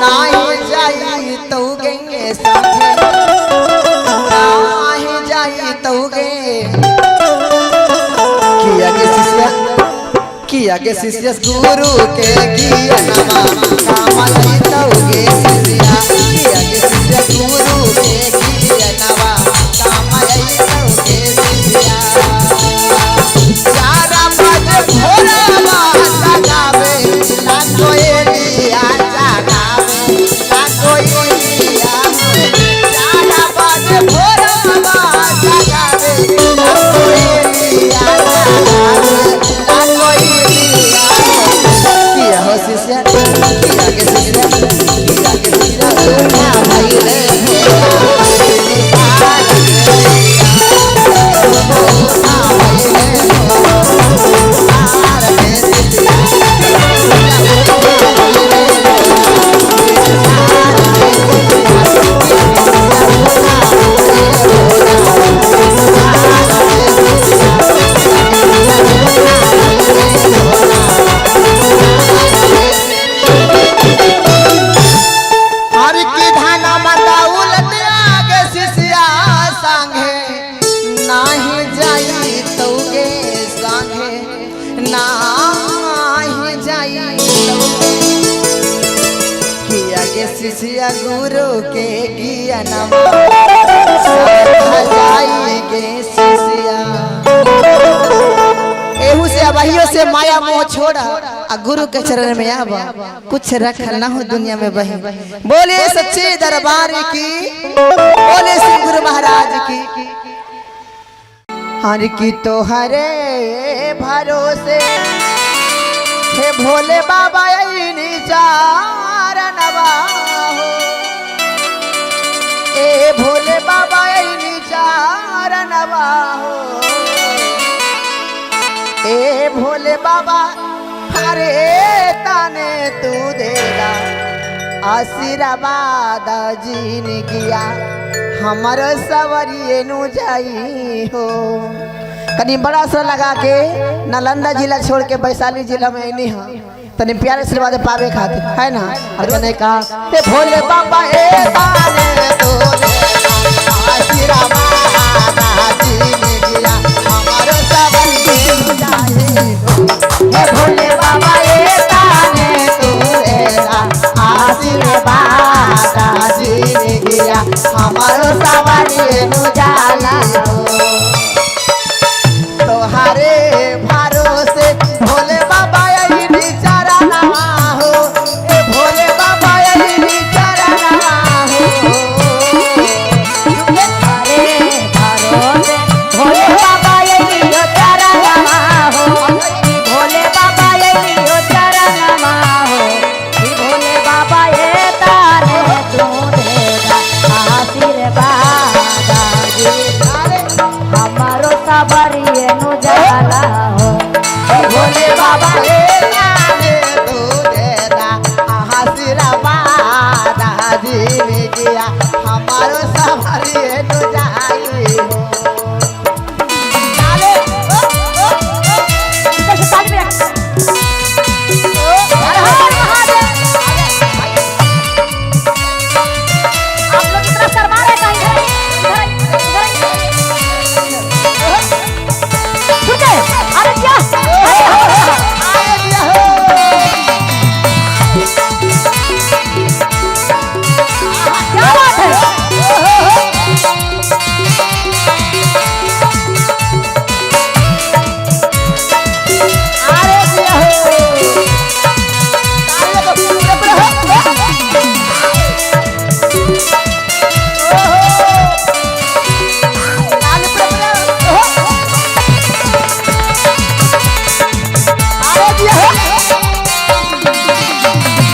नहीं जाई तौगे, संगे नहीं जाई तौगे। किया के शिष्य गुरु के ज्ञानमा काम लई तौगे शिष्या, किया के शिष्य गुरु के ज्ञानमा काम लई तौगे शिष्या। चारा बजे भोरवा जगावे ना कोई लिया जगावे ना कोई लिया, चारा बजे भोरवा जगावे ना कोई लिया जगावे ना कोई लिया। किया हो शिष्या किया के शिष्या किया के शिष्या ना भाई रे शिष्या गुरु के ज्ञानमा जाई गे शिष्या। एहू से अबहियो से माया मोह छोड़ा आ गुरु के चरण में आवा, कुछ रखल ना हो दुनिया में बही। बोले सच्चे दरबार की, बोले श्री गुरु महाराज की। हर की तो हरे भरोसे हे भोले बाबा चार नवा हो, ए भोले बाबा चार नवा हो, ए भोले बाबा हरे ताने तू देगा आशीर्वाद जिनगिया हमर सवरिए नु जाई हो। कहीं बड़ा सा लगा के नालंदा जिला छोड़ के वैशाली जिला में नहीं है तनी प्यारे आशीर्वाद पावे खातिर है ना। और मैंने कहा ए भोले बाबा ए तारे तोरे आशीर्वाद दादी ने दिया हमारो सबन के जाए। हे भोले बाबा ए तारे तोरे आशीर्वाद दादी ने दिया हमारो सबन के जाला। तोहारे भरोसे भोले बाबा यही बिचारा नवा हो ए भोले बाबा यही बिचारा नवा हो। अरे भरोसे भोले बाबा यही हो तारा नमा हो भोले बाबा यही हो तारा नमा हो भोले बाबा ये तारे तू देगा आशीर्वाद हमारो सबरिए नु जाला हो भोले बाबा ए तारे तू देना आशीर्वाद दादी ने दिया हमारो सवारी तो जाई हो। डाले इधर से ताली में रख हर हर महादेव। आप लोग इतना शर्मा रहे कहीं अरे क्या आए दिया हो क्या बात है आए दिया हो तारे तो पूरे पूरे हो ताले पूरे पूरे हो आए दिया हो।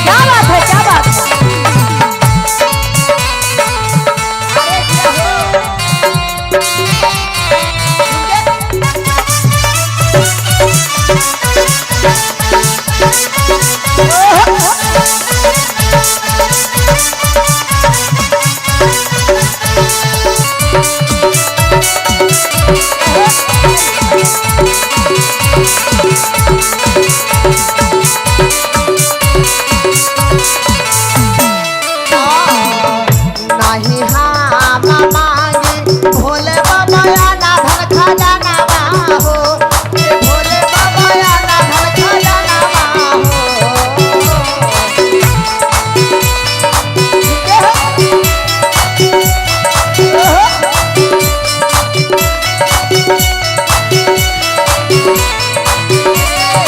क्या बात है क्या बात है आए दिया हो नहीं हाँ मांगी भोले बाबा ना धन खजाना हो ये भोले बाबा ना धन खजाना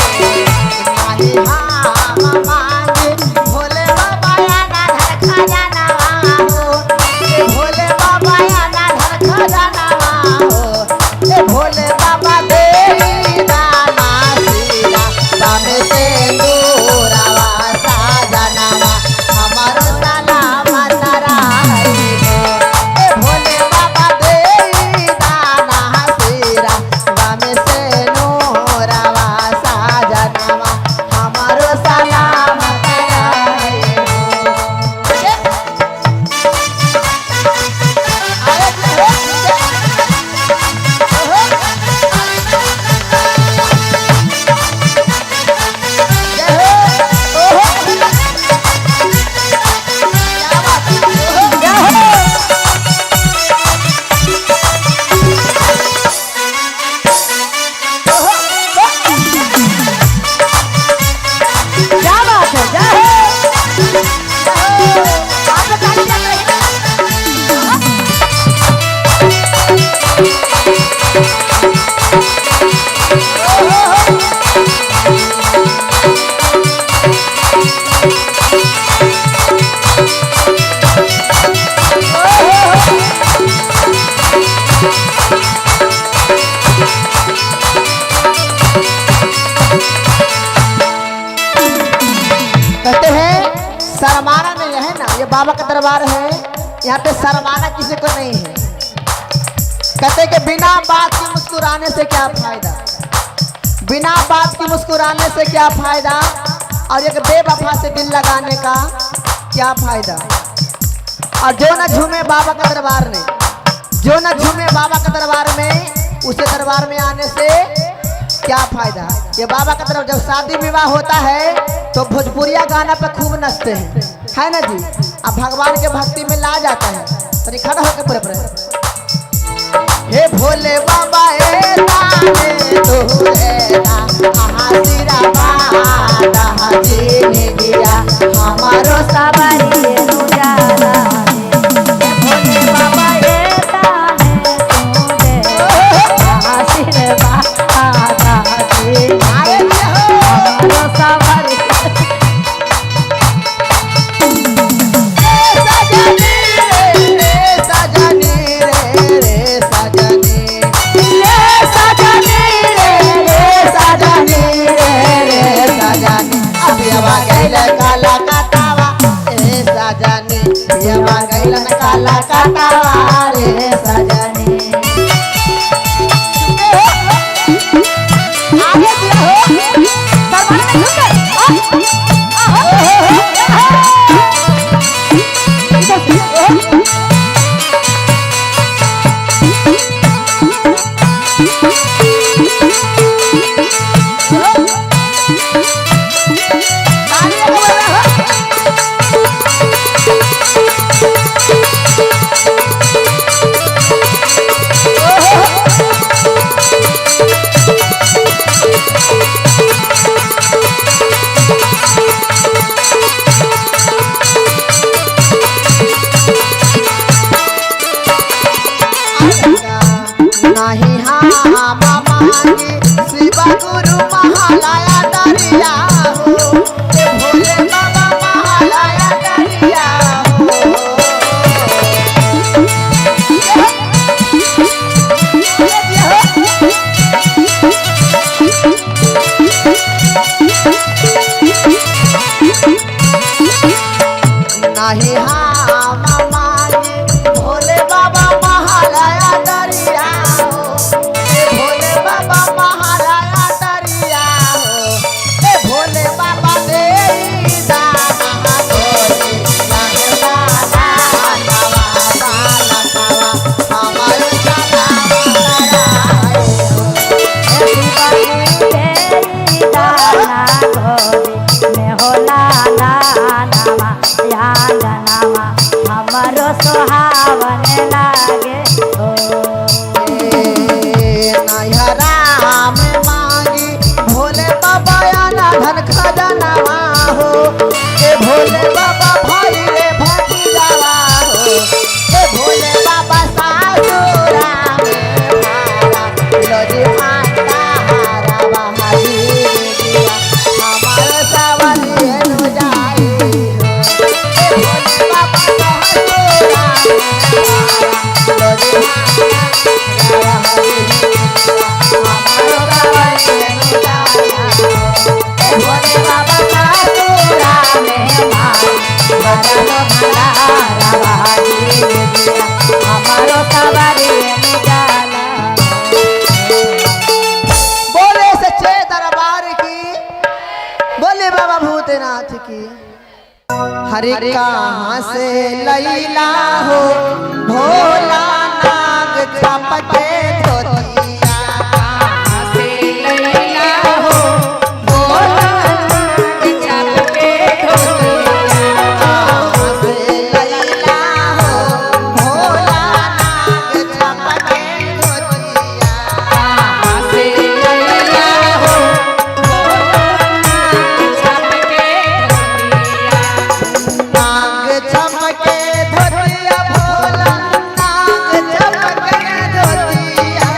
नहीं हाँ मांगी भोले बाबा ना धन खजाना हो ये भोले बाबा ना धन खजाना हो ये भोले बाबा दे दाना सीरा दामे से दूरावा साजनावा हमारो सलामत रही हो ए भोले बाबा दे दाना सीरा दामे से नूरावा साजनावा हमारो सलामत रही क्या बात है जय हो आप लोग ताली बजा रहे कहते हैं शर्माना नहीं है ना, ये बाबा का दरबार है, यहाँ पे शर्माना किसी को नहीं है। कहते कि बिना बात के मुस्कुराने से क्या फायदा, बिना बात के मुस्कुराने से क्या फायदा, और एक बेवफा से दिल लगाने का क्या फायदा। और जो न झूमे बाबा का दरबार में, जो न झूमे बाबा का दरबार में, उसे दरबार में आने से क्या फायदा। ये बाबा की तरफ जब शादी विवाह होता है तो भोजपुरिया गाना पे खूब नचते हैं, है ना जी। अब भगवान के भक्ति में ला जाता है। तो खड़ा होकर पूरे पूरे हे भोले बाबा ए ताने तो एना आशीर्वाद हाजी ने दिया हमारो सवारी उजाला भोले बाबा ए ताने तुझे आशीर्वाद हाजी हमारो सवारी काला काटावा ए सजनी पियवा गइलन काला काटावा रे सजनी आगे दिया हो दरबार में नहीं हाँ मामांगी शिव गुरु महालया दरिया हो ए भोले बाबा महालया दरिया हो नहीं हाँ मामांगी भोले बाबा महालया दरिया भोले बाबा महालया दरिया हो ए भोले बाबा दे दाना गोरी लगना नावा बाला कावा हमार साला कराए दाना घोरी में होला नामा याद नामा हमारो सुहावन लागे हो राम मांगी भोले बाबा आना धन खजानावा हो ए भोले बाबा भाई रे भतीजावा हो ए भोले बाबा सासुरा में मारा लोजी माता हारा बहादी दिया हमार सवारी नु जाई ए भोले बाबा सासुरा में मारा लोजी माता बहादी भोले बाबा सासुरा में हमारो सवारी निकाला बोले सच्चे दरबार की बोले बाबा भूतनाथ की। हरे कहाँ से लैला हो भोला नाग छपके धोतिया से लैला हो भोला नाग छपके धोतिया से लैला हो भोला नाग छपके धोतिया से लैला हो नाग चमके धोतिया भोला नाग चमके धोतिया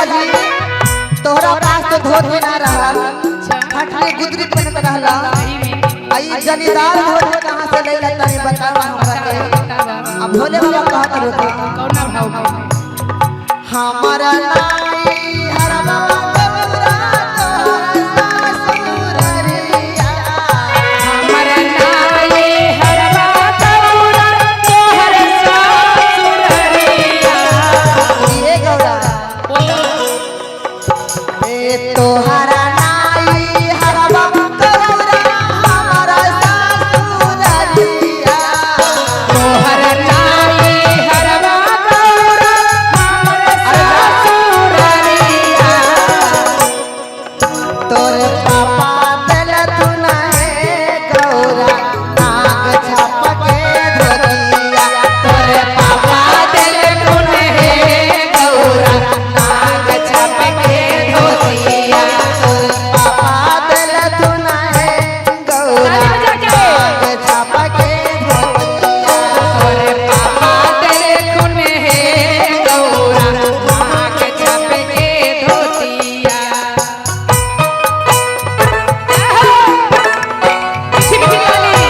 भोला जी तोहरा पास तो धोती ना रहा फटले गुदरी पहनत रहला आई जनीदार धोती कहां से ले लेता है बतावा हमरा के अब भोले बाबा कहत रहते कौना भाव में हमारा नाई हर बाबा गौरा तोहरा ससुररिया हमारा नाई हरवा गौरा तोहर ससुररिया ये गौरा ए तोहरा नाई हर बाबा गौरा हमारा ससुररिया तोहर नाई हरवा गौरा हमर ससुररिया तोरे पापा दिल तू नहीं गौरा नाग छाप के धोतिया तोरे पापा दिल तूने गौरा नाग छाप के धोतिया तोरे पापा दिल तू नहीं गौरा नाग छाप के धोतिया तोरे पापा दिल तूने गौरा नाग छाप के धोतिया छिपकी वाली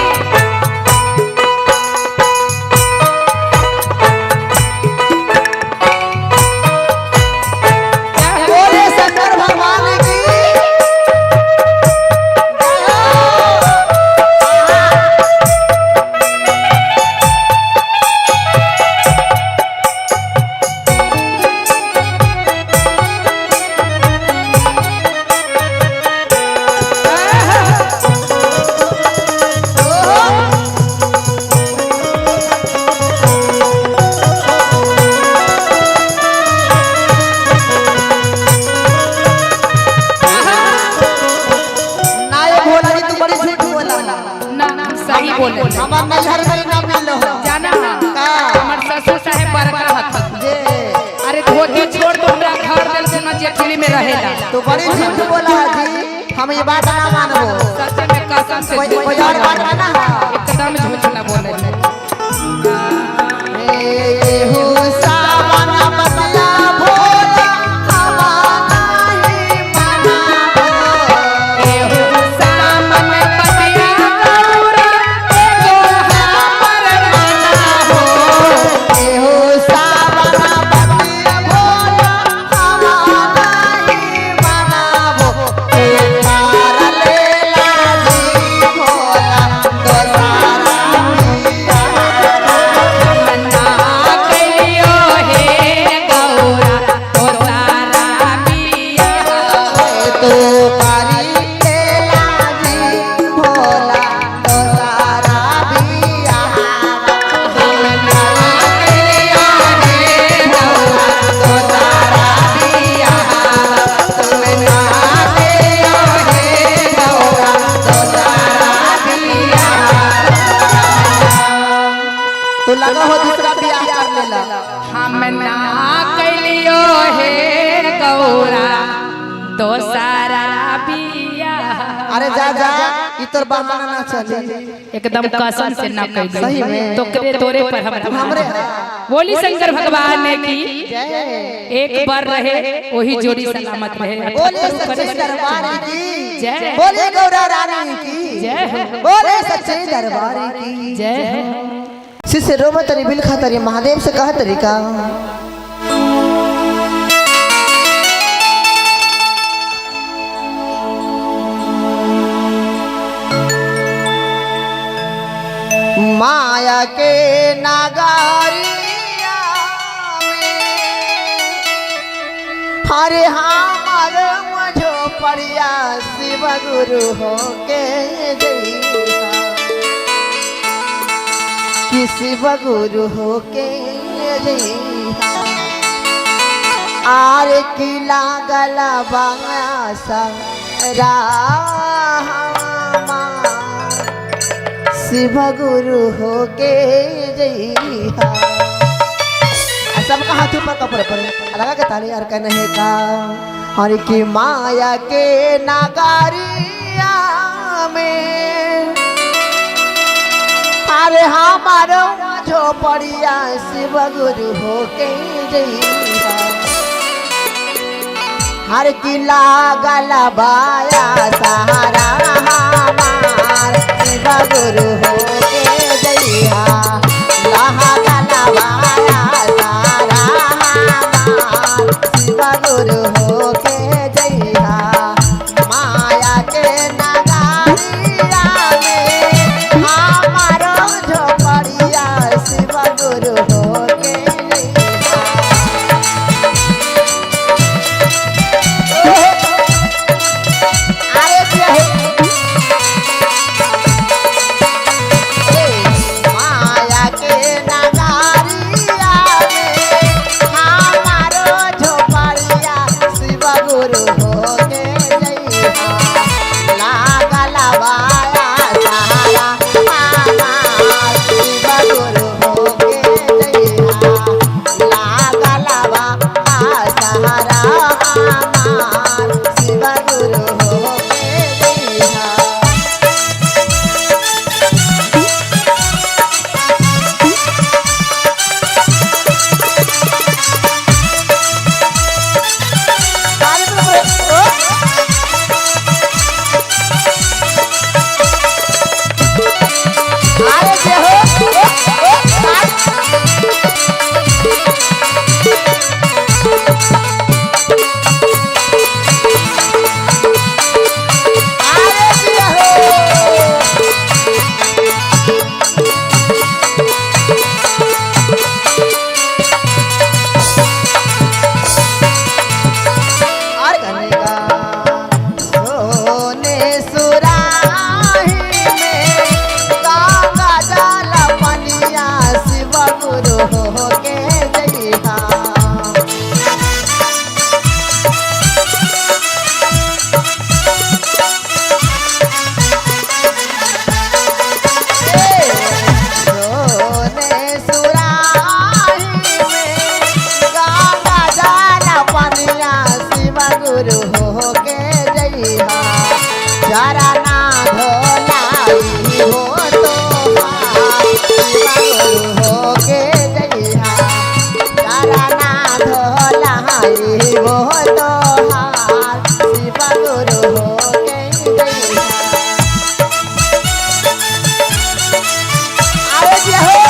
बोले शंकर भगवान की नाये भोला जी तू बड़ी झूठ बोला ना सही बोले हमार नजर में ना मिलो जाना का हमर ससुर साहेब बड़का हत जे अरे धोती छोड़ तो हमरा घर दिल से न जेठली में रहेला तू बड़ी झूठ बोला जी हम ये बात ना मानबो सच में कसम से झूठ कोई और बात ना एकदम झूठ ना बोले हो सावन बतिया भोला हमारा ही मनाबो एहो सामन पतिया गौरा एगो हमर मना हो हो सावन बतिया भोला हमारा ही मनाबो तारा लेला जी भोला तो सारा मना कहियो हे गौरा तो सारा बिया तो पारी लेला जी भोला तो सारा बिया तो लगा हो दूसरा बियाह कर लेला हम ना कलियो हे गौरा तो सारा बिया अरे जा जा ई तोर बहाना ना चले एकदम कसम से ना कह सही में। तो करे तोरे पर हम हमरे बोली शंकर भगवान ने की जय एक बार रहे वही जोड़ी सलामत रहे बोले सच्चे दरबार की जय। बोले गौरा रानी की जय हो। बोले सच्चे दरबार की जय हो। शिष्य रोबत तरी बिल खातरी महादेव से कहा तरीका माया के नागारिया में हरे हमार मझो पड़िया शिव गुरु हो के कि शिव गुरु हो के आर की लागल बासा शिव गुरु हो के जइहा सबका हाथ ऊपर कपड़े पर लगा के ताली यार कहने का हर की माया के नागारिया में अरे हमारो झोपड़िया शिव गुरु हो के जइहा हर किला गलबाया सहारा हमार शिव गुरु हो के जइहा लहा गलबाया सहारा हमार शिव गुरु हो के जइहा माया के नगारिया में हमारो झोपड़िया शिव गुरु हो के जइहा माया के नगारिया में हमारो झोपड़िया शिव गुरु हो के जइहा लागल बाया सहारा हमार शिव गुरु हो के जइहा लागल बाया सहारा हमार शिव गुरु हो के जइहा गुरु हो के जइहा जरा ना धोलाई हो तो शिव गुरु हो के जइहा जरा ना धोलाई हो तो शिव गुरु हो के जइहा अरे जी हो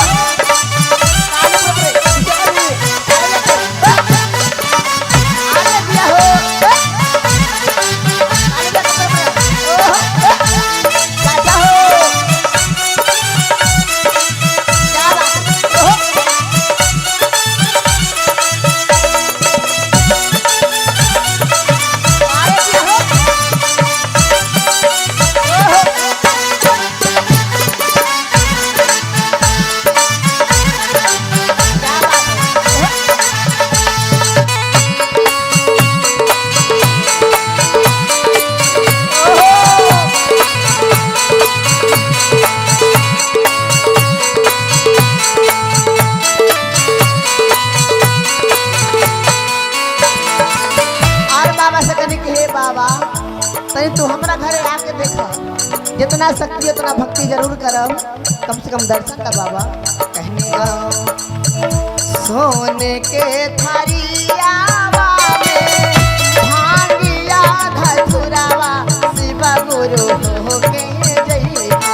बाबा तनी तू हमरा घरे आके देखा जितना शक्ति उतना भक्ति जरूर करब कम से कम दर्शन का बाबा कहने सोने के थारियावा में भांगिया धतुरावा शिव गुरु हो के जइहा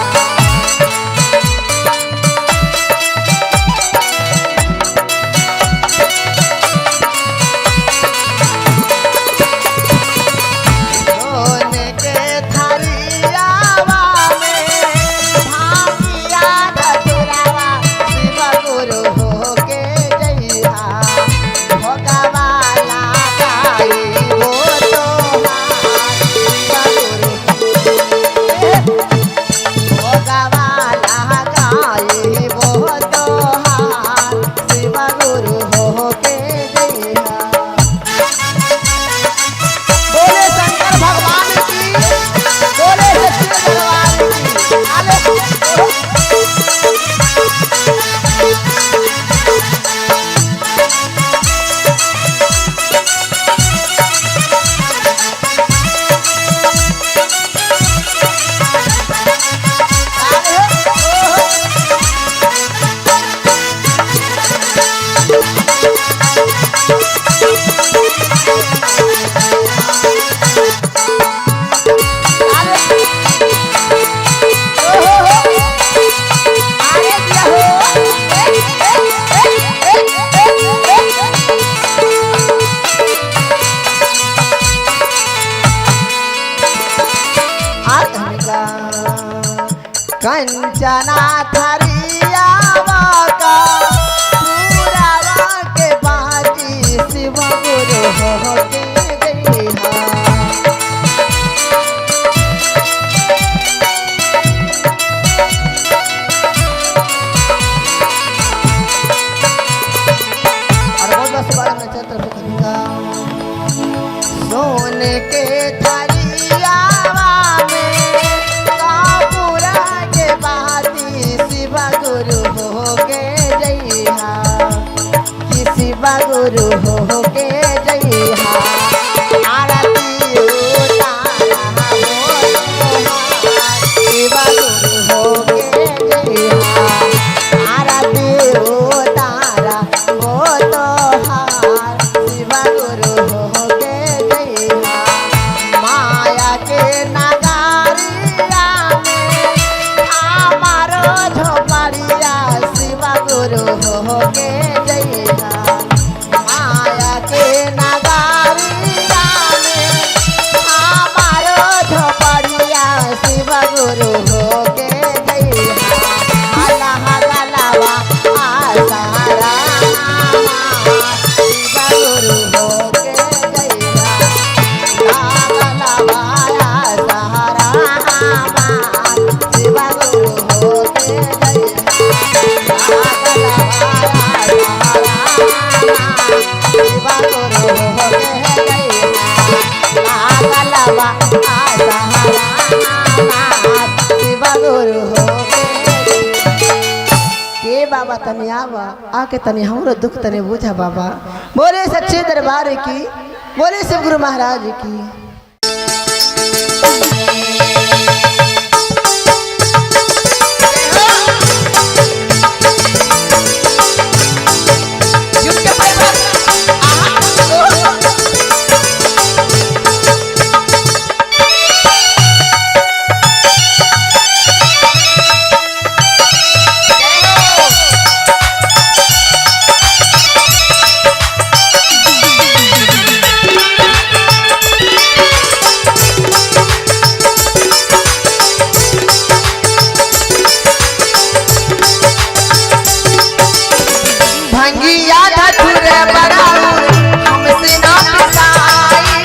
गुरु हो के जइहा आरती उतारा शिवा गुरु हो के जइहा आरती उतारा वो तोहार शिवा गुरु हो के जइहा माया के नगारिया में हमारो झोपड़िया शिवा गुरु हो के जइहा माया के नगारिया में हमारो झोपड़िया शिवा गुरु हो के जइहा हला हला लावा आसारा शिवा गुरु हो के जइहा लावा लावा आसारा शिवा गुरु हो के जइहा शिवा गुरु हो के जइहा लावा शिवा गुरु हो के बाबा तनी आवा आके तनी हमरो दुख तनी बुझा बाबा। बोले सच्चे दरबार की, बोले शिव गुरु महाराज की। भंगिया धतुरे बराउर हमसे ना पिसाई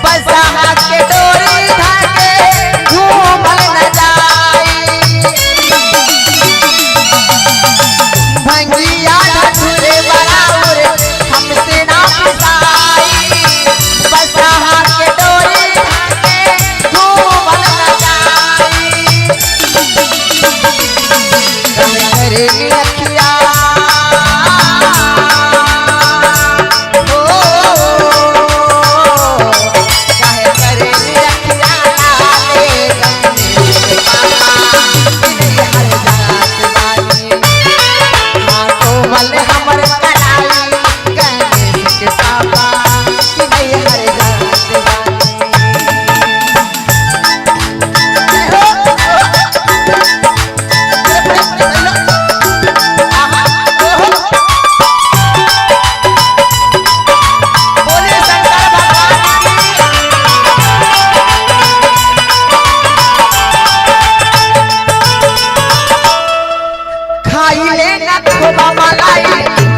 बसहा के डोरी धाके घूमल न जाई भंगिया धतुरे बराउर हमसे ना पिसाई बसहा के डोरी धाके घूमल न जाई करे रखिया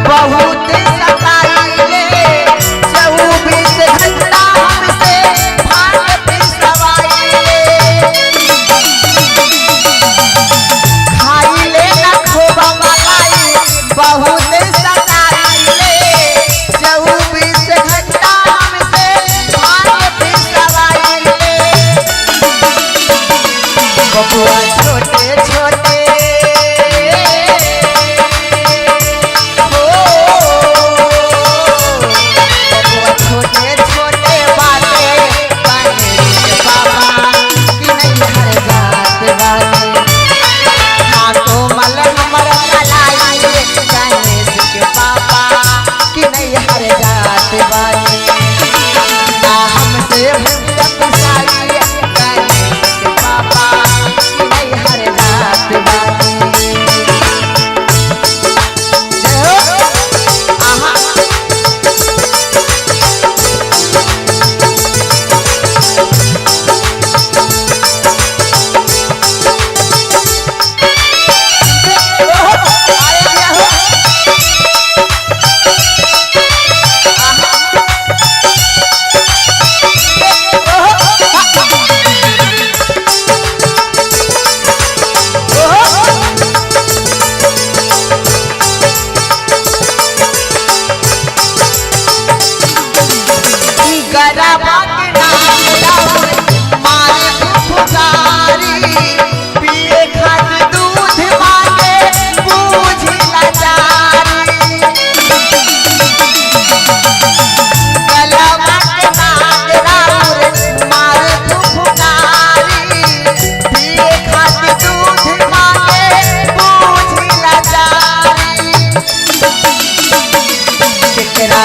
बहुत सताइले 24 घंटा हमसे भाग पिसवाइले खाइले न खूब मलाई बहुत सताइले 24 घंटा हमसे भाग पिसवाइले बबुआ छोटे छोटे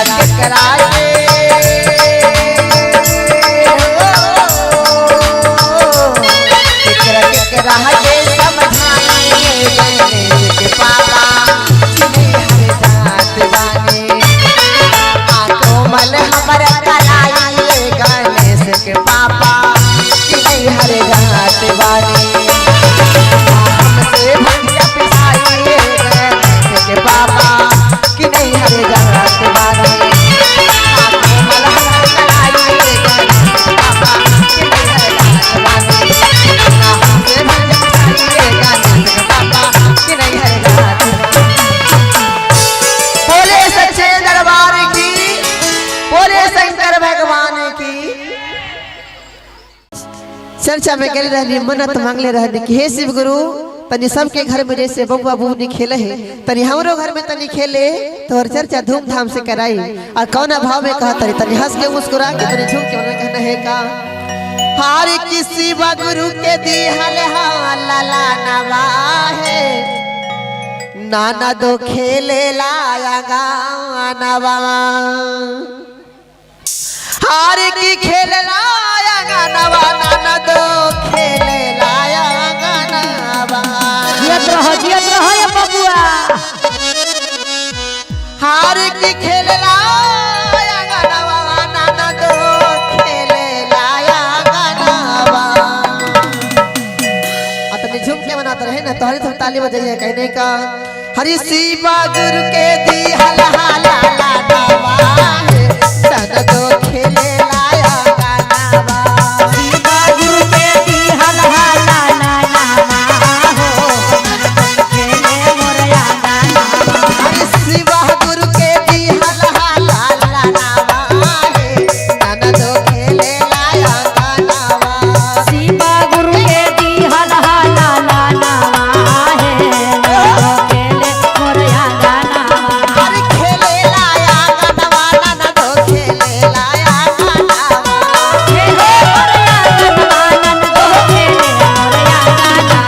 केकरा केकरा के केकरा केकरा के समझाइए गणेश के पापा चिन्हे हर जात बानी कोमल हमर कलाइए गणेश के पापा चिन्हे हर जात बानी हमसे भंगिया पिसाइए गणेश के पापा कि नहीं हर जात बानी कोमल हमर कलाइए गणेश के पापा कि नहीं हर जात बानी हमसे भंगिया पिसाइए गणेश के पापा कि नहीं हर जात बोले सच्चे दरबार की बोले शंकर भगवान की। चर्चा में गए रहनी मन्नत मांगले रहनी कि हे शिव गुरु तनी सबके घर में जैसे बबुआ बबुनी खेले है तनी हमरो घर में तनी खेले तो और चर्चा धूमधाम से कराई और कौना भाव में कहा तनी हंस के मुस्कुरा के तनी झूम के मन कहना है का हार किसी गुरु के दिहल लाला नवा है नाना दो खेले लाया गानवा हार की खेल लाया गानवा नाना दो खेले लाया गानवा जियत रहो ये बबुआ हार की खेल लाया गानवा नाना दो खेले लाया गानवा अपने झुम के मनाते रहे ना तोहरी तो ताली बजाइए कहने का हरि शिवा गुरु के दी हला ला नवा है सन दो खेले लाया गानवा शिवा गुरु के दी हला नवा हो खेले मोरया गाना हरि शिवा गुरु के दी हला नवा है सन दो खेले लाया गानवा शिवा गुरु के दी हला नवा है खेले मोरया गाना हरि खेले लाया गानवा नाना दो खेले लाया गानवा खेले मोरया गाना नन दो खेले मोरया गाना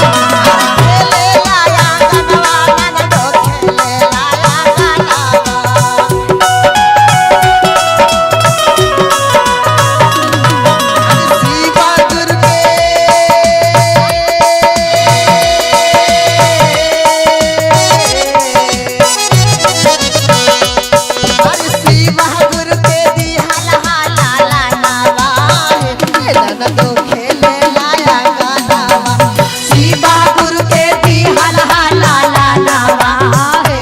खेले लाया गानवा नाना दो खेले लाया गानवा शिवा गुरु के हरि शिवा गुरु के दी हला नवा है नन दो खेले लाया गानवा शिवा गुरु के दी हला नवा है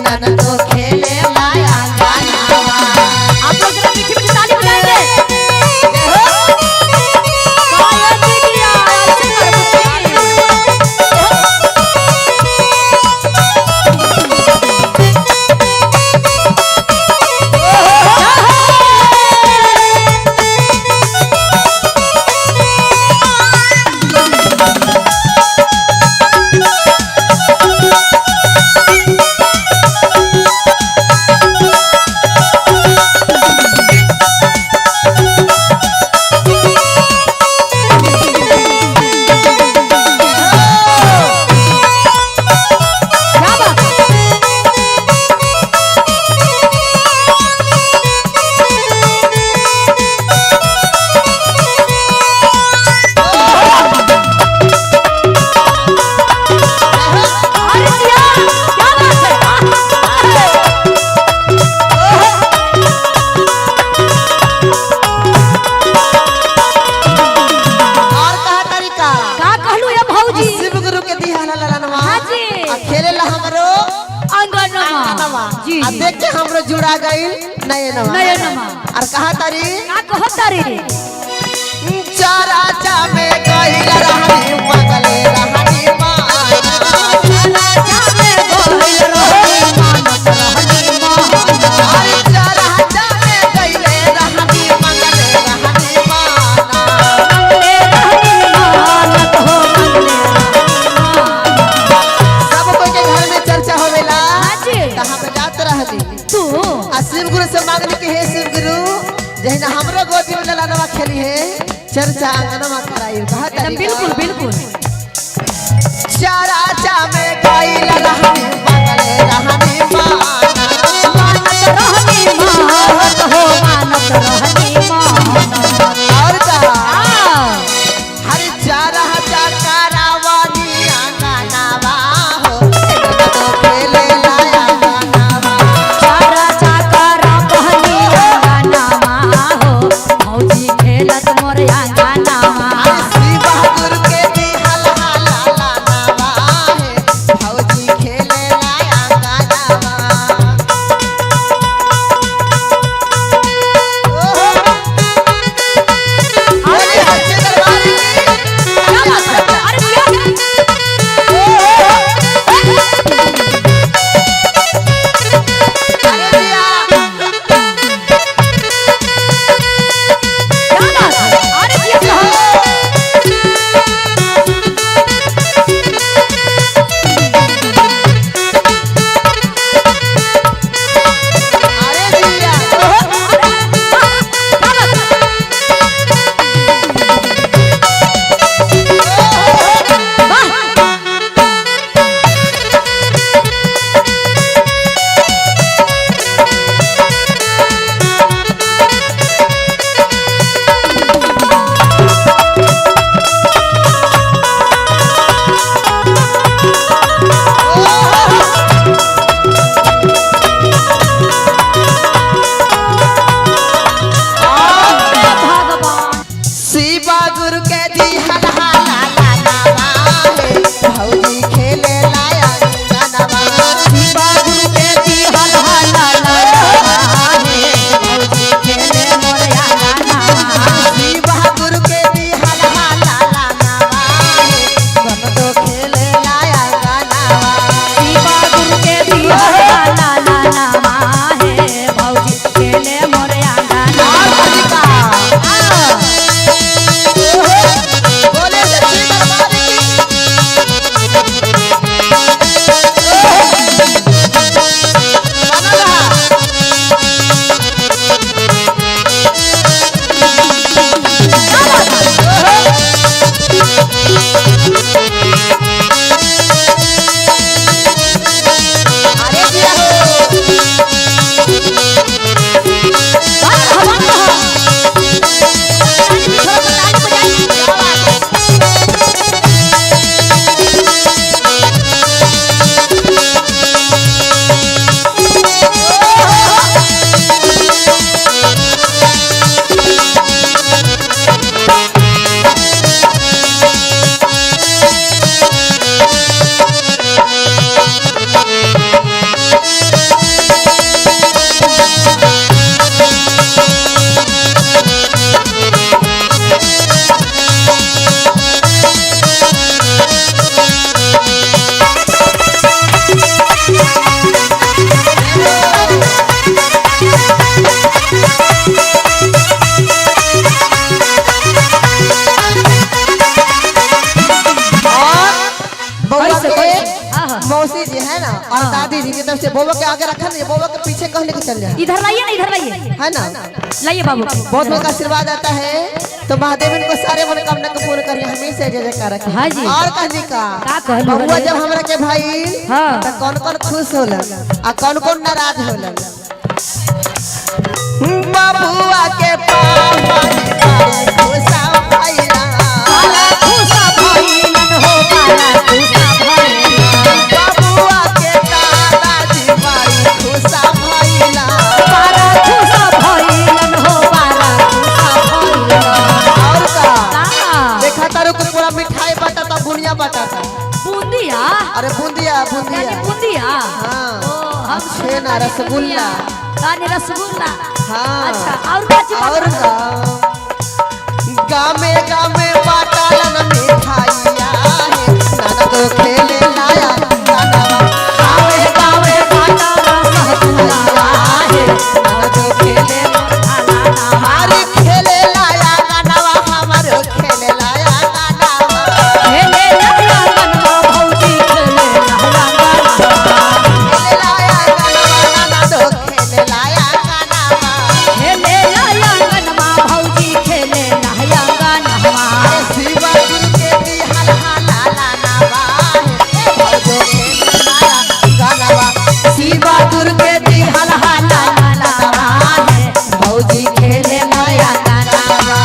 नन दो खेले लाया गानवा आप लोग जरा मीठी मीठी ताली बजाएंगे काया दीदिया क्या बात अरे जिया क्या बात है और कहा तरीका का कहलू ये भौजी शिव गुरु के दी हला नवा हाँ जी। आ खेले ला हमरो अंगनमा नवा जी आ देख के हमरो जुड़ा गइल नयनवा नयनमा। और कहा तारी का कहत तारी चारा चा में गइल रहनी मगले रहनी माना राजा में गोहिल रोही मानत रहनी माना अरे चारा चा में गइल रहनी मगले रहनी माना मंगले रहनी मानत हो मंगले रहनी माना सब कोई के घर में चर्चा होवेला हाँ जी। त हम जात रहनी तू आ शिव गुरु से मांगनी कि हे शिव गुरु जहिना हमरो गोदी में ललनवा खेली है चर्चा आंगनवा कराई कहा एकदम बिल्कुल बिल्कुल चारा चा में गइल रहनी मगले रहनी माना मानत रहनी मानत के आगे रखा नहीं, बउआ के पीछे कह लेके चल जाए। इधर लाइए ना, इधर लाइए, है ना, लाइए बाबू। बहुत बहुत आशीर्वाद आता है। तो महादेव इनको सारे मनोकामना को पूर्ण करिए, हमेशा जय जयकार रखे। हाँ जी। और कहने का बउआ जब हमरा के भाई हाँ। तो कौन कौन खुश होलन आ कौन कौन नाराज होलन। बबुआ के पापा खुशा भइला, बाला खुशा भइलन हो, बाला खुशा भइलन। बबुआ के दादाजी भाई खुशा भइला, बाला खुशा भइलन हो, बाला खुशा भइलन। और का का देखा तारो के पूरा मिठाई बांटा बुनिया बांटा। बूंदिया, अरे बूंदिया बूंदिया यानी बूंदिया। हाँ। ओ हम छेना रसगुल्ला। यानी रसगुल्ला। हाँ। अच्छा और का चीज और का गामे गामे बाटालन मिठाइया है, नाना तो खेले लाया गाना, गावे गावे बाटालन रसगुल्ला है, नाना तो खेले हमारे खेले लाया गाना, हमारे खेले लाया गाना, खेले लाया गनवा भौजी, खेले लाया गनवा। खेले लाया गाना, नाना तो खेले लाया गाना, खेले लाया गनवा भौजी, खेले लाया गनवा। शिवा गुरु के दी हल हाला लानावा है, भौजो खेले लाया गानावा, शिवा गुरु के दी हल हाला लानावा है, भौजी खेले लाया गानावा।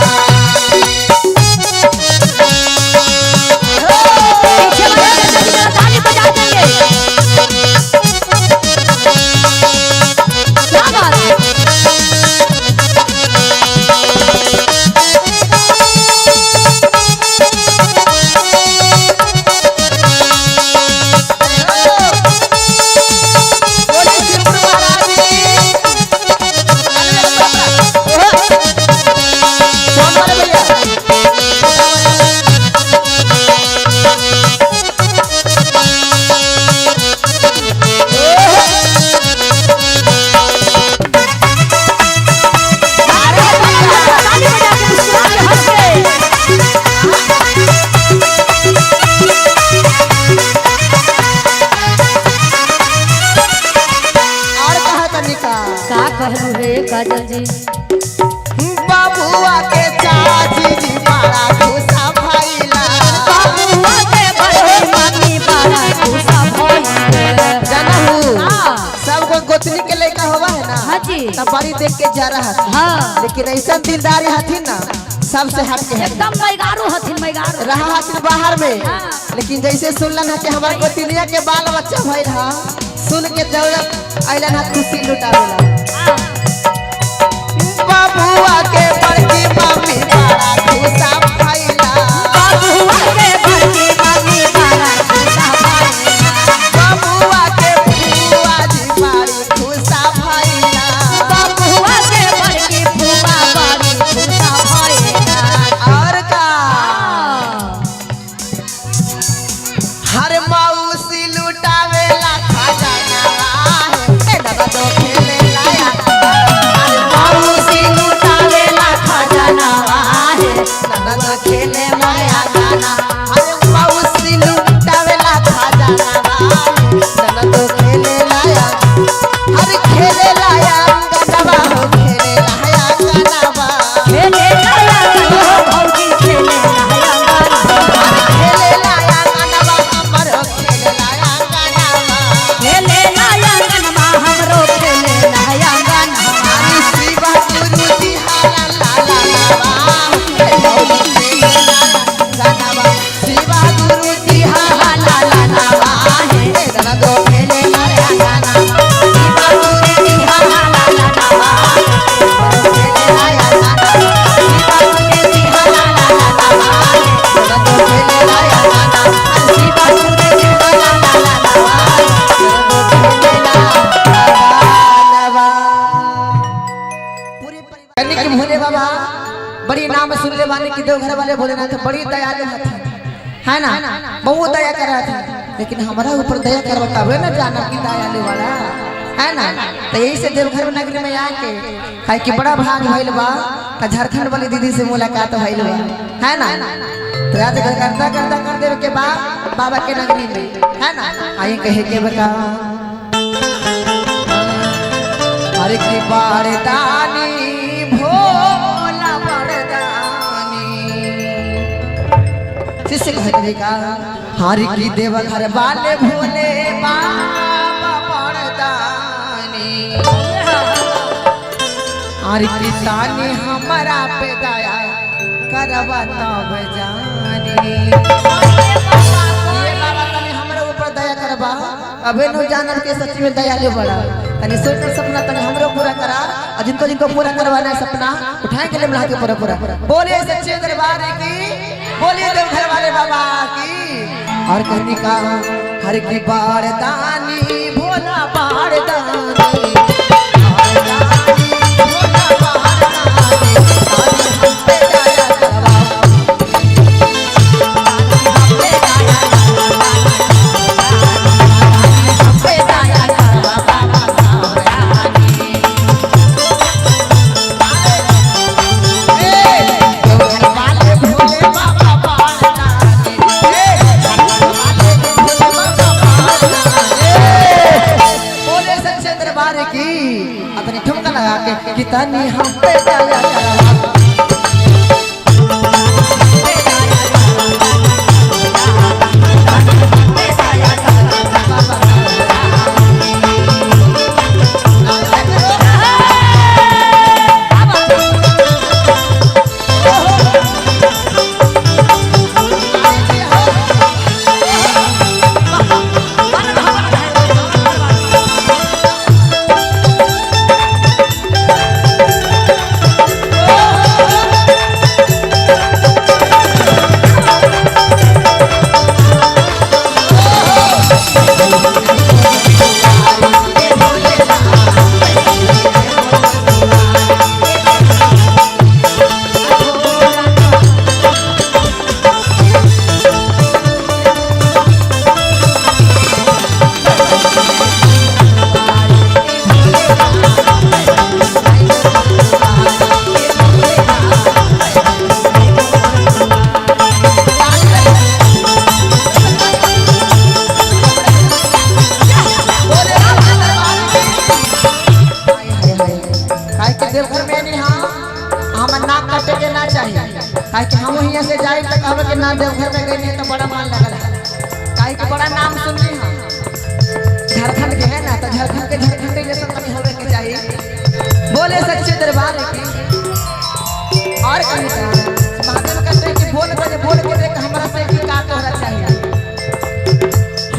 पीछे वाले ताली बजा देंगे। क्या बात है? बोले शिवपुर महाराज जी। कौन वाले भैया? ताली बजा के मुस्कुरा के हंस के। और कहा तनिका का कहलू रे काजल जी? बबुआ के चाची जी बड़ा खुशा भइला, बाबुआ के बड़े मम्मी बड़ा खुशा भइल। जानहु हाँ। सब को गोतनी के लेकर होवा है ना, हाँ जी। तब बड़ी देख के जा रहा था। हाँ। लेकिन ऐसा दिलदारी हथिन ना, सबसे हट के है एकदम मैगारू हथिन, मैगारू। रहा हथिन बाहर में। हाँ। लेकिन जैसे सुनलन है कि हमारे गोतनिया के बाल बच्चा भइल हा, सुन के जरूरत अइलन हा खुशी लुटावेला। हाँ। बबुआ के बड़की मम्मी बड़ा खुशा भइला, बाबुआ के बड़की मम्मी बड़ा खुशा भइल। बबुआ के फुआ जी बड़ी खुशा भइला, बाबुआ के बड़की फुआ बड़ी खुशा भइल। और का हाँ। हर मौसी लुटावेला खजानावा है, ए दादा तो खेले लाया, हर मौसी लुटावेला खजानावा है, दादा तो खेले लाया गाना, हर मौसी लुटावेला खजानावा है, दादा तो खेले लाया, हर खेले लाया गानावा हो, खेले लाया गानावा, खेले लाया गनवा भौजी, खेले लाया गनवा। खेले लाया गानावा, हमर खेले लाया गानावा। खेले लाया गनवा, हमरो खेले लाया गनवा। शिवा गुरु जी हाला ला ला लावा, भौजी खेले लाया गानावा, शिवा गुरु जी हाला ला ला लावा, हे दादा दो खेले लाया गानावा, शिवा गुरु जी हाला ला ला लावा, खेले लाया गानावा, शिवा गुरु जी हाला ला ला लावा, दादा दो खेले लाया गानावा, शिवा गुरु जी हाला ला ला लावा, दादा दो खेले लाया गानावा। पूरे परिवार के भोले बाबा बड़ी नाम सुन ले वाले कि देवघर वाले भोलेनाथ बड़ी दयालु हथिन, है ना, बहुत दया कर रहा था। लेकिन हमारा ऊपर दया कर बतावे ना जाना कि दयालु वाला है ना। तो यही से देवघर नगरी में आके है कि बड़ा भाग भइल बा, का झारखंड वाली दीदी से मुलाकात भइल बा, है ना। तो आज करता करता कर देवे के बाद बाबा के नगरी में, है ना। आई कहे के बता हर की बारदानी भोला बारदानी शिष्य कहते का हर की देव घर वाले भोले बाबा बारदानी हर की तानी हमारा पे दया करवा तब जानी अबे नो जानर के सच में दयालु बड़ा तनी सोचल सपना तनी हमरो पूरा करा और जिनको जिनको पूरा करवाना है सपना उठाए के लिए मिला के पूरा बोले सच्चे दरबार की बोले देव घर वाले बाबा की और कहनी का हर की बारदानी भोला बारदानी कितनी हम पे दया करवा हम यहाँ से जाए तो कहलो कि ना देवघर में गई तो बड़ा मान लगल है काहे के बड़ा नाम सुनली हां झारखंड के है ना तो झारखंड के झारखंड जैसा तनी होवे के चाहिए बोले सच्चे दरबार की और कहीं महादेव कहते कि बोल के देख हमरा से की का तोहरा चाहिए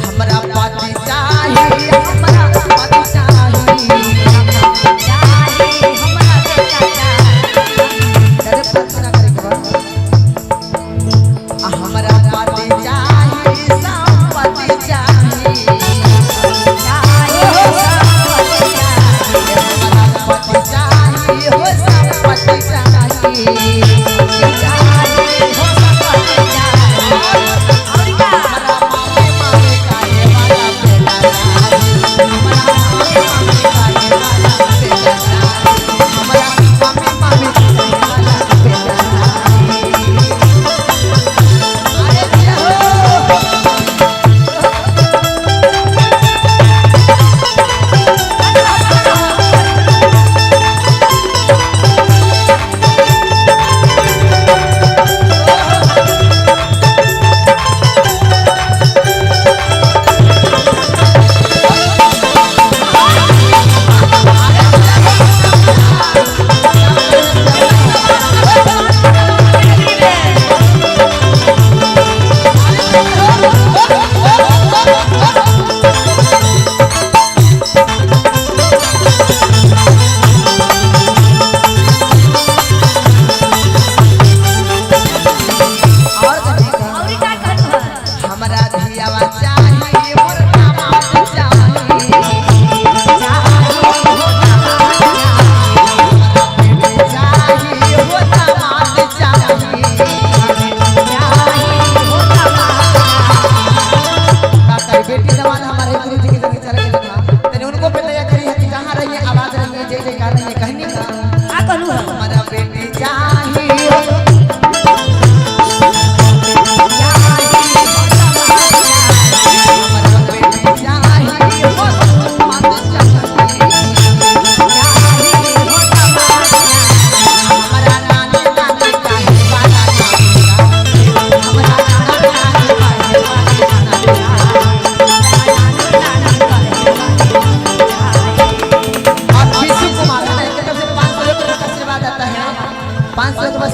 हमरा पाती चाहिए हमरा पाती चाहिए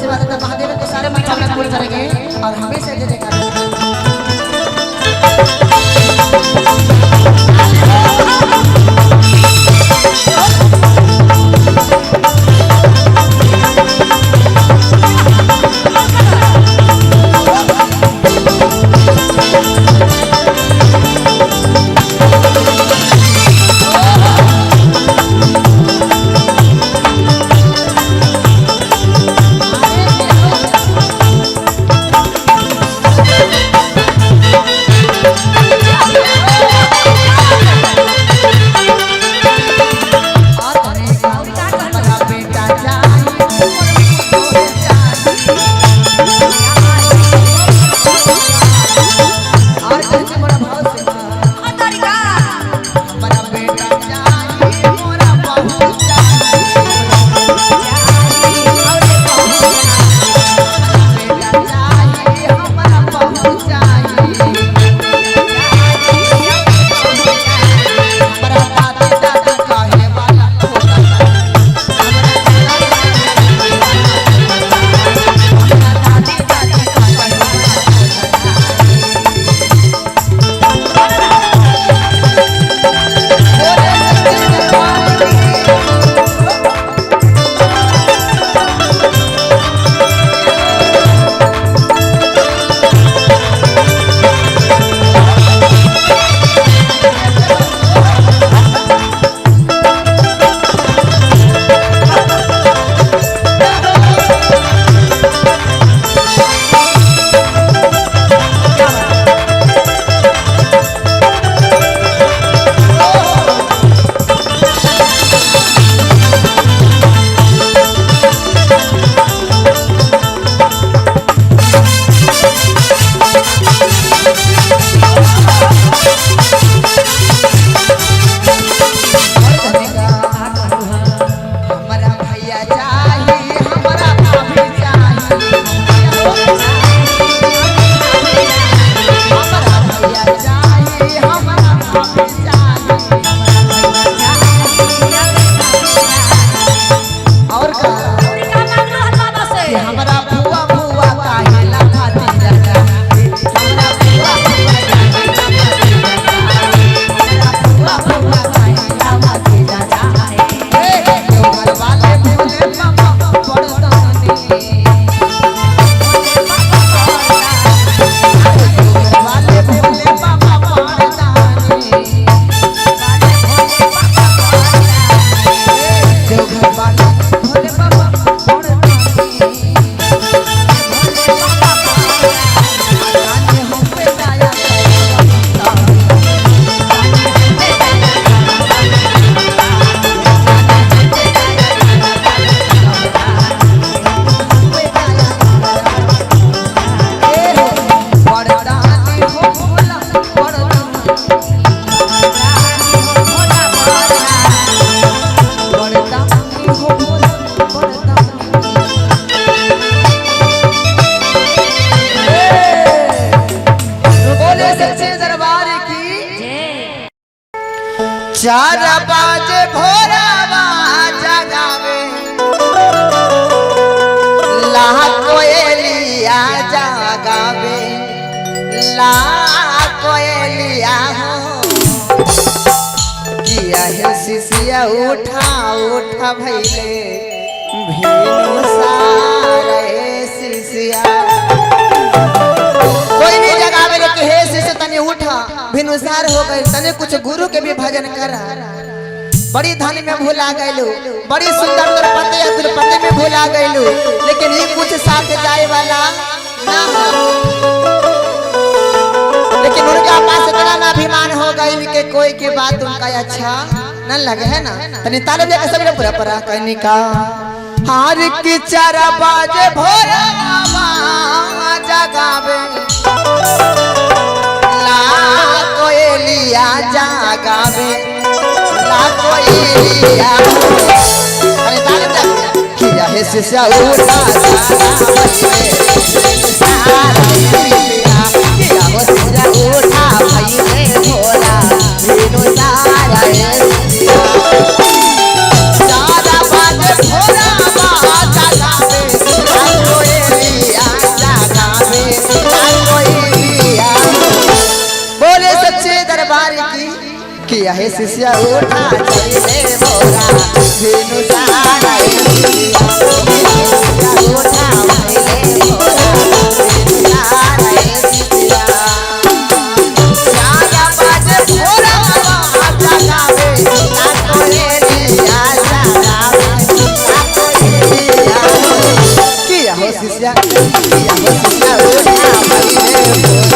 आशीर्वाद देता महादेव के सारे मनोकामना पूरी करेंगे और हमेशा जय जयकार चार बाजे भोरावा जगावे ला कोयलिया जगावे ला कोयलिया किया है शिशिया उठा उठा भैले भेनु सारे शिशिया कोई नहीं जगावे लेके हे शिष्य तने उठा भिनुसार हो गए तने कुछ गुरु के भी भजन करा बड़ी धन में भूला गइलू बड़ी सुंदर द्रौपदी या द्रौपदी में भूला गइलू लेकिन ये कुछ साथ जाए वाला ना लेकिन उनका पास इतना ना अभिमान हो गइल के कोई के बात उनका अच्छा न लगे है ना तने ताले लेके सब पूरा पूरा कहनी का हार की चारा बाजे भोरा जगावे ला कोयलिया जगावे ला कोयलिया अरे ताले तक किया है शिष्या उठा किया वो शिष्या उठा भाई ने भोला बिनु सारा चारा बाजे भोरा जगावे शिष्या उठा चले मोरा बिनु सारा शिष्या उठा चले मोरा बिनु सारा शिष्या साया बाजे मोरा आजा गावे ताकोले दिया सारावे ताकोले दिया किया हो शिष्या उठा चले मोरा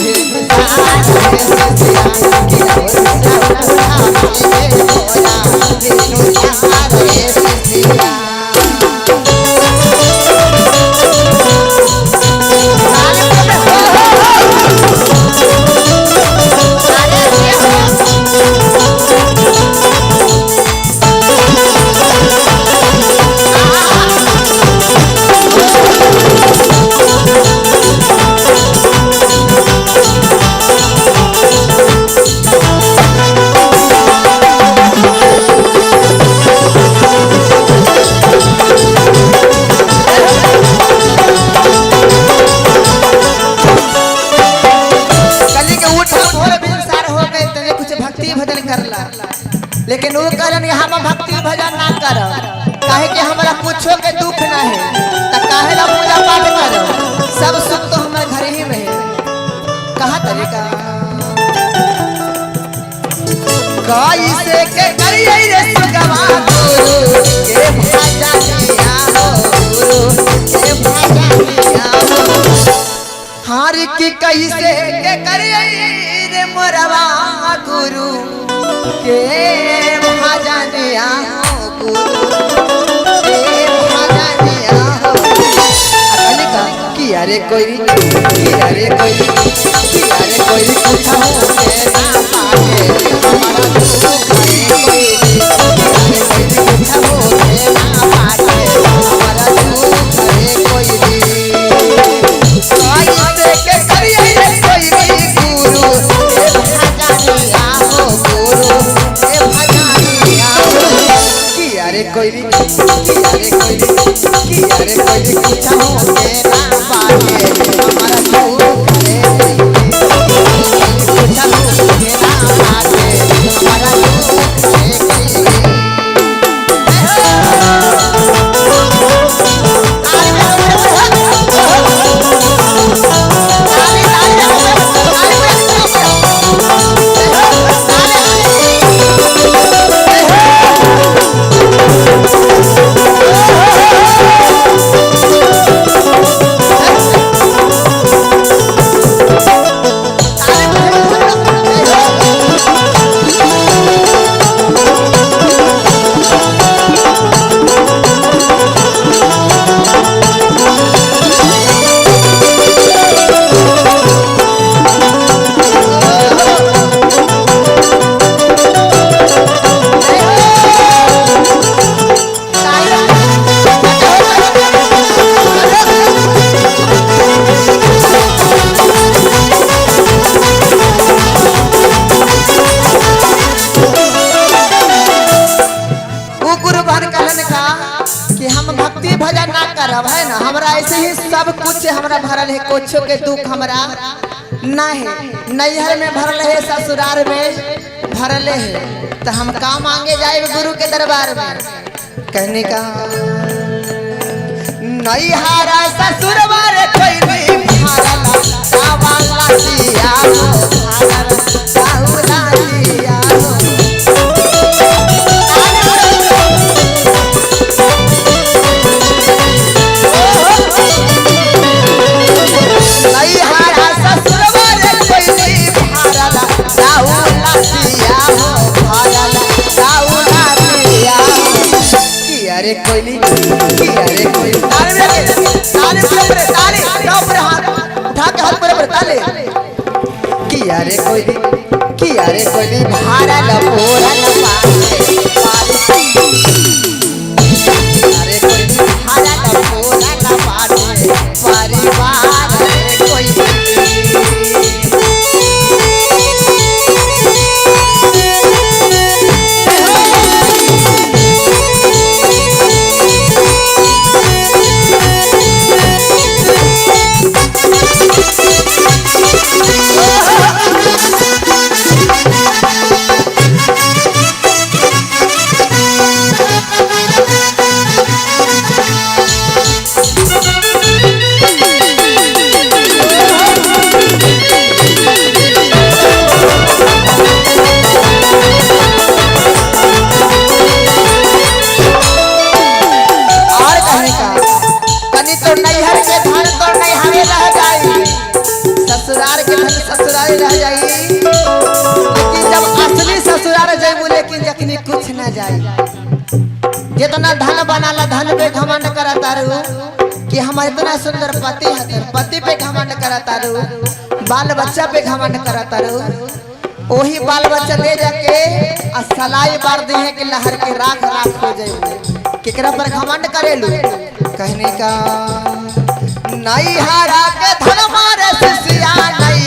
बिनु सारा शिष्या किया हो लेकिन वो करन हम भक्ति भजन ना कर काहे कि हमरा कुछो के दुख ना है त काहे ला पूजा पाठ कर सब सुख तो हमारे घर ही में है कहा तरीका कैसे के करिए रे सुगवा गुरु के भजनिया हो गुरु के भजनिया हो हार की कैसे के करिए रे मोरवा गुरु के भजनिया हो गुरु के भजनिया हो अरे का कि अरे कोई कुछ हो के ना पाए हमारा दुख है कोई अरे कोई कुछ हो के ना पाए हमारा दुख है कोई कैसे के करिए कोई गुरु के भजनिया हो गुरु कोई कुछ हो के ना पाए हमारा दुख है कुछ हो के ना पाए हमारा दुख है भजन ना करब है ना हमरा ऐसे ही सब कुछ हमरा भरल है कुछो के दुख हमरा ना है नैहर में भरल है ससुराल में भरल है तो हम का मांगे जाए गुरु के दरबार में कहने का नैहरा ससुरवार कोई नहीं भरल सावाला दिया हो भरल साहुला दिया हो अरे कोयली अरे कोई ताले पर ताले टॉप पर हाथ उठा के हाथ पर ताले की अरे कोयली भारा लपोरा लपाटे अरे कोयली भारा लपोरा लपाटे परिवार कोई लेकिन जखनी कुछ ना जाई जितना धन बनाला धन पे घमंड करता रहू कि हमारे इतना सुंदर पति है पति पे घमंड करता रहू बाल बच्चा पे घमंड करता रहू वही बाल बच्चा ले जाके सलाई बार दी है कि लहर के राख राख हो जाए केकरा पर घमंड करेलू कहने का नहीं हारा के धन मारे सिसिया नहीं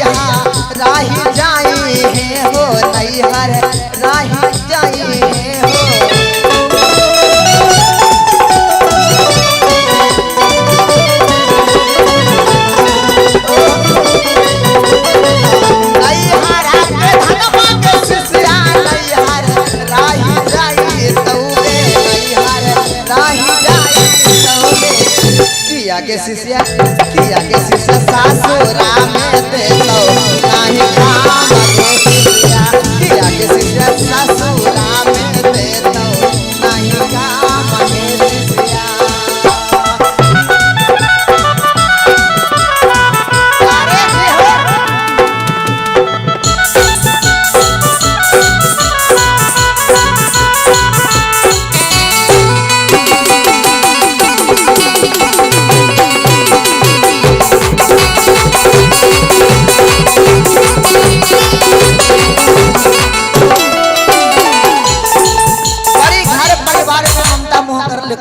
राही जाई है हो नहीं हर राही जाई है हो के शिष्या किया के शिष्या सासुरा में देतो नाही काम के शिष्या किया के शिष्या सासुरा में देतो नाही काम के शिष्या अरे जी हो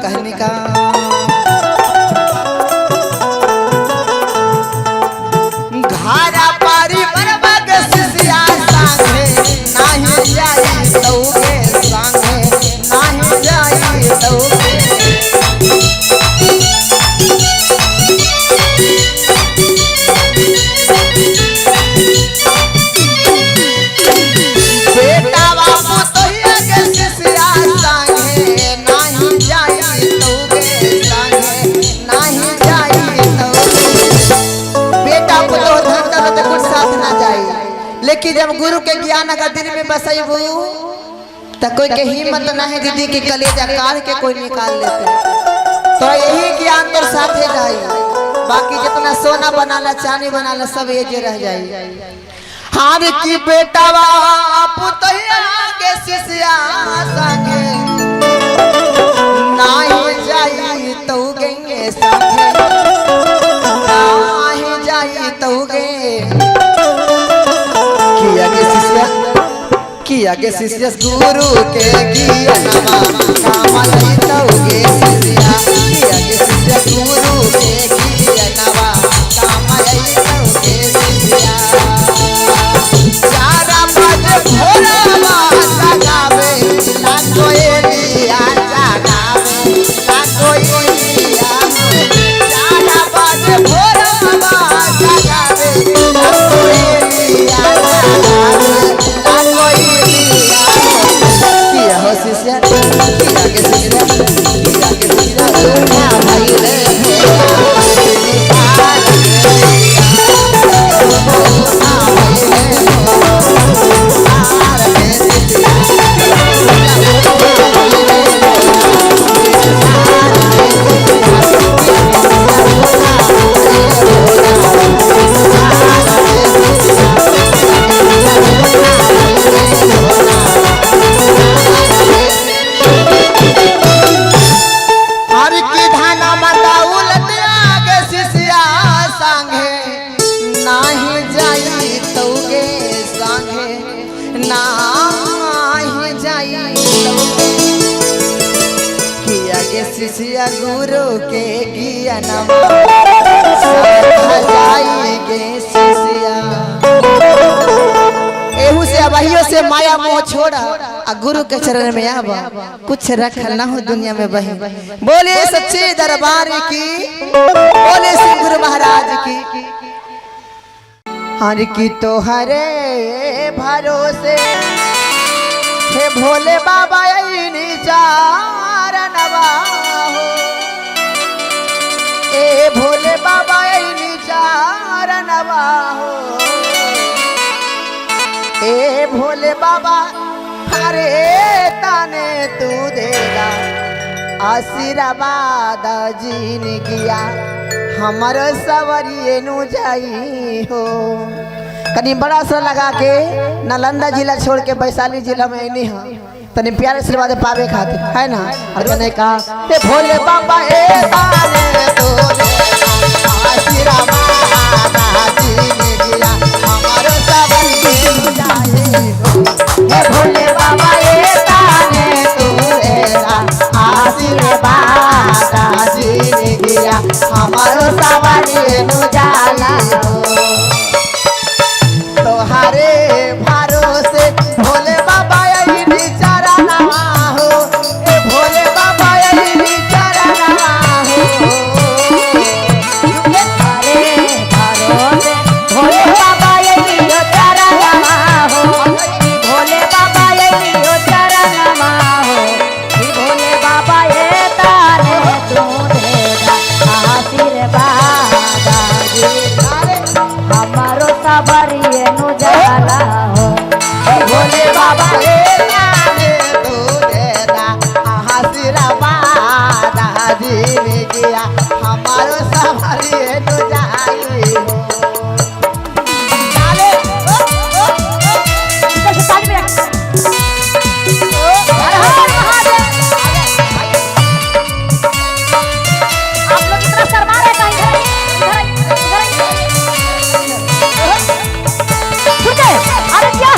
कहने का घारा पारी बरबग सिसिया संगे नाही जाई तौगे संगे नाही जाई तौगे बेटा बापू तो के सिसिया संगे नाही जाई लेकिन जब गुरु के ज्ञान अगर दिल में बसैबू तो कोई के हिम्मत ना है दीदी की कलेजा काट के कोई निकाल लेते तो यही ज्ञान तो साथे जाई बाकी जितना सोना बनाला चांदी बनाला सब ये जे रह जाई हार की बेटा पुतैया के शिष्या संगे नाही जाई तो गंगे संगे नाही जाई तो गे किया के शिष्य गुरु के ज्ञानमा काम लइतौगे शिष्या किया के शिष्य गुरु के ज्ञानमा काम लइतौगे शिष्या चारा बजे भोरवा जगावे ना कोई लिया जगावे ना कोई लिया चारा बजे भोरवा जगावे ना कोई लिया जगावे शिष्या किया के शिष्या दुनिया भाई रे शिष्या गुरु के ज्ञानमा जाइगे शिष्या एहू से अबहियो से माया मोह छोड़ा आ गुरु के चरण में आवा कुछ रखल ना हो दुनिया में बही बोले सच्चे दरबार की बोले श्री गुरु महाराज की हर की तो हरे भरोसे हे भोले बाबा चारणवा हो ए भोले बाबा चारणवा हो ए भोले बाबा हरे ताने तू देगा आशीर्वाद जीन किया हमर सवरिए नु जाई हो कहीं बड़ा सा लगा के नालंदा जिला छोड़ के वैशाली जिला में नहीं है तने प्यारे आशीर्वाद पावे खातिर है ना। और कने का ए भोले बाबा ए दाने तो आशीर्वाद जिंदगिया हमारो सबन के जाए। हे भोले बाबा ए ताने तू तेरा आशीर्वाद जिंदगिया हमारो सबन के जाला। तोहारे भरोसे भोले बाबा यही चरणवा हो, ए भोले बाबा यही चरणवा हो। अरे भरोसे भोले बाबा यही हो चरणवा हो, भोले बाबा यही हो चरणवा हो। भोले बाबा ये ताने तू देगा आशीर्वाद हमारो सबरिए नु जाला हो। भोले बाबा ए नाने तू देना आशीर्वाद जिंदगिया हमारो सवारी तो जाई हो। ताली में हर हर महादेव। आप लोग इतना शर्मा रहे कहीं अरे क्या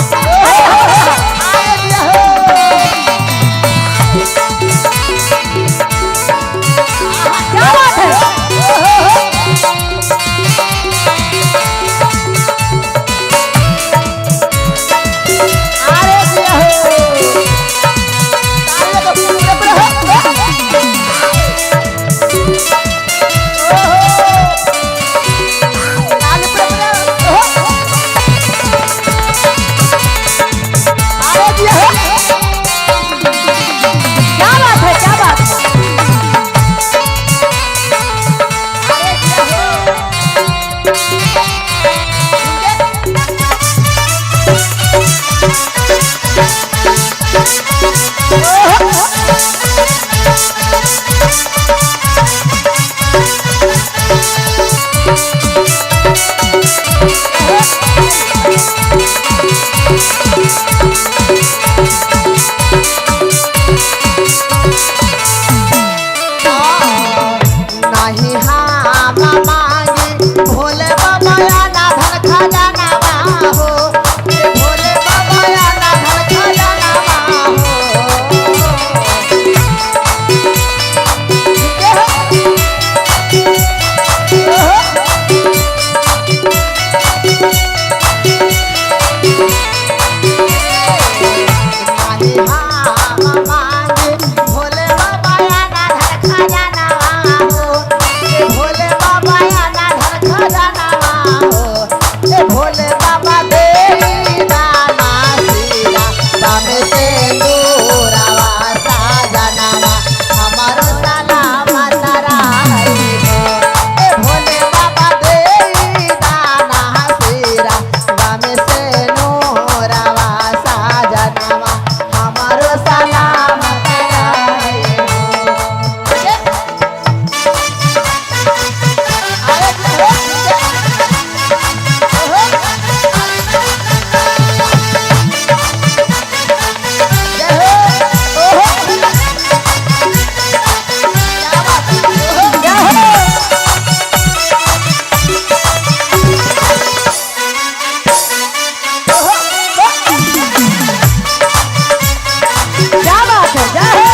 क्या बात है। क्या बात है क्या बात है। नहीं हम मांगी भोले बाबा ना धन खजानावा हो, ए भोले बाबा ना धन खजानावा नहीं हम मांगी भोले बाबा ना धन खजानावा हो, ए भोले बाबा ना धन खजानावा हो। ए भोले बाबा दे दाना सीरा तमे से दूरवा साजनावा हमारो सलामत रही हो। ए भोले बाबा दे दाना सीरा तमे से नूरवा साजनावा हमारो सलामत रही हो। क्या बात है जय हो।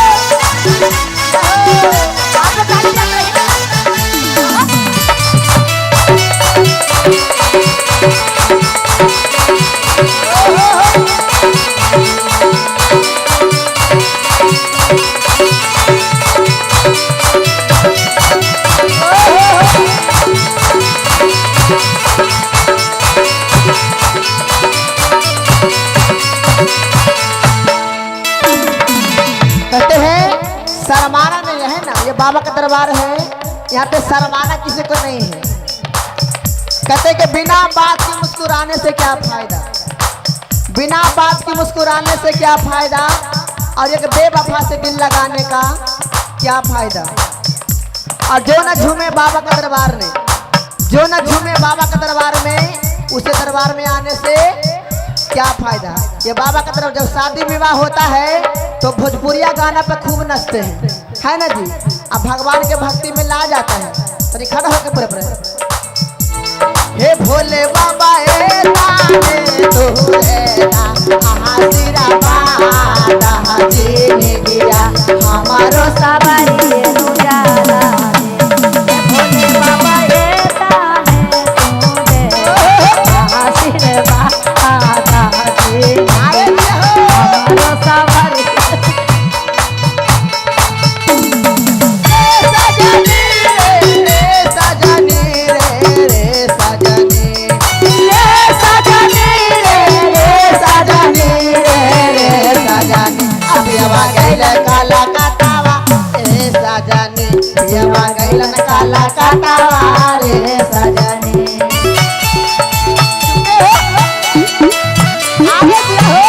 आप लोग ताली बजा रहे कहते हैं शर्माना नहीं है ना, ये बाबा का दरबार है, यहाँ पे शर्माना किसी को नहीं है। कहते कि बिना बात के मुस्कुराने से क्या फायदा, बिना बात के मुस्कुराने से क्या फायदा, और एक बेवफा से दिल लगाने का क्या फायदा। और जो न झूमे बाबा का दरबार में, जो न झूमे बाबा का दरबार में, उसे दरबार में आने से क्या फायदा। ये बाबा की तरफ जब शादी विवाह होता है तो भोजपुरिया गाना पे खूब नचते हैं, है ना जी। अब भगवान के भक्ति में ला जाता है। तो खड़ा होकर पूरे पूरे हे भोले बाबा ए ताने तू रे ना आहासिरा बादा जीने दिया हमारो सवारी उजाला दे भोले बाबा ए ताने तू रे आशीर्वाद दे हमारो सवारी काला काटावा रे सजनी पियवा गइलन काला काटावा रे सजनी आगे दिया हो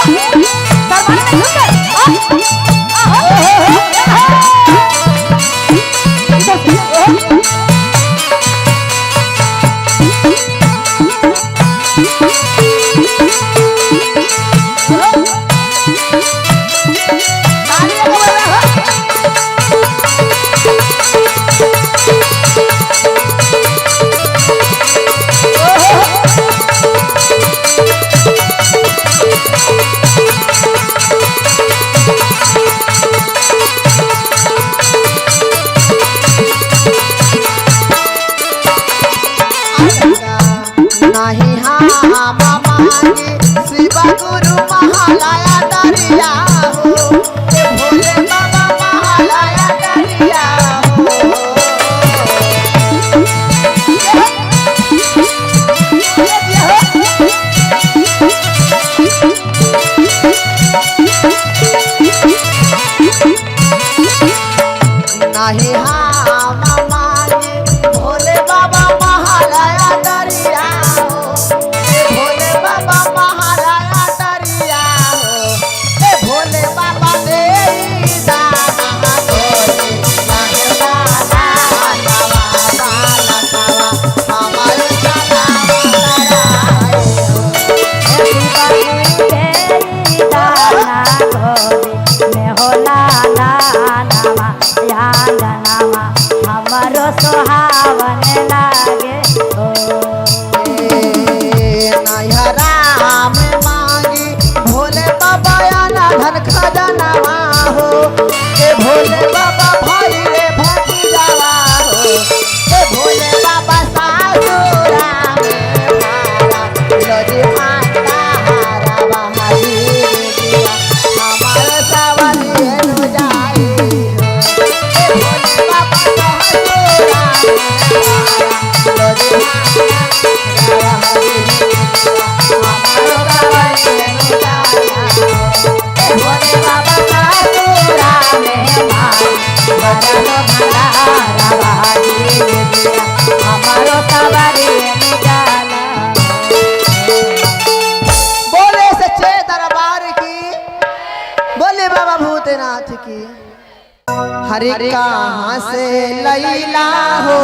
दरबार में सुंदर नाही हाँ मामांगे शिव गुरु महालया दरिया हो हे भोले बाबा महालया दरिया हो नाही हाँ मामांगे भोले बाबा महालया दरिया भोले बाबा महाराया दरिया हो हे भोले बाबा दे दाना गोरी लागे दाना नवा बाला कावा हमारे दाना लड़ाए हे दाना गोरी में होला नामा यांगनामा हमारो सुहावन लागे हो राम मांगी भोले बाबा आना धन खजानावा हो हे भोले बाबा भाई रे भतीजावा हो हे भोले बाबा सासुरा में मारा लोजी माता हारा बहाई दिया हमारे सावली नु जाई हे भोले बाबा सासुरा में मारा लोजी माता बहाई भोले बाबा सासुरा में भजन भंडारा बहाई दिया हमारो सवारी उजाला बोले सच्चे दरबार की बोले बाबा भूतनाथ की हरे कहाँ से लैला हो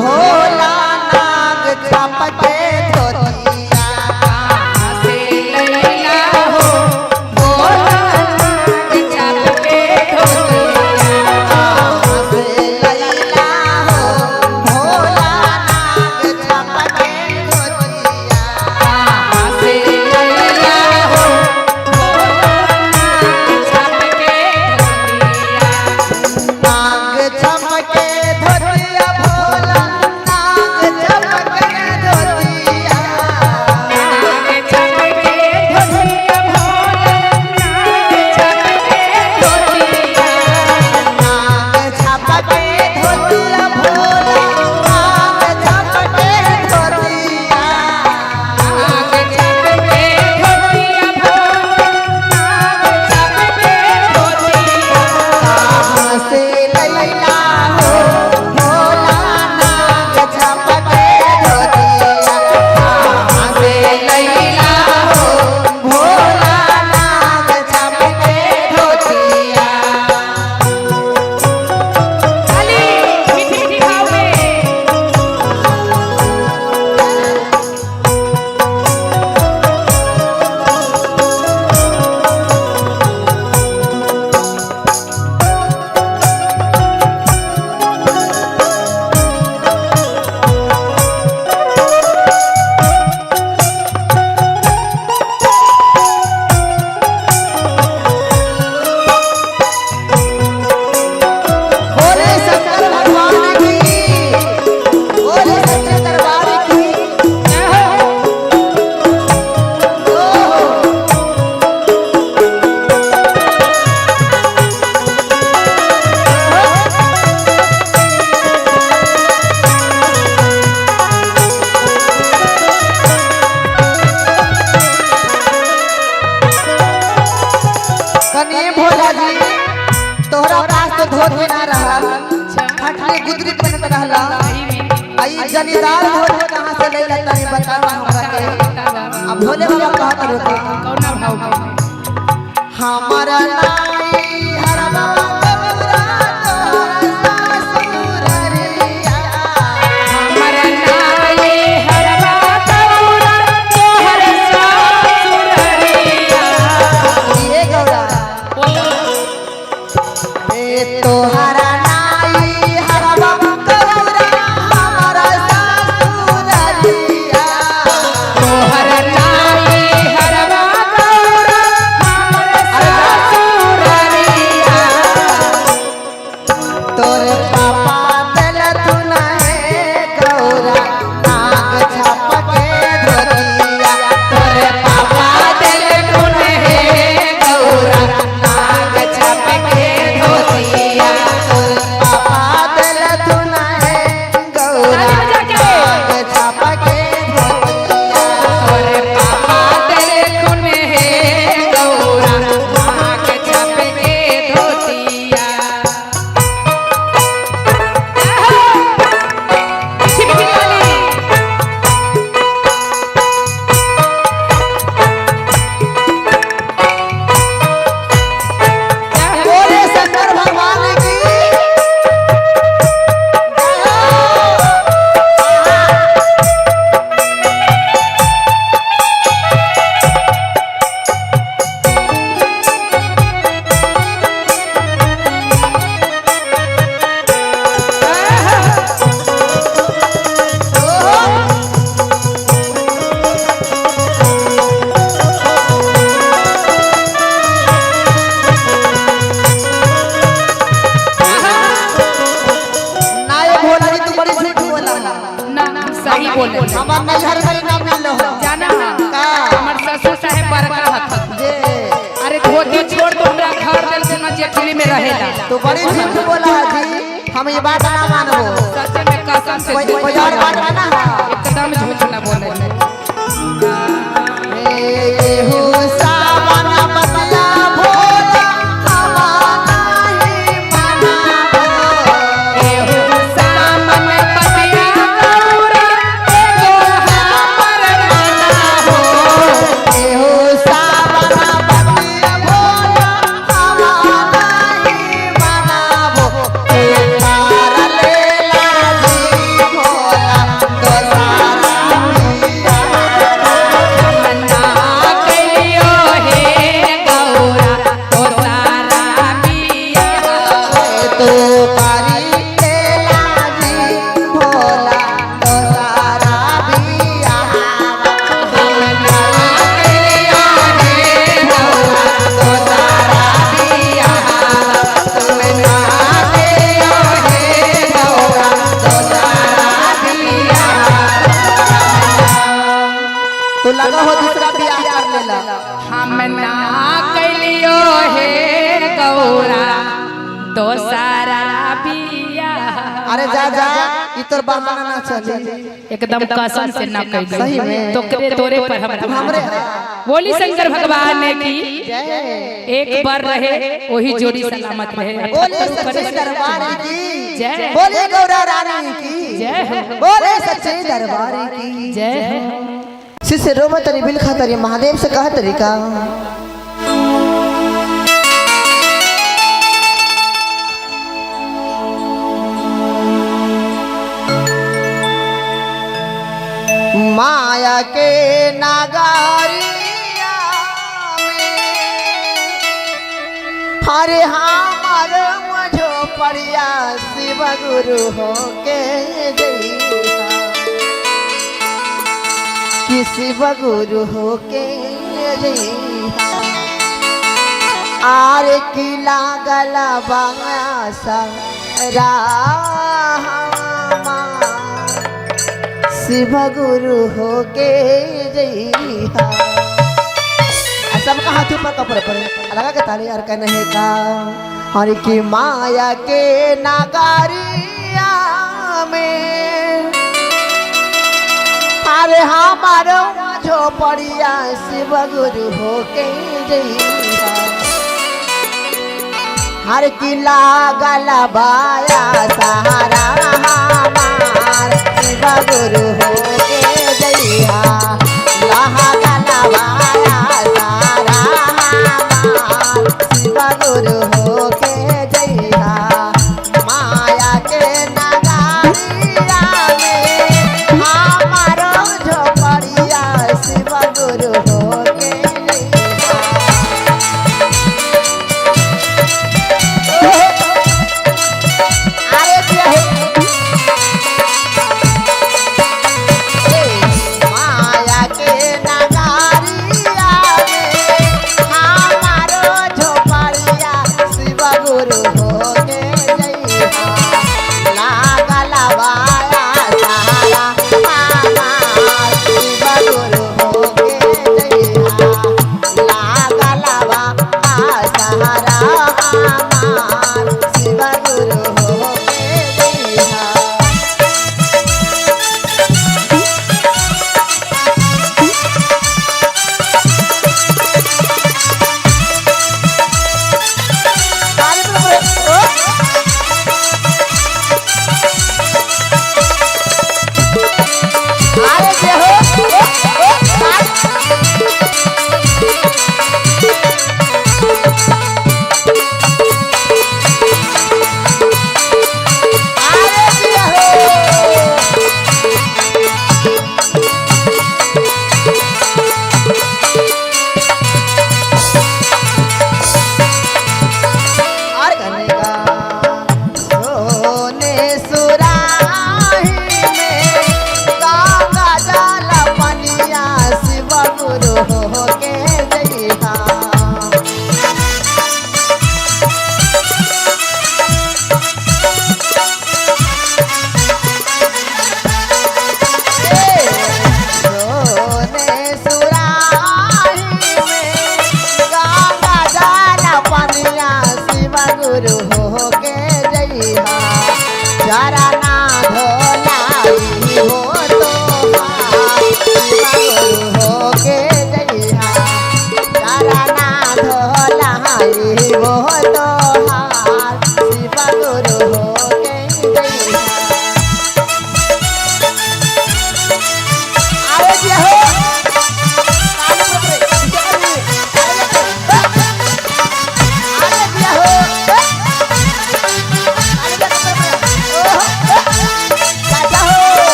भोला नाग चपके धोतिया कहाँ से लैला हो भोला नाग चपके धोतिया कहाँ से लैला हो भोला नाग चपके धोतिया कहाँ से लैला हो नाग चमके धोतिया भोला नाग चमके धोतिया रहा हटले गुदरी बनत रहला आई जनीदार भोले कहां से लेला तनी बतावा हमरा के अब भोले बाबा कहत रोके कौना भाव हमारा नाई हर बाबा गौरा तोहरा ससुररिया हमारा नाई हर बाबा गौरा तोहरा ससुररिया ये गौरा ए तोहरा नाई हर बाबा गौरा हमारा ससुररिया तोहरा नाई हर बाबा गौरा हमारा ससुररिया तोरे पापा दिल तू नहीं गौरा नाग छाप के धोतिया तोरे पापा दिल तू नहीं गौरा नाग छाप के धोतिया तोरे पापा दिल तू नहीं गौरा नाग छाप के धोतिया तोरे पापा दिल खुने गौरा नाग छाप के धोतिया बोले शंकर भगवान की नाय भोला तू बड़ी झूठ बोला ना सही बोले हमार नैहर में ना मिलो जाना का हमर ससुर साहेब बड़का हथन जे अरे धोती छोड़ दो हमरा घर दिल से न जेठली में रहेला तू बड़ी झूठ बोला जी हम ये बात ना मानबो सच में कसम से कोई कोई और बात ना एकदम झूठ ना बोले ए हो सावन बतला भोला हमारा ही मनाबो एहो सामन पतिया गौरा एगो हमर गाना हो ए हो सावन बतला भोला हमारा ही मनाबो ए तार लेला जी भोला तो सारा मिया मन्ना कलियो हे गौरा तो सारा बिया तो करी लेला जी भोला तो सारा बिया मन्ना कलियो हे गौरा तो सारा बिया मन्ना कलियो हे गौरा तो सारा बिया तो लगा हो दूसरा बियाह कर लेला हम ना कलियो हे गौरा तो सारा बिया अरे जा जा ई तोर बहाना ना चली एकदम कसम से ना कह सही में। तो तोरे पर हम हमरे बोली शंकर भगवान ने की जय एक बार रहे वही जोड़ी सलामत रहे बोले सच्चे दरबार की जय। बोले गौरा रानी की जय हो। बोले सच्चे दरबार की जय हो। शिष्य रोमा तरी बिल खातरी महादेव से कहा तरीका माया के नागारिया में हरे हमार मझो पड़िया शिव गुरु हो के जइहा कि शिव गुरु हो के जइहा आरे की लागल बासा रामा शिव गुरु हो के जइहा सबका हाथ ऊपर कपड़े पड़े लगा के ताली यार का नहीं का हर की माया के नागारिया में अरे हमारो झोपड़िया शिव गुरु हो के जइहा हर किला गलबाया सहारा हमार शिव गुरु हो के जइहा लहा गलबाया सहारा हमार शिव गुरु हो के जइहा माया के नगरिया में हमारो झोपड़िया शिव गुरु हो के जइहा माया के नगरिया में हमारो झोपड़िया शिव गुरु हो के जइहा लागल बाया सहारा हमार शिव गुरु हो के जइहा लागल बाया सहारा हमार शिव गुरु हो के जइहा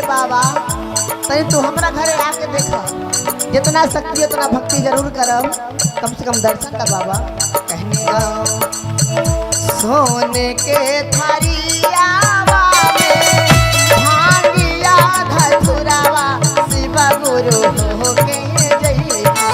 तनी तू हमरा घरे आके देखा जितना शक्ति उतना भक्ति जरूर करब कम से कम दर्शन का बाबा कहने सोने के थरियावा में भांगिया धतुरावा शिव गुरु हो के जइहा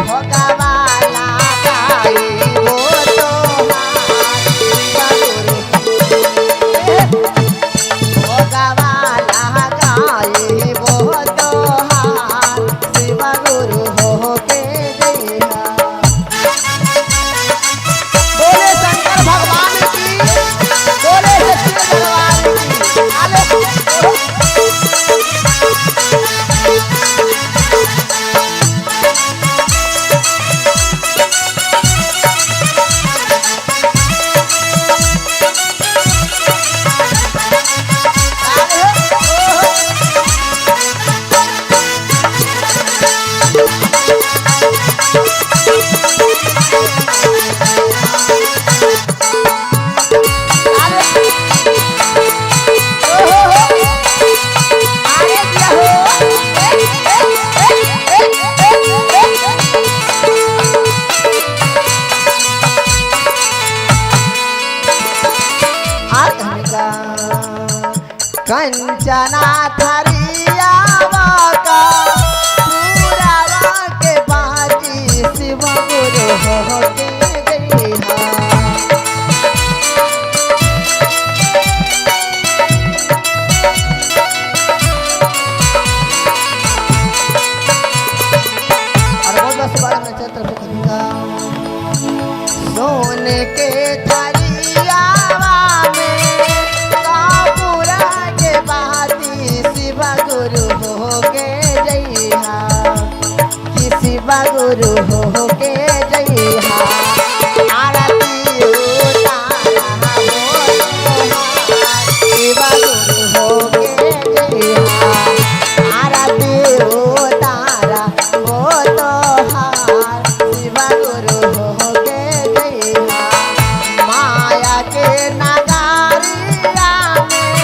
भगवा कंचना थरिया का पूरावा के बाजी शिव गुरु हो के जइहा। सोने के थरियावा में कापूरा के बाती शिव गुरु हो के जइहा कि शिव गुरु हो के जइहा। आरती उतारा शिव गुरु हो के जइहा। आरती उतारा हो तोहार शिव गुरु हो के जइहा। माया के नगारिया में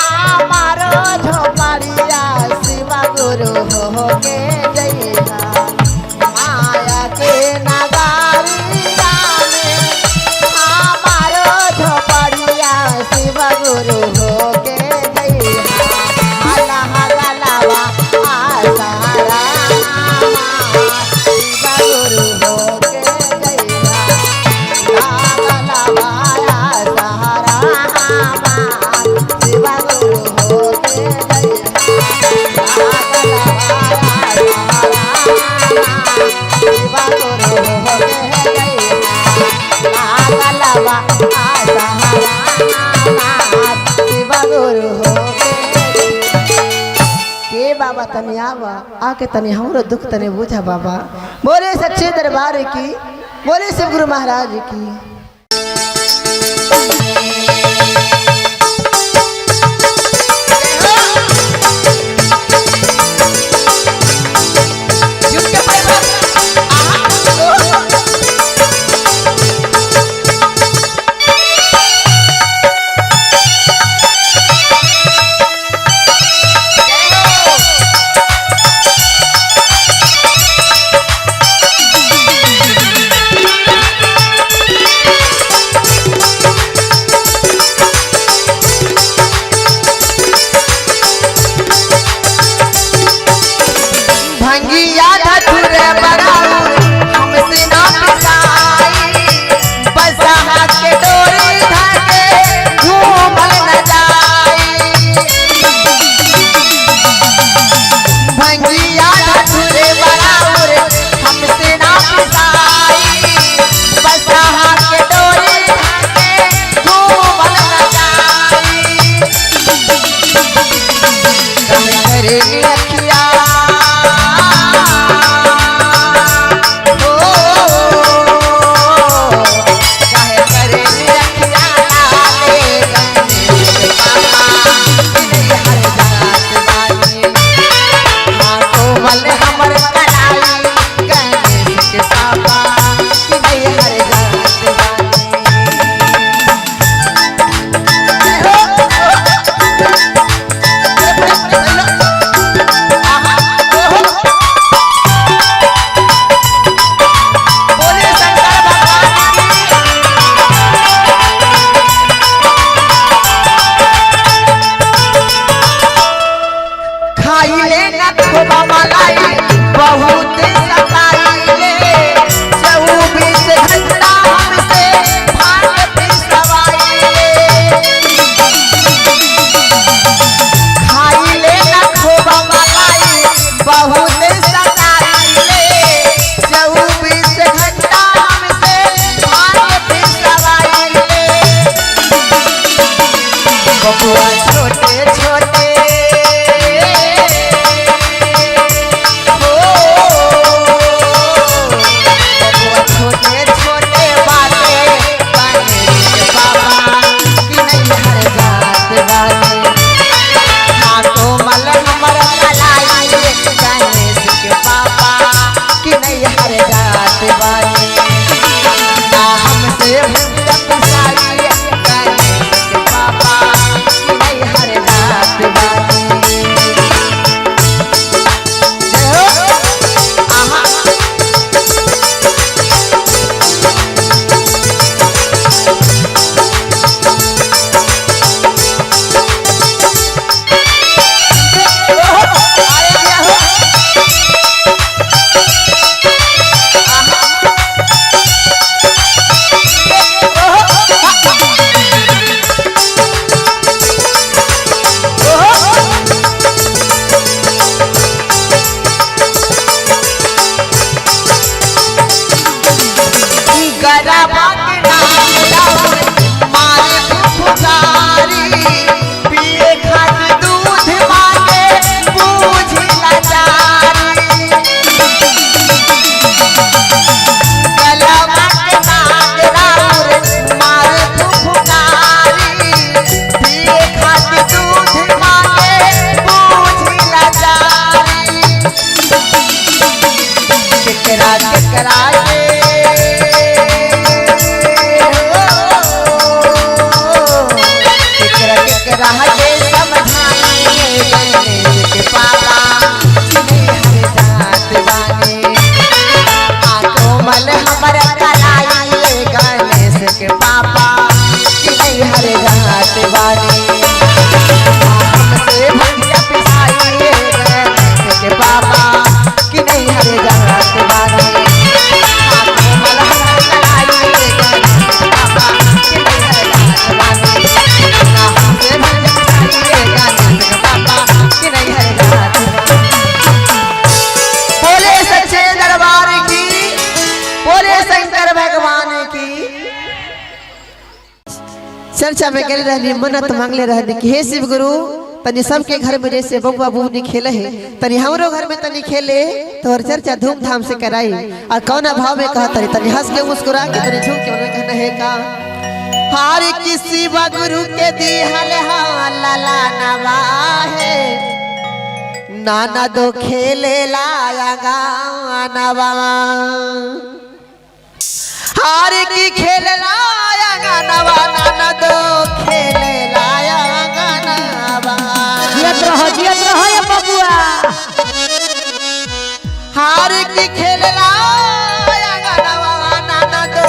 हमारो झोपड़िया शिव गुरु हो के जइहा। माया के नगारिया में हमारो झोपड़िया शिव गुरु हो के जइहा। अल्लाह गलावा आसारा शिव गुरु हो के जइहा। गलावा आसारा शिव गुरु हो के जइहा। शिव गुरु हो के जइहा। गलावा आसारा शिव गुरु हो के बाबा तनी आवा आके तनी हमरो दुख तनी बुझा बाबा। बोले सच्चे दरबार की, बोले शिव गुरु महाराज की। भंगिया धतुरे बड़ाऊ हमसे ना पिसाई। बसहा के डोरी धाके घूमल न जाई। भंगिया धतुरे बड़ाऊ हमसे ना पिसाई। बसहा के डोरी धाके घूमल न जाई। करे अखिया बहुत सताई ले 24 घंटा हमसे भाग पिसवाई ले। खाई ले ना खोबा मलाई बहुत सताई ले 24 घंटा हमसे भाग पिसवाई ले। बबुआ छोटे छोटे हमसे बानी हमसे भंगिया पिसाई के बाबा कि नहीं हरे जात बानी बोले सच्चे दरबार की, बोले शंकर भगवान की। चर्चा में गए रहनी मन्नत मांगले रहनी कि हे शिव गुरु तनी सबके घर में जैसे बबुआ बबुनी खेले है तनी हमरो घर में तनी खेले तो और चर्चा धूमधाम से कराई। और कौना भाव में कहा तनी हंस के मुस्कुरा के तनी झूम के उन्होंने कहना है का हार किसी गुरु के दी लाला नवा है नाना दो खेले लाया गानवा हार की खेल लाया गानवा नाना दो खेले लाया गानवा जियत रहो ये बबुआ हार की खेल लाया गानवा नाना दो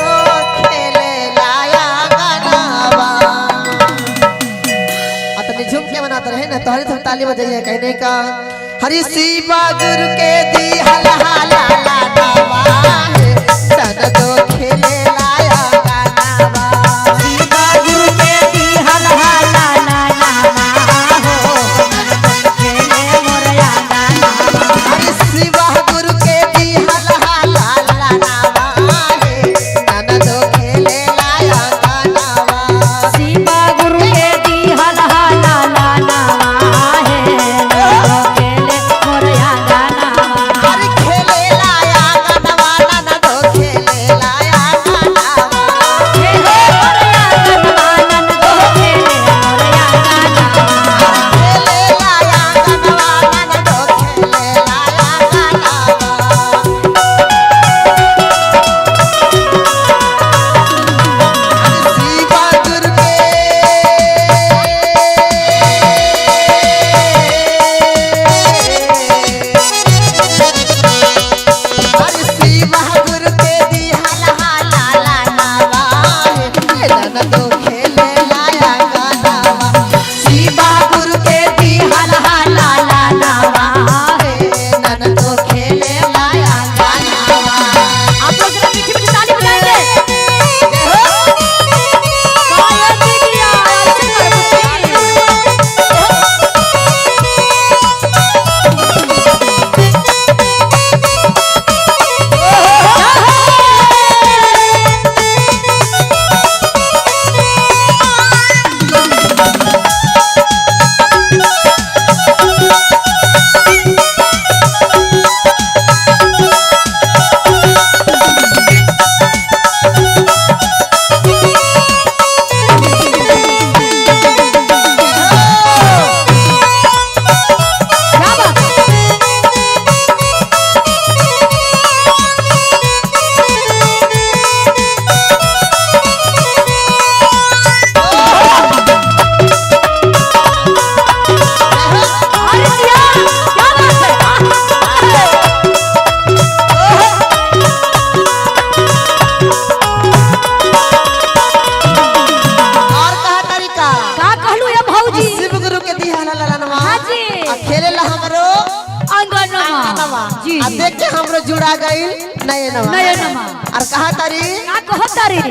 खेले लाया गानवा। अपने झूम के मनाते रहे ना तोहरे तुम ताली बजाइए कहने का हरि शिवा गुरु के दी हला ला नवा नाना दो खेले लाया गानवा शिवा गुरु के दी हला नवा हो खेले मोरया गाना हरि शिवा गुरु के दी हला नवा नाना दो खेले लाया गानवा शिवा गुरु के दी हला नवा है खेले मोरया गाना हरि खेले लाया गानवा नाना दो खेले लाया गानवा खेले मोरया गाना नन दो खेले मोरया गाना खेले लाया गानवा नाना दो खेले लाया गानवा शिवा गुरु के हरि शिवा गुरु के दी हला नवा नाना दो खेले लाया गानवा शिवा गुरु के दी हला नवा नाना दो खेले लाया गानवा। आप लोग जरा मीठी मीठी ताली बजाएंगे गाया दीदिया अच्छे क्या बात अरे जिया क्या बात है और कहा तरीका का कहलू ये भौजी शिव गुरु के दी हला नवा हाँ जी। आ खेले ला हमरो अंगनमा नवा जी आ जी देख के हमरो जुड़ा गइल नए नवा नयनमा और कहा तारी का कहत तारी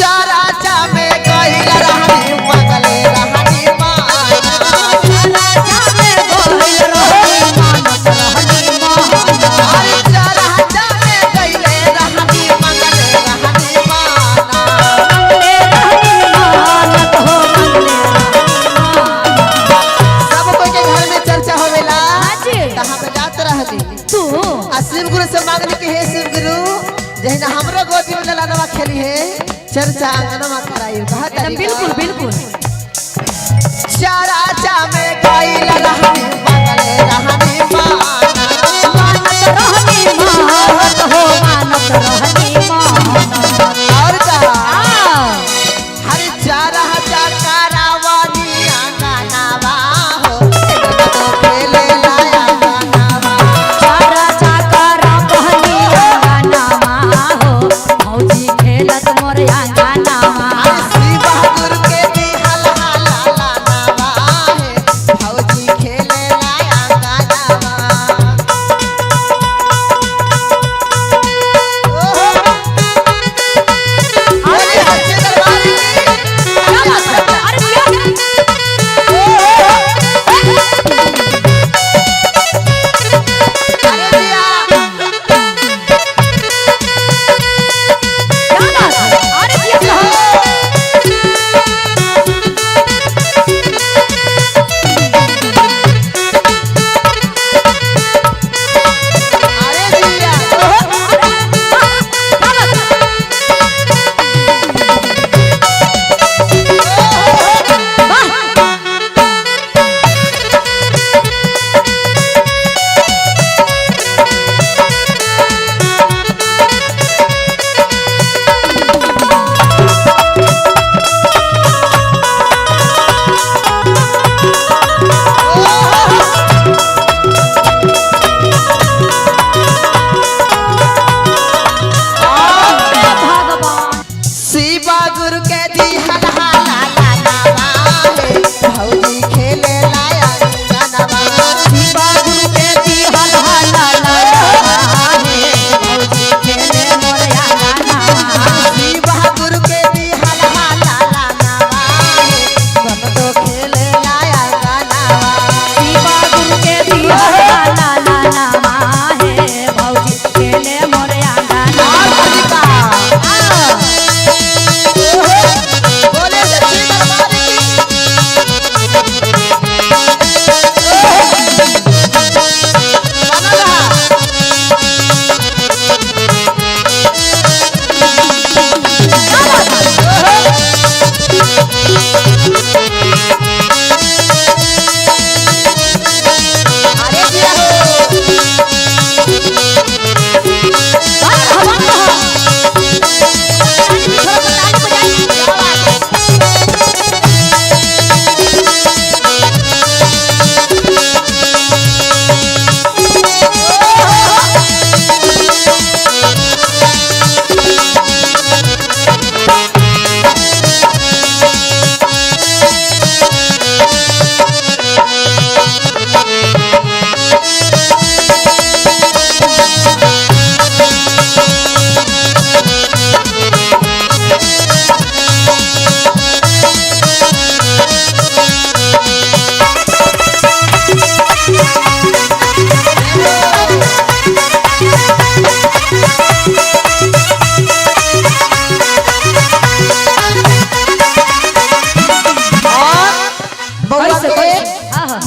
चारा चा में गइल रहनी मंगले रहनी राजा में गोहिल रोही मानत रहनी माना अरे चारा चा में गइल रहनी मंगले रहनी माना मंगले रहनी मानत हो मंगले सब कोई के घर में चर्चा होवेला हाँ जी। त हम जात रहनी तू आ शिव गुरु से मांगनी कि हे शिव गुरु जहिना हमरो गोदी में ललनवा खेली है चर्चा अंगनमा कराई कहा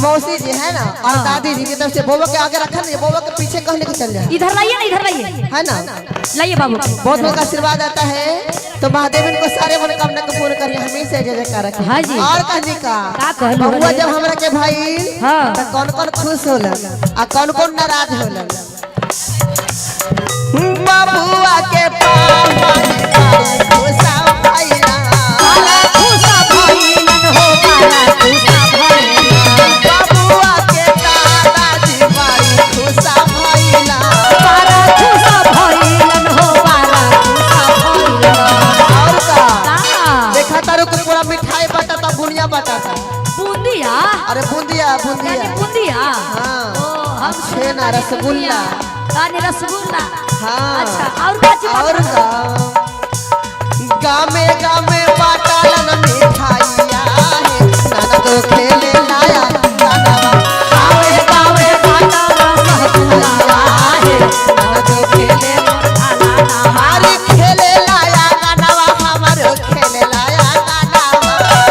मौसी जी है ना और दादी जी की तरफ से बोबो के आगे रखा नहीं, बोबो के पीछे कहने के चल जाए। इधर लाइए ना, इधर लाइए, है ना, लाइए बाबू। बहुत लोग का आशीर्वाद आता है तो महादेव इनको सारे मनोकामना को पूर्ण करिए, हमेशा जय जयकार रखे। हाँ जी। और कहने का बबुआ जब हमरा के भाई तो कौन कौन खुश होलन आ कौन कौन नाराज होलन। बबुआ के पापा खुशा भइला, खुशा भइलन हो, खुशा भइलन। बबुआ के दादाजी बड़ी खुशा भइला, खुशा भइलन हो, खुशा भइलन। और का देखा तारू को पूरा मिठाई बटाता, बुनिया बटाता। बूंदिया? अरे बूंदिया बूंदिया बूंदिया। हाँ हम छेना रसगुल्ला। रसगुल्ला। हाँ अच्छा और और गामे गामे बाटालन मिठाइया है, ननद खेले लाया गानवा। गामे गामे बाटालन मिठाइया है, ननद खेले हमारे खेले लाया गानवा, हमारे खेले लाया गानवा।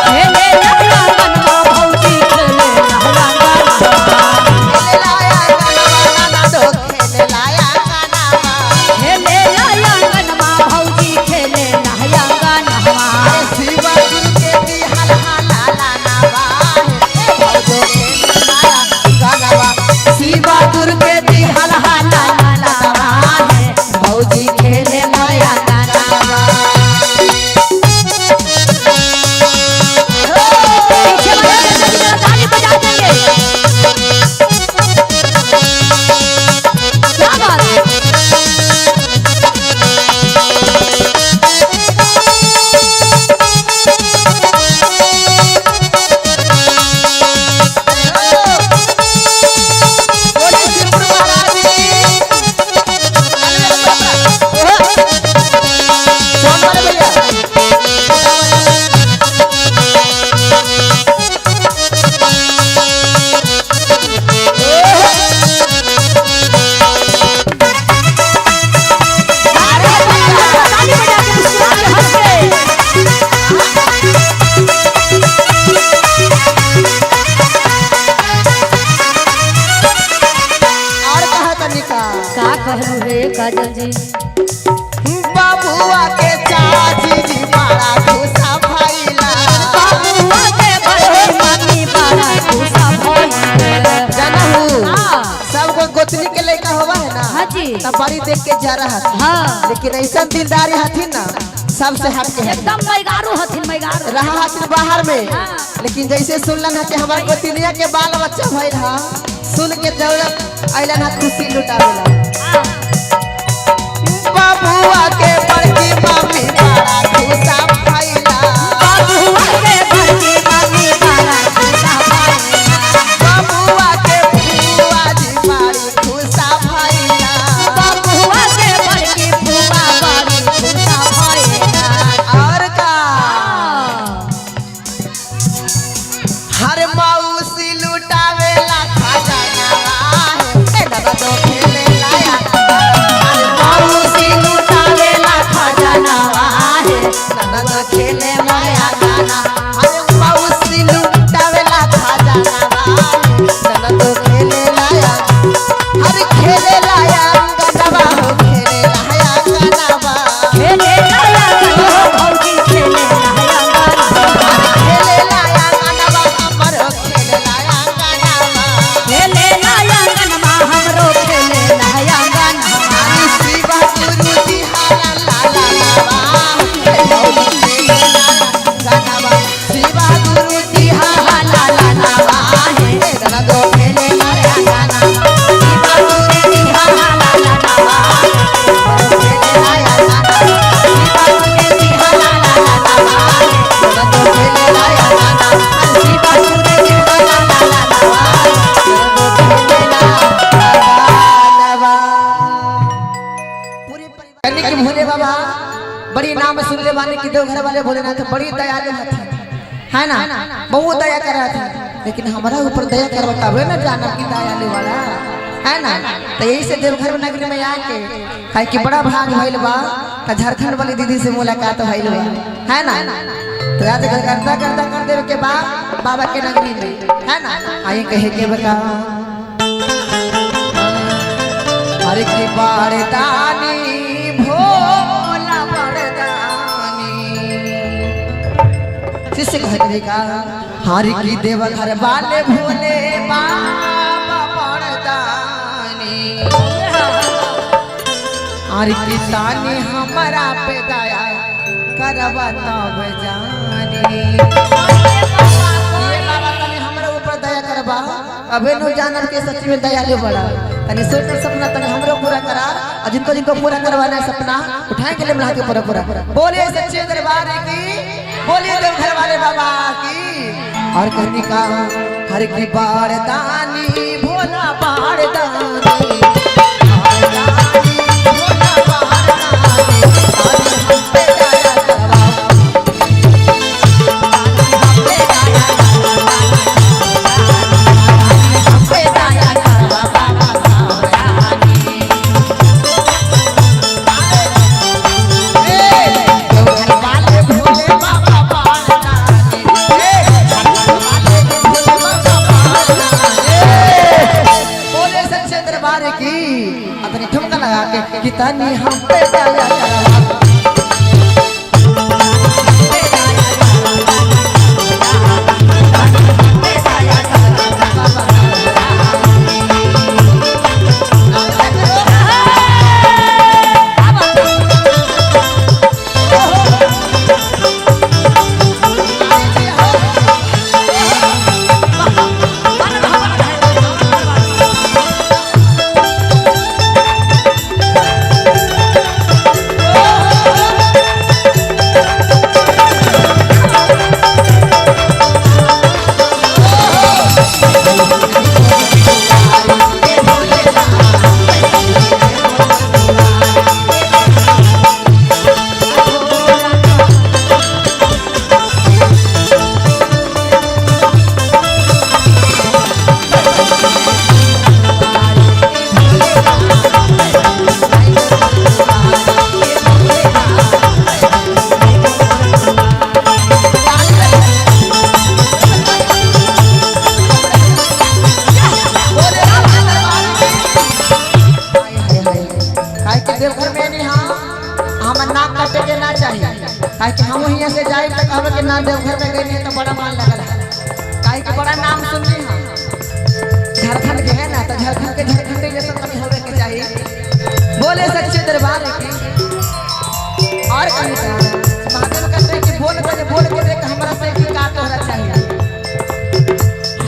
खेले लाया गानवा भौजी, खेले लाया गानवा। खेले लाया गानवा, ननद खेले लाया गानवा। खेले लाया गानवा भौजी, खेले लाया गानवा। शिवा गुरु के दी हल हला लानवा है, भौजो खेले लाया गानवा। शिवा गुरु के दी हल हला लानवा है, भौजी खेले लाया गानवा। पीछे वाले जरा ताली बजा देंगे। क्या बात है? बोले शिवपुर महाराज जी। कौन वाले भैया? ताली बजा के मुस्कुरा के हंस के। और कहा तनिका का कहलू रे काजल जी? बाबुआ के चाची जी बड़ा खुशा भइला, बाबुआ के बड़े मम्मी बड़ा खुशा भइल। जानहु हाँ। सब को गोतनी के लड़का होवा है ना, हाँ जी। तब बड़ी देख के जा रहा था। हाँ। लेकिन ऐसा दिलदारी हथिन ना सबसे हट के है, एकदम मैगारू हथिन, मैगारू। रहा हथिन बाहर में। हाँ। लेकिन जैसे सुनलन है कि हमारे गोतनिया के बाल बच्चा भइल हा, सुन के जरूरत अइलन हा खुशी लुटावेला। हाँ। बाबुआ के बड़की मम्मी बड़ा खुशा भइला, बाबुआ के बड़की मम्मी बड़ा खुशा भइल। बाबुआ के फुआ जी बड़ी खुशा भइला। बाबुआ के बड़की फुआ बड़ी खुशा भइल। और का हर मौसी लुटावेला खजाना है, ए दादा तो खेले लाया। हर मौसी लुटावेला खजाना है, दादा तो खेले लाया गाना। हर मौसी लुटावेला खजाना है, दादा तो खेले लाया। हर खेले लाया गानवा हो, खेले लाया गानवा। खेले लाया गानवा भौजी, खेले लाया गानवा। खेले लाया गानवा, हमरो खेले लाया गानवा। खेले लाया गानवा हमरो, खेले लाया गानवा। शिवा गुरु जी हाला ला ला लावा, भौजी खेले लाया गानवा। शिवा गुरु जी हाला ला ला लावा, दादा तो खेले लाया गानवा। शिवा गुरु जी हाला ला ला लावा, खेले लाया गानवा। शिवा गुरु जी हाला ला ला लावा, दादा तो खेले लाया गानवा। शिवा गुरु जी हाला ला ला लावा, दादा तो खेले लाया गानवा। पूरे परिवार के भोले बाबा बड़ी नाम सुन ले बानी कि देवघर वाले भोलेनाथ बड़ी दयालु हथिन, है ना, बहुत दया करा था। लेकिन हमारा ऊपर दया करवा तबे ना जाना कि दयालु वाला है ना। तो यही से देवघर में नगरी में आके है कि बड़ा भाग भइल बा, तो झारखंड वाली दीदी से मुलाकात भइल बा, है ना। तो आज करता करता करता देवे के बाद बाबा के नगरी में है ना आई कहे के बता हर की बारदानी भोला बारदानी शिष्य कहते का हर की देव घर वाले भोले बाबा बारदानी हर की तानी हमारा पे दया करवा तब जानी बाबा तनी हमरा ऊपर दया करबा अबे नु जानल के सच में दयालु बड़ा तनी सोच सपना तनी हमरो पूरा करा और जिनको जिनको पूरा करवाना है सपना उठाए के लिए मिला के पूरा पूरा बोलिए सच्चे दरबार की बोलिए देवघर वाले बाबा की और कहनी का हर की बारदानी भोला बारदानी कितनी हम पे दया हम यहाँ से जाए तो कहब के ना देवघर में गई तो बड़ा मान लगल काहे के बड़ा नाम सुनली हम झारखंड के है ना तो झारखंड के झारखंडी जैसा कभी होवे के चाहिए बोले सच्चे दरबार की और कहीं महादेव कहते हैं कि बोल के देख हमरा से की का तोहरा चाहिए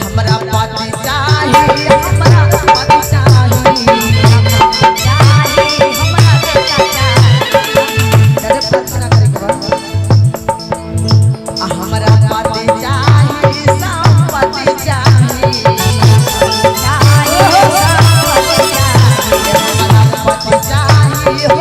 हमरा पाती चाहिए हमरा पाती चाहिए हो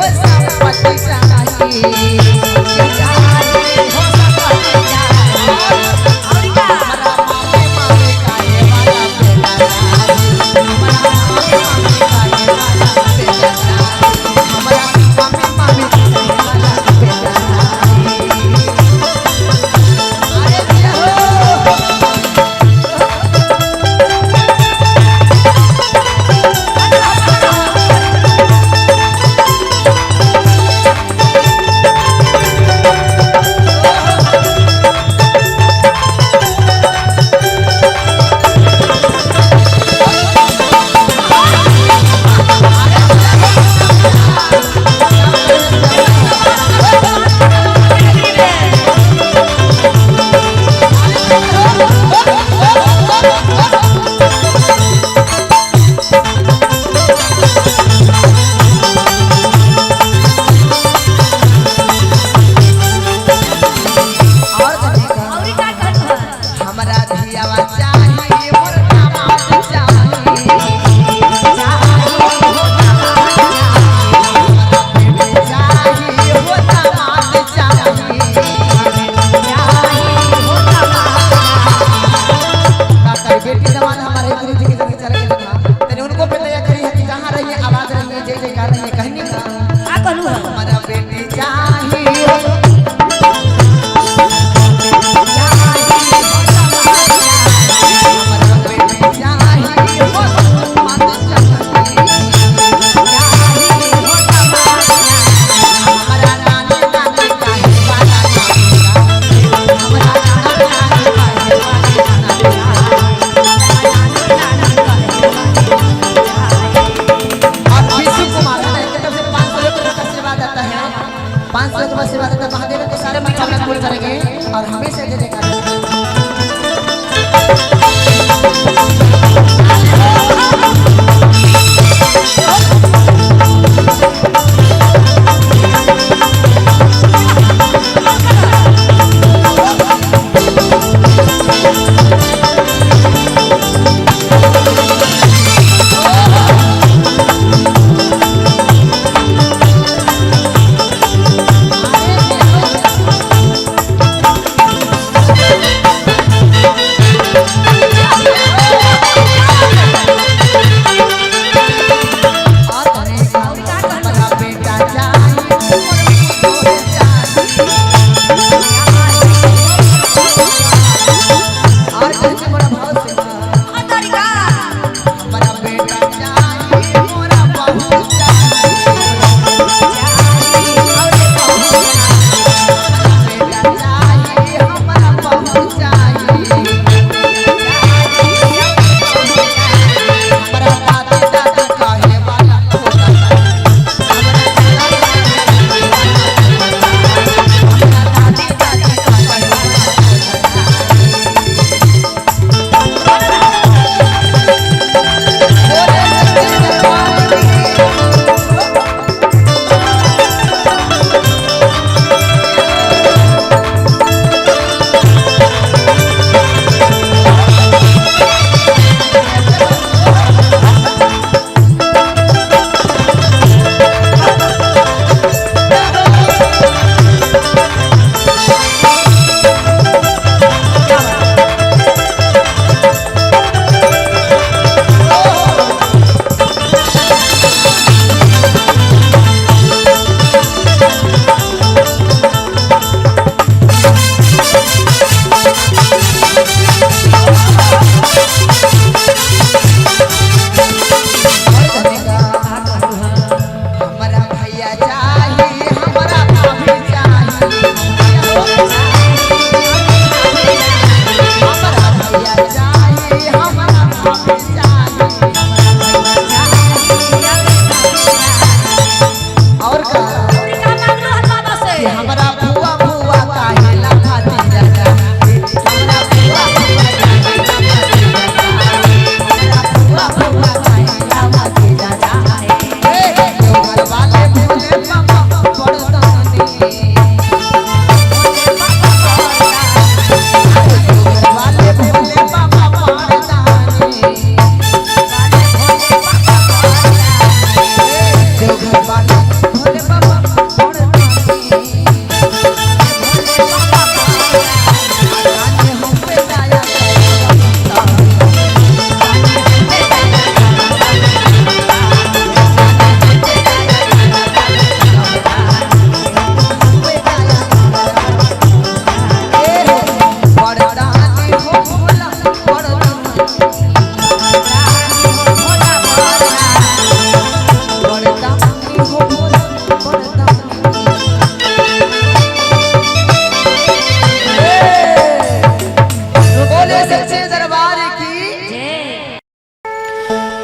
बोले सच्चे दरबार की।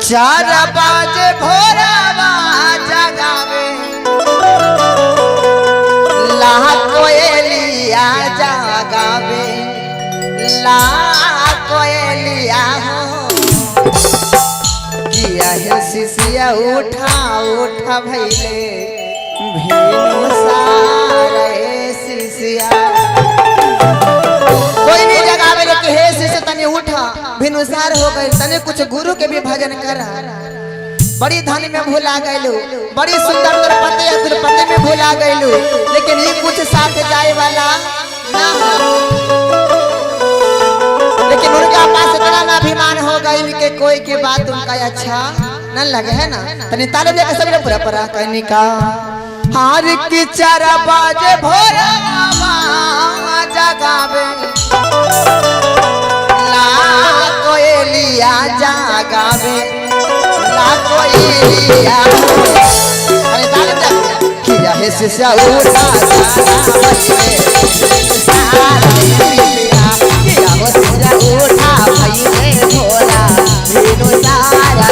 4 बजे भोरवा जगावे ला कोयलिया जगावे ला कोयलिया किया है शिशिया उठा उठा भैले भेनु सारे शिशिया कोई नहीं जगावे लेके हे शिष्य तने उठा भिनुसार हो गए तने कुछ गुरु के भी भजन कर बड़ी धनी में भूला गइलू बड़ी सुंदर द्रौपदी में भूला गइलू लेकिन ये कुछ साथ जाए वाला ना लेकिन उनका पास इतना ना अभिमान हो गई कि कोई के बात उनका अच्छा न लगे है ना तने ताले लेके सब पूरा पूरा कहनी का हार की 4 बजे भोरवा जगावे ला कोयलिया जगावे ला कोयलिया अरे ताले तक किया है शिष्या उठा किया हो शिष्या उठा भइले भोला भेनु सारा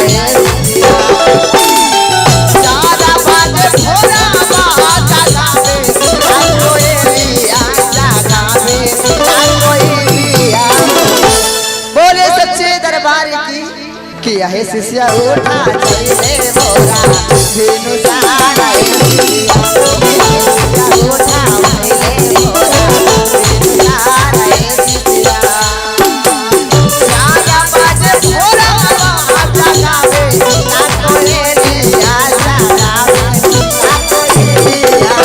किया है शिष्या उठा चले भोला भेनु सारा उठा भइले भोला भेनु सारा शिष्या 4 बजे भोरवा जगावे ला कोयलिया जगावे ला कोयलिया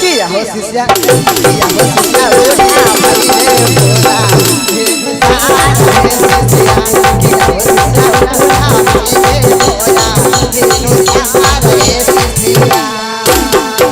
किया हो शिष्या उठा भइले भोला भेनु सारा शिष्या किया हो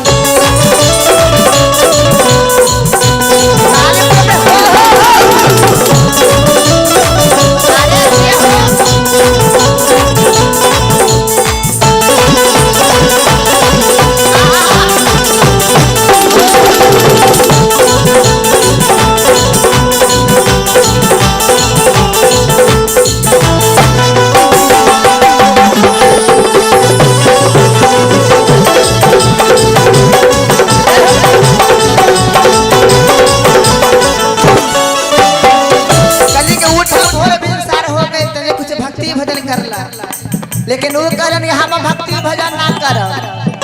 लेकिन वो कहलन हम भक्ति भजन ना कर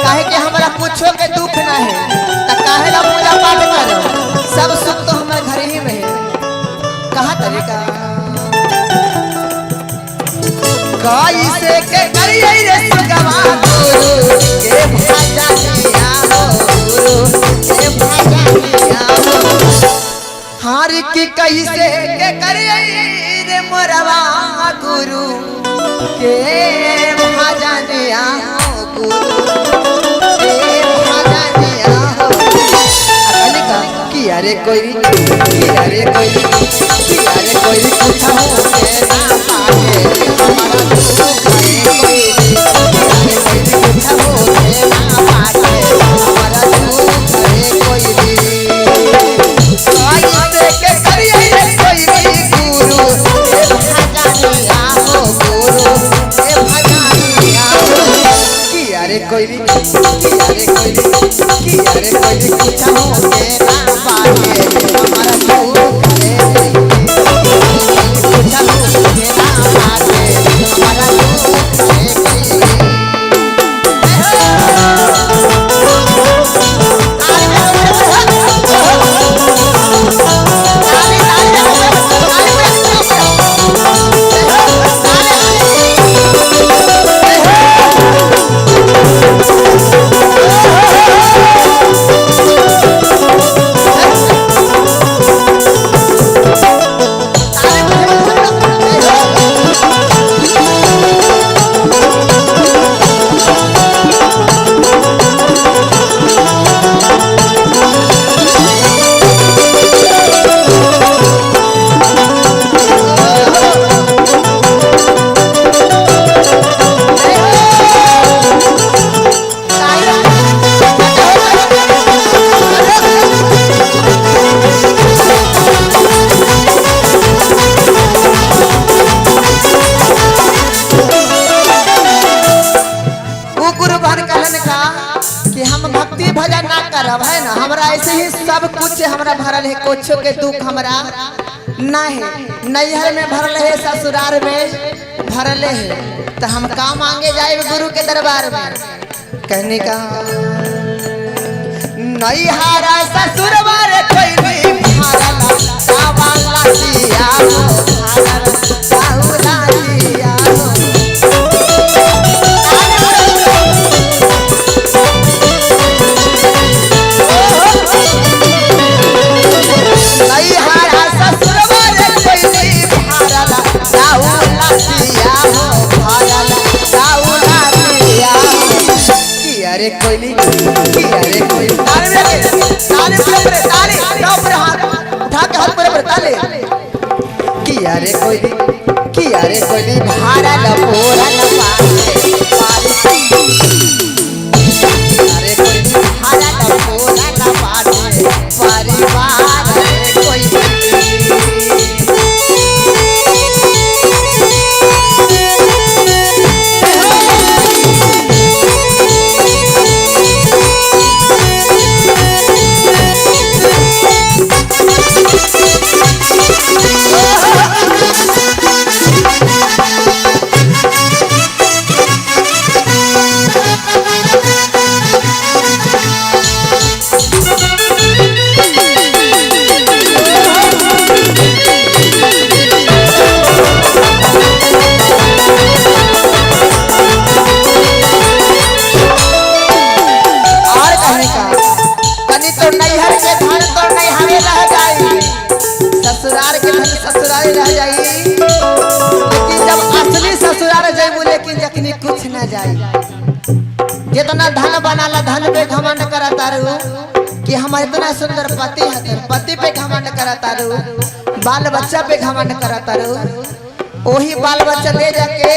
काहे कि हमरा कुछो के दुख ना है त काहे ला पूजा पाठ कर सब सुख तो हमर घर ही में कहा तरीका कैसे के करिए रे सुगवा गुरु के भजनिया हो गुरु के भजनिया हो हार की कैसे के करिए रे मोरवा गुरु के भजनिया हो गुरु के भजनिया हो अकलिका किया रे कोई कुछ हो के ना पाए हमारा दुख है कोई कुछ हो के ना पाए हमारा दुख है कोई के करिए रे कोई गुरु के भजनिया हो गुरु के भजनिया किया रे कोई कुछ हो के ना पाए हमारा दुख है कुछ हो के ना पाए हमारा दुख है से हमरा भरल है, कुछो के दुख हमरा ना है। नैहर में भरल है, ससुराल में भरल है, तो हम का मांगे जाए गुरु के दरबार में। कहने का नैहरा ससुरवार कोई नहीं भरल सावाला दिया हो, भरल साउला दिया हो। नैहरा ससुरवार कोई नहीं भरल साउला दिया हो, भरल साउला दिया हो। किया रे कोई नहीं, किया रे कोई ताली ताली ताली ऊपर हाथ उठा के हाथ पर ताली। किया रे कोई नहीं भरल पूरन पारे पारी। अरे कोई भरल पूरन पारे परिवार रे कोई ससुराल के धन ससुराल रह जाई। लेकिन जब असली ससुराल जाइबू, लेकिन जखनी कुछ न जाई। जितना धन बनाला धन पे घमंड करता रहू कि हम इतना सुंदर पति है, पति पे घमंड करता रहू, बाल बच्चा पे घमंड करता रहू। वही बाल बच्चा ले जाके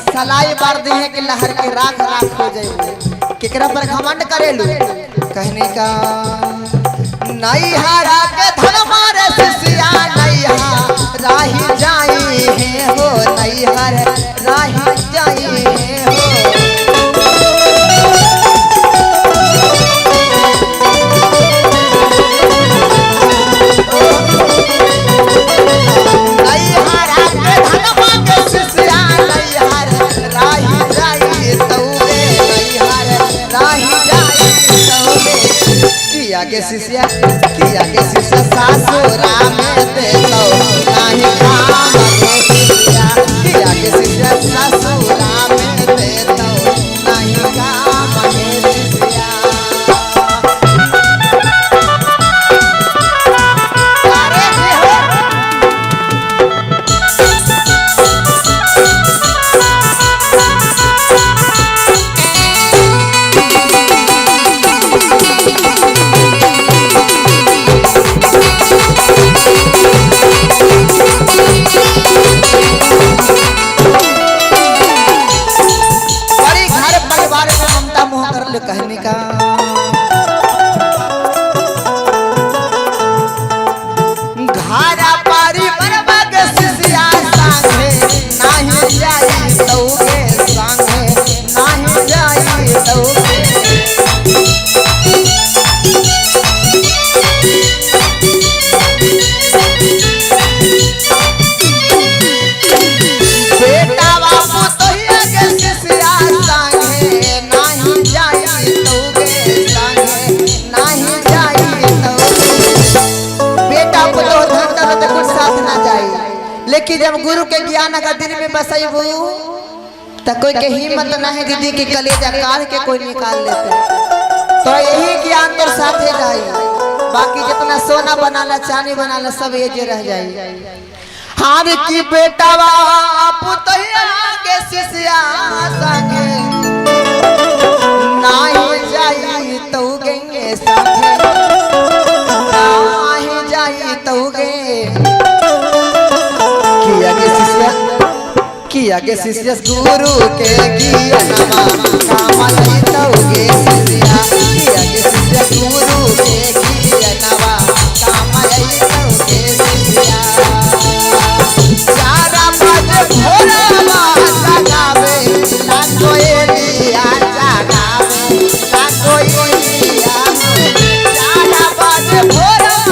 सलाई बार दी है कि लहर के राख राख हो जाए। केकरा पर घमंड करेलू। कहने का नैहरा के धन मारे सिसिया नैहर राही जाई है हो, नैहर राही जाई है हो। नैहरा के धन मारे सिसिया नैहर राही जाई तौबे, नैहर राही जाई तौबे। किया के शिष्या सासुरा में दे लो नाही काम के शिष्या। किया के शिष्या सासुरा में दे लो नाही काम के शिष्या। अरे हो कहने का घारा पारी बरबग सिसिया संगे नाही जाई तौगे, संगे नाही जाई तौगे। बेटा बाबू तो ये के सिसिया संगे नाही जाई तौगे, संगे नाही जाई तौगे। बेटा को तो धंधा में तो कुछ साथ ना जाई, लेकिन जब गुरु के ज्ञान अगर दिल में बसाइबू तो कोई के हिम्मत ना है दीदी की कलेजा काट के कोई निकाल लेते। तो यही ज्ञान तो साथे जाई, बाकी जितना सोना बनाला चांदी बनाला सब ये जे रह जाई। हार की बेटा पुतैया के शिष्या संगे नाही जाई तौगे संगे, नाही जाई तौगे। किया के शिष्य गुरु के ज्ञानमा काम लई तौगे शिष्या। किया के शिष्य गुरु के ज्ञानमा काम लई तौगे शिष्या। चारा बजे भोरवा जगावे ना कोयलिया जगावे ना कोयलिया। चारा बजे भोरवा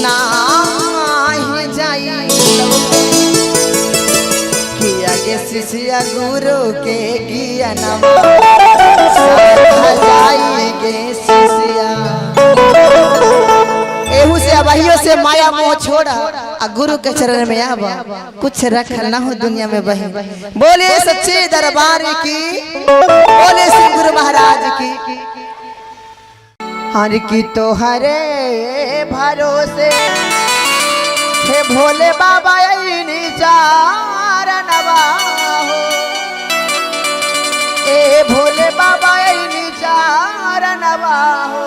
नाही जाई किया के शिष्य गुरु के ज्ञानवा जाई गे शिष्या एहू से अबहियो से माया मोह छोड़ा आ गुरु के चरण में आवा कुछ रखल ना हो दुनिया में बही बोले सच्चे दरबार की बोले श्री गुरु महाराज की हर की तो हरे भरोसे हे भोले बाबा चारणवा हो ए भोले बाबा चारणवा हो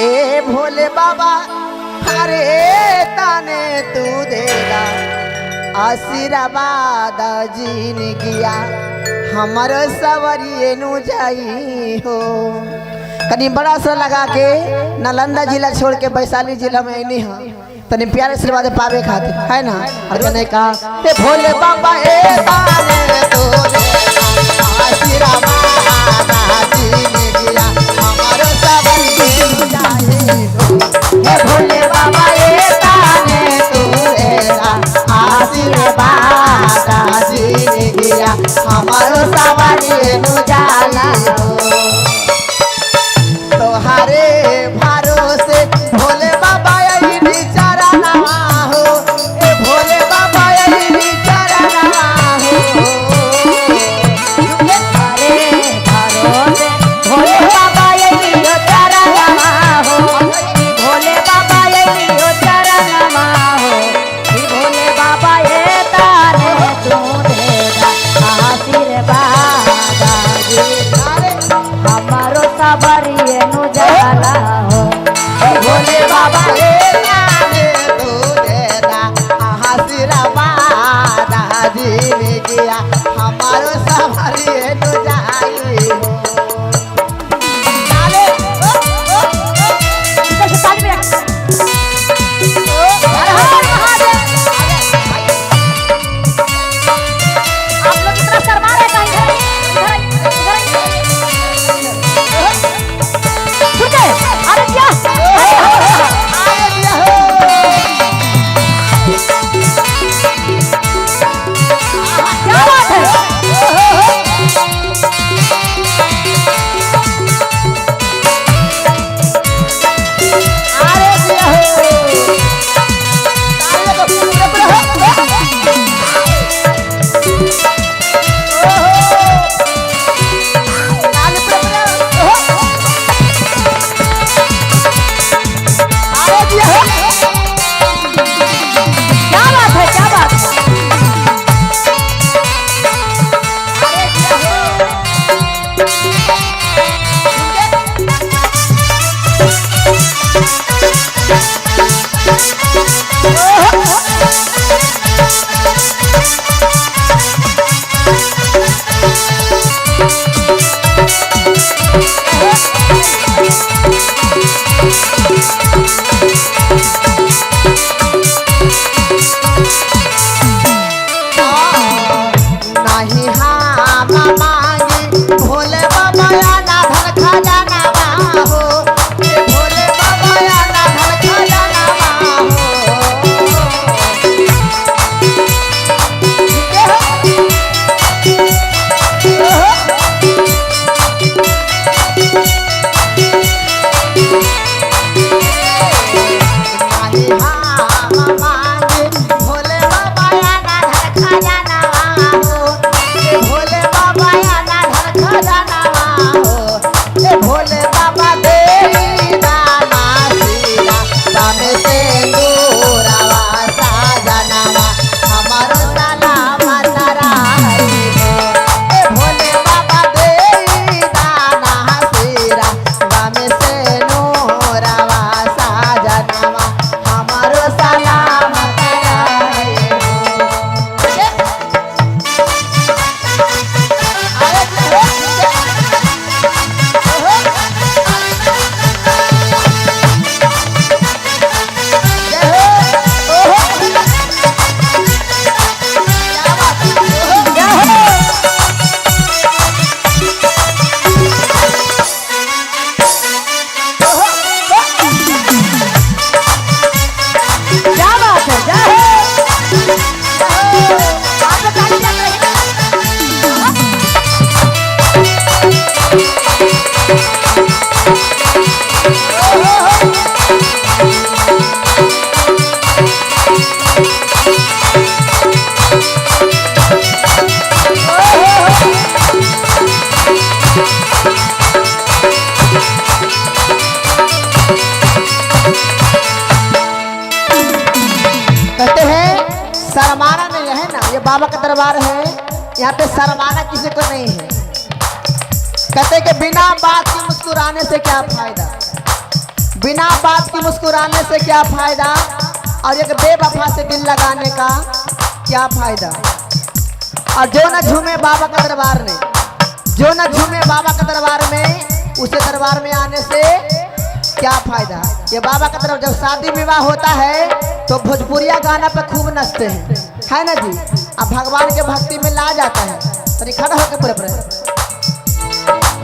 ए भोले बाबा हरे ताने तू देगा आशीर्वाद जीन किया हमारो सवरिए नु जाई हो तनी बड़ा सा लगा के नालंदा जिला छोड़ के वैशाली जिला में नहीं है तनी प्यारे आशीर्वाद पावे खातिर है ना और मैंने कहा ते भोले बाबा ए ताने तू देगा आशीर्वाद जीन किया हमारो सवरिए नु जाई हो हे भोले बाबा ए ताने तू देगा आशीर्वाद जीन किया हमारो सवरिए नु जाला हो तोहारे भरोसे भोले बाबा यही चरणवा हो ए भोले बाबा यही चरणवा हो दरबार है, यहाँ पे शर्माना किसी को नहीं है। कहते कि बिना बात की मुस्कुराने से क्या फायदा, बिना बात की मुस्कुराने से क्या फायदा, और एक बेवफा से दिल लगाने का क्या फायदा। और जो न झूमे बाबा का दरबार में, जो न झूमे बाबा का दरबार में, उसे दरबार में आने से क्या फायदा। ये बाबा का तरफ जब शादी विवाह होता है तो भोजपुरिया गाना पे खूब नचते हैं, है ना जी। अब भगवान के भक्ति में ला जाता है। तो खड़ा होकर पूरे पूरे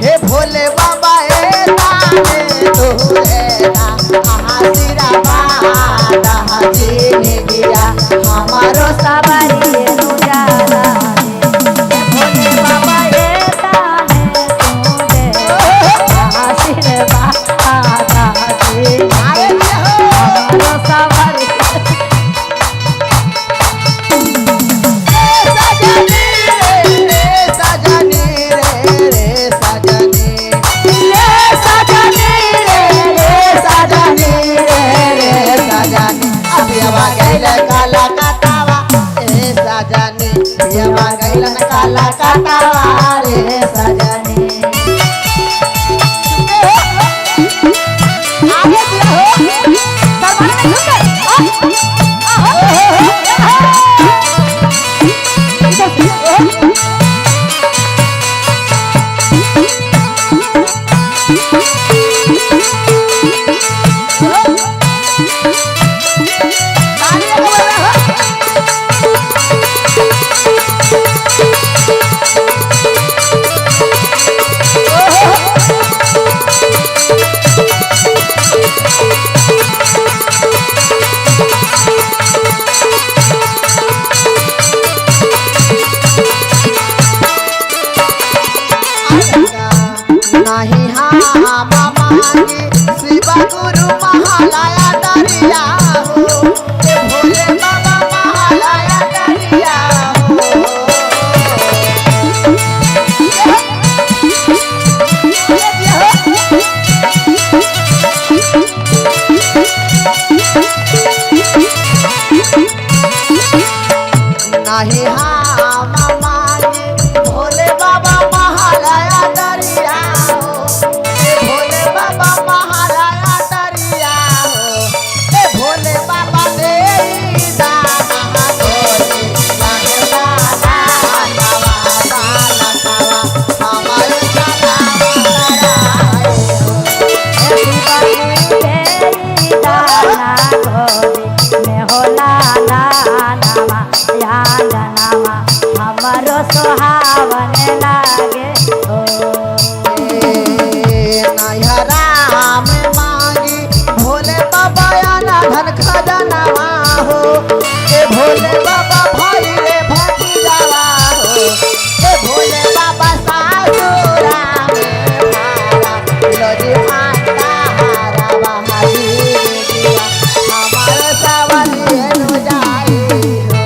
हे भोले बाबा ए ताने तोरेला आहासीरा बादा हाजीने दिया हमारो सवारी उजाला दे भोले बाबा ए ताने तोरे आशीर्वाद दे हमारो सवारी काला काटावा ए सजनी, पियवा गइलन काला काटावा रे सजनी। आगे दिया हो नहीं हाँ मामा शिव गुरु महालया दरिया हो, ये भोले बाबा महालया दरिया हो। नहीं हाँ मामा भोले बाबा महालया दरिया हो, ए भोले बाबा महालया दरिया हो, ए भोले बाबा दे दाना गोरी लगना नावा हमारे साला कराए हो। तेरी दाना गोरी में होला नामा याद नामा हमारो सुहावन लागे ओ राम मांगी भोले बाबा आना धन खजानावा हो, ए भोले बाबा भाई रे भतीजावा हो, ए भोले बाबा सासुरा में भारा लोजी माता हारा बहादी दिया हमारा सावली नु जाई हो,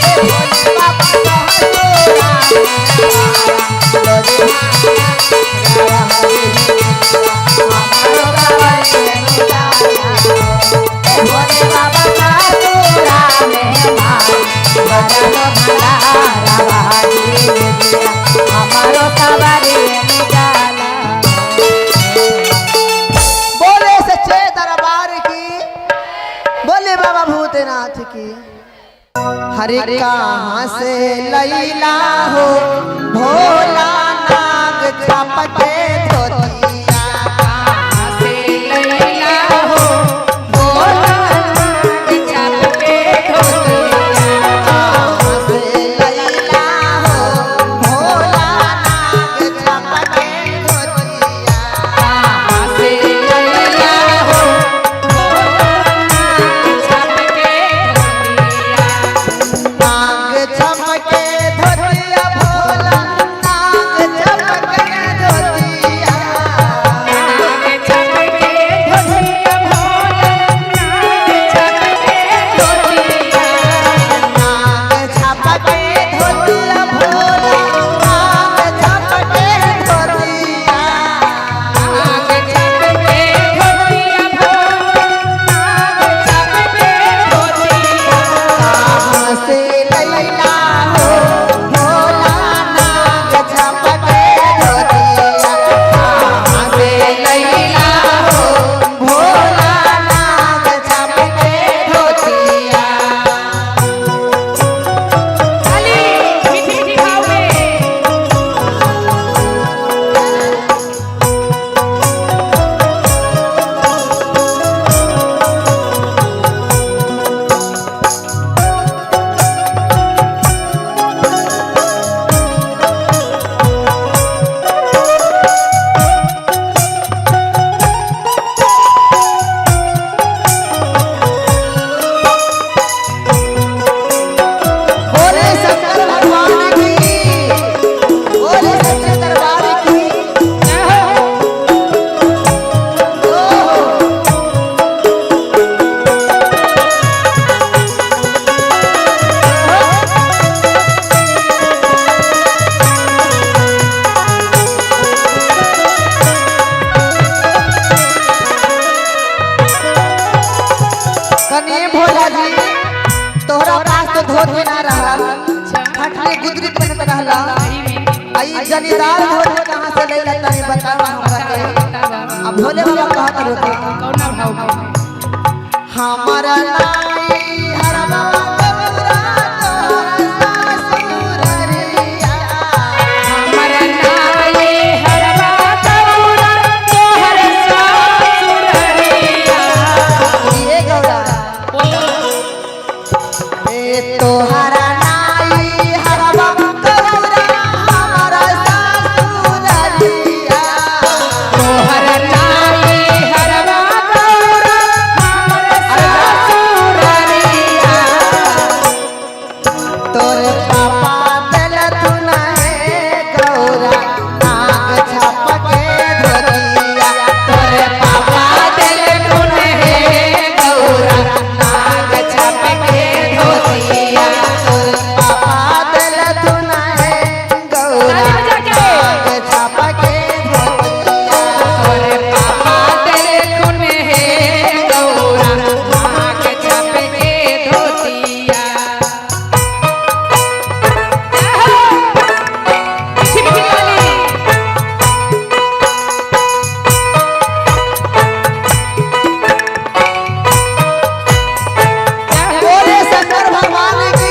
ए भोले बाबा सासुरा में भारा लोजी माता भोले बाबा का पूरा में हमारो सवारी निकाला। बोले सच्चे दरबार की, बोले बाबा भूतनाथ की। हरे कहाँ से लैला हो भोला नाग छपके धोतिया, कहाँ से लैला हो भोला नाग छपके धोतिया, कहाँ से लैला हो भोला नाग छपके धोतिया, कहाँ से लैला हो नाग छपके धोतिया, भोला नाग छपके धोतिया। धोती ना रहा फटले गुदरी पहनत रहला आई जनीदार धोती कहां से ले लेता है बतावा हमरा के अब भोले बाबा कहत रोके कौना भाव में हमारा नाई हरवा गौरा तोहरा ससुररिया हमारा नाई हरवा गौरा तोहरा ससुररिया ये गौरा ए तोहरा नाई हरवा गौरा हमारा ससुररिया तोहरा नाई हरवा गौरा हमारा ससुररिया तोरे पापा दिल तू नहे गौरा नाग छाप के धोतिया तोरे पापा दिल तू नहे गौरा नाग छाप के धोतिया तोरे पापा दिल तू नहे गौरा नाग छाप के धोतिया तोरे पापा तेरे खून है गौरा नाक छाप के धोतिया छिपकी वाली बोले शंकर भगवान की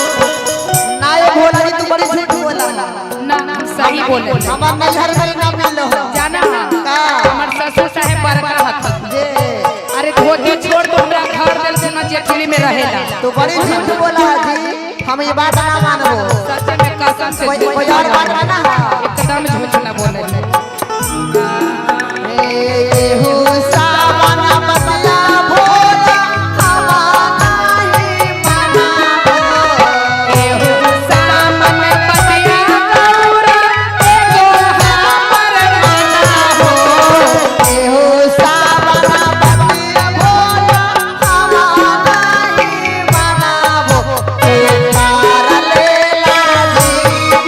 नाये भोला जी तू बड़ी झूठ बोला ना सही बोले हमार नैहर में ना मिल हो जाना का हमर ससुर साहेब बरका हथ जे अरे धोती छोड़ दो हमरा घर दिल से न जेठली में रहेला तू बड़ी झूठ बोला जी हम ये बात ना मानबो सच में कसम से कोई और बात ना एकदम झूठ ना बोले ए हो सावन बतिया भोला हमारा ही मनाबो एहो सामन पतिया गौरा एगो हमर मना हो ए हो सावन बतिया भोला हमारा ही मनाबो ए तारा लेला जी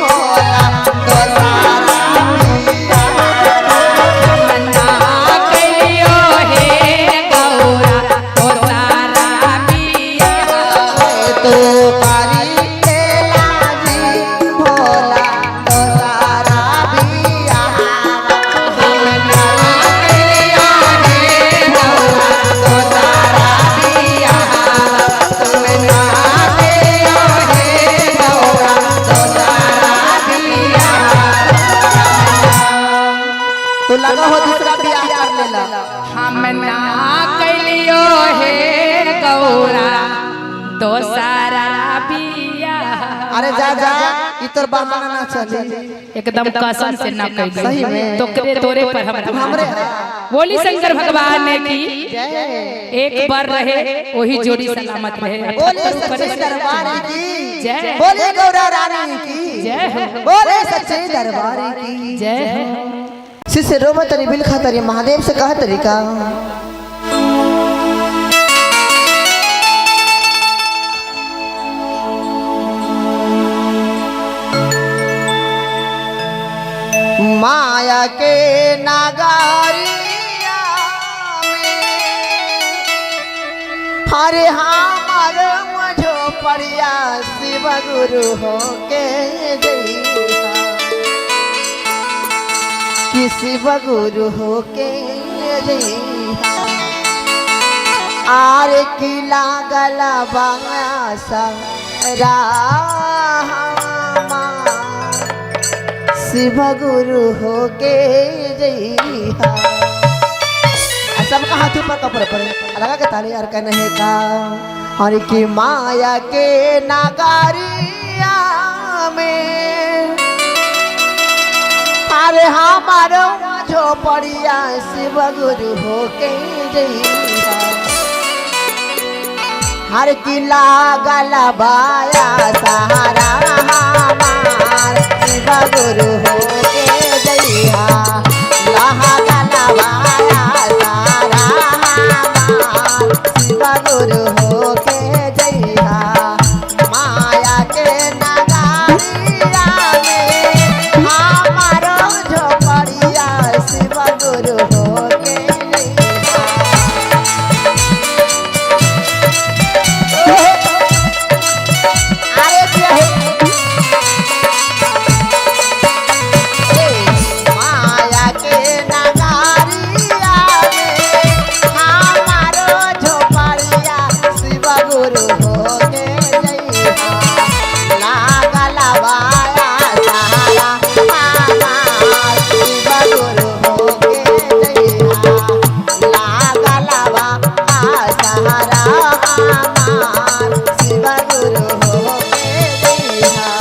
भोला तो सारा पिया मना कइयो हे गौरा तो सारा बिया तो पारी लेला जी भोला तो सारा बिया मना कइयो हे गौरा तो सारा बिया मना कइयो हे गौरा तो सारा बिया तो लगा हो दूसरा बिया कर लेला हम ना कलियो हे गौरा तो सारा बिया अरे जा जा इतर बहाना ना चले एकदम कसम से ना कह सही में। तो करे तोरे पर हम हमरे बोली शंकर भगवान ने की जय एक बार रहे वही जोड़ी सलामत रहे बोले सच्चे दरबार की जय। बोले गौरा रानी की जय हो। बोले सच्चे दरबार की जय हो। शिष्य रोम तरी बिल खातरी महादेव से कहा तरीका माया के नगारिया में हरे हमार मझो पड़िया शिव गुरु हो के जइहा कि शिव गुरु हो के जइहा आर की लागल बासा रामा शिव गुरु हो के जइहा सबका हाथ ऊपर कपड़े पर लगा के ताली यार कहने का हर की माया के नगारिया में अरे हमारो झोपड़िया शिव गुरु हो के जइहा हर किला गलबाया सहारा हमार शिव गुरु हो के जइहा लहा गलबाया सहारा हमार शिव गुरु हो के जइहा माया के नगारिया में हमारो झोपड़िया शिव गुरु हो के जइहा। माया के नगारिया में हमारो झोपड़िया शिव गुरु हो के जइहा लागल बाया सहारा हमार शिव गुरु हो के जइहा लागल बाया सहारा हमार शिव गुरु हो के जइहा।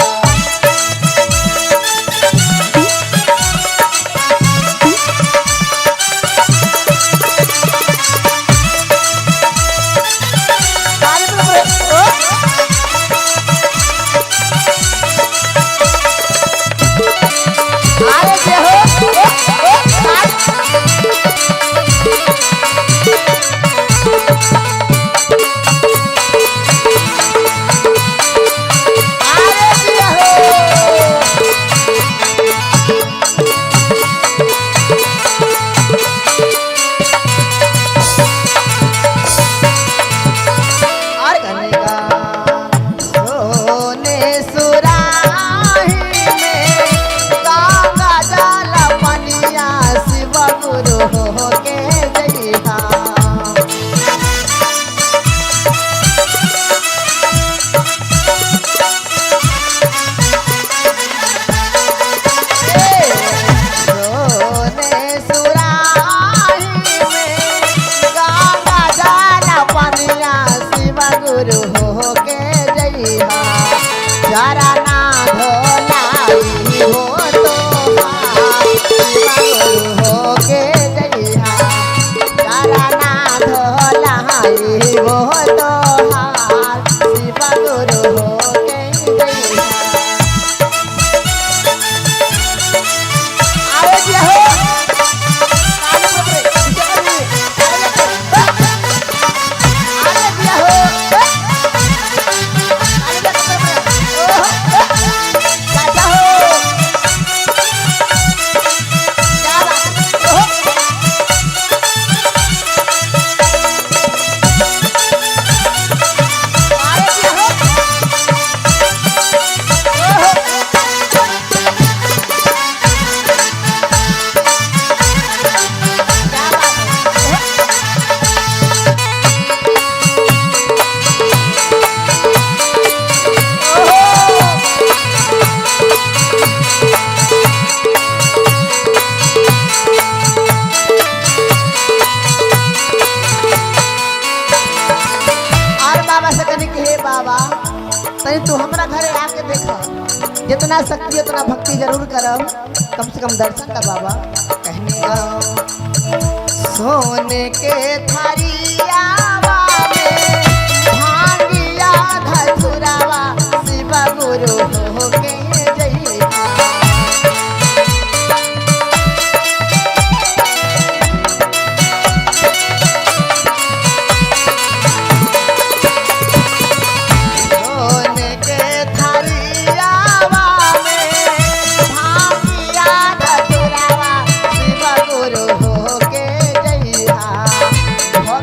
गुरु हो के जइहा चरना धोलाई हो तो गुरु हो के जइहा चरना धोलाई हो तो शिव गुरु हो के जइहा। अरे जी हो बाबा तनी तू हमरा घरे आके देखा जितना शक्ति उतना भक्ति जरूर करब कम से कम दर्शन का बाबा कहने सोने के थारियावा में भांगिया धतुरावा शिव गुरु हो के जइहा हो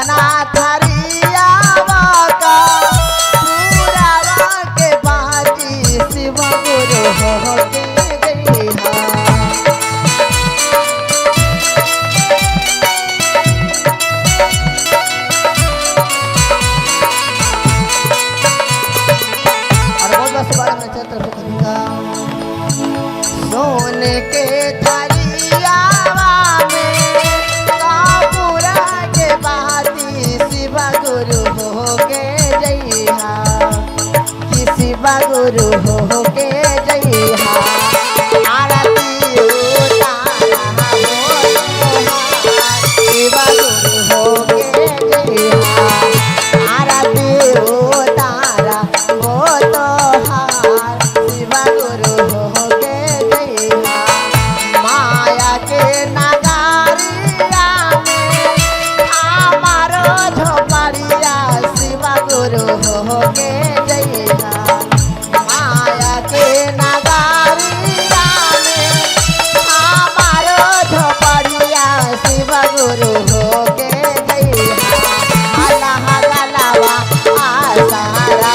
अपना थरियावा का पूरावा के बाजी शिव गुरु हो के जइहा। सोने के थरियावा में कापूरा के बाती शिव गुरु हो के जइहा कि शिव गुरु हो के जइहा। आरती उतारा शिव गुरु हो के जइहा। आरती उतारा वो तोहार शिव गुरु हो के जइहा। माया के नगारिया में हमारो झोपड़िया शिव गुरु हो के जइहा। माया के नगारिया में हमारो झोपड़िया शिव गुरु हो के जइहा। अल्लाह गलावा आसारा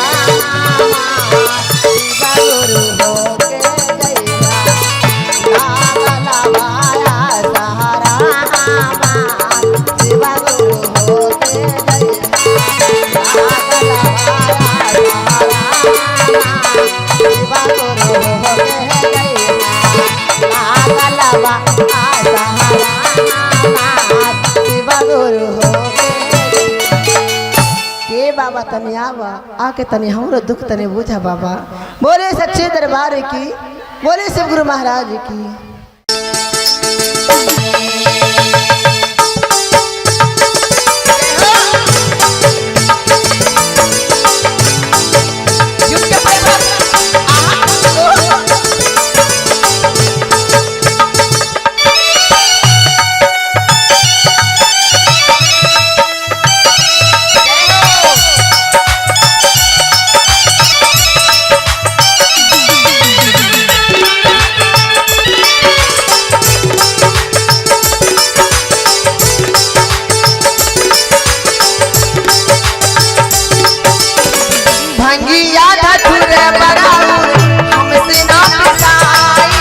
शिव गुरु हो के जइहा। गलावा आसारा शिव गुरु हो के जइहा। शिव गुरु हो के जइहा। गलावा आसारा शिव गुरु हो के बाबा तनी आवा आके तनी हमरो दुख तनी बुझा बाबा। बोले सच्चे दरबार की, बोले शिव गुरु महाराज की। भंगिया धतुर बराउर हमसे ना पिसाई।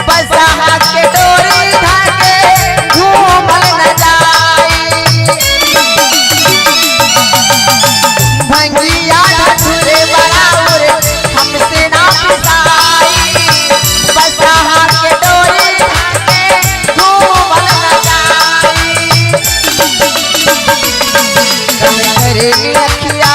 बसहा के डोरी धाके घूमल न जाई। भंगिया धतुर बराउर हमसे ना पिसाई। बसहा के डोरी धाके घूमल न जाई। करे रखिया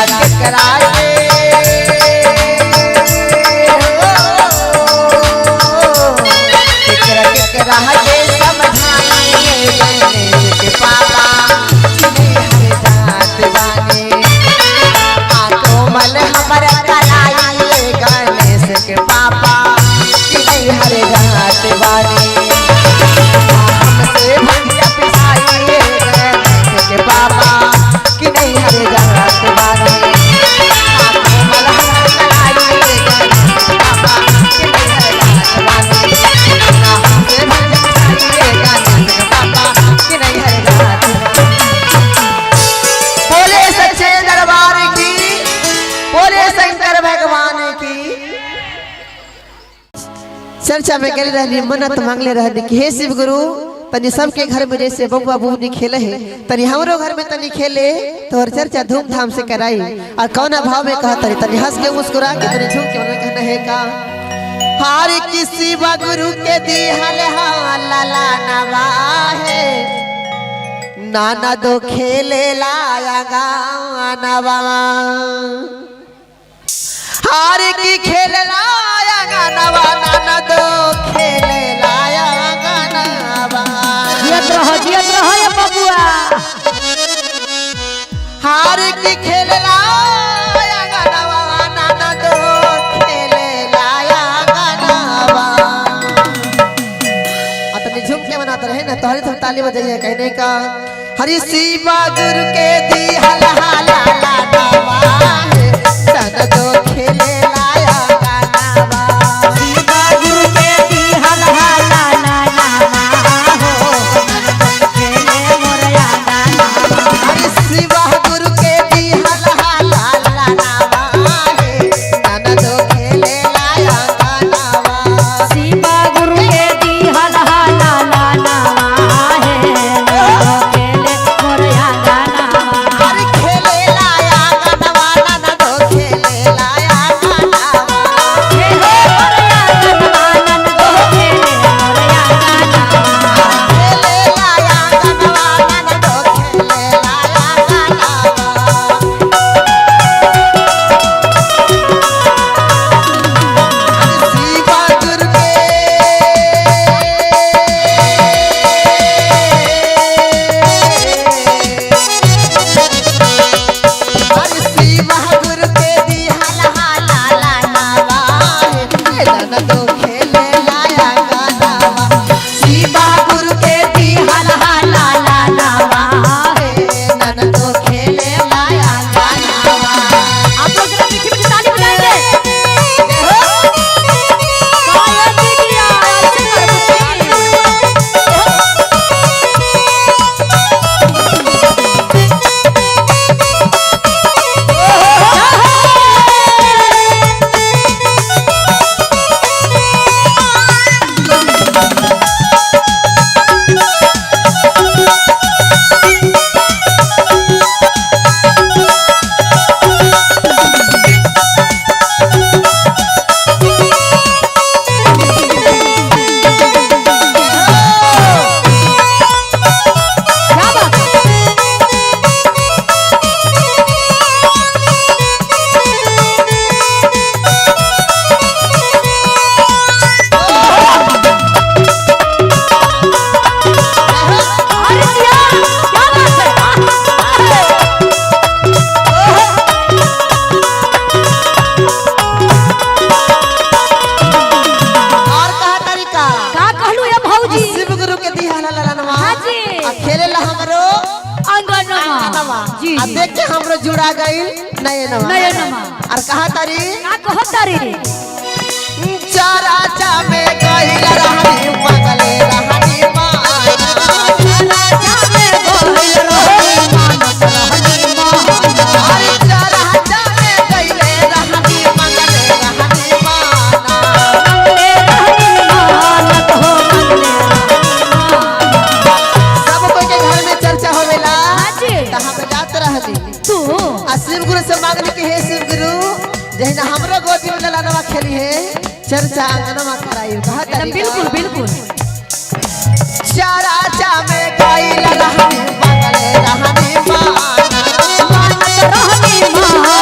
केकरा केकरा के केकरा केकरा के समझाइए गणेश के पापा कि हर जात बानी कोमल हमर कलाइए गणेश के पापा कि हर जात बानी हमसे भंडिया पिसाइए गणेश के पापा कि नहीं हर जात बानी कोमल हमर कलाइए गणेश के पापा कि नहीं हर जात बानी हमसे भंडिया पिसाइए गणेश के पापा कि नहीं हर जात बोले सच्चे दरबार की बोले शंकर भगवान की। चर्चा में गली रहनी मन्नत मांगले रहनी कि हे शिव गुरु तनी सबके घर में जैसे बबुआ बबुनी खेले है तनी हमरो घर में तनी खेले तो हर चर्चा धूमधाम से कराई और कौना भाव में कहा तनी तनी हंस के मुस्कुरा के तनी झूम के मन कहना है का हर किसी गुरु के दी हल लाला नवा है नाना दो खेले लाया गानवा हार की खेल लाया गानवा नाना दो खेले लाया गानवा जियत रहो ये बबुआ हार की खेल लाया गानवा नाना दो खेले लाया गानवा अपने झुम के मनाते रहे ना तोहरी तो ताली बजाइए कहने का हरि शिवा गुरु के दी हल हाला लाडवा है सन दो खेले लाया गानवा शिवा गुरु के दी हल हाला लाडवा हो खेले मोरया गानवा हरि शिवा गुरु के दी हल हाला लाडवा है सन दो खेले लाया गानवा शिवा गुरु के दी हल हाला लाडवा है खेले मोरया गानवा हरि खेले लाया गानवा नाना दो खेले लाया गानवा खेले मोरया गानवा नन दो खेले मोरया गानवा खेले लाया गानवा नाना दो खेले लाया गानवा शिवा गुरु के हरि शिवा गुरु के दी हल हाला लाडवा है नाना दो खेले लाया गानवा शिवा गुरु के दी हल हाला लाडवा है नाना दो खेले लाया गानवा आप लोग जरा मीठी मीठी ताली बजाएंगे काया दीदिया क्या बात है अरे जिया क्या बात है और कहा तरीका का कहलू ये भौजी शिव गुरु के दी हल लाडवा हाँ जी। आ खेले ला हमरो अंगनमा जी आ देख के हमरो जुड़ा गइल नयनवा नयनमा। और कहा तारी का कहत तारी रे चारा चा में गइल रहनी मगले रहनी माना राजा में गोइल रहे मानत रहनी माना अरे चारा चा में गइल रहनी मगले रहनी माना मंगले रहनी मानत हो मंगले रहनी माना सब कोई के घर में चर्चा होवेला हाँ जी। त हम जात रहनी तू आ शिव गुरु से मांगनी कि हे शिव गुरु जहिना हमरो गोदी में ललनवा खेली है चर्चा आंगनवा कराई कहा एकदम बिल्कुल बिल्कुल चारा चा में गइल रहनी मगले रहनी माना मानत रहनी मानत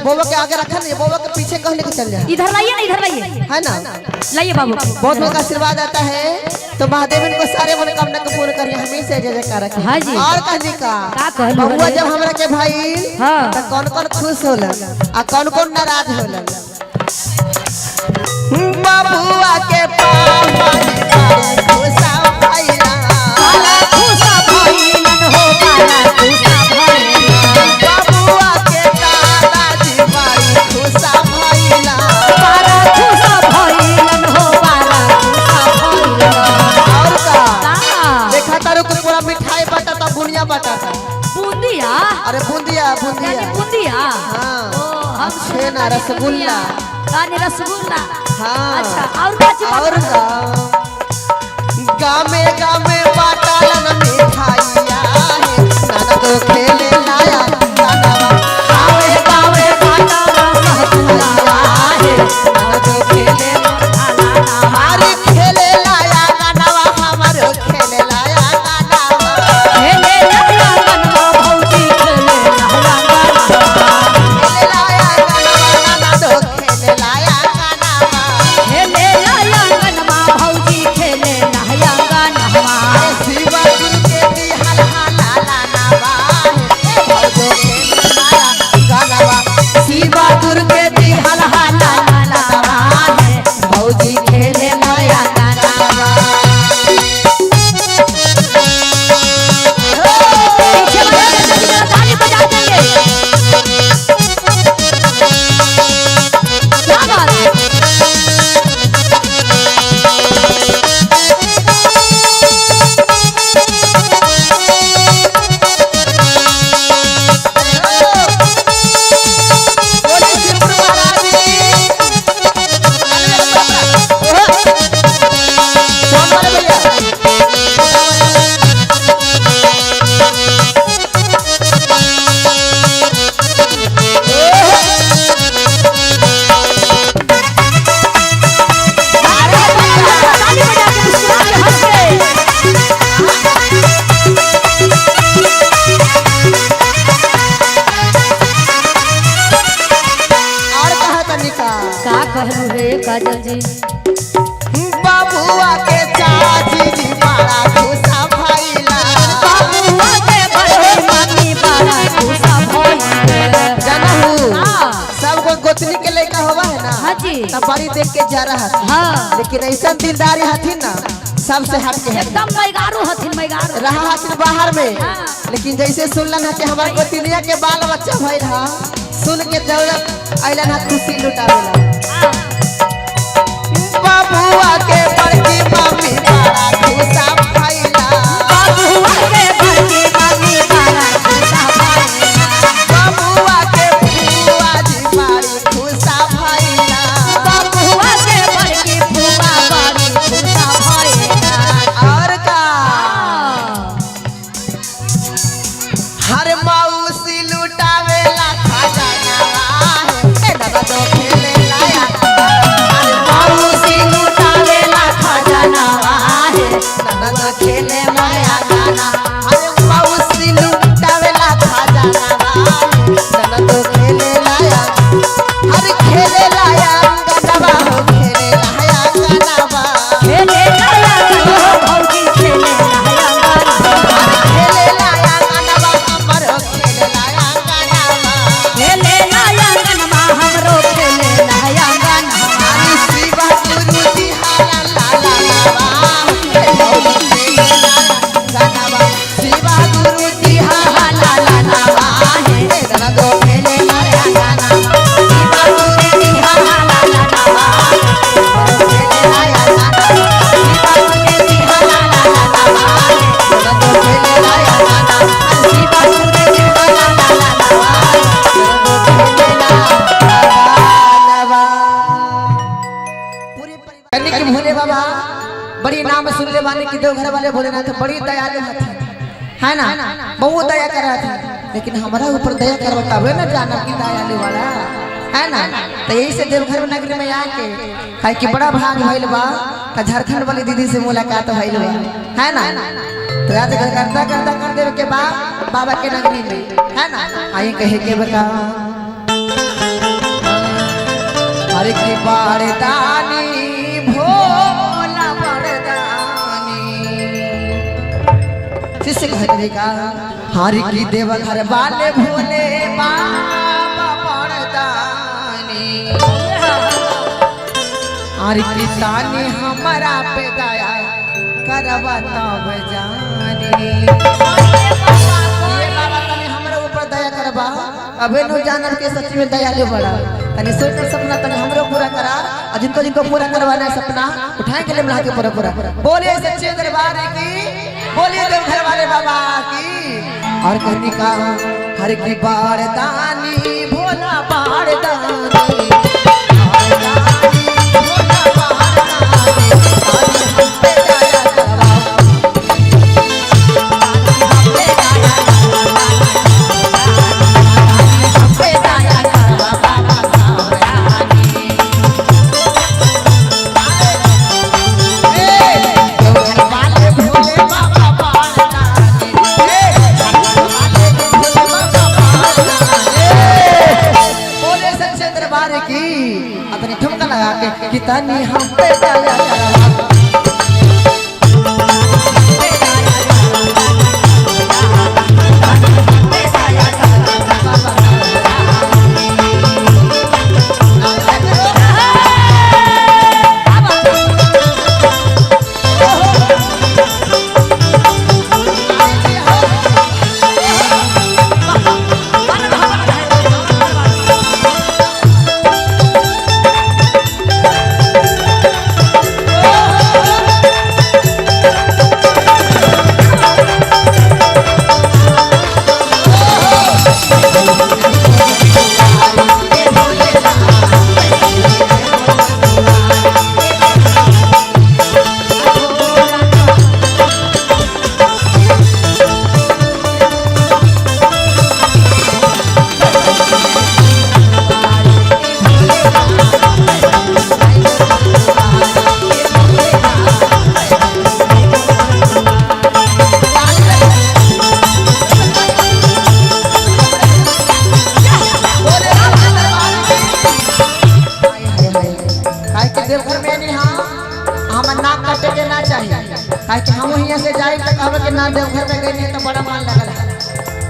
बोबा के आगे रखा नहीं, बोबा के पीछे कह लेके चल जाए। इधर लाइए ना, इधर लाइए, है ना, लाइए बाबू। बहुत बहुत आशीर्वाद आता है। तो महादेव इनको सारे मनोकामना को पूर्ण करिए, हमेशा जय जयकार रखे। हाँ जी। और कहने का बबुआ जब हमरा के भाई हाँ। तो कौन कौन खुश होला आ कौन कौन नाराज होला। बबुआ के पापा खुशा भइला, काला खुशा भइलन हो, काला खुशा भइलन। बबुआ के दादाजी बड़ी खुशा भइला, काला खुशा भइलन हो, काला खुशा भइलन। और का का देखा तारो के पूरा मिठाई बटाता, बुनिया बटाता। बूंदिया, अरे बूंदिया बूंदिया, यानी बूंदिया। हाँ। ओ, हम छेना, रसगुल्ला। यानी रसगुल्ला। हाँ। अच्छा, और का चीज? और गामे गामे बाटालन मिठाइया है, नाना तो खेले लाया गाना, गावे गावे बाटालन मिठाइया है, नाना तो खेले हमारे खेले लाया गाना, हमारे खेले लाया गाना, खेले लाया गनवा भौजी, खेले लाया गनवा। खेले लाया गाना, नाना तो खेले लाया गाना, खेले लाया गनवा भौजी, खेले लाया गनवा। शिवा गुरु के दिहल हाला लानावा है, भौजो खेले लाया गानावा, शिवा गुरु के दिहल हाला लानावा है, भौजी खेले लाया गानावा। पीछे वाले जरा ताली बजा देंगे। क्या बात है? बोले शिवपुर महाराज जी। कौन वाले भैया? ताली बजा के मुस्कुरा के हंस के। और कहा तनिका का कहलू रे काजल जी? बाबुआ के चाची जी बड़ा खुशा भइला, बाबुआ के बड़े मम्मी बड़ा खुशा भइल। जानहु हाँ। सबको गोतनी के लेकर होवा है ना, हाँ जी। तब बड़ी देख के जा रहा था। हाँ। लेकिन ऐसा दिलदारी हथिन ना, सबसे हट के है एकदम मैगारू हथिन, मैगारू। रहा हथिन बाहर में। हाँ। लेकिन जैसे सुनलन है कि हमारे गोतनिया के बाल बच्चा भइल हा, सुन के जरूरत अइलन हा खुशी लुटावेला। हाँ। बाबुआ के बड़की मम्मी बड़ा खुशा भइला, बाबुआ के बड़की मम्मी बड़ा खुशा भइल। बाबुआ के फुआ जी बड़ी खुशा भइला, बाबुआ के बड़की फुआ बड़ी खुशा भइल। और का हाँ। हर मौसी लुटावेला खजानावा है, ए दादा तो खेले लाया, हर मौसी लुटावेला खजानावा है, दादा तो खेले लाया गाना, हर मौसी लुटावेला खजानावा है, दादा तो खेले लाया, हर खेले लाया गानावा हो, खेले लाया गानावा, खेले लाया गनवा भौजी, खेले लाया गनवा। खेले लाया गानावा, हमर खेले लाया गानावा। खेले लाया गनवा, हमरो खेले लाया गनवा। शिवा गुरु जी हाला ला ला लावा, भौजी खेले लाया गानावा, शिवा गुरु जी हाला ला ला लावा, दादा तो खेले लाया गानावा, शिवा गुरु जी हाला ला ला लावा, खेले लाया गानावा, शिवा गुरु जी हाला ला ला लावा, दादा तो खेले लाया गानावा, शिवा गुरु जी हाला ला ला लावा, दादा तो खेले लाया गानावा। पूरे परिवार यानी कि भोले बाबा बड़ी नाम सुनने वाले कि देवघर वाले भोलेनाथ बड़ी दयालु हथिन, है ना, बहुत दया कर रहा था। लेकिन हमारा ऊपर दया कर बतावे ना जाना कि दयालु वाला है ना। तो यही से देवघर नगरी में आके है कि बड़ा भाग भइल बा, तो झारखंड वाली दीदी से मुलाकात भइल बा, है ना। तो आज करता करता कर देवे के बाद बाबा के नगरी में, है ना। आई कहे के बता हर की बारदानी भोला बारदानी शिष्य कहते का हर की देवघर वाले भोले बाबा बारदानी हर की तानी हमारा पे दया करवा तब जानी अबे नो जानर के सच में दयालु बड़ा तने सोच सपना तने हमरो पूरा करा और जिनको जिनको पूरा करवाना है सपना उठाए के लिए मिला के पूरा पूरा बोले सच्चे दरबार की बोले देवघर वाले बाबा की और कहनी का हर की बारदानी भोला बारदानी कितनी हम पे दया हम यहाँ से जाए तो कहब के ना देवघर में गई तो बड़ा मान लगल है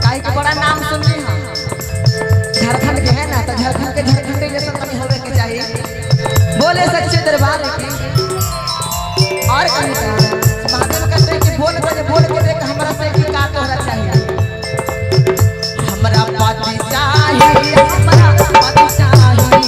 काहे के बड़ा नाम सुनली हम झारखंड के है ना तो झारखंड के झारखंड जैसा कहीं होवे के चाहिए बोले सच्चे दरबार की और कहीं महादेव कहते हैं कि बोल के देख हमरा से की का तोहरा चाहिए हमरा पाती चाहिए हमरा पाती चाहिए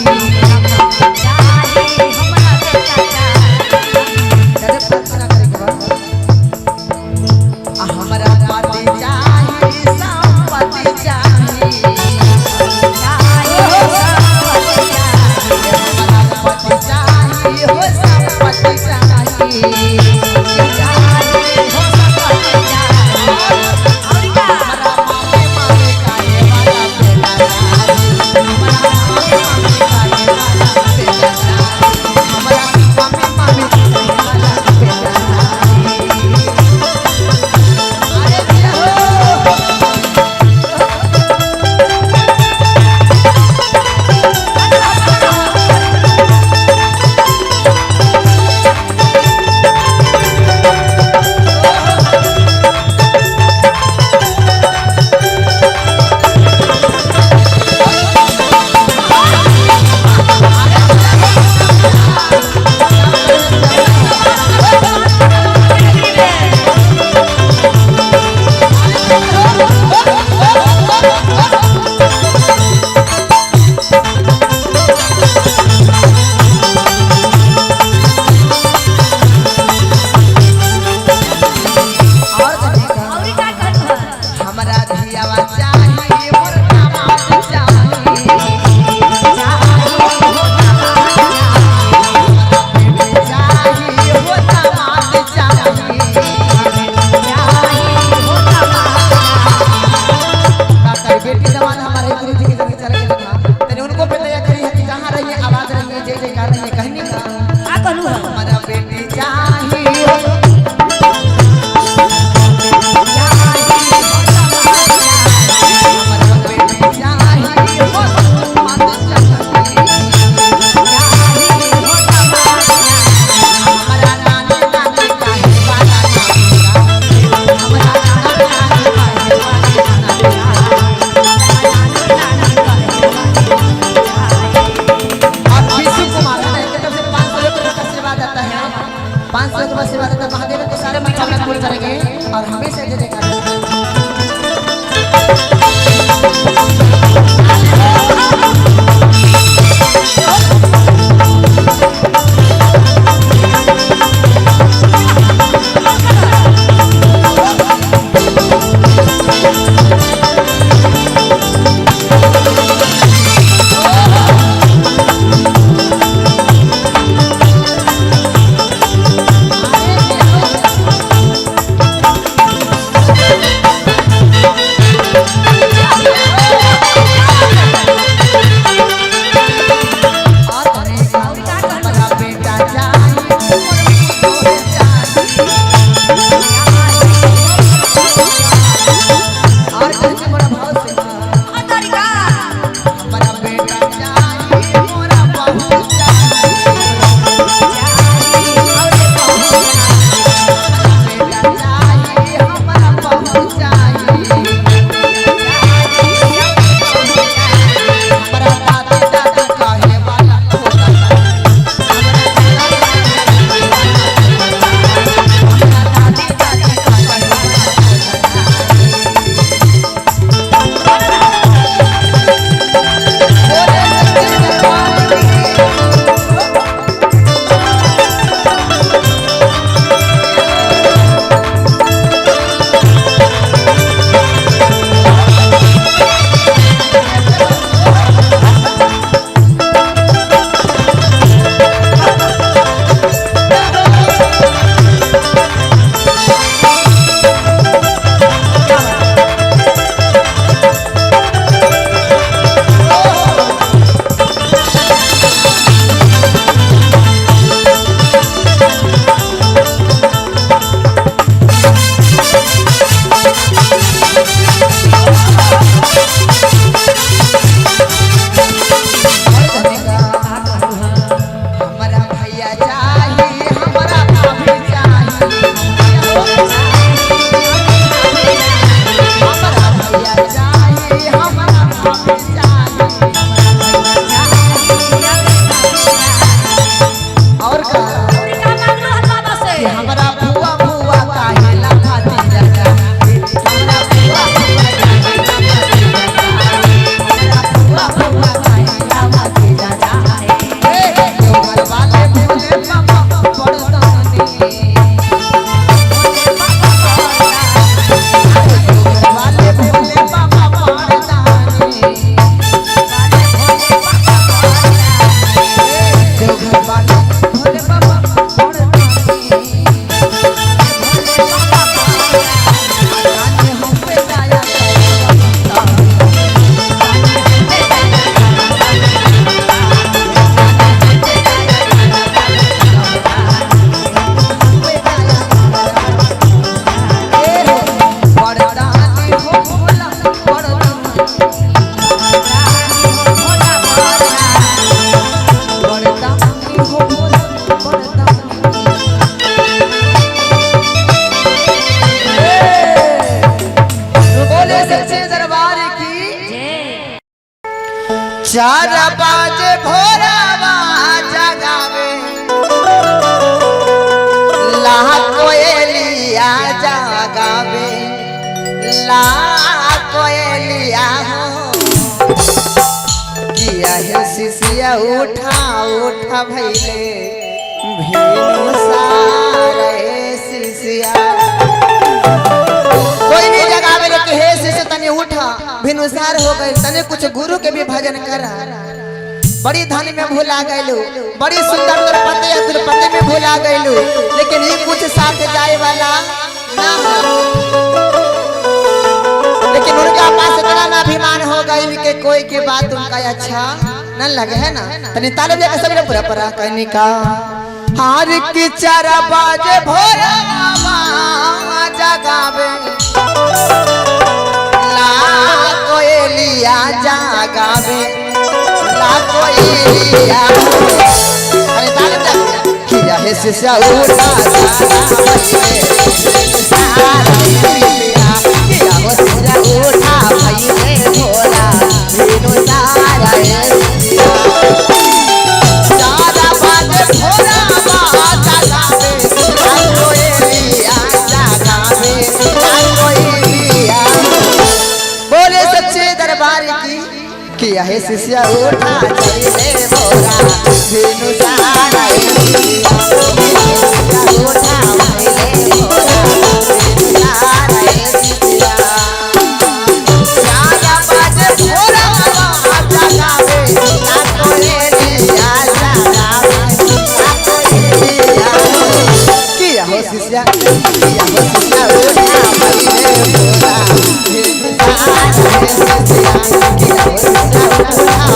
देवघर वाला भोले बाबा बड़दानी जाने हम पे दया चार बाजे भोरावा जगावे ला कोयलिया जगावे ला कोयलिया किया है शिशिया उठा उठा भैले भेनु सारे शिशिया कोई नहीं जगावे लेके हे शिष्य तने उठा भिनुसार हो गए तने कुछ गुरु के भी भजन करा बड़ी धन में भूला गइलू बड़ी सुंदर तोर पति या तोर पति में भूला गइलू लेकिन ये कुछ साथ जाए वाला ना हो लेकिन उनका पास इतना ना अभिमान हो गइल के कोई के बात उनका अच्छा न लगे है ना तने ताले लेके सब पूरा पूरा कहनी का हार की 4 बाजे भोरा बाबा जगावे ला कोयलिया जगावे ला कोयलिया अरे ताले तक किया है शिष्य उठा किया वो शिष्य उठा भइले भोला बिनु सारा किया है शिष्य उठा चले भोला बिनु सारा उठा भइले भोला बिनु सारा शिष्या सारा बाजे भोला बाबा जगावे ना कोयलिया जगावे ना कोयलिया किया हो शिष्य उठा भइले भोला बिनु सारा शिष्या किया हो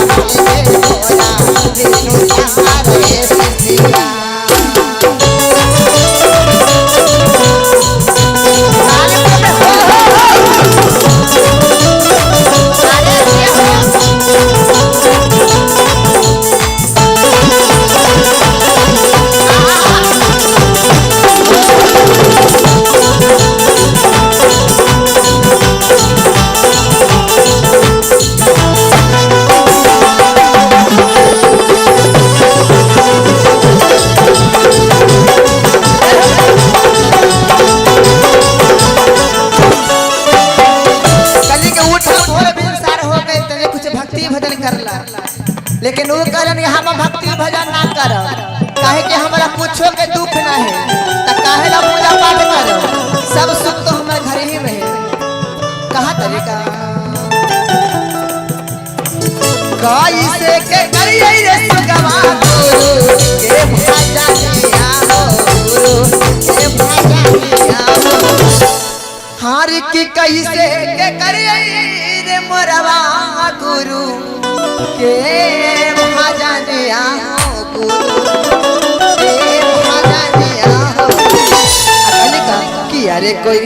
लेकिन वो कहलन हम भक्ति भजन ना कर काहे कि हमरा कुछो के दुख ना है त काहे ला पूजा पाठ कर सब सुख तो हमारे घर ही में है कहा तरीका कैसे के करिए रे सुगवा गुरु के भजनिया हो गुरु के भजनिया हो हार की कैसे के करिए रे मोरवा गुरु के भजनिया हो गुरु के भजनिया हो अरे का किया रे कोई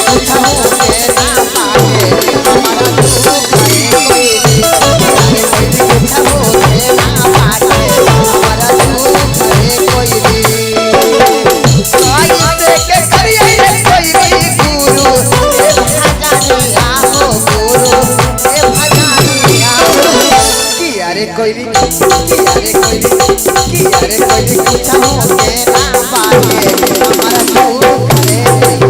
कुछ हो के ना पाए हमारा दुख है कोई कुछ हो के ना पाए हमारा दुख है कोई कैसे के करिए रे कोई गुरु के भजनिया हो गुरु के भजनिया किया रे कोई कुछ हो के ना पाए हमारा दुख है कुछ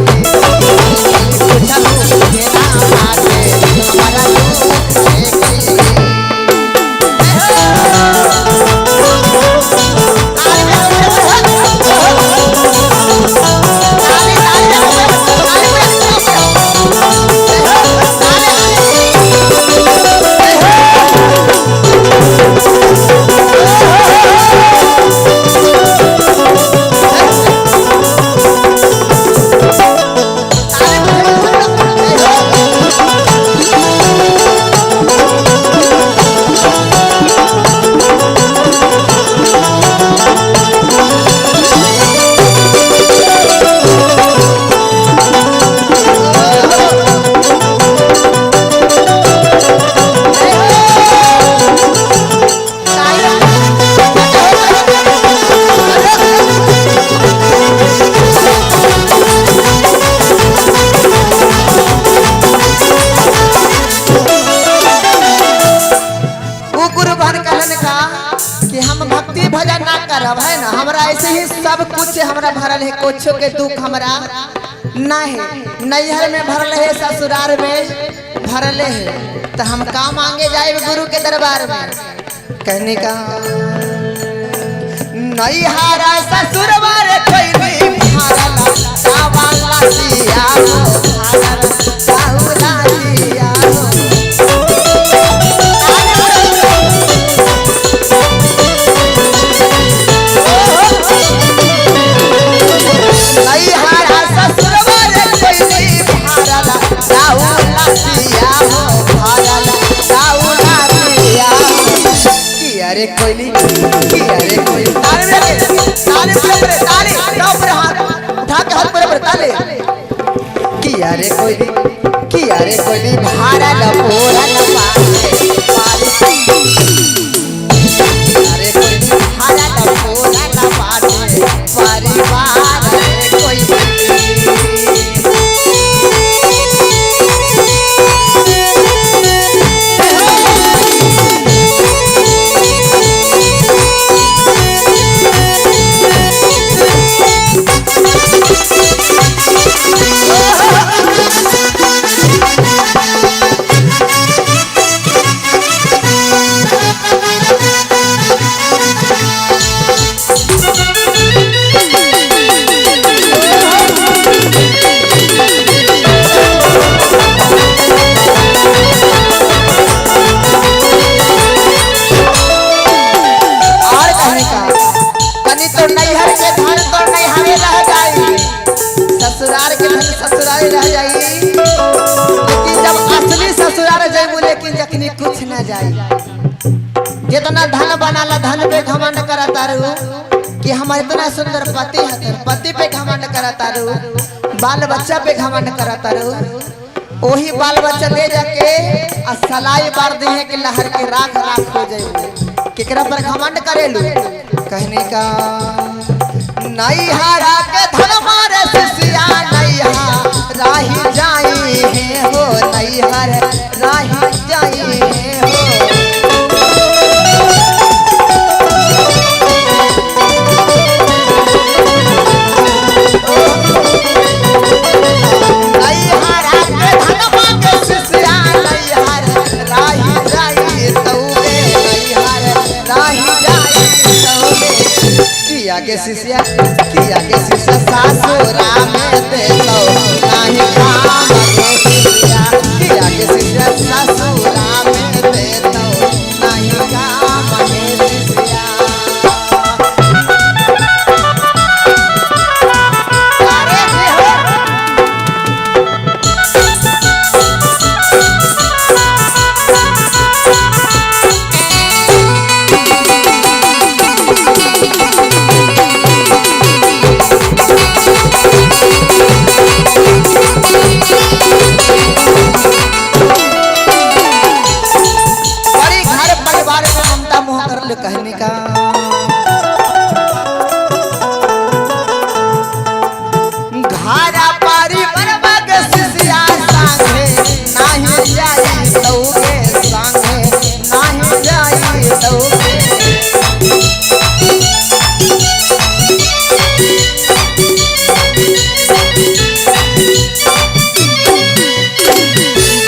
हो के ना पाए हमारा दुख है भगवान कहलन का कि हम भक्ति भजन ना करब है ना, हमरा ऐसे ही सब कुछ हमरा भरल है, कुछ के दुख हमरा ना है, नैहर में भरल है, ससुराल में भरल है, तो हम का मांगे जाए गुरु के दरबार में। कहने का नैहरा ससुरवार कोई नहीं भरला चावला दिया हो, भरला चावला दिया हो। नैहरा ससुरवार कोई नहीं भरला चावला दिया हो, भरला चावला दिया हो। किया रे कोयली, किया रे कोयली, ताली पर ताली, ऊपर हाथ उठा के हाथ पर ताली। किया रे कोयली, किया रे कोयली, भारल पोरल पाले पाले। किया रे कोयली, भारल पोरल पाले परिवार रे कोयली। ससुराल के धन ससुराल रह जाई, लेकिन जब असली ससुराल जाई लेकिन जखनी कुछ न जाई। जितना धन बनाला धन पे घमंड करता रहू कि हम इतना सुंदर पति है, पति पे घमंड करता रहू, बाल बच्चा पे घमंड करता रहू। वही बाल बच्चा ले जाके सलाई बार दी है कि लहर के राख राख हो जाए, केकरा पर घमंड करेलू। कहने का नैहरा के धन मारे सिसिया नैहर राही जाई है हो, नैहर राही जाई है हो। नैहरा के धन मारे सिसिया नैहर राही जाई तौगे, नैहर राही जाई तौगे। किया के शिष्या, किया के शिष्या सासुरा में देखो नहीं काम के शिष्या। किया के शिष्या सासुरा में देखो नहीं काम के शिष्या। अरे जी हो कहने का घारा पारी बरबग सिसिया संगे नहीं जाई तौगे, संगे नहीं जाई तौगे।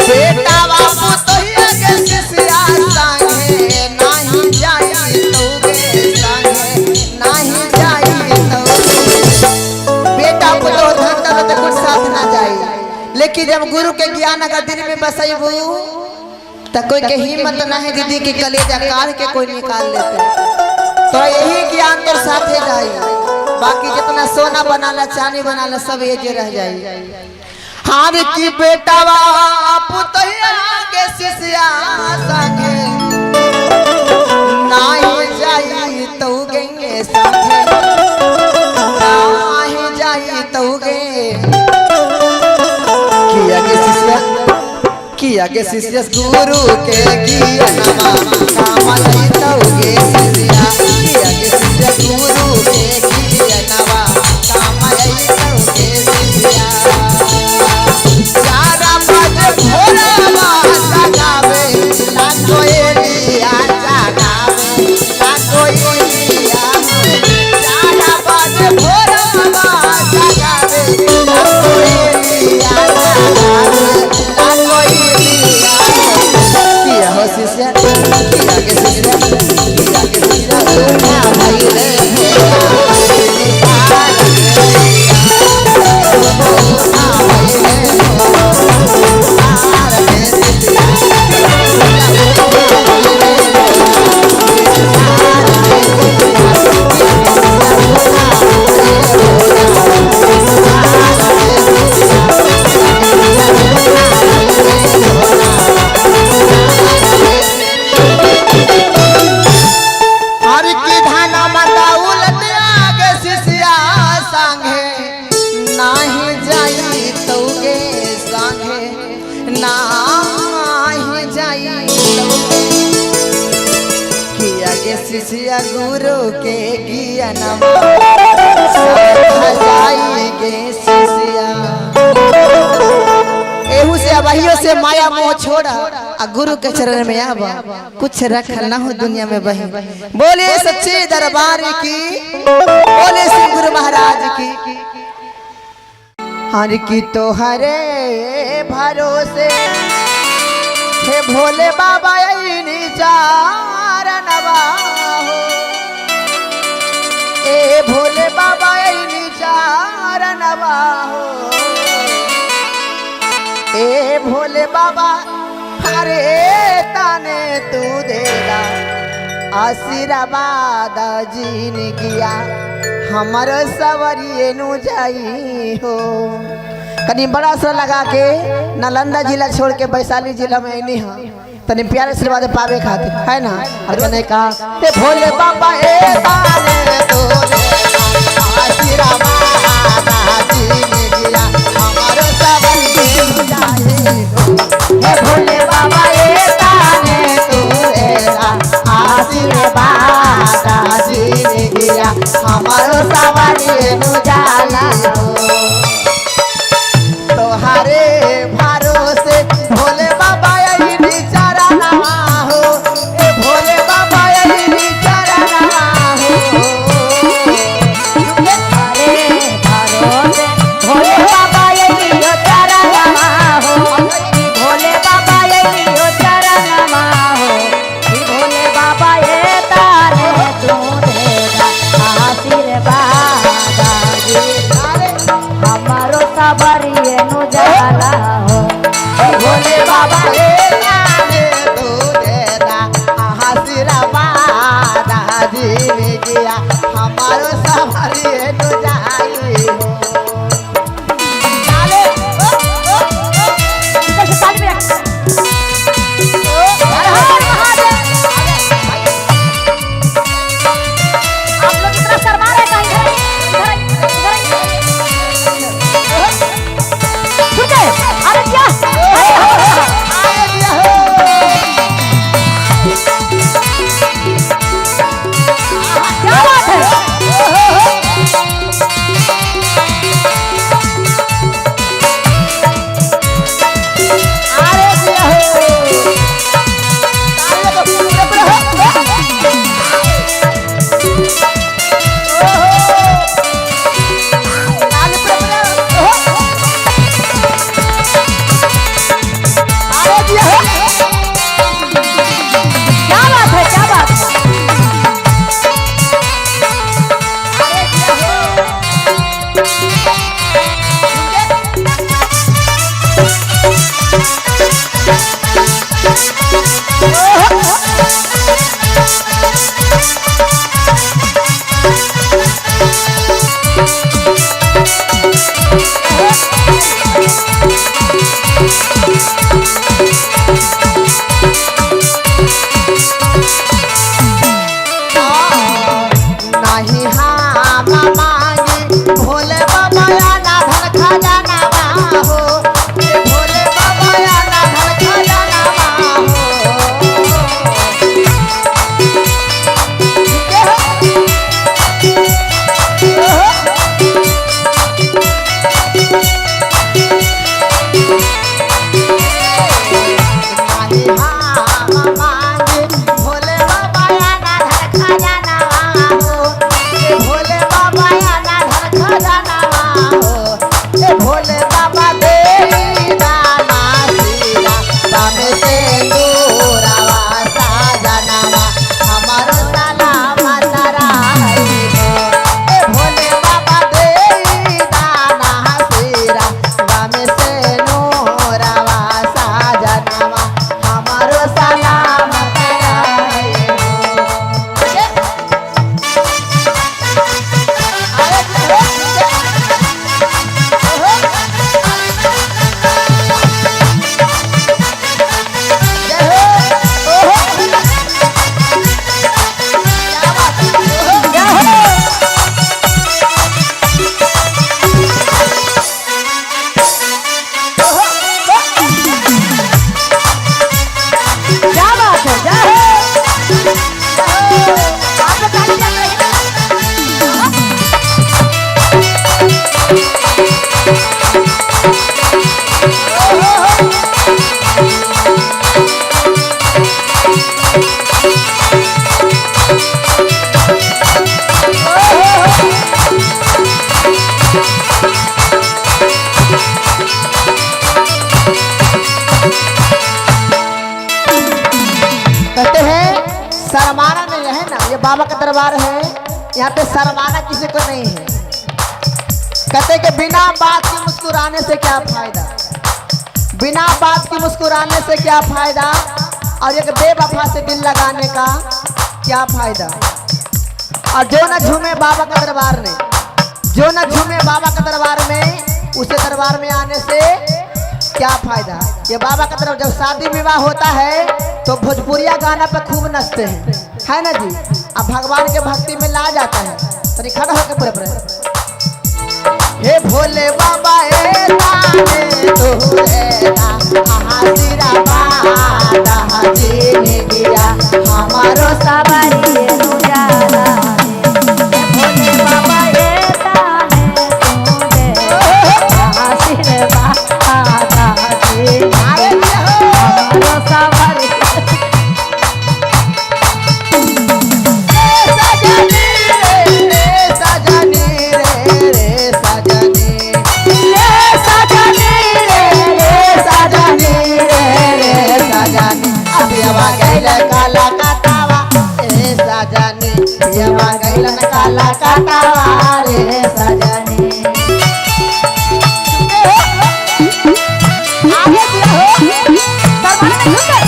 बेटा बापू तो के सिसिया संगे नहीं जाई तौगे, संगे नहीं जाई तौगे। बेटा को तो धन दौलत कुछ साथ ना जाई, लेकिन जब गुरु के ज्ञान अगर दिल में बसैबू तो कोई के हिम्मत ना है दीदी की कलेजा काट के कोई निकाल लेते, तो यही ज्ञान तो साथे जाई। बाकी जितना सोना बनाला चांदी बनाला सब ये जे रह जाई। हार की बेटा बापू तो के शिष्या संगे नहीं जाई तौगे, संगे नहीं जाई तौगे। किया के शिष्या, किया के शिष्य गुरु के ज्ञानमा काम लई तौगे शिष्या। किया के शिष्य गुरु के ज्ञानमा काम लई तौगे शिष्या। चारा बजे भोरवा जगावे ला कोयलिया जगावे। शिष्य गुरु के ज्ञानमा जाएंगे शिष्या। एहू से अबहियो से माया मोह छोड़ा आ गुरु के चरण में आवा, कुछ रखल ना हो दुनिया में बही। बोले सच्चे दरबार की, बोले श्री गुरु महाराज की। हर की तो हरे भरोसे हे भोले बाबा चारणवा हो, ए भोले बाबा चारणवा हो, ए भोले बाबा हरे ताने तू देगा आशीर्वाद जीन किया हमर सवरिए नु जाई हो। कनी बड़ा सा लगा के नालंदा जिला छोड़ के वैशाली जिला में नहीं है, तनी प्यारे आशीर्वाद पावे खातिर है ना। और मैंने कहा ए भोले बाबा ए ताने तू देगा आशीर्वाद जीन किया हमर सवरिए नु जाई हो। हे भोले बाबा ए ताने तू देगा आशीर्वाद जीन किया हमारो सवारी नु जाला हो। तोहारे भरोसे भोले बाबा यही चरणवा हो, ए भोले बाबा यही चरणवा हो। अरे भरोसे भोले बाबा यही चरणवा हो, भोले बाबा यही चरणवा हो, भोले बाबा ए ताने तू देगा आशीर्वाद हमारो सबरिए नु जाला हो। भोले बाबा ए ताने तू देगा आशीर्वाद जीवन किया हमारो सवारी नु जाई हो। क्या बात है, जय हो। बाबा का दरबार है, यहाँ पे शर्माना किसी को नहीं है। कहते कि बिना बात की मुस्कुराने से क्या फायदा, बिना बात की मुस्कुराने से क्या फायदा, और एक बेवफा से दिल लगाने का क्या फायदा। और जो न झूमे बाबा का दरबार में, जो न झूमे बाबा का दरबार में, उसे दरबार में आने से क्या फायदा। ये बाबा का दरबार, जब शादी विवाह होता है तो भोजपुरिया गाना पे खूब नचते हैं, है ना जी। अब भगवान के भक्ति में ला जाता है, तो खड़ा होकर पूरे पूरे हे भोले बाबा ए ताने तोरे ना आहासिरा बाता हजीने दिया हमारो सवारी उजाला हे भोले बाबा ए ताने तोरे आशीर्वाद हजीने हमारो सवारी काला काटावा रे सजनी, पियवा गइलन काला काटावा रे सजनी। आगे दिया हो दरबार में घुस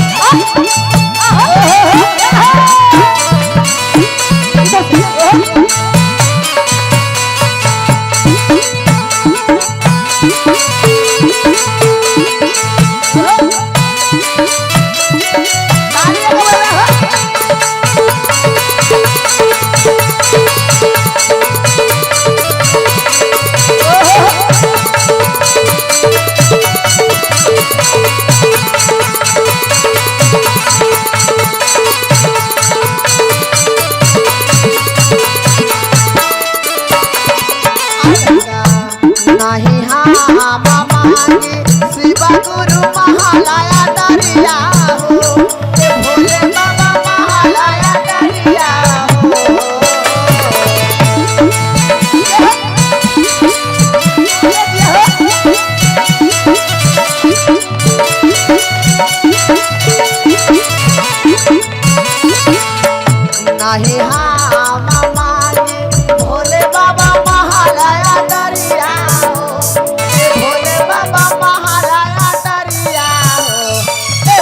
नहीं हाँ मामा शिव गुरु महालया दरिया हो, भोले बाबा महालया दरिया हो। नहीं हाँ मामा भोले बाबा महालया दरिया हो, भोले बाबा महालया दरिया हो,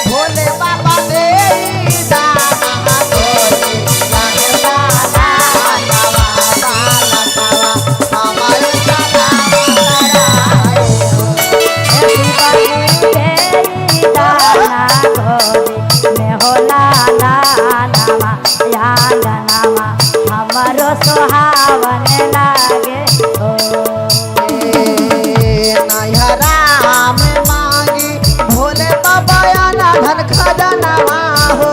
भोले बाबा तेरी दाना गोरी लगता नावा बाला कावा हमारे सदा कराए तेरी दाना गोरी में होला नामा यांगनामा हमारो सुहावन लागे हो। राम मांगी भोले बाबा ना धन खजनवा हो,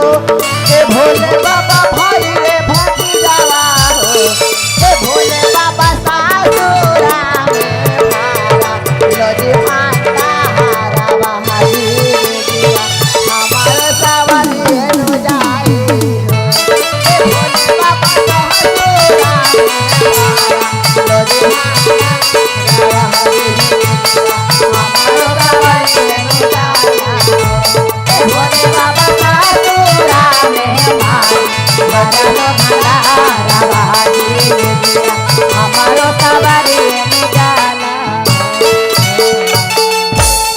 ए भोले बाबा भाई रे भती जावा हो, ए भोले बाबा सासुरा में मारा लोजी माता हारा बहादी दिया हमारे सवारी नु जाई हो, ए भोले बाबा सासुरा में मारा लोजी माता भोले बाबा सासुरा में हमारो सवारी निकाला।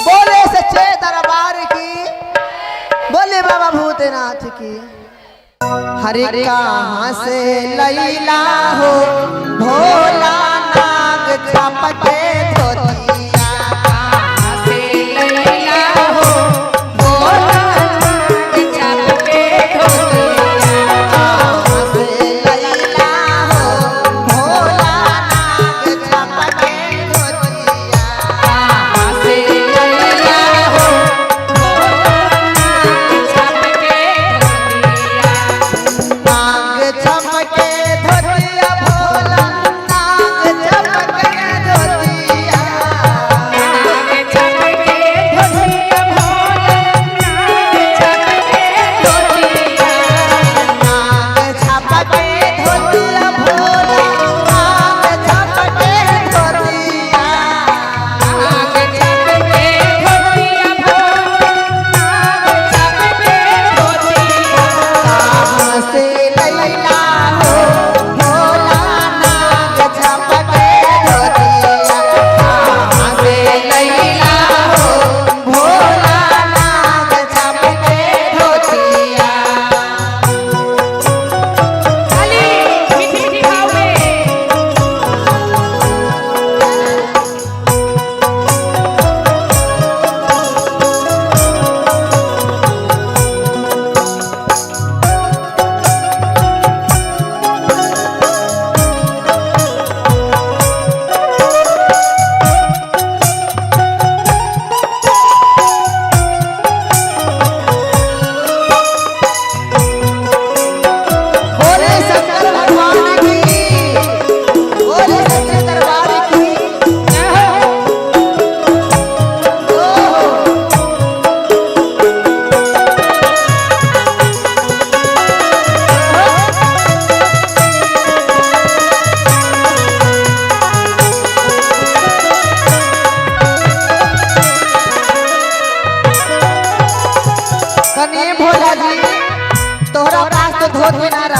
बोले सच्चे दरबार की, बोले बाबा भूतनाथ की। हरे कहाँ से लैला हो भोला नाग चपके धोतिया, कहाँ से लैला हो भोला नाग चपके धोतिया, कहाँ से लैला हो भोला नाग चपके धोतिया, कहाँ से लैला हो नाग चमके धोतिया भोला नाग चमके धोतिया।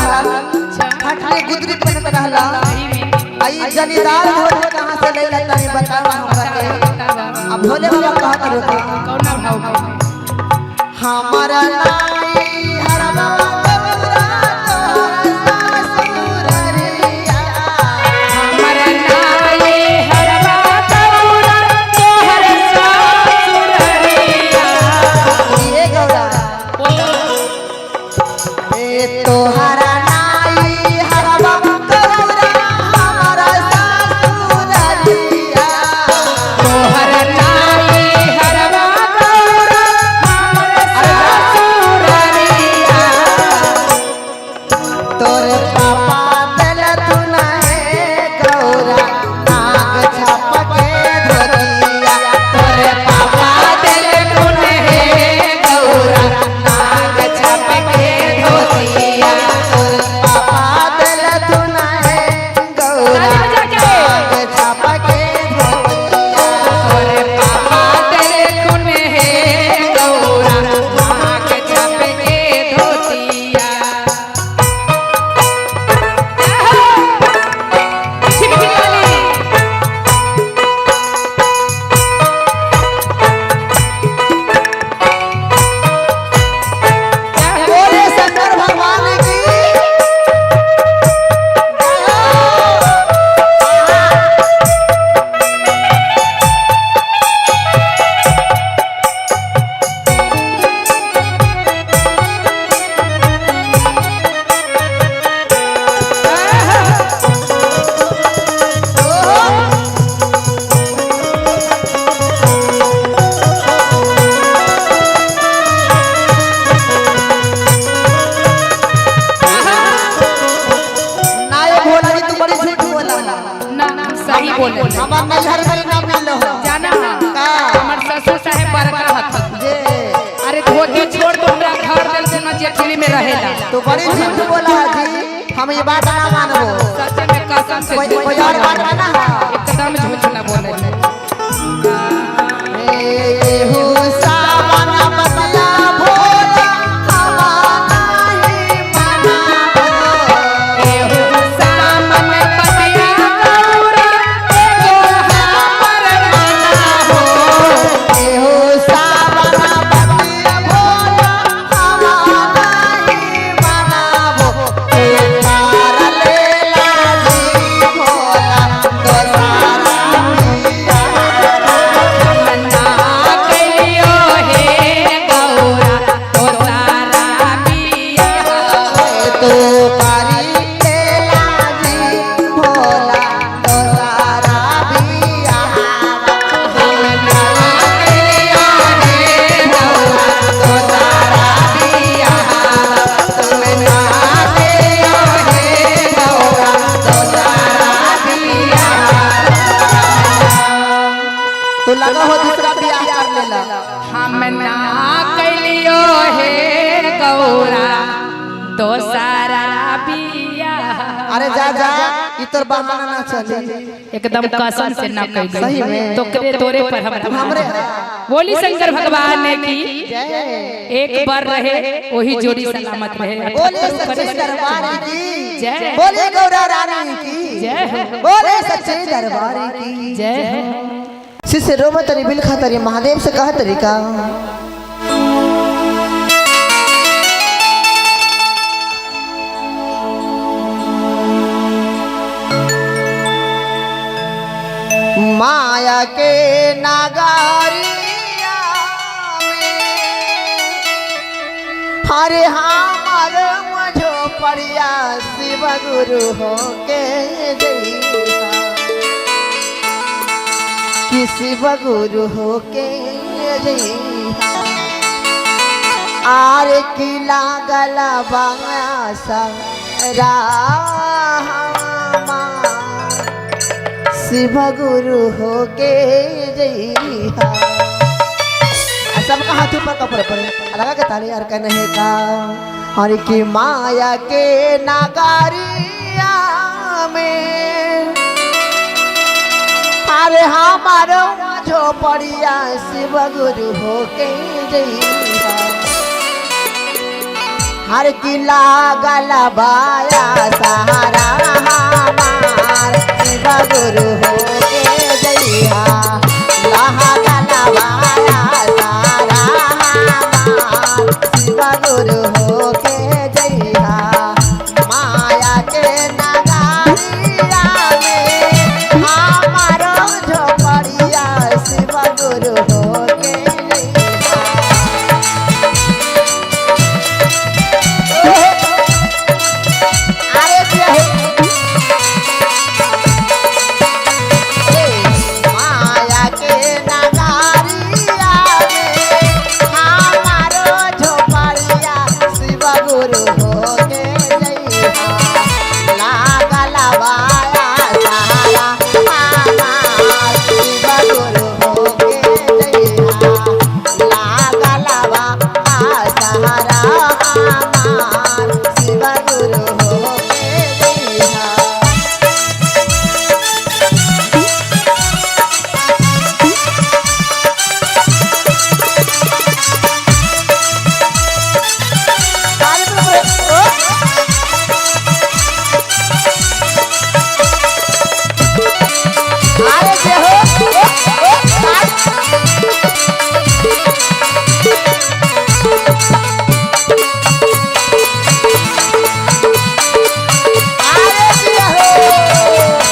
रहला हटले गुदरी बनत रहला आई जलीदार भोले कहां से लेला तनी बतावा हमरा के अब भोले बाबा कहत रोके कौना भाव हमारा नाई हर बाबा गौरा तोहरा ससुररिया हमारा नाई हर बाबा गौरा तोहरा ससुररिया ये गौरा ए तोहरा नाई हर बाबा गौरा हमारा ससुररिया तोहरा नाई हर बाबा गौरा हमारा ससुररिया तोरे पापा दिल तू नहीं गौरा नाग छाप के धोतिया तोरे पापा दिल तू नहीं गौरा नाग छाप के धोतिया तोरे पापा दिल तू नहीं गौरा नाग छाप के धोतिया तोरे पापा दिल कुने गौरा नाग छाप के धोतिया छिपकली बोले शंकर भगवान की ना ये भोला जी तू बड़ी झूठ बोला ना सही बोले हमार नजर में ना मिल हो जाना का हमर ससुर साहेब बड़का हथन जे अरे धोती छोड़ तो हमरा घर दिल से न जेठली में रहेला तू बड़ी झूठ बोला जी हम ये बात ना मानबो सच में कसम से कोई झूठ कोई और बात ना एकदम झूठ ना बोले ए हो सावन बतला भोला हमारा ही मनाबो एहो सामन पतिया गौरा एगो हमर मना हो ए हो सावन बतला भोला हमारा ही मनाबो ए तारा लेला जी भोला तो सारा मिया मना कलियो हे गौरा तो सारा बिया तो पारी लेला जी भोला तो सारा बिया मना कलियो हे गौरा तो सारा बिया मना कलियो हे गौरा तो सारा बिया तो लगा हो दूसरा बियाह कर लेला हम ना कलियो हे गौरा तो सारा बिया अरे जा जा ई तोर बहाना ना चली एकदम कसम से ना कह सही में। तो तोरे पर हम हमरे बोली शंकर भगवान ने की जय एक बार रहे वही जोड़ी सलामत रहे बोले सच्चे दरबार की जय। बोले गौरा रानी की जय बोले सच्चे दरबार की जय शिष्य रोम तरी बिल खातरी महादेव से कहा तरीका माया के नागारिया में हरे हमार मझो पड़िया शिव गुरु हो के जइहा कि शिव गुरु हो के जइहा आरे की लागल बासा रामा शिव गुरु हो के जइहा सबका हाथ ऊपर कपड़े पर लगा के ताली यार का नहीं का हर की माया के नागारिया में अरे हमारो झोपड़िया शिव गुरु हो के जइहा हर किला गलबाया सहारा हमार शिव गुरु हो के जइहा लहा गलबाया सहारा हमार शिव गुरु हो के जइहा माया के नगरिया में हमारो झोपड़िया शिव गुरु हो के जइहा माया के नगरिया में हमारो झोपड़िया शिव गुरु हो के जइहा लागल बाया सहारा हमार शिव गुरु हो के जइहा लागल बाया सहारा हमार शिव गुरु हो के जइहा अरे जे हो अरे जे हो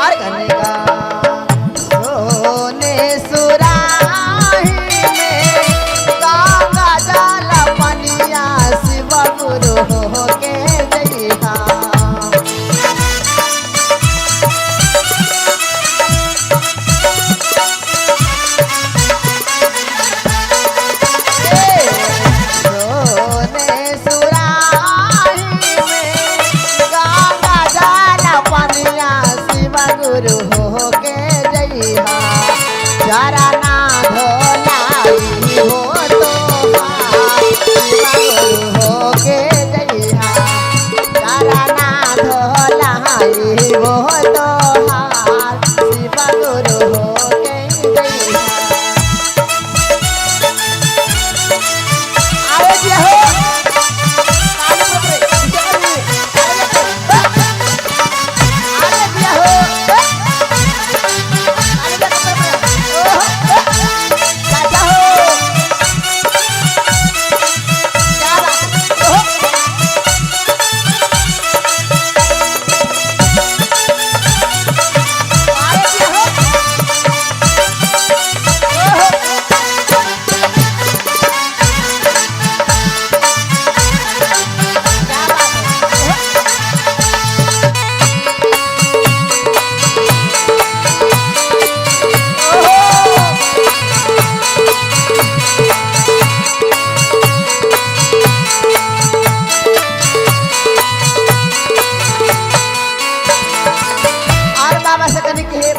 और कनेगा सोने सुराही में गंगा जल पनिया शिव गुरु हो के जइहा सोने सुराही में गंगा जल पनिया शिव गुरु हो के जइहा चरना धोलाई हो तो शिव गुरु हो के जइहा चरना धोलाई हो तो शिव गुरु हो के जइहा अरे जे हो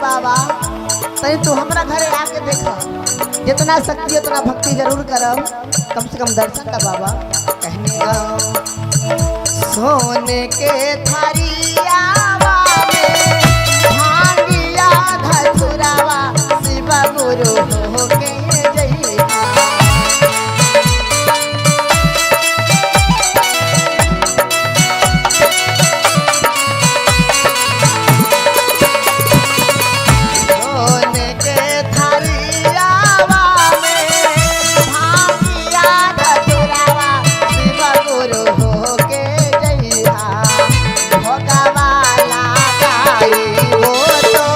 बाबा तनी तू हमरा घरे आके देखा जितना शक्ति उतना भक्ति जरूर करब कम से कम दर्शन का बाबा कहने सोने के थरियावा में भांगिया धतुरावा शिव गुरु हो के जइहा भगवाला गाई वो तो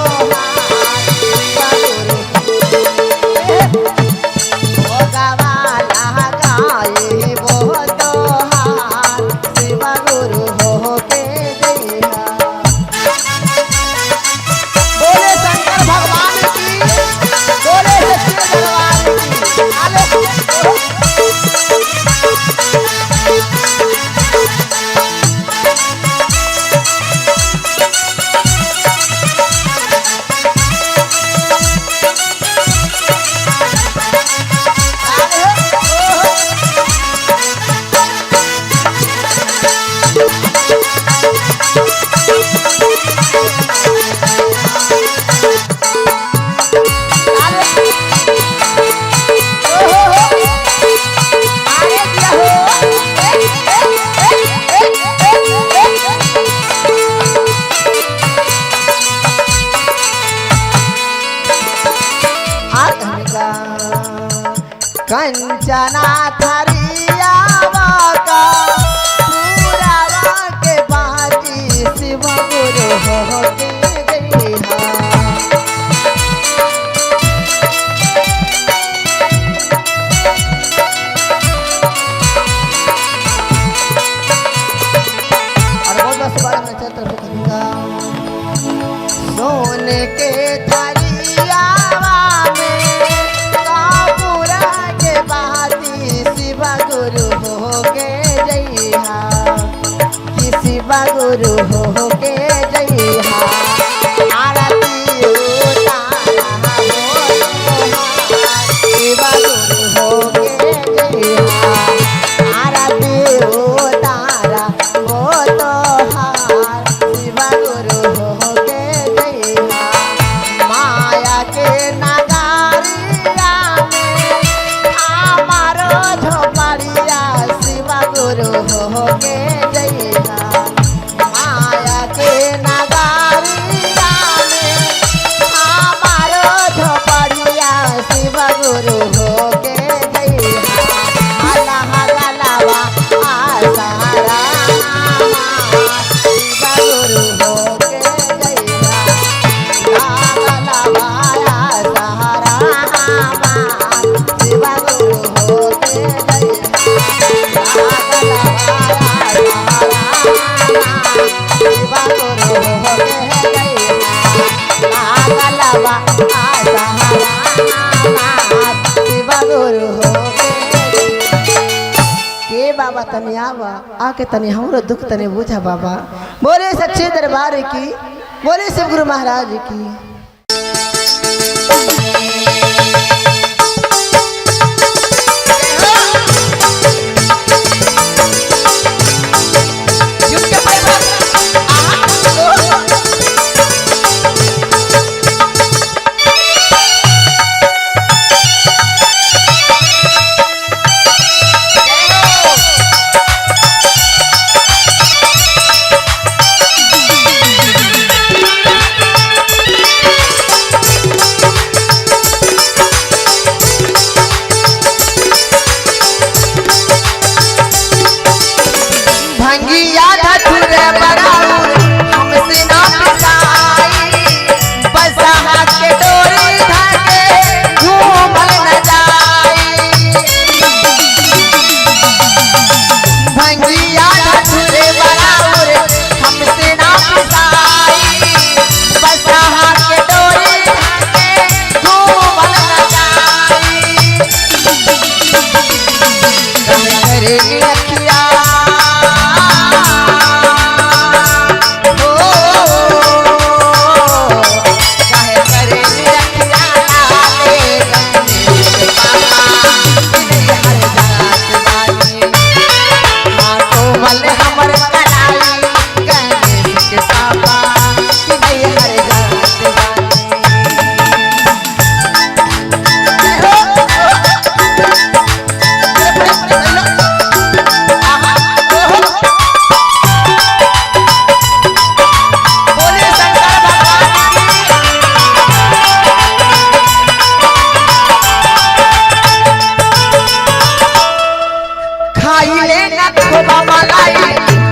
आत्मिका कंचना थरिया का पूरावा के बाजी शिव गुरु हो के जइहा सोने के थरियावा में कापूरा के बाती शिव गुरु हो के जइहा कि शिव गुरु हो के जइहा आरती उतारा शिव गुरु हो के जइहा आरती उतारा हो तो हार शिव गुरु हो के जइहा माया के नगारिया में हमारो झोपड़िया शिव गुरु हो के जइहा माया के नगारिया में हमारो झोपड़िया शिव गुरु हो के जइहा अल्लाह लावा आसारा शिव गुरु हो के जइहा लावा आसारा शिव गुरु हो के जइहा शिव गुरु हो के जइहा लावा आसारा शिव गुरु हो के बाबा तनी आवा आके तनी हमरो दुख तनी बुझा बाबा। बोले सच्चे दरबार की, बोले शिव गुरु महाराज की। भंगिया धतुरे बड़ाऊ हमसे ना पिसाई बसहा के डोरी धाके घूमल न जाई भंगिया धतुरे बड़ाऊ हमसे ना पिसाई बसहा के डोरी धाके घूमल न जाई करे अखिया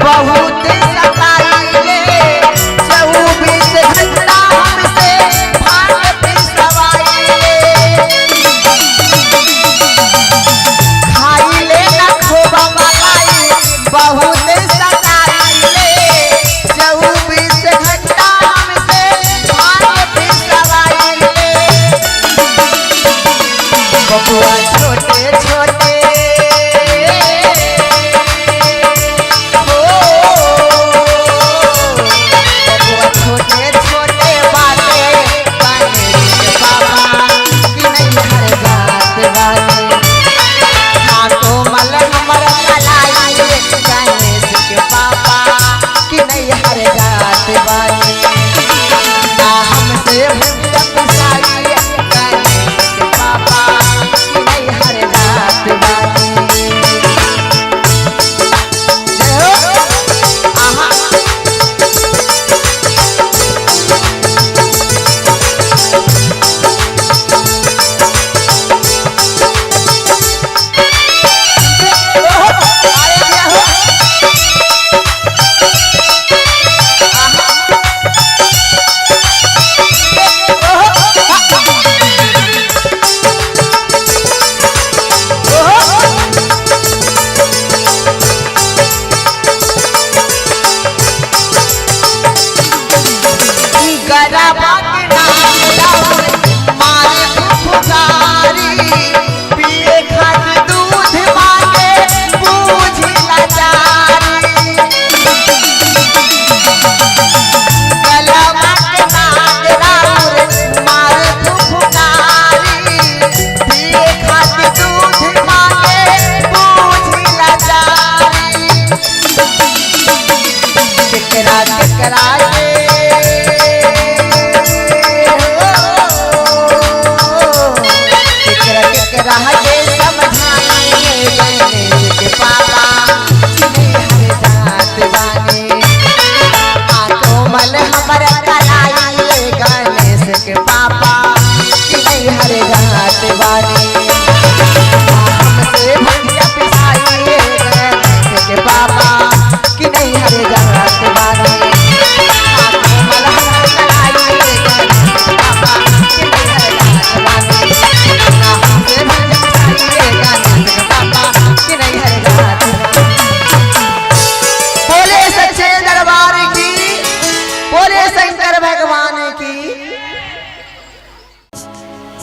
बहुत सताइले 24 घंटा हमसे भाग पिसवाइले खाइले न खोबा मलाई बहुत सताइले 24 घंटा हमसे भाग पिसवाइले बबुआ छोटे छोटे हमसे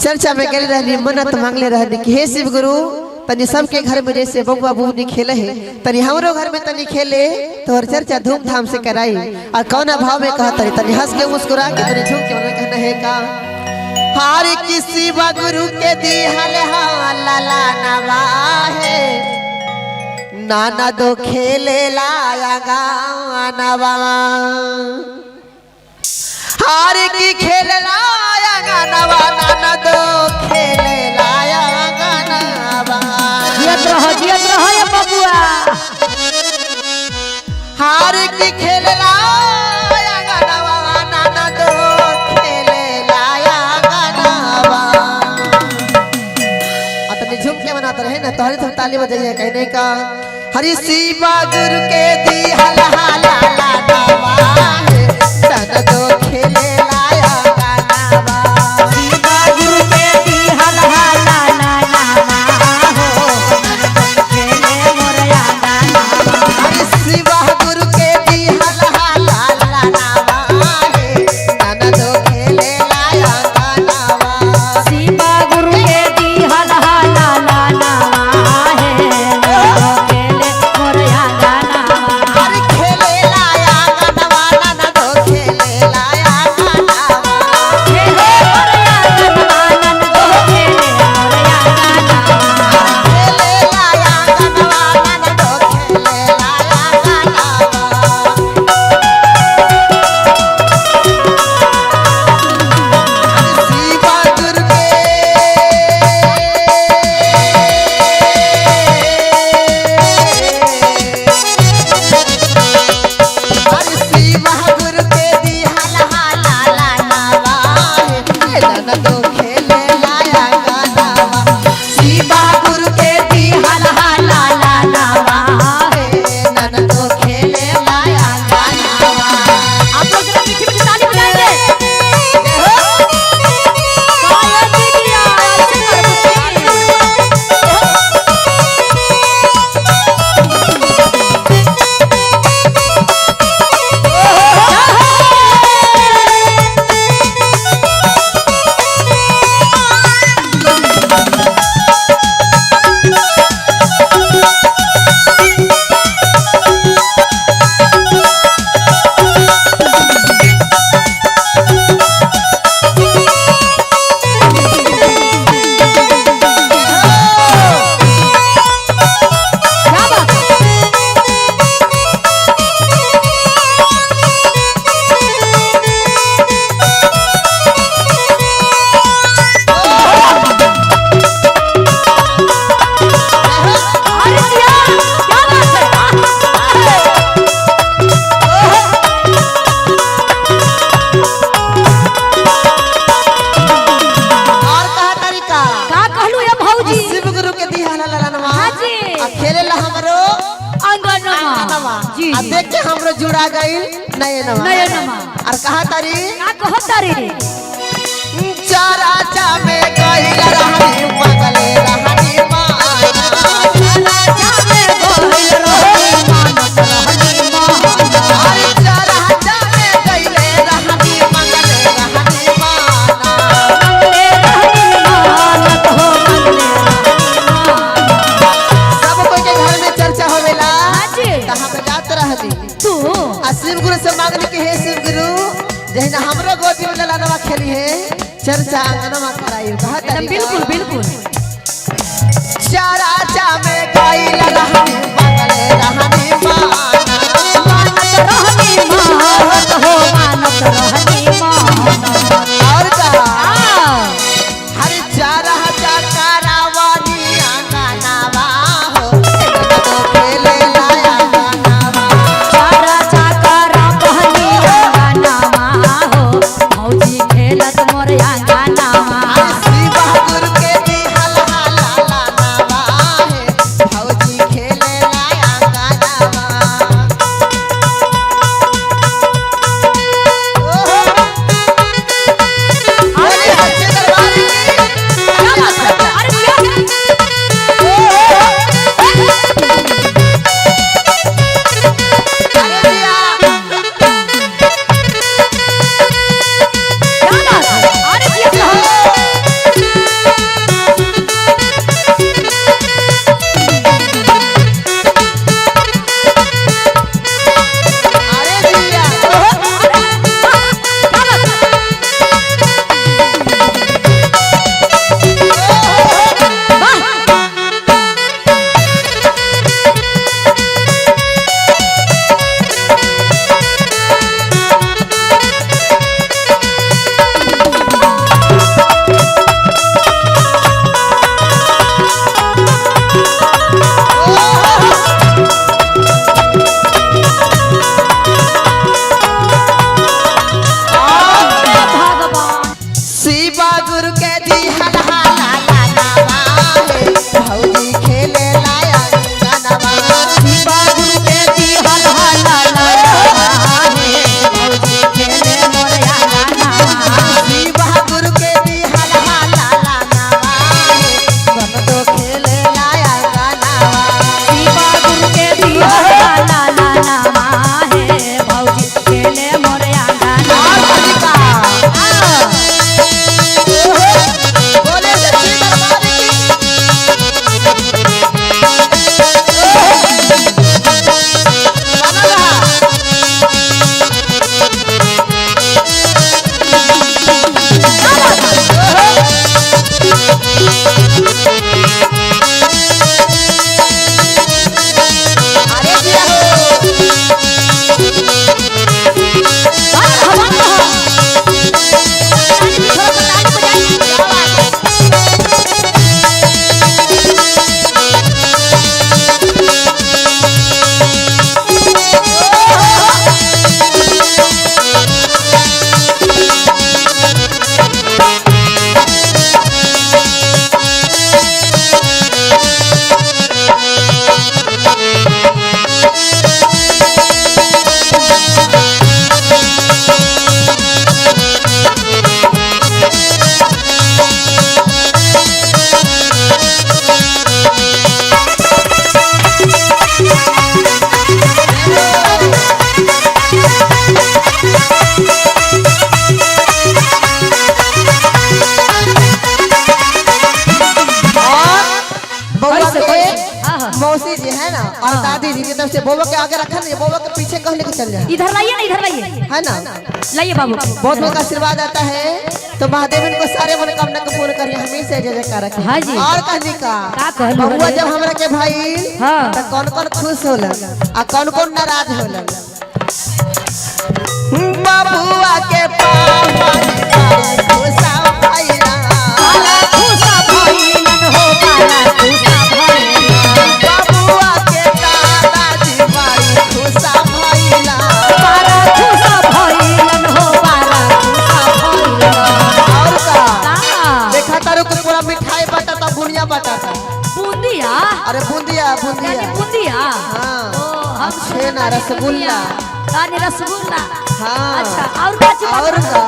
चर्चा में गए रहनी मन्नत मांगले रहनी कि हे शिव गुरु तनी सबके घर में जैसे बबुआ बबुनी खेले है तनी हमरो घर में तनी खेले तो और चर्चा धूमधाम से कराई। और कौना भाव में कहा तनी हंस के मुस्कुरा के तनी झूम के कहना है का हार किसी गुरु के दी लाला नवा है नाना दो खेले लाया गानवा हार की खेल लाया गानवा नाना दो खेले लाया गानवा जियत रहो ये बबुआ हार की खेल लाया गानवा नाना दो खेले लाया गानवा। अतने झूम के मनाते रहे ना तोहरे तुम ताली बजाइए कहने का हरि शिवा गुरु के दी हला ला नवा है नाना दो खेले लाया गानवा शिवा गुरु के दी हला नवा हो खेले मोरया गानवा हरि शिवा गुरु के दी हला नवा है नाना दो खेले लाया गानवा शिवा गुरु के दी हला नवा है खेले मोरया गानवा हरि खेले लाया गानवा नाना दो खेले लाया गानवा खेले मोरया गानवा नन दो खेले मोरया गानवा खेले लाया गानवा नाना दो खेले लाया गानवा शिवा गुरु के हरि शिवा गुरु के दी हला नवा है नाना दो खेले लाया गानवा शिवा गुरु के दी हला नवा है नाना दो खेले लाया गानवा। आप लोग जरा मीठी मीठी ताली बजाएंगे गाया दीदिया अच्छा क्या बात अरे दिया क्या बात है और कहा तरीका का कहलू ये भौजी शिव गुरु के दी हला नवा हाँ जी। आ खेले ला हमरो अंगनमा नवा जी आ देख के हमरो जुड़ा गइल नए नवा नयनमा और कहा तारी का कहता रे चारा चा में गइल रहनी मगले रहनी राजा में गोहिल रोही मानत रहनी माना अरे चारा चा में गइल रहनी मगले रहनी माना मंगले रहनी मानत हो मंगले रहनी माना सब कोई के घर में चर्चा होवेला हाँ जी। त हम जात रहनी तू आ शिव गुरु से मांगनी के हे शिव गुरु जहिना हमरो गोदी में ललनवा खेली है चर्चा अंगनमा कराई कहा एकदम तारी बिल्कुल बिल्कुल चारा चा में गइल रहनी मगले रहनी माना मानत रहनी मानत हो मानत रहनी माना और कहा आ हरि चारा चा करावानी अंगनावा हो नाना दो खेले लाया गानवा चारा चाकरा कहनी गानामा हो मौजी खेलत मोर गानामा हरि शिवा गुरु के अरे दिया मौसी जी है ना और दादी जी की तरफ से बोबो के आगे रखा नहीं, बोबो के पीछे कहीं लेके चल जाए। इधर लाइए ना, इधर लाइए, है ना, लाइए बाबू। बहुत बहुत आशीर्वाद आता है। तो महादेव इनको सारे मनोकामना को पूर्ण करिए, हमेशा जय जयकार रखे। हाँ जी। और कहनी का बबुआ जब हमरा के भाई तो कौन कौन खुश होलन आ कौन कौन नाराज होलन। बबुआ के पापा खुशा भइला, खुशा भइलन हो, खुशा बबुआ के दादाजी भाई खुशा भइला, खुशा भइलन हो, खुशा भइलन। और का देखा तारू के पूरा मिठाई बटाता, बुनिया बटाता, बूंदिया, अरे बूंदिया बूंदिया बूंदिया, हाँ हम छेना रसगुल्ला, रसगुल्ला। हाँ अच्छा, और का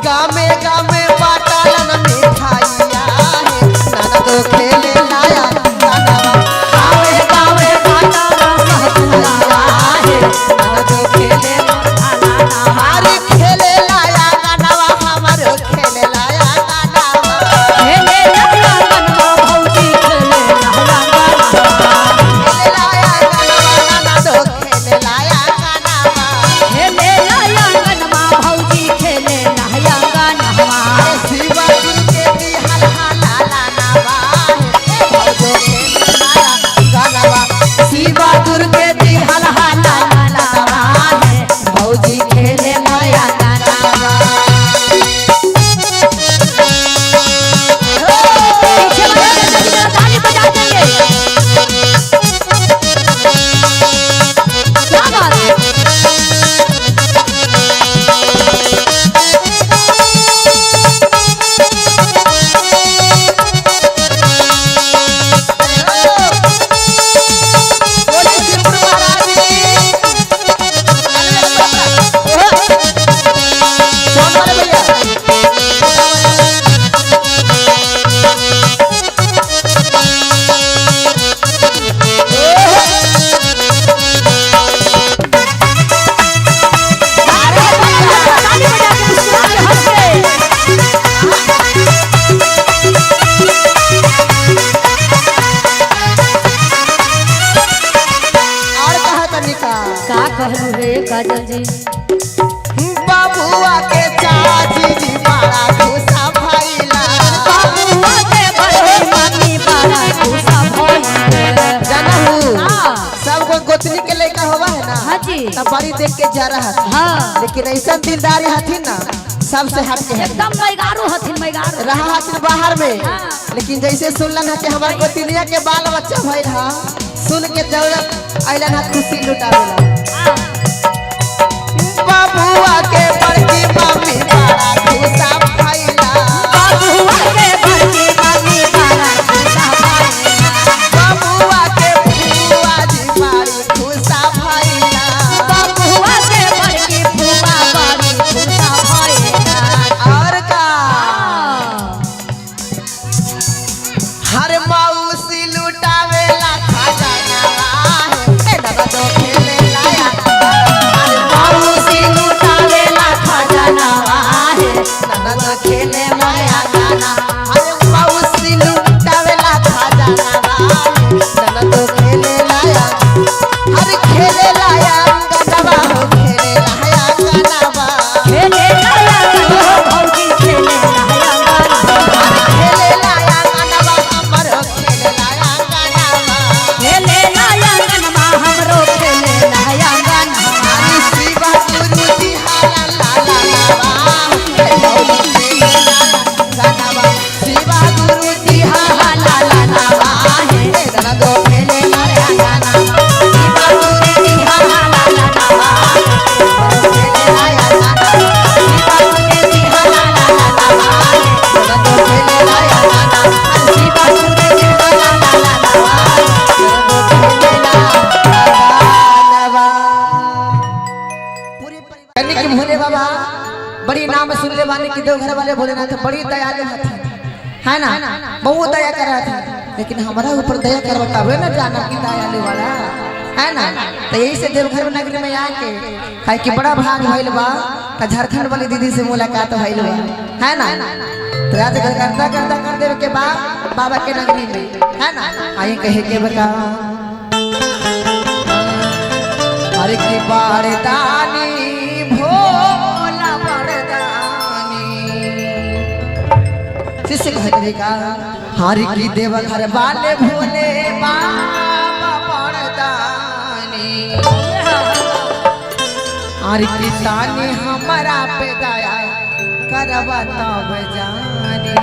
गामे गामे बाटालन मिठाइया है, नाना तो खेले लाया गानावा, गामे गामे बाटालन मिठाइया है, नाना तो खेले हमारे खेले लाया गानावा, हमारे खेले लाया गानावा, खेले लाया गानावा भौजी, खेले लाया गानावा, खेले लाया गानावा, नाना तो खेले लाया गानावा, खेले लाया गानावा भौजी, खेले लाया गानावा। शिवा गुरु के दी हल हला लानावा, भौजो खेले लाया गानावा, शिवा गुरु के दी हल हला लानावा, भौजी खेले लाया गानावा। पीछे वाले जरा ताली बजा देंगे। क्या बात है? बोले त्रिपुर महाराज की। कौन वाले भैया? ताली बजा के मुस्कुरा के हंस के। और कहा तनिका का कहलू रे काजल जी? बाबुआ के चाची जी बड़ा खुशा भइला, बाबुआ के बड़े मम्मी बड़ा खुशा भइले। जानहु हाँ। सब को गोतनी के लेकर होवा है ना, हाँ जी। तब बड़ी देख के जा रहा था, हाँ, लेकिन ऐसा दिलदारी हथिन ना सबसे हट के है, एकदम मैगारू हथिन, मैगारू। रहा हथिन बाहर में, हाँ। लेकिन जैसे सुनलन है कि हमारे गोतनिया के बाल बच्चा भइल हा, सुन के जरूरत अइलन हा खुशी लुटावेला। हाँ। बाबुआ के बड़की मम्मी बड़ा खुशा भइला, बाबुआ के बड़की मम्मी बड़ा खुशा भइला। बाबुआ के फुआ जी बड़ी खुशा भइला, बाबुआ के बड़की फुआ बड़ी खुशा भइला। और का हाँ। हर मौसी लुटावेला खजानावा है, ए दादा तो खेले लाया, हर मौसी लुटावेला कि देवघर वाले भोलेनाथ बड़ी दयालु हथिन, है ना, बहुत दया कर रहा था, लेकिन हमारा ऊपर दया करवा तबे ना जाना कि दयालु वाला, है ना। तो यही से देवघर नगरी में आके है कि बड़ा भाग भइल बा, तो झारखंड वाली दीदी से मुलाकात भइल बा, है ना। तो रात करता करता कर देव के बाद बाबा के नगरी में, है ना, आई कहे के बता हर की बारदानी भोला बारदानी शिष्य कहते का हर की देवघर वाले भोले बाबा बारदानी हर की तानी हमारा पे दया करवा तब जानी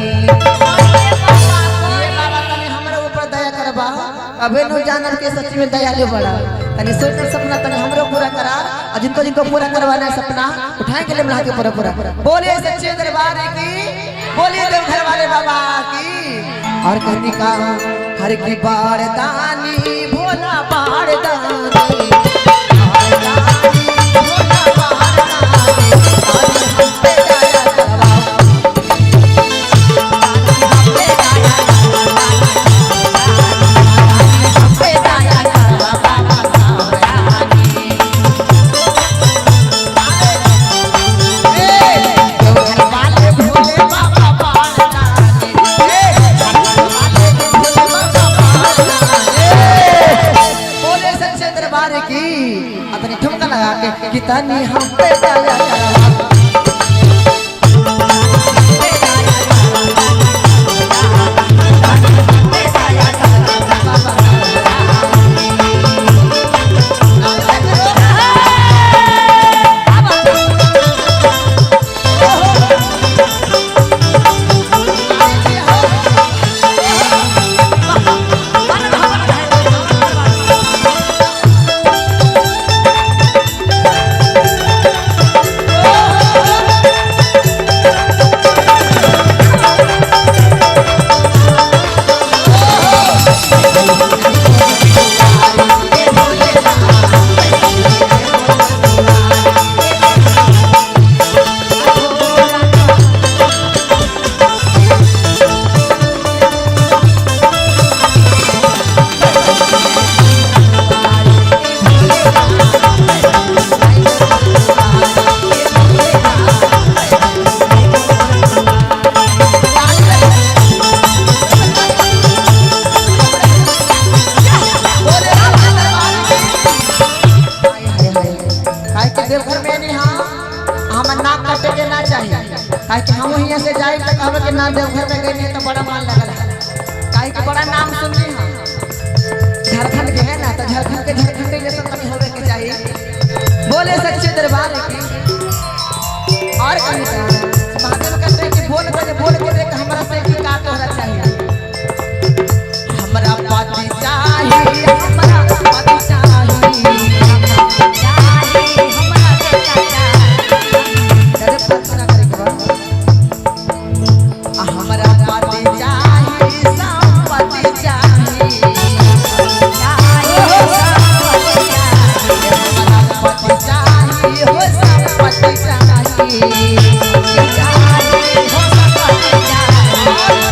बाबा तने हमरा ऊपर दया करबा अबे नु जानल के सच में दयालु बड़ा तनी सोच सपना तनी हमरो पूरा करा और जिनको जिनको पूरा करवाना है सपना उठाए के लिए मिला के पूरा पूरा बोले सच्चे दरबार की, बोले देवघर वाले बाबा की। और कहनी का हर की बारदानी भोला बारदानी कितनी हम पे दया देवघर में नहीं हम नाक काटे के ना चाहिए काहे कि हम यहाँ से जाए तो कहबे कि ना देवघर में गई तो बड़ा मान लगल काहे कि बड़ा नाम सुनली हम झारखंड के है ना, तो झारखंड के झारखंडी जैसा कभी होवे के चाहिए। बोले सच्चे दरबार की। और कहीं महादेव कहते हैं कि बोल के देख हमरा से की का तोहरा चाहिए, हमरा पाती चाहिए, हमरा पाती चाहिए, हो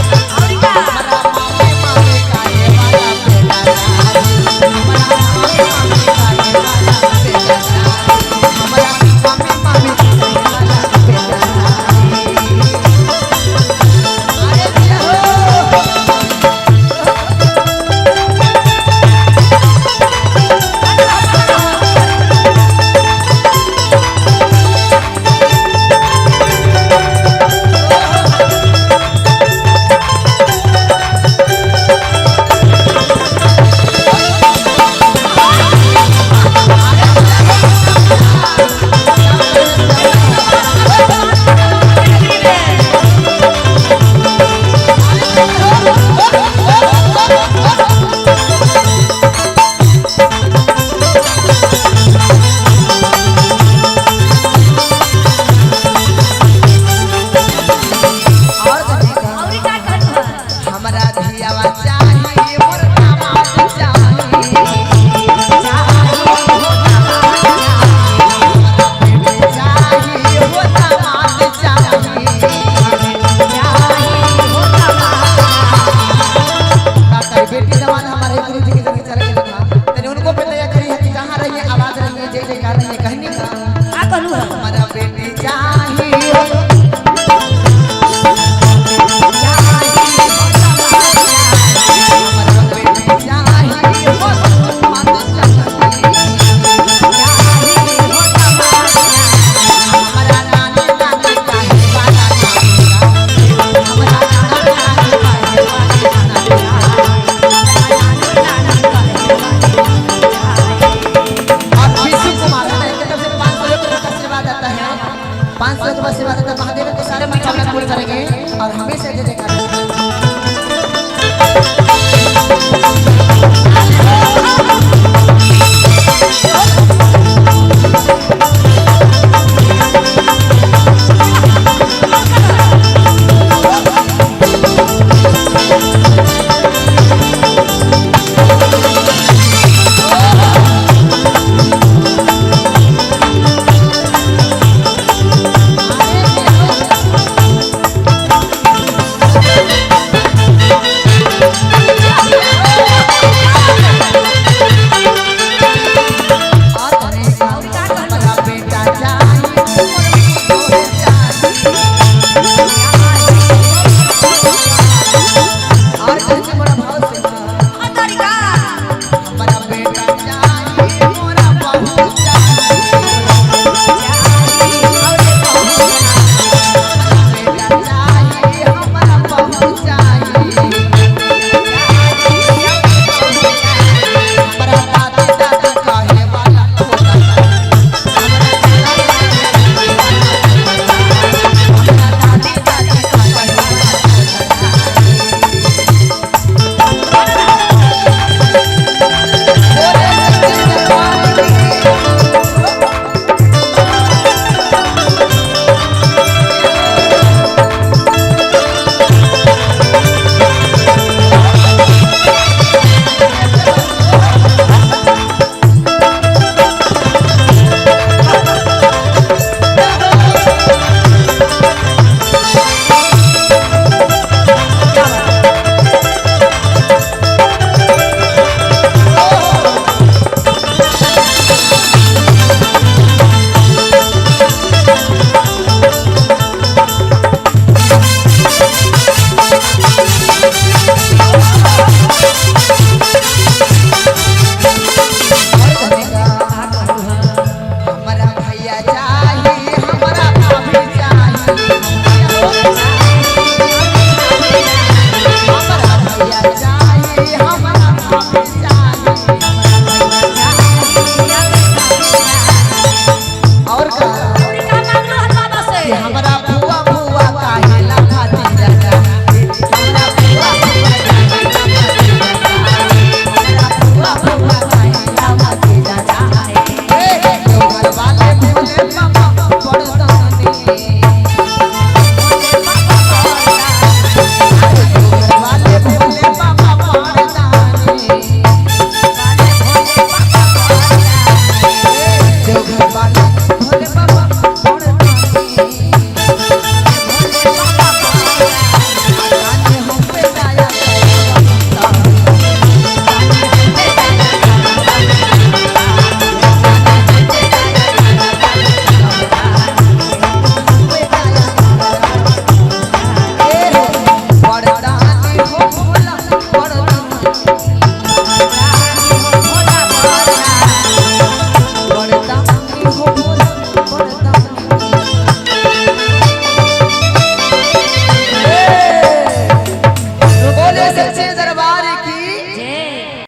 बोले सच्चे दरबार की। जय।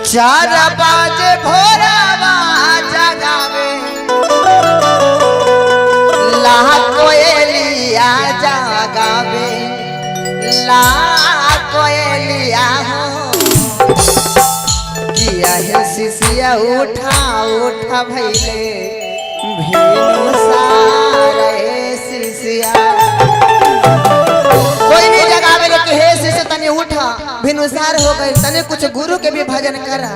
4 बजे भोरवा जगावे ला कोयलिया जगावे ला कोयलिया हो किया है शिशिया उठा उठा भैले भेनु सारे शिशिया कोई नहीं जगावे लेके हे शिष्य तने उठा भिनुसार हो गए तने कुछ गुरु के भी भजन करा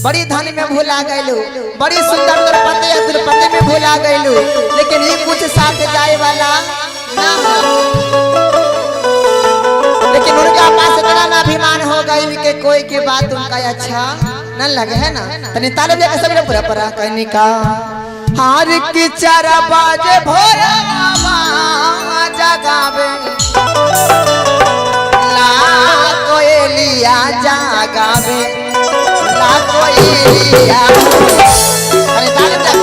बड़ी धन में भूला गइलू बड़ी सुंदर द्रौपदी द्रौपदी में भूला गइलू लेकिन ये कुछ साथ जाए वाला ना लेकिन उनका पास इतना ना अभिमान हो गई कि कोई के बात उनका अच्छा न लगे है ना तने ताले लेके सब लोग पूरा परा कहनी का हार की 4 बजे भोरवा जगावे ला कोयलिया जगावे ला कोयलिया अरे ताले तक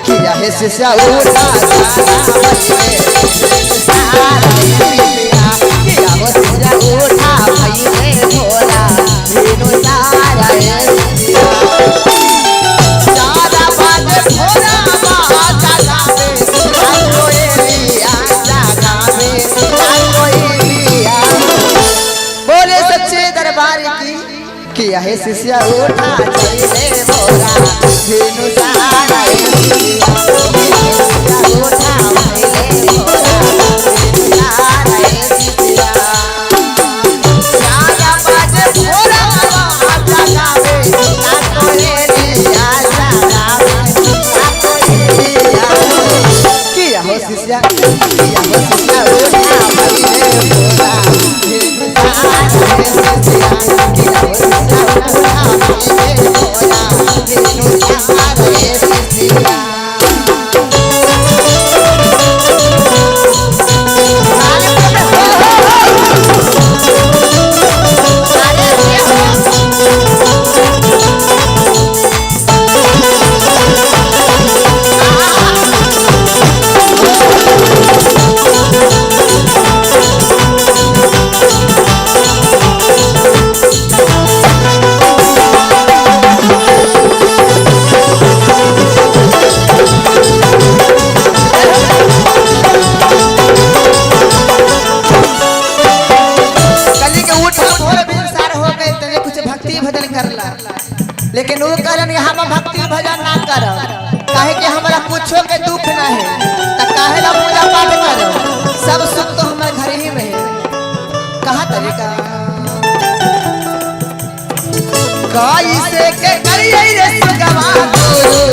किया है शिष्या उठा किया हो शिष्या उठा भई भोला भेनु सारा बोले सच्चे दरबार की किया है शिष्या उठा चले मोरा भेनु सारा उठा भइले मोरा भेनु सारा शिष्या 4 बजे भोरवा जगावे ला कोयलिया जगावे ला कोयलिया किया हो शिष्या उठा भइले मोरा भेनु सारा शिष्या किया हो शिष्या उठा भइले मोरा भेनु सारा शिष्या लेकिन वो कहलन हम भक्ति भजन ना कर काहे कि हमरा कुछो के दुख ना है त काहे ला पूजा पाठ कर सब सुख तो हमर घर ही में कहा तरीका कैसे के करिए रे सुगवा गुरु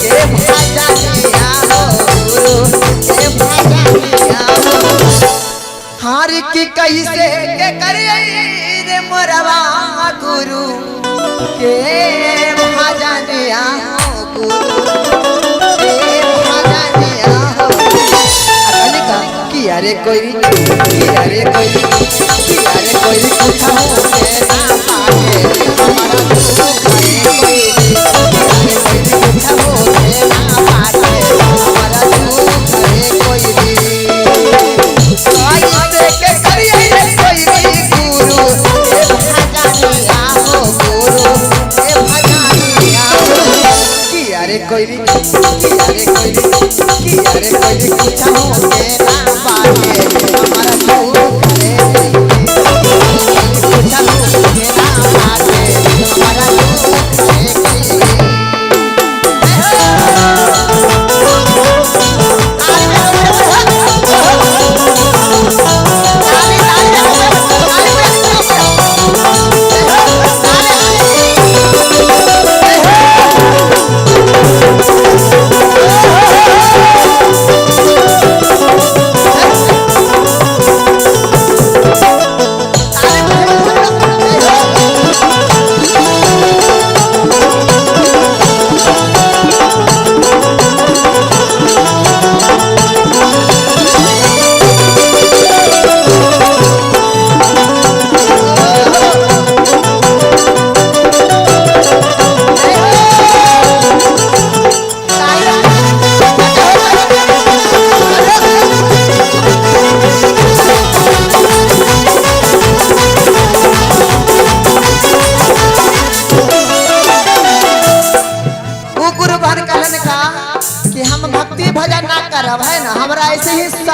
के भजनिया हो गुरु के भजनिया हो हार की कैसे के करिए रे मोरवा गुरु के भजनिया हो गुरु के भजनिया हो अकलिका किया रे कोई कुछ हो के ना पाए हमारा दुख है कोई कुछ हो के ना पाए हमारा दुख है कोई कैसे के करिए रे कोई गुरु के भजनिया हो गुरु कोई कुछ हो के ना पाए हमारा दुख है कुछ हो के ना पाए हमारा दुख है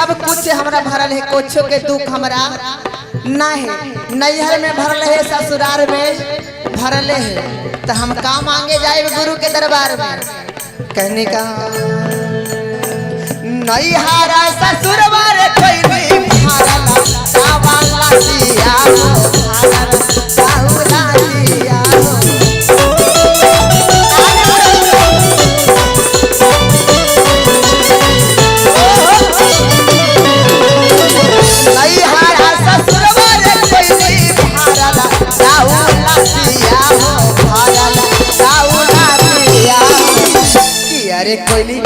सब कुछ हमरा भरल है, कुछ के दुख हमरा ना है। नैहर में भरल है, ससुराल में भरल है, तो हम का मांगे जाए गुरु के दरबार में। कहने का नैहरा ससुरवार कोई नहीं भरला सावाला दिया हो, भरला साउला दिया हो। नैहरा ससुरवार कोई नहीं भरला साउला दिया हो, भरला साउला दिया हो। किया रे कोई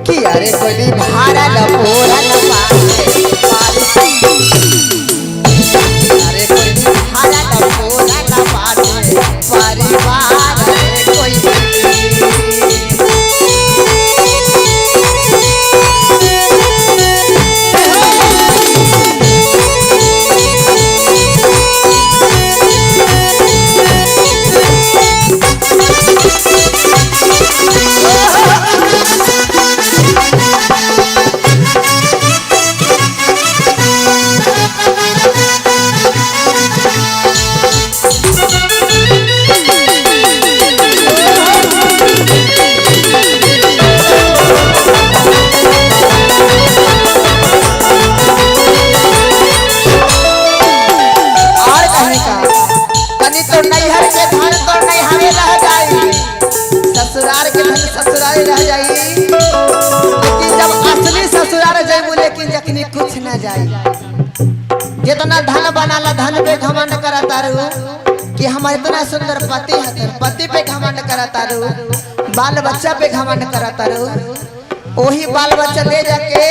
किया रे कोई भारा लपोरा लपाटे अरे कोई भारा लपोरा लपाटे परिवार रे कोई ससुराल के धन ससुराल रह जाई, लेकिन जब असली ससुराल जाई लेकिन जखनी कुछ न जाई। जितना धन बनाला धन पे घमंड करता रहू कि हम इतना सुंदर पति है, पति पे घमंड करता रहू, बाल बच्चा पे घमंड करता रहू। वही बाल बच्चा ले जाके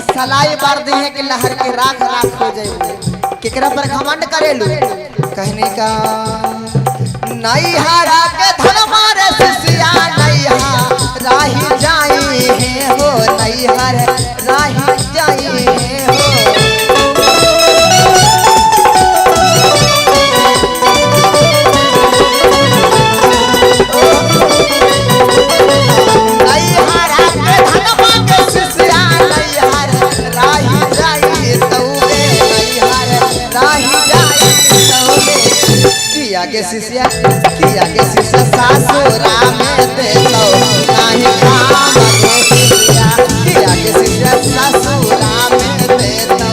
सलाई बार दी है कि लहर के राख राख हो जाए। केकरा पर घमंड करेलू? कहने का नैहरा के धन मारे सिसिया नैहर राही जाई है हो, नैहर राही जाई है हो। नैहरा के धन मारे सिसिया नैहर राही जाई तौगे, नैहर राही जाई तौगे। किया के शिष्या सासुरा में दे लो नहीं काम के शिष्या, किया के शिष्या सासुरा में दे लो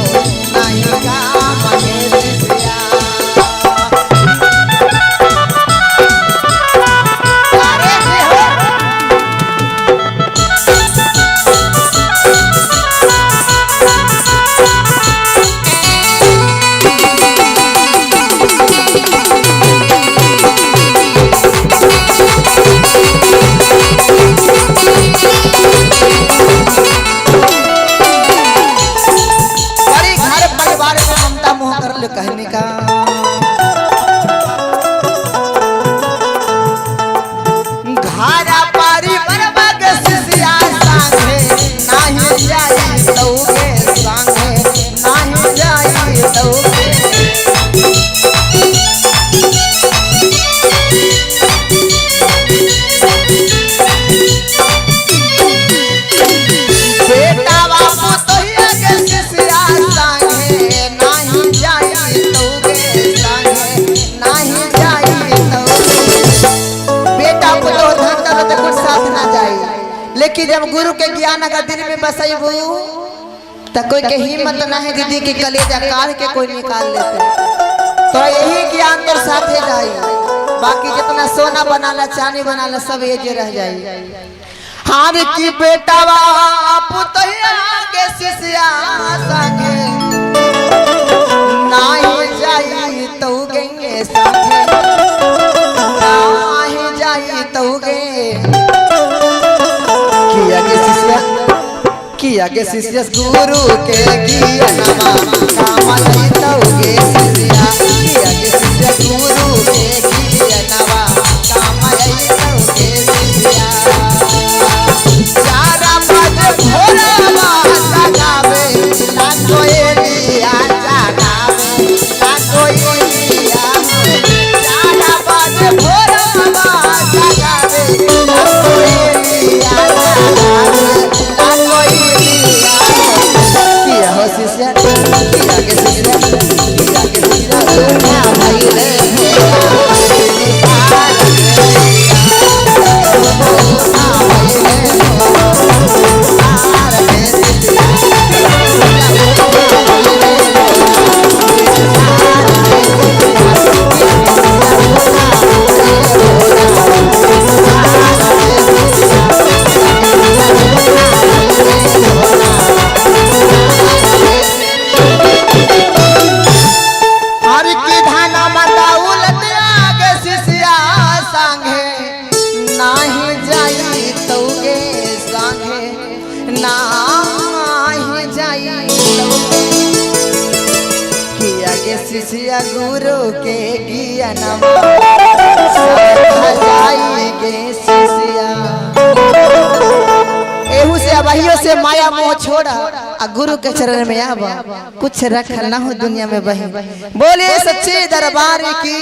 नहीं काम के शिष्या। कहने का घारा पारी बरबग सिसिया संगे नाही जाई तौगे, संगे नाही जाई तौगे। बेटा बाबू तो ये के सिसिया संगे नाही जाई तौगे, संगे नाही जाई तौगे। बेटा को तो धन दौलत कुछ साथ ना जाई, लेकिन जब गुरु के ज्ञान का दिल में बसैबू तो कोई के हिम्मत ना है दीदी की कलेजा काढ़ के कोई निकाल लेते। तो यही ज्ञान तो साथे जाई, बाकी जितना सोना बनाला चांदी बनाला सब ये जे रह जाई। हार की बेटा बापू तैया के सिसिया संगे नाही जाई तौगे, संगे नाही जाई तौगे। किया के शिष्य गुरु के ज्ञानमा काम नहीं तौगे शिष्या, किया के शिष्य गुरु के ज्ञानमा काम नहीं तौगे शिष्या। चारा बज भोरवा जगावे ना कोयलिया जगावे ना कोयलिया, चारा बज शिष्या गुरु के ज्ञानमा जाई गे शिष्या। एहू से अबहियो से माया मोह छोड़ा आ गुरु के चरण में आवा, कुछ रखल ना हो दुनिया में बही। बोले सच्चे दरबार की,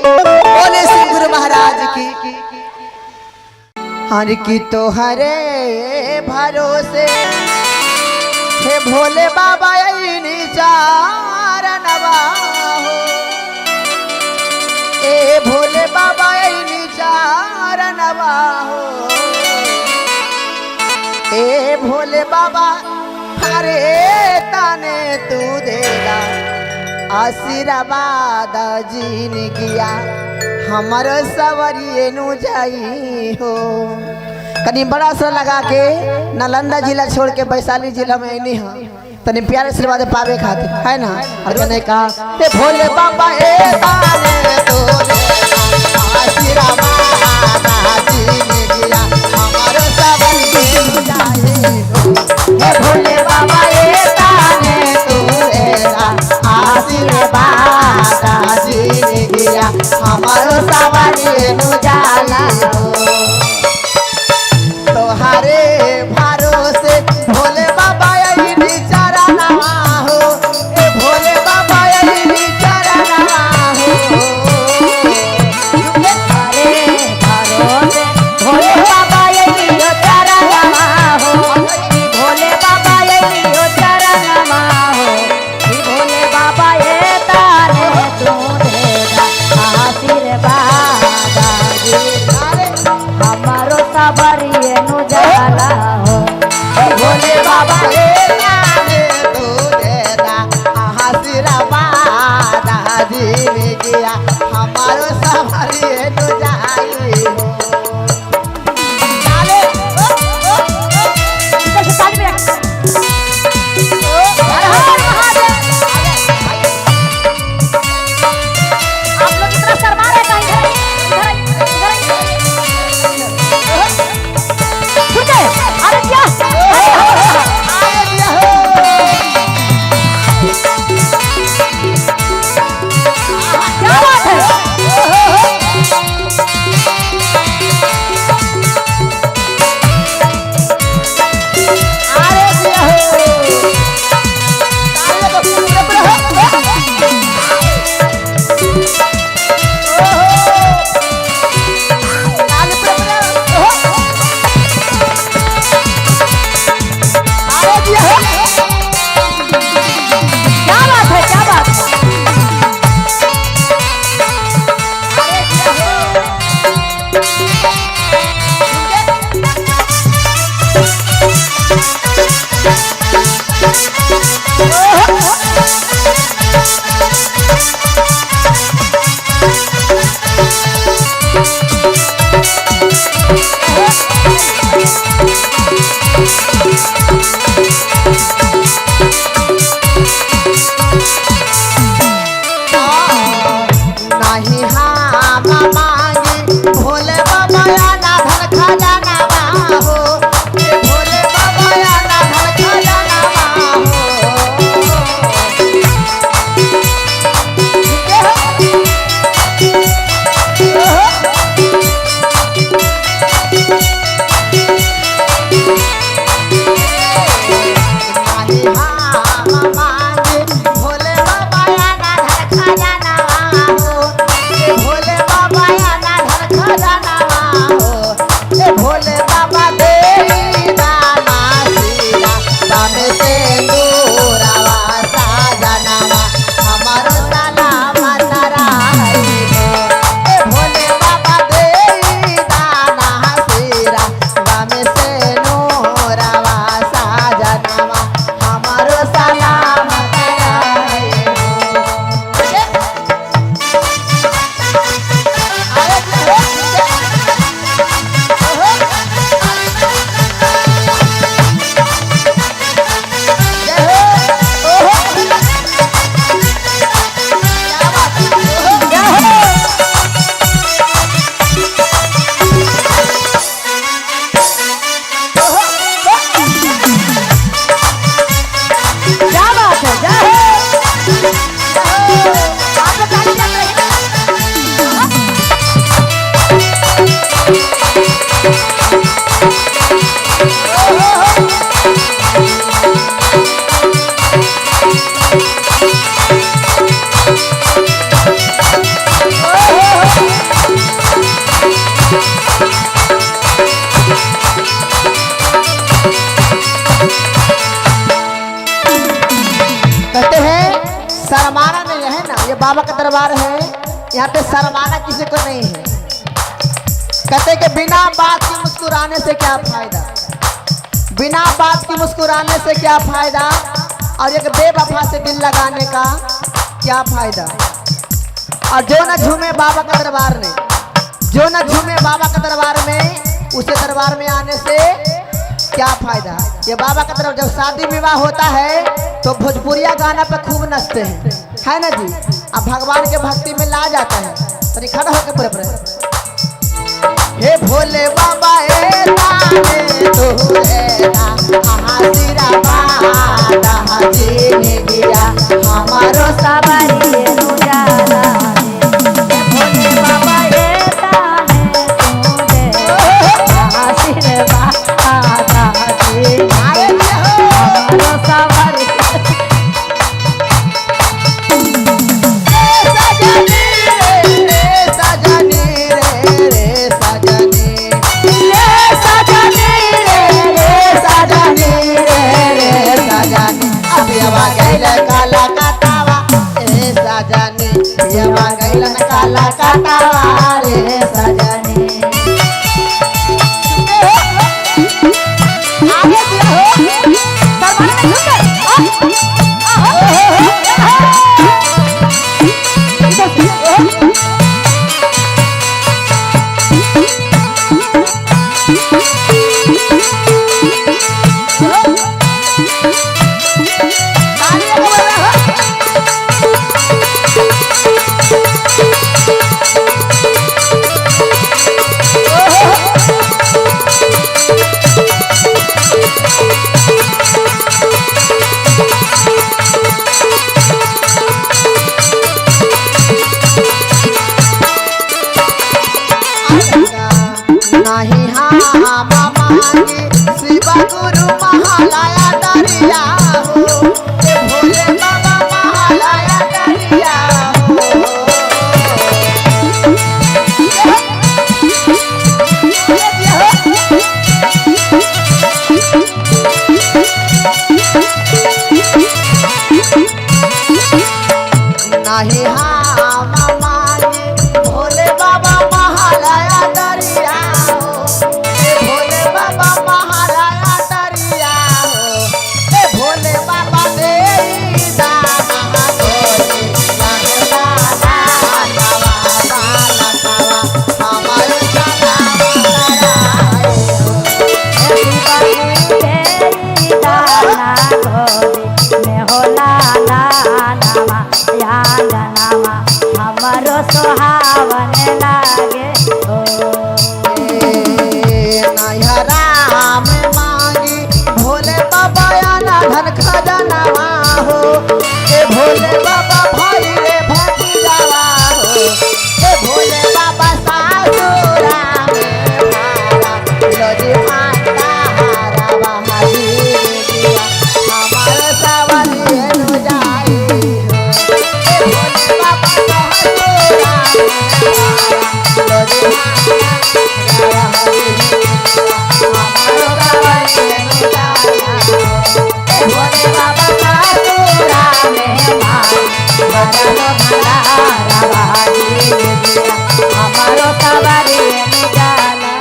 बोले श्री गुरु महाराज की। हर की तो हरे भरोसे हे भोले बाबा चारणवा हो, ए भोले बाबा चारणवा हो, ए भोले बाबा हरे ताने तू देगा आशीर्वाद जीन गया हमर सवरिए नु जाई हो। कनी बड़ा सा लगा के नालंदा जिला छोड़ के वैशाली जिला में नहीं है, तनी प्यारे आशीर्वाद पावे खातिर है ना। और मैंने कहा ते भोले बाबा ए ताने तू आशीर्वाद जीन गया हमर सवरिए नु जाई हो। हे भोले बाबा ए ताने तू देगा आशीर्वाद जीन गया हमर सवरिए नु जाला हो। तोहारे भरोसे भोले बाबा यही चरणवा हो, ए भोले बाबा यही चरणवा हो। तोहरे भरोसे भोले बाबा यही चरणवा हो, भोले बाबा यही चरणवा हो, भोले बाबा ये ताने तू देगा आशीर्वाद हमारो सबरिए नु जाला हो। भोले बाबा ए ताने तू देगा आशीर्वाद जीन गया हमारो सवरिए नु जाई हो। आप लोग इतना शर्मा रहे कहीं ठीक है। अरे क्या बाबा का दरबार है, यहाँ पे शर्माना किसी को नहीं है। कहते कि बिना बात की मुस्कुराने से क्या फायदा, बिना बात की मुस्कुराने से क्या फायदा, और एक बेवफा से दिल लगाने का क्या फायदा। और जो न झूमे बाबा का दरबार में, जो न झूमे बाबा का दरबार में, उसे दरबार में आने से क्या फायदा। ये बाबा का तरफ जब शादी विवाह होता है तो भोजपुरिया गाना पे खूब नचते हैं, है ना जी। अब भगवान के भक्ति में ला जाता है, तो खड़ा होकर पूरे पूरे हे भोले बाबा ए ताने तो एना आहासीरा बादा हाजीने दिया हमारो सवारी उजाला दे भोले बाबा ए ताने तू दे आशीर्वाद दे हमारो सवारी काला काटावा ए सजनी, पियवा गइलन काला काटावा रे सजनी। आगे दिया हो नहीं हाँ मामांगी शिव गुरु महालया दरिया हो, ये भोले बाबा महालया दरिया हो। नहीं हाँ मामांगी भोले बाबा महालया दरिया हो, ए भोले बाबा महालया दरिया हो, ए भोले बाबा देई दाना तोरी लगला लावा हमारे साला लड़ाई हो। तेरी दाना गोरी में होला नामा याद नामा हमारो सुहावन लागे ओ राम मांगी भोले बाबा आना धन खजानावा हो, ए भोले बाबा भाई रे भतीजावा हो, ए भोले बाबा सासुरा में भारा लोजी माता हारा बहादी दिया हमारा सवारी नु जाई हो, ए भोले बाबा सासुरा में भारा लोजी माता भोले बाबा सासुरा में हमारो सवारी निकाला।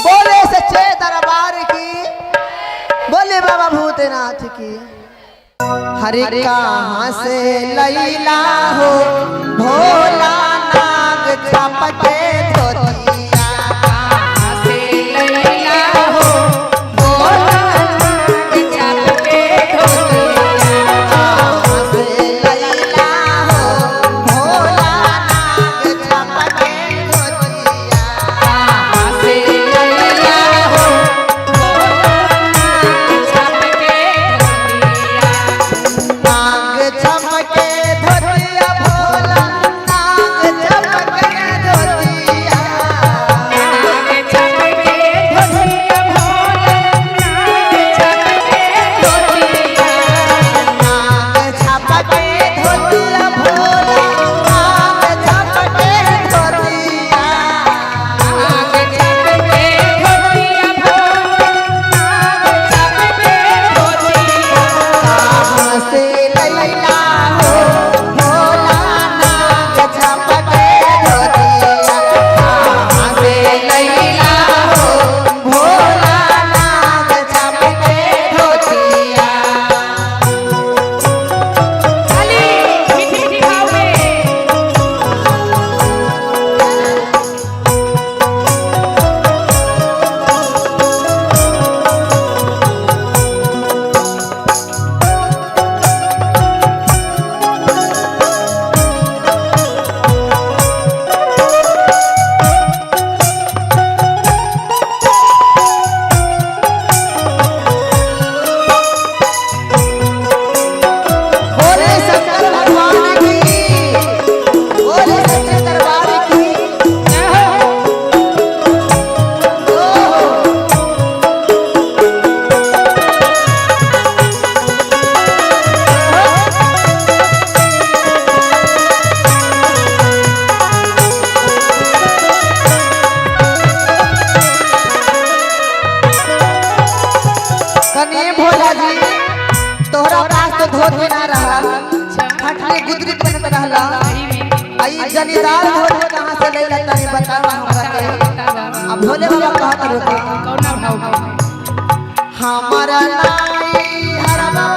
बोले सच्चे दरबार की, बोले बाबा भूतनाथ की। हरे कहाँ से लैला हो भोला नाग छपटे धोतिया, कहाँ से लैला हो भोला नाग छपटे धोतिया, कहाँ से लैला हो भोला नाग छपटे धोतिया, कहाँ से लैला हो नाग छपके धोतिया भोला नाग छपके धोतिया। धोती ना रहा फटले गुदरी पहनत रहला आई जनीदार धोती कहां से ले लेता है बतावा हमरा के अब भोले बाबा कहत रुके कौना भाव हमारा नाई हरवा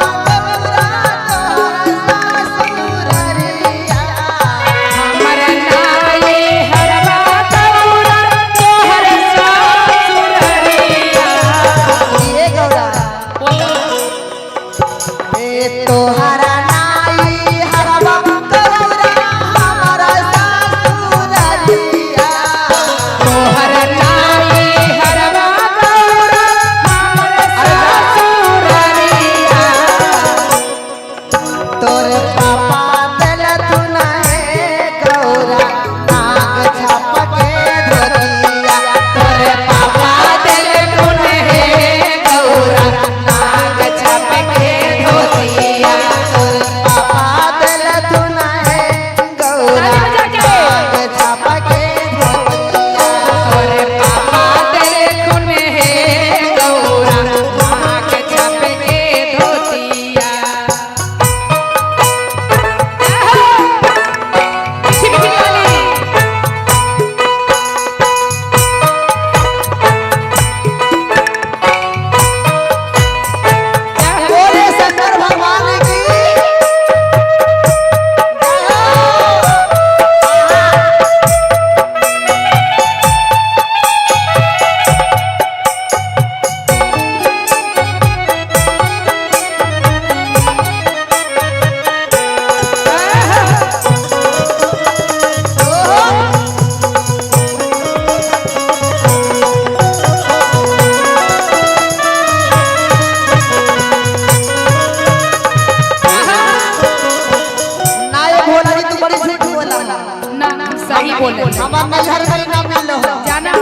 हमार नैहर में ना मिलो जाना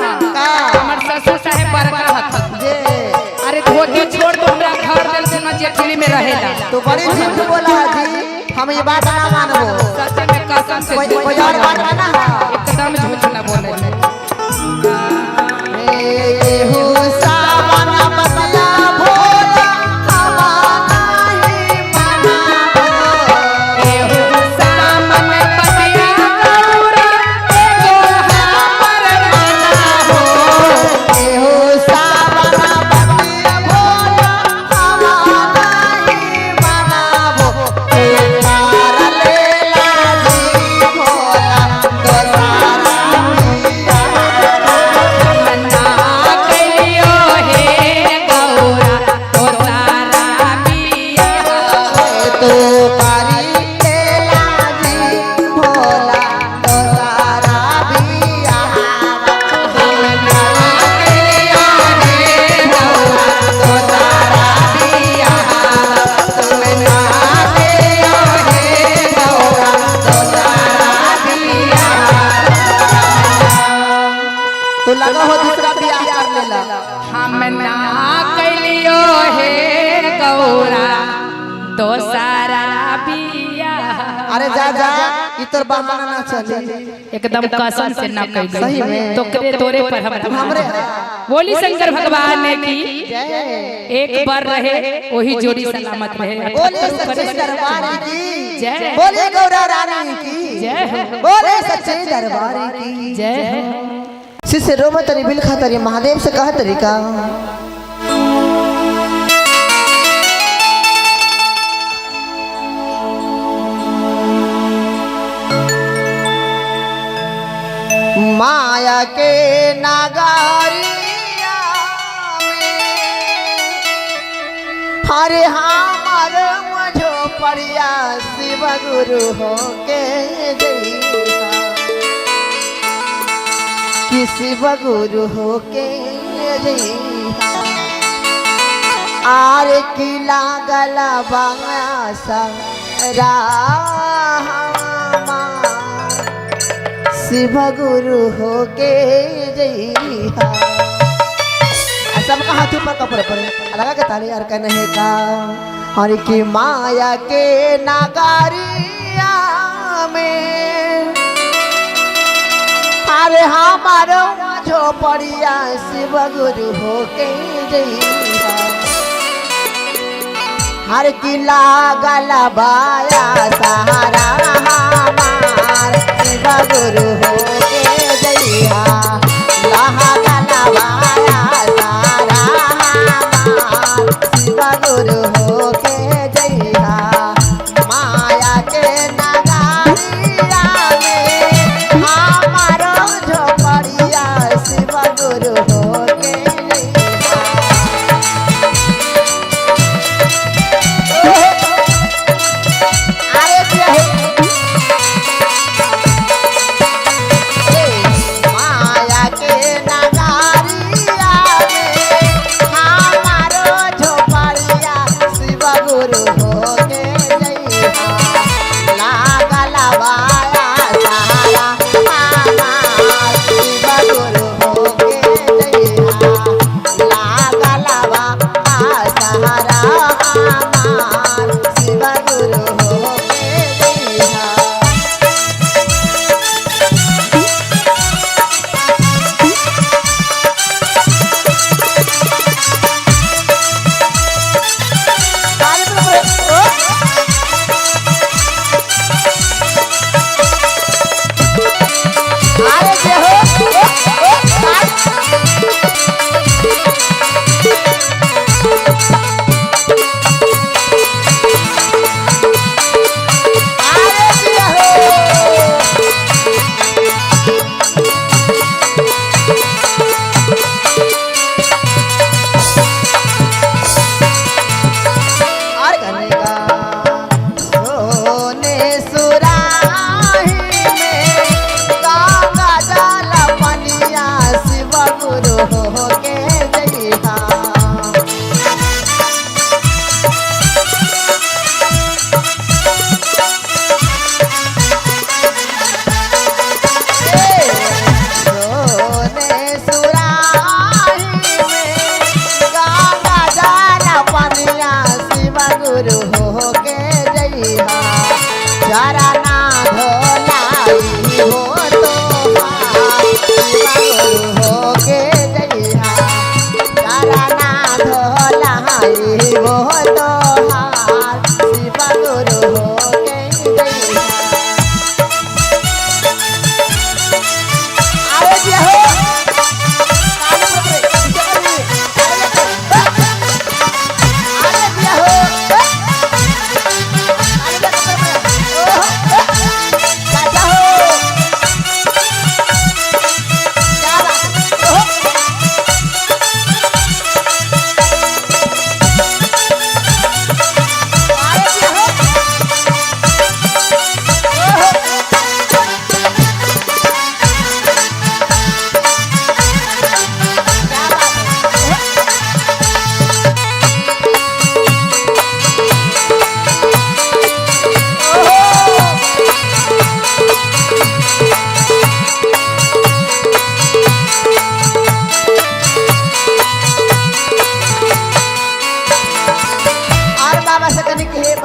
हमर ससुर साहब बड़का हत जे अरे धोती छोड़ दो हमरा घर दिल सुना जेठली में रहेला तो बड़ी झूठ बोला जी हम ये बात ना मानबो सच में कसम से कोई और बात ना एकदम झूठ ना बोले हो सावन बतिया भोला हमारा ही मनाबो एहो सामन बतिया गौरा एगो हमर मनाबो हो सावन बतिया भोला हमारा ही मनाबो तार लेला जी भोला तो सारा पिया मना कलियो हे गौरा तो सारा बिया तो पारी लेला जी भोला तो सारा बिया मना कलियो हे गौरा तो सारा बिया मना कलियो हे गौरा तो सारा बिया तो लगा हो दूसरा बिया कर लेला हम ना कलियो हे गौरा तो सारा बिया अरे जा जा इतर बहाना ना चले एकदम कसम से ना कह सही में। तो करे तोरे पर हम हमरे बोली शंकर भगवान ने की जय एक बार रहे वही जोड़ी सलामत रहे बोले सच्चे दरबार की जय। बोले गौरा रानी की जय हो। बोले सच्चे दरबार की जय हो। शिष्य रोम तरी बिल खातरी महादेव से कहा तरीका माया के नगारिया में हरे हमार मझो पड़िया शिव गुरु हो के जइहा कि शिव गुरु हो के जइहा आर की लागल बासा रामा शिव गुरु हो के जइहा सबका हाथ ऊपर कपड़े पर लगा के ताली यार का नहीं का हर की माया के नगारिया में अरे हमारो झोपड़िया शिव गुरु हो के जइहा हर किला गलबाया सहारा हमार शिव गुरु हो के जइहा लहा गलबाया सहारा हमार शिव गुरु हो के जइहा माया के नगरिया में हमारो झोपड़िया शिव गुरु हो के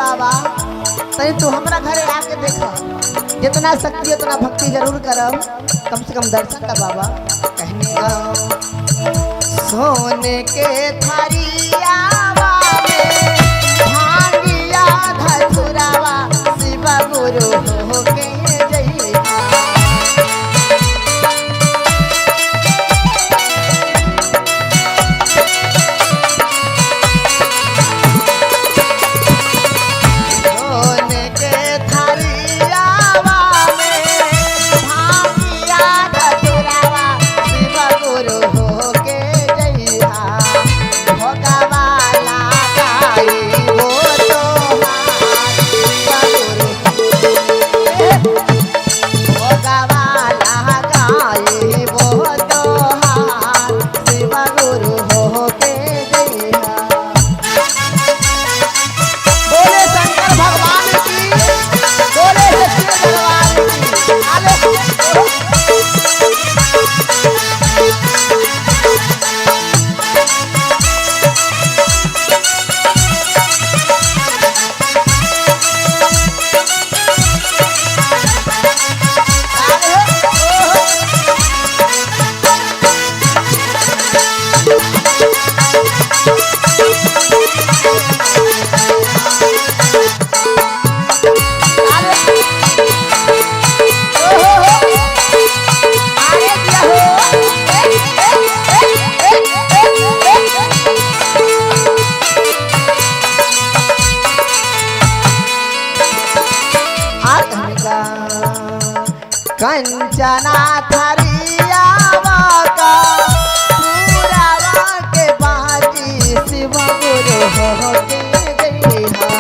तनी तू हमरा घरे आके देखो जितना शक्ति उतना भक्ति जरूर करब कम से कम दर्शन का बाबा कहने सोने के थारियावा में भांगिया धतुरावा शिव गुरु हो के कंचना थरिया का पूरावा के बाजी शिव गुरु हो के जइहा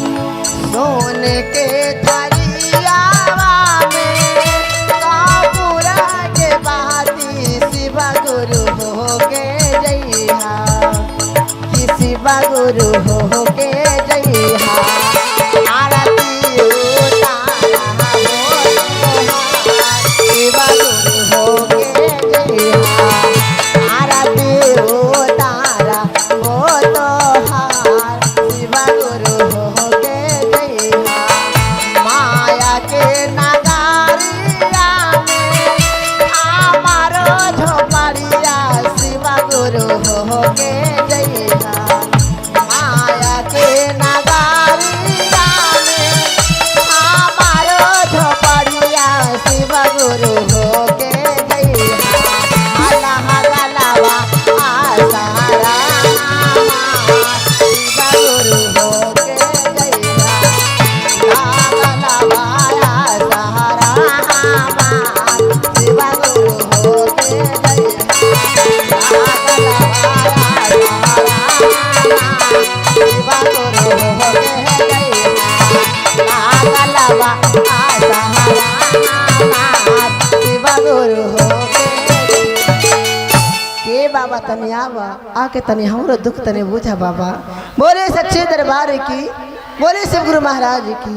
सोने के थरियावा में काबूरा के बाती शिव गुरु हो के जइहा कि शिव गुरु हो के जइहा आरती उतारा शिव गुरु हो के जइहा आरती उतारा हो तो हार शिव गुरु हो के जइहा माया के नगारिया में हमारो झोपड़िया शिव गुरु हो के जइहा माया के नगारिया में हमारो झोपड़िया शिव गुरु हो के जइहा अल्लाह गलावा आसारा शिव गुरु हो के जइहा गलावा आसारा शिव गुरु हो के जइहा शिव गुरु हो के जइहा गलावा आसारा शिव गुरु हो के बाबा तनी आवा आके तनी हमरो दुख तनी बुझा बाबा। बोले सच्चे दरबार की, बोले शिव गुरु महाराज की।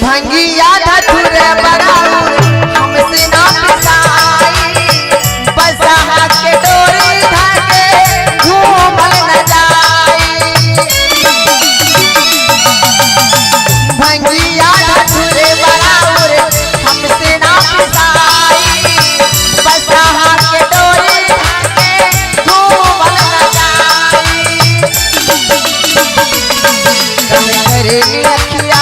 भंगिया धतुरे बराउर हमसे ना पिसाई बसहा के डोरी धाके घूमल न जाई भंगिया धतुरे बराउर हमसे ना पिसाई बसहा के डोरी धाके घूमल न जाई करे रखिया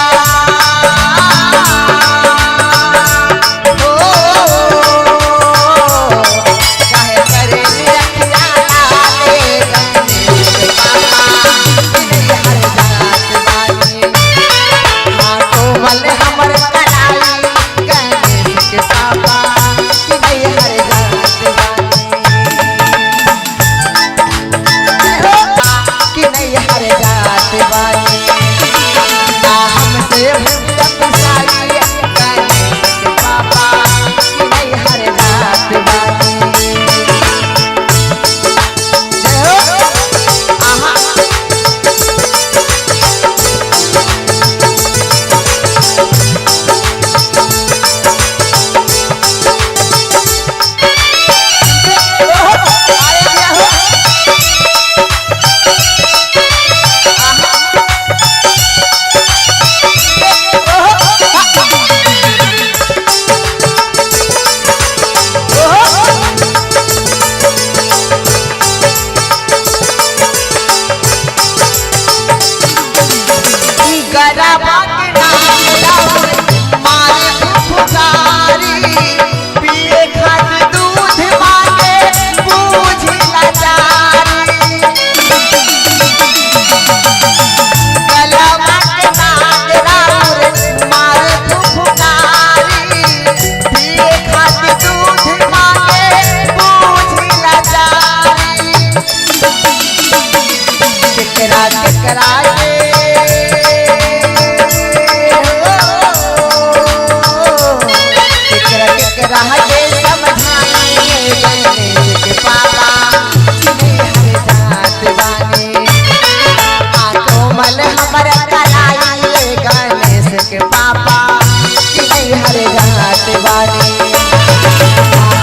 बानी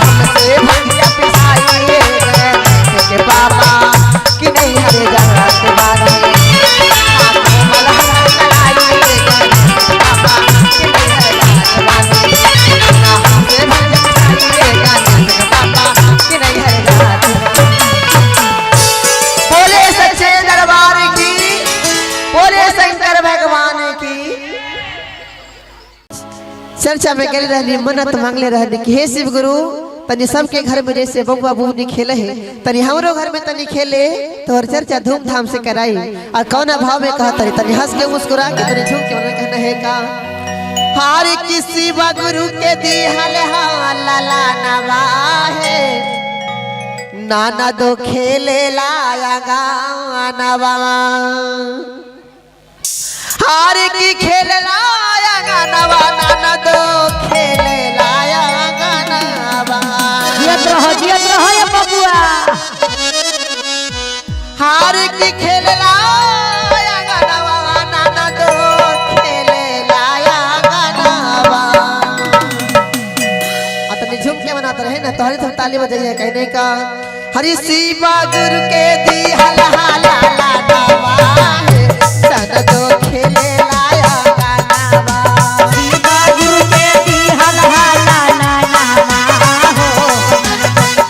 हमसे भैया पिसाई के बाबा कि नहीं हरे जात बानी बोले सच्चे दरबार की, बोले शंकर भगवान की। चर्चा में गली रहनी मन्नत मांगले रहनी कि हे शिव गुरु तनी सबके घर में जैसे बबुआ बुबनी खेले है तनी हमरो घर में तनी खेले तो और चर्चा धूमधाम से कराई। और कौना भाव में कहा तनी तनी हंस के मुस्कुरा के तनी झूम के मन कहना है का हार किसी गुरु के दी हल लाला नवा है नाना दो खेले लाया गानवा हार की खेल लाया गानवा नाना दो खेले लाया गानवा जियत रहो ये बबुआ हार की खेल लाया गानवा नाना दो खेले लाया गानवा। अतनी झुम के मनाते रहे ना तोहरी तुम ताली बजाइए कहने का हरि शिवा गुरु के दी हल हाला लाडवा है सन दो खेले लाया गानवा शिवा गुरु के दी हल हाला लाडवा हो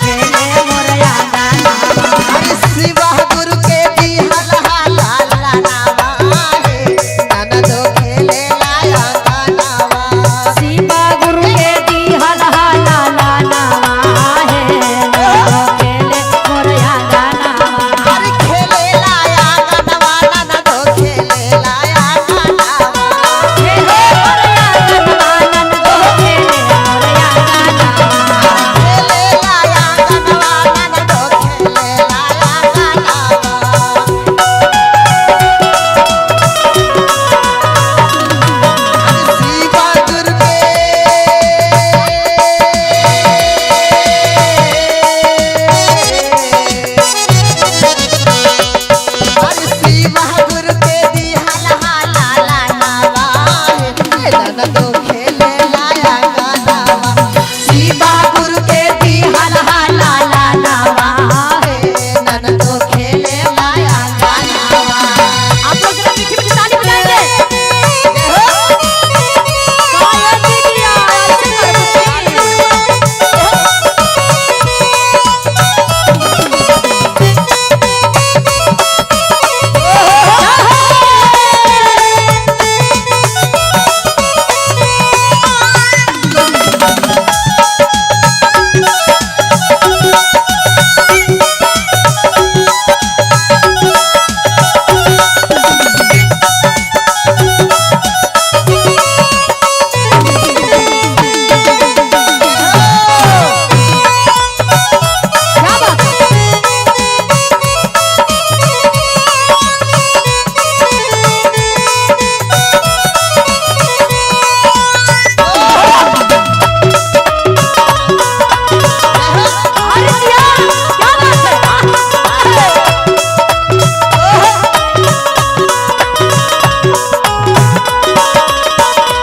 खेले मोरया गानवा हरि शिवा गुरु के दी हल हाला लाडवा है सन दो खेले लाया गानवा शिवा गुरु के दी हल हाला लाडवा है खेले मोरया गानवा हरि खेले लाया गानवा नाना दो खेले लाया गानवा खेले मोरया गानवा नन दो खेले मोरया गानवा खेले लाया गानवा नाना दो खेले लाया गानवा शिवा गुरु के हरि शिवा गुरु के दी हल हाला लाडवा है नाना दो खेले लाया गानवा शिवा गुरु के दी हल हाला लाडवा है नाना दो खेले लाया गानवा। आप लोग जरा मीठी मीठी ताली बजाएंगे गायक दीदिया क्या बात है अरे दिया क्या बात है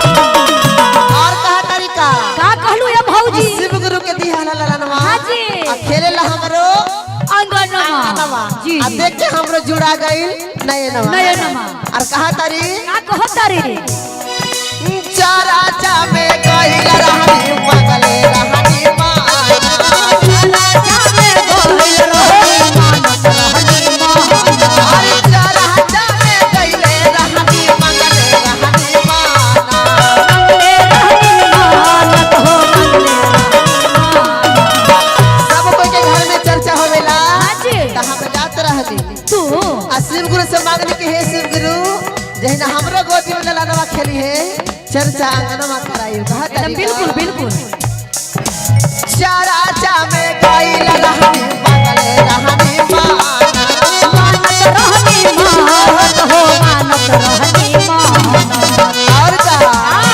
और कहा तरीका का कहलू ये भौजी शिव गुरु के दी हल लाडवा हाँ जी। आ खेले ला हमरो अंगनमा जी आ देख के हमरो जुड़ा गइल नयनवा नयनमा। और कहा तारी का कहत तारी चारा चा में गइल रहनी मगले रहनी माना राजा में गोइल रहे मानत रहनी माना अरे चारा चा में गइल रहनी मगले रहनी माना मंगले रहनी मानत हो मंगले रहनी माना सब कोई के घर में चर्चा होवेला हाँ जी। त हम जात रहनी तू आ शिव गुरु से मांगनी कि हे शिव गुरु जहिना हमरो गोदी में लाडवा खेली है चर्चा आंगनमा कराई कहा एकदम तरीका बिल्कुल बिल्कुल चारा चा में गइल रहनी मगले रहनी माना मानत रहनी मानत हो मानत रहनी माना और कहा आ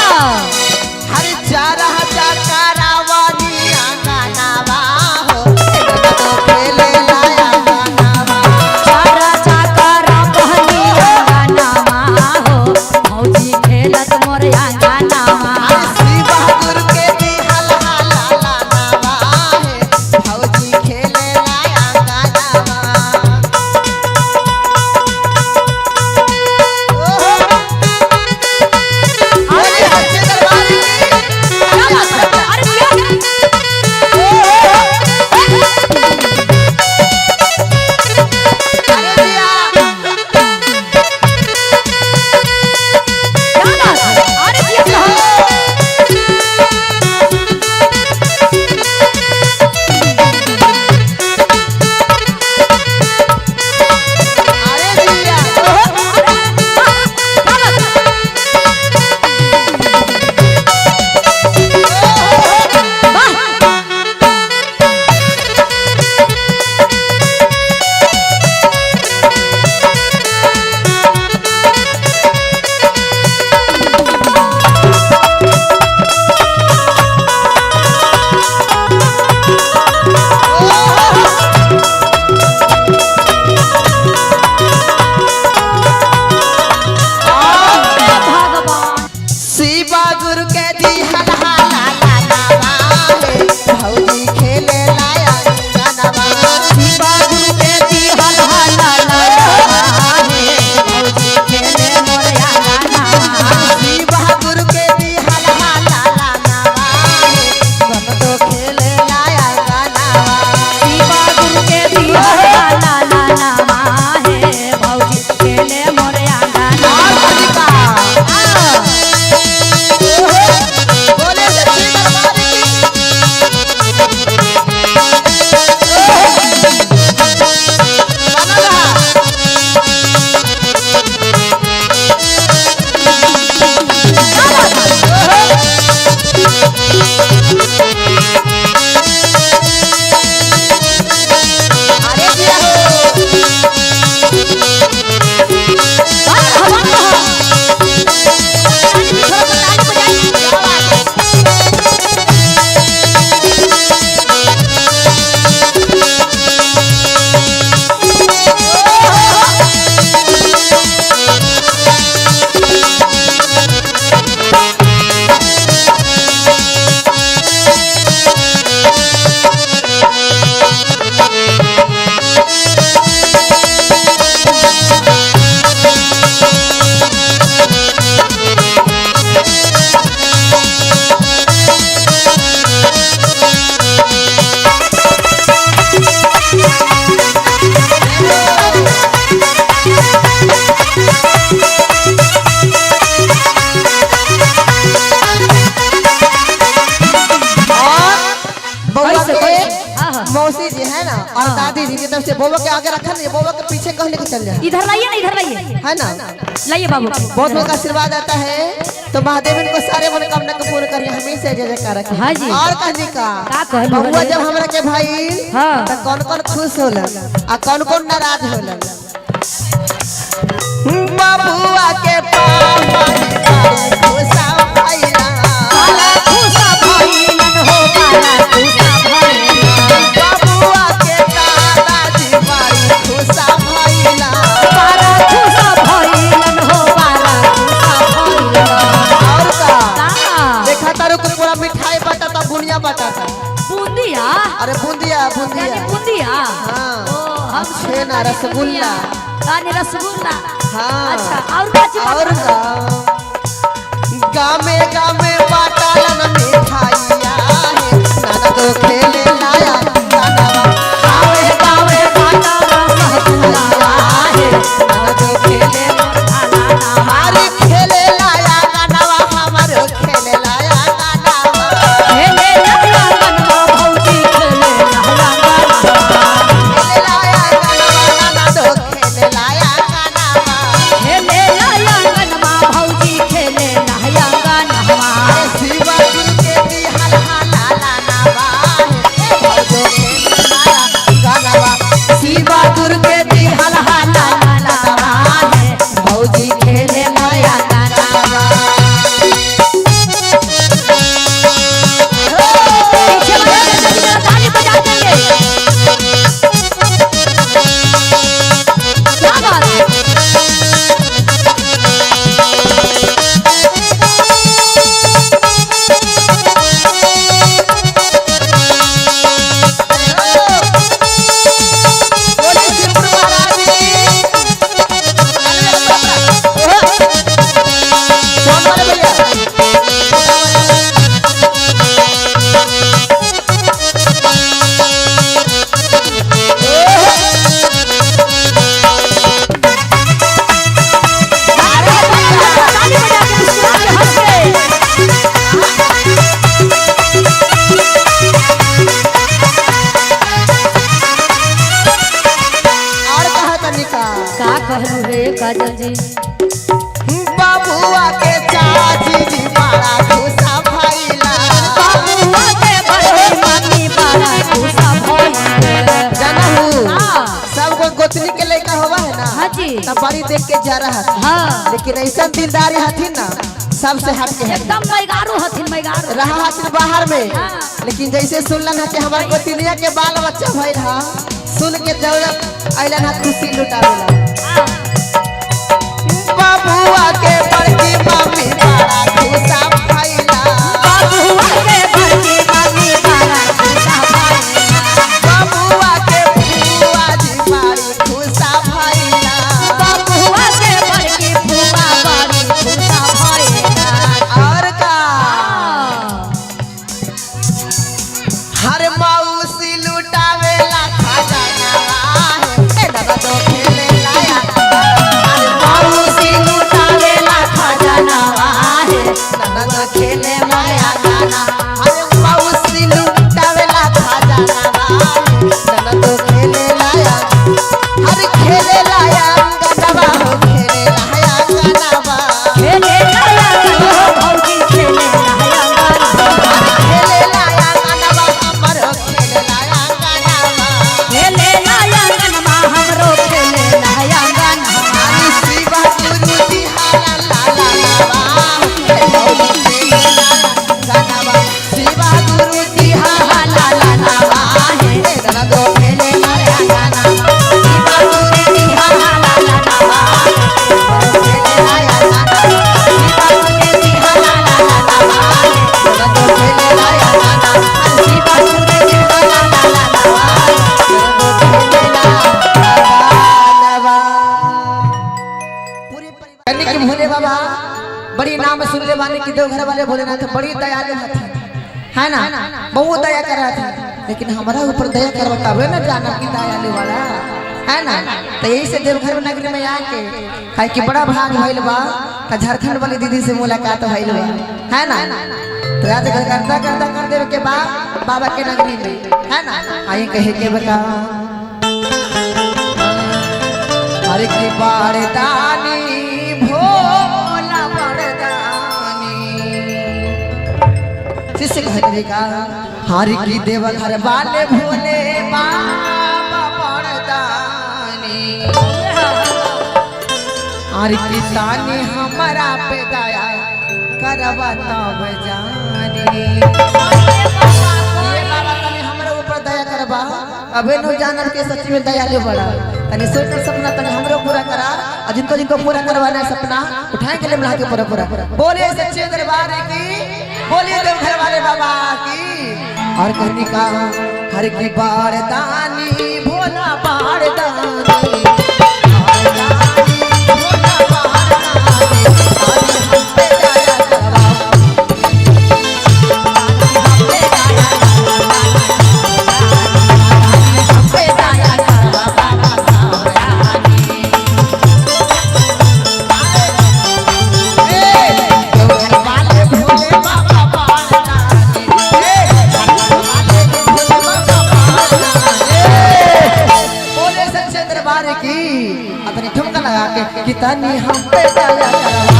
हरि चारा चा करावानी गानवा हो तो खेले लाया गानवा चारा चाकरा कहनी गानावा हो भौजी खेलत मोरया गानावा शिवा गुरु के दी गुरु के दी हला ला नवा भौजी खेले लाया गानवा शिवा गुरु के दी हला ला भौजी खेले मोरया गाना शिवा गुरु के दी हला ला नवा हम तो खेले लाया गानवा शिवा गुरु के दी हला ला भौजी खेले मोरया गाना बोले सच्ची दरबार की अरे दिया हो मौसी जी है ना और दादी जी की तरफ से बोबा के आगे रखा नहीं बोबा के पीछे कहने के चल जाए इधर लाइए ना, इधर लाइए, है ना। लाइए बाबू। बहुत बहुत आशीर्वाद आता है तो महादेव इनको सारे मनोकामना को पूर्ण करिए हमेशा जय जयकार रखे। हाँ जी। और कहने का बबुआ जब हमरा के भाई हाँ। तो कौन कौन खुश होला आ कौन कौन नाराज होला बबुआ के पापा खुशा भइला काला खुशा भइलन हो, काला खुशा भइलन बबुआ के दादाजी बड़ी खुशा भइला काला खुशा भइलन हो, काला खुशा भइलन। और का का देखा तारू को पूरा मिठाई बटाता बुनिया बटाता बूंदिया, अरे बुंदिया बुंदिया यानी बूंदिया। हाँ ओ हम छेना रसगुल्ला यानी रसगुल्ला। हाँ अच्छा और बाची और का गामे गामे बाटालन मिठाइया है नाना तो खेले लाया गानवा गावे गावे बाटालन मिठाइया है नाना तो खेले हमारी खेले लाया गानवा हमारे खेले लाया गानवा खेले लहला गनवा भौजी खेले लहला गनवा खेले लाया गानवा नाना तो खेले लाया गानवा खेले लहला गनवा भौजी खेले लहला गनवा शिवा गुरु के दी हला ला नवा भौजो खेले लाया गानवा शिवा गुरु के दी हला ला नवा भौजी खेले लाया गानवा पीछे वाले जरा ताली बजा देंगे। क्या बात है? बोले शिवपुर महाराज की कौन वाले भैया ताली बजा के मुस्कुरा के हंस के। और कहा तनिका का कहलू रे काजल जी? बबुआ के चाची जी बड़ा खुशा भइला बाबुआ के बड़े मम्मी बड़ा खुशा भइल। जानहु हाँ। सबको गोतनी के लड़का होवा है ना हाँ जी। तब बड़ी देख के जा रहा था हाँ लेकिन ऐसा दिलदारी हथिन ना सबसे हट के है एकदम मैगारू हथिन, मैगारू। रहा हथिन बाहर में हाँ। लेकिन जैसे सुनलन है कि हमारे गोतनिया के बाल बच्चा भइल हा सुन के जरूरत अइलन हा खुशी लुटावेला हाँ। बबुआ के बड़की मम्मी बड़ा खुशा भइला सुन ले बानी कि देवघर वाले भोलेनाथ बड़ी दयालु हथिन, है ना, बहुत दया करा था। लेकिन हमारा ऊपर दया कर बतावे ना जाना कि दयालु वाला है ना। तो यही से देवघर नगरी में आके खाए कि बड़ा भाग भइल बा। तो झारखंड वाली दीदी से मुलाकात भइल बा, है ना। तो आज करता करता कर देवे के बाद बाबा के नगरी में, है ना। आई कहे के बता हर की बारदानी भोला बारदानी शिष्य कहते का हर की देवघर वाले भोले बाबा बारदानी हर की तानी हमारा पे दया करवा तब जानी हमारे ऊपर दया करवा। अबे नो जानर के सच्ची में दयालु बड़ा तनी सोच सपना तनी हमरो पूरा करा और जिनको जिनको पूरा करवाना है सपना उठाए के लिए मिला के पूरा पूरा बोले सच्चे दरबार की, बोले देवघर वाले बाबा की। और कहनी का हर की बारदानी भोला बारदानी कितनी हम पे दया करवा।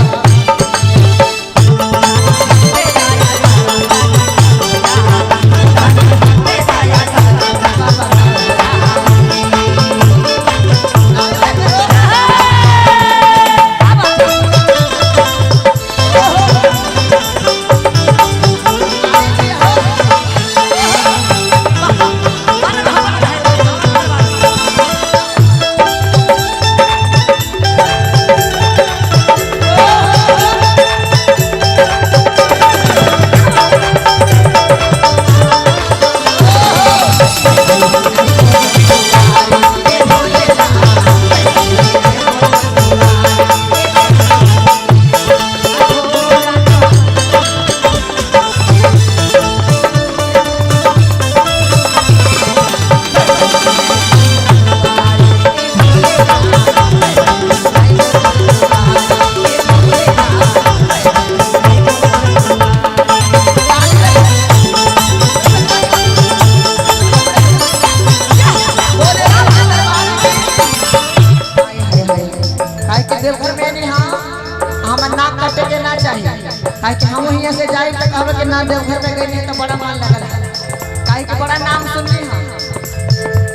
हम यहाँ से जाए तो कहब के ना देवघर में गए तो बड़ा मान लगल काहे कि बड़ा नाम सुनली हम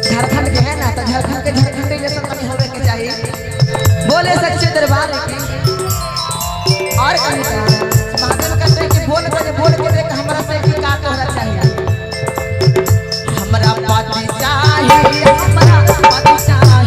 झारखंड के है ना। तो झारखंड के झारखंडी जैसा कभी होवे के चाहिए। बोले सच्चे दरबार की और कहीं महादेव कहते हैं कि बोल के देख हमरा से की का तोहरा चाहिए। हमरा पाती चाहिए, हमरा पाती चाहिए,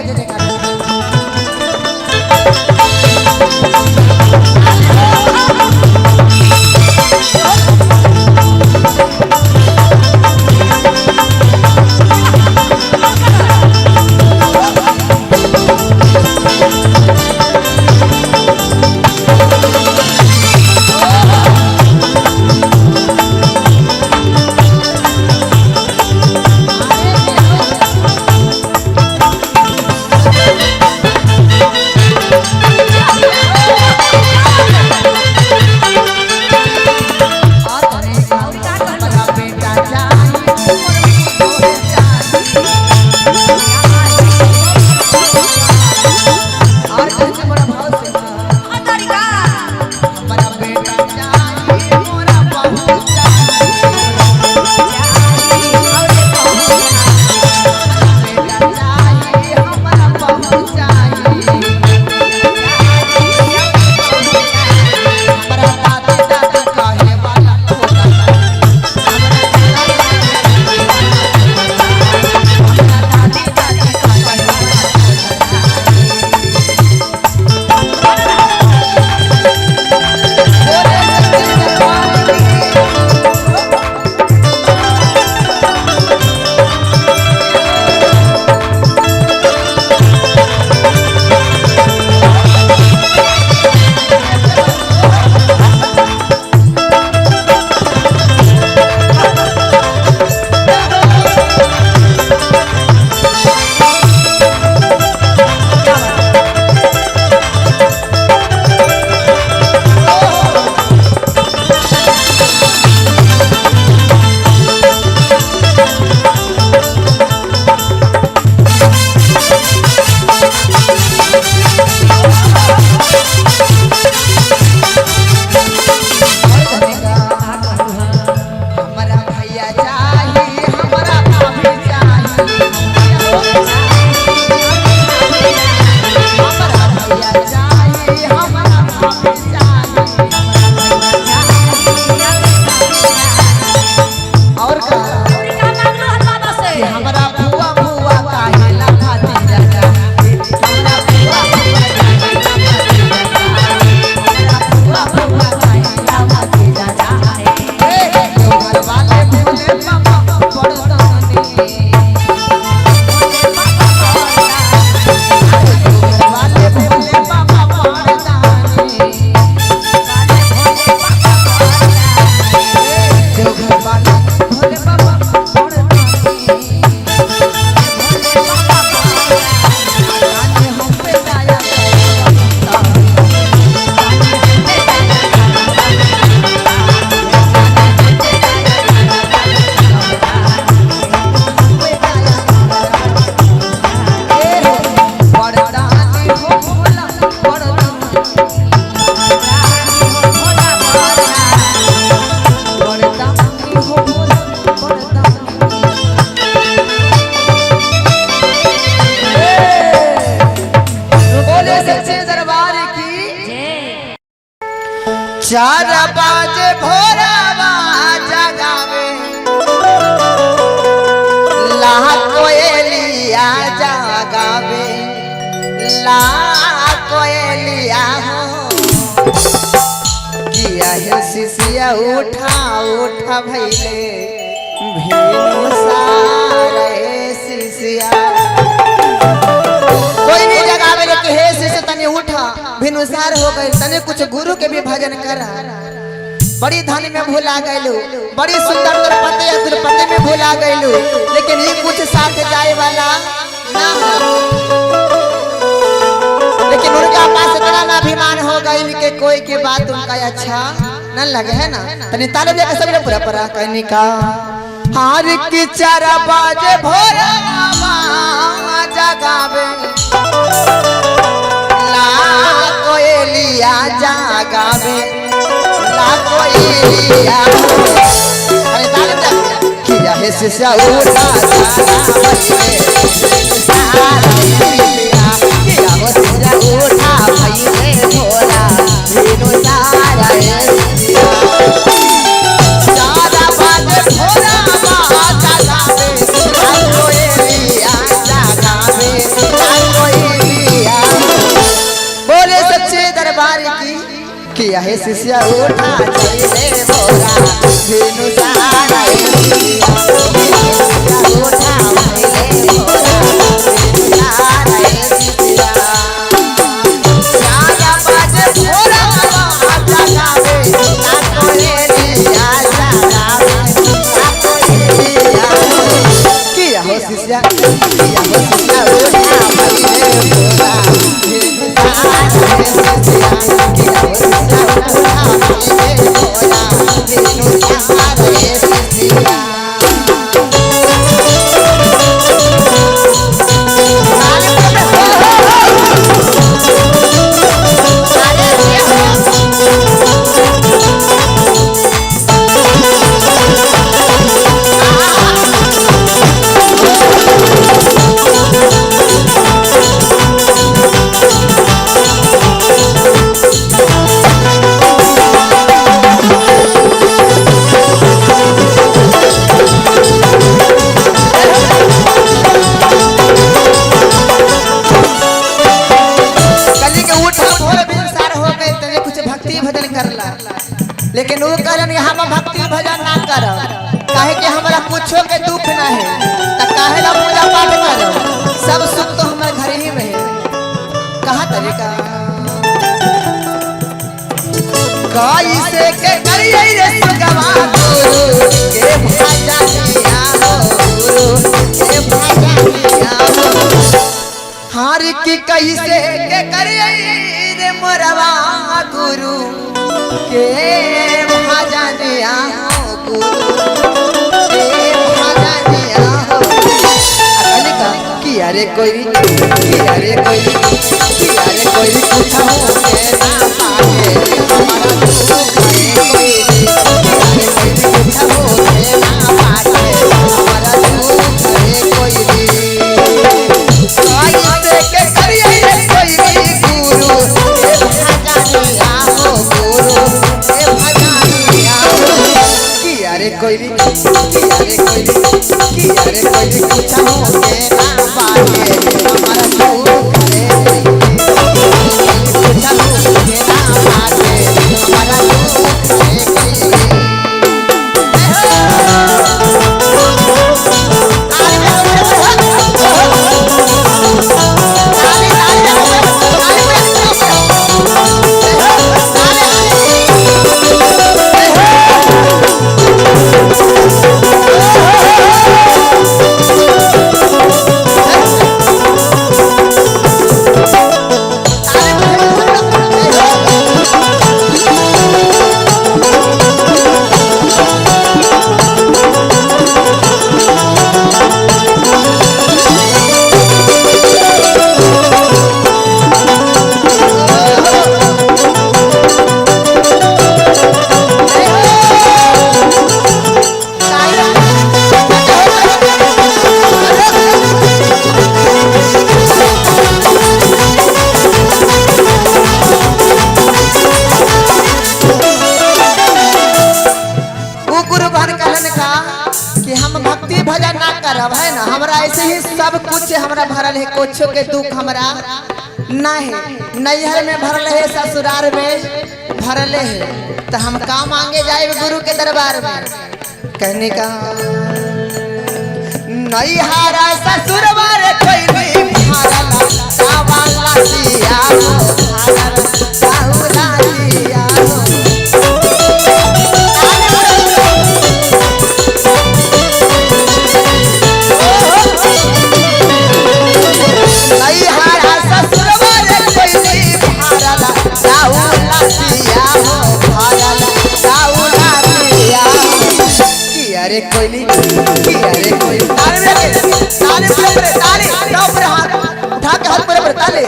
जय जयकार चार बाजे भोरावा जगावे ला कोयलिया जगावे ला कोयलिया हो किया है शिशिया उठा उठा भैले भेनु सारे शिशिया कोई नहीं जगावे ले हे शिष्य तने उठा भिनुसार हो गए तने कुछ गुरु के भी भजन कर बड़ी धन में भूला गइलू बड़ी सुंदर तोर पते या तोर पते में भूला गइलू लेकिन ये कुछ साथ जाए वाला ना हो लेकिन उनका पास इतना ना अभिमान हो गइल के कोई के बात उनका अच्छा न लगे है ना तने ताले दे के सब पूरा पूरा कहनी का हार की चार बाजे भोरा जगावे ला कोयलिया जगावे ला कोयलिया अरे ताले दे किया है शिष्य उठा किया हो शिष्य उठा भइले भोला बिनु सारा भोला किया है शिष्या उठा चले बोरा बिनु सारा उठा चले बोरा बिनु सारा शिष्या सारा बाजे भोरा आजा गावे ना कोई दिया सारा ना कोई दिया किया हो शिष्या उठा चले बोरा बिनु सारा शिष्या लेकिन वो कहलन हम भक्ति भजन ना करब काहे कि हमरा कुछो के दुख ना है त काहे ला पूजा पाठ करब सब सुख तो हमर घर ही में है कहा तरीका कैसे के करिए रे सुगवा गुरु के भजनिया हो गुरु के भजनिया हो हार की कैसे के करिए रे मोरवा गुरु के भजनिया हो गुरु के भजनिया हो अकलिका किया रे कोई किया रे कोई पूछा हो के ना पाए हमारा दुख है कोई किया रे कोई पूछा हो के ना पाए हमारा दुख है कोई कैसे के करिए रे कोई गुरु के भजनिया हो गुरु कोई पूछा हो के ना पाए हमारा दुख है पूछा हो के ना पाए हमारा दुख है है ना हमरा ऐसे ही सब कुछ हमरा भरल है कुछो के दुख हमरा ना है नैहर में भरल है ससुराल में भरल है तो हम का मांगे जाए गुरु के दरबार में कहने का नैहरा ससुरवार कोई नहीं भरल सावाला दिया हो भरल साहुला दिया हो अरे कोयली अरे कोई ताली पर ताली ऊपर हाथ उठा के हाथ पर ताली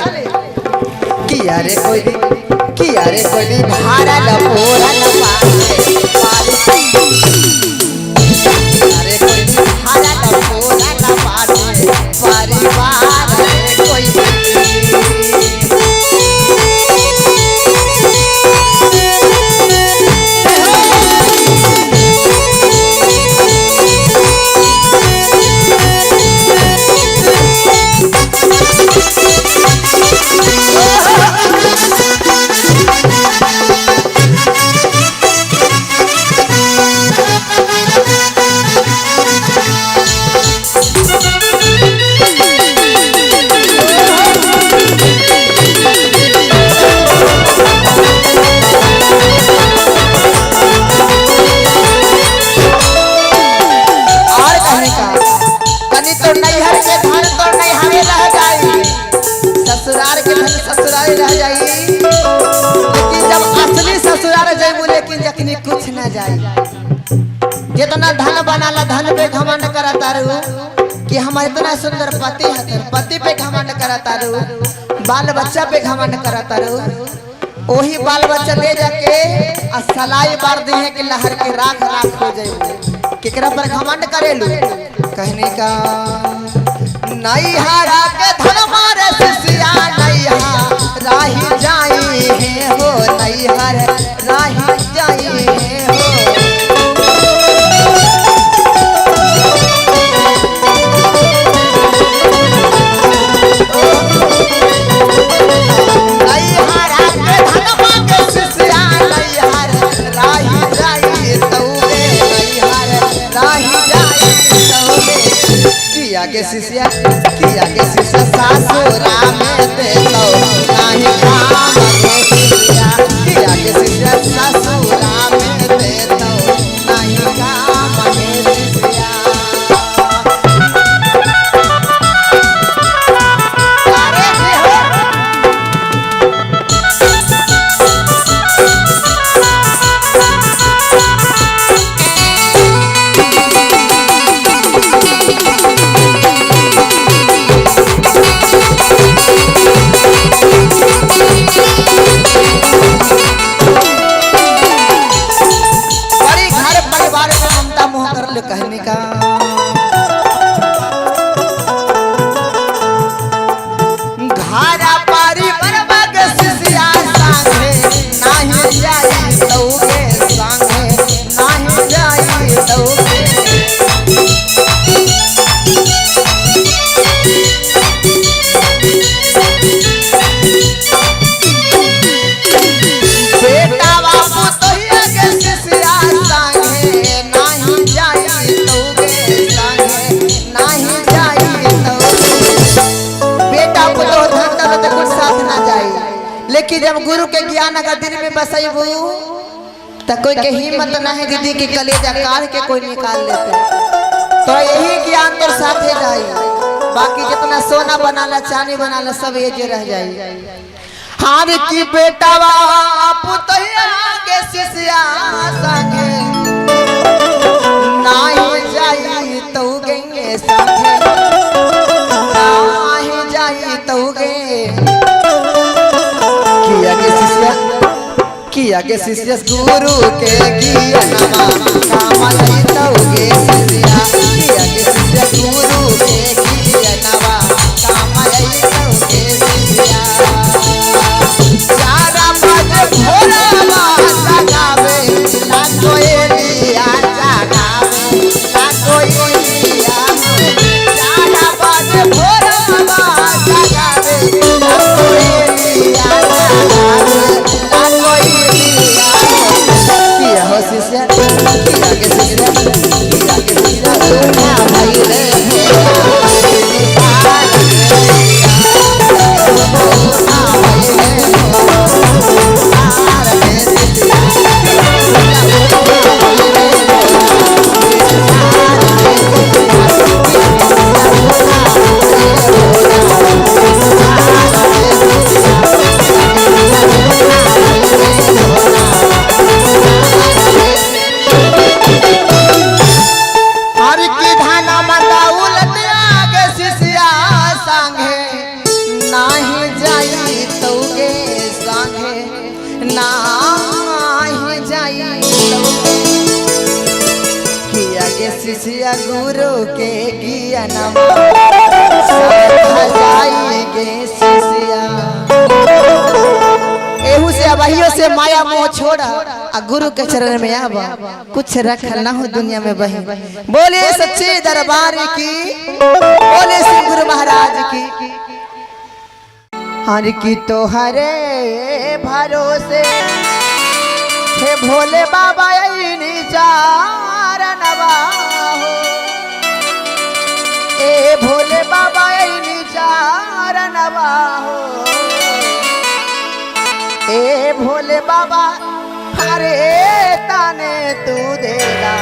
अरे कोयली भारा लपोरा लपाटे अरे कोयली भारा लपोरा लपाटे परिवार कोई ससुराल के धन ससुराल रह जाई, लेकिन जब असली ससुराल जाइबू लेकिन जखनी कुछ ना जाई। जितना धन बनाला धन पे घमंड करता रहू कि हमारे इतना सुंदर पति है, पति पे घमंड करता रहू, बाल बच्चा पे घमंड करता रहू। वही बाल बच्चा ले जाके सलाई बार दी है कि लहर के राख राख हो जाए। केकरा पर घमंड करेलू कहने का नैहरा के धन मारे सिसिया नैहरा राही जाई है हो, नैहर राही जाई है हो। के शिष्या किया के शिष्या सासुरा में ते तो नाही काम के शिष्या किया के शिष्या सासुरा में ते तो नाही काम के शिष्या। अरे जी हो कहने का घारा पारी बरबग सिसिया संगे नाही जाई तौगे संगे नाही जाई तौगे। बेटा बापू तो ही के सिसिया संगे नाही जाई तौगे संगे नाही जाई तौगे। बेटा को तो धन दौलत कुछ साथ ना जाई, लेकिन जब गुरु के ज्ञान अगर दिल में बसैबू तो कोई के हिम्मत ना है दीदी की कलेजा काट के कोई निकाल लेते। तो यही ज्ञान तो साथे जाई, बाकी जितना सोना बनाला चांदी बनाला सब ये जे रह जाई। हार की बेटा बापू तो के शिष्या संगे नाही जाई तौगे संगे नाही जाई तौगे। किया के शिष्य गुरु के ज्ञानमा काम लई तौगे शिष्या किया के शिष्य गुरु के ज्ञानमा काम लई तौगे शिष्या। चारा बज भोरवा जगावे ना कोई लिया जगावे ना कोई लिया। चारा बज भोरवा जगावे ना कोई लिया जगावे ना कोई लिया। किया हो शिष्या किया के शिष्या किया के शिष्या ना भाई रे शिष्या गुरु के ज्ञानमा जाई गे शिष्या। एहू से अबहियो से माया मोह छोड़ा आ गुरु के चरण में आवा, कुछ रखल ना हो दुनिया में बही। बोले सच्चे दरबार की, बोले श्री गुरु महाराज की। हर की तो हरे भरोसे हे भोले बाबा चार नवा हो, ए भोले बाबा चार नवा हो, ए भोले बाबा हरे ताने तू देगा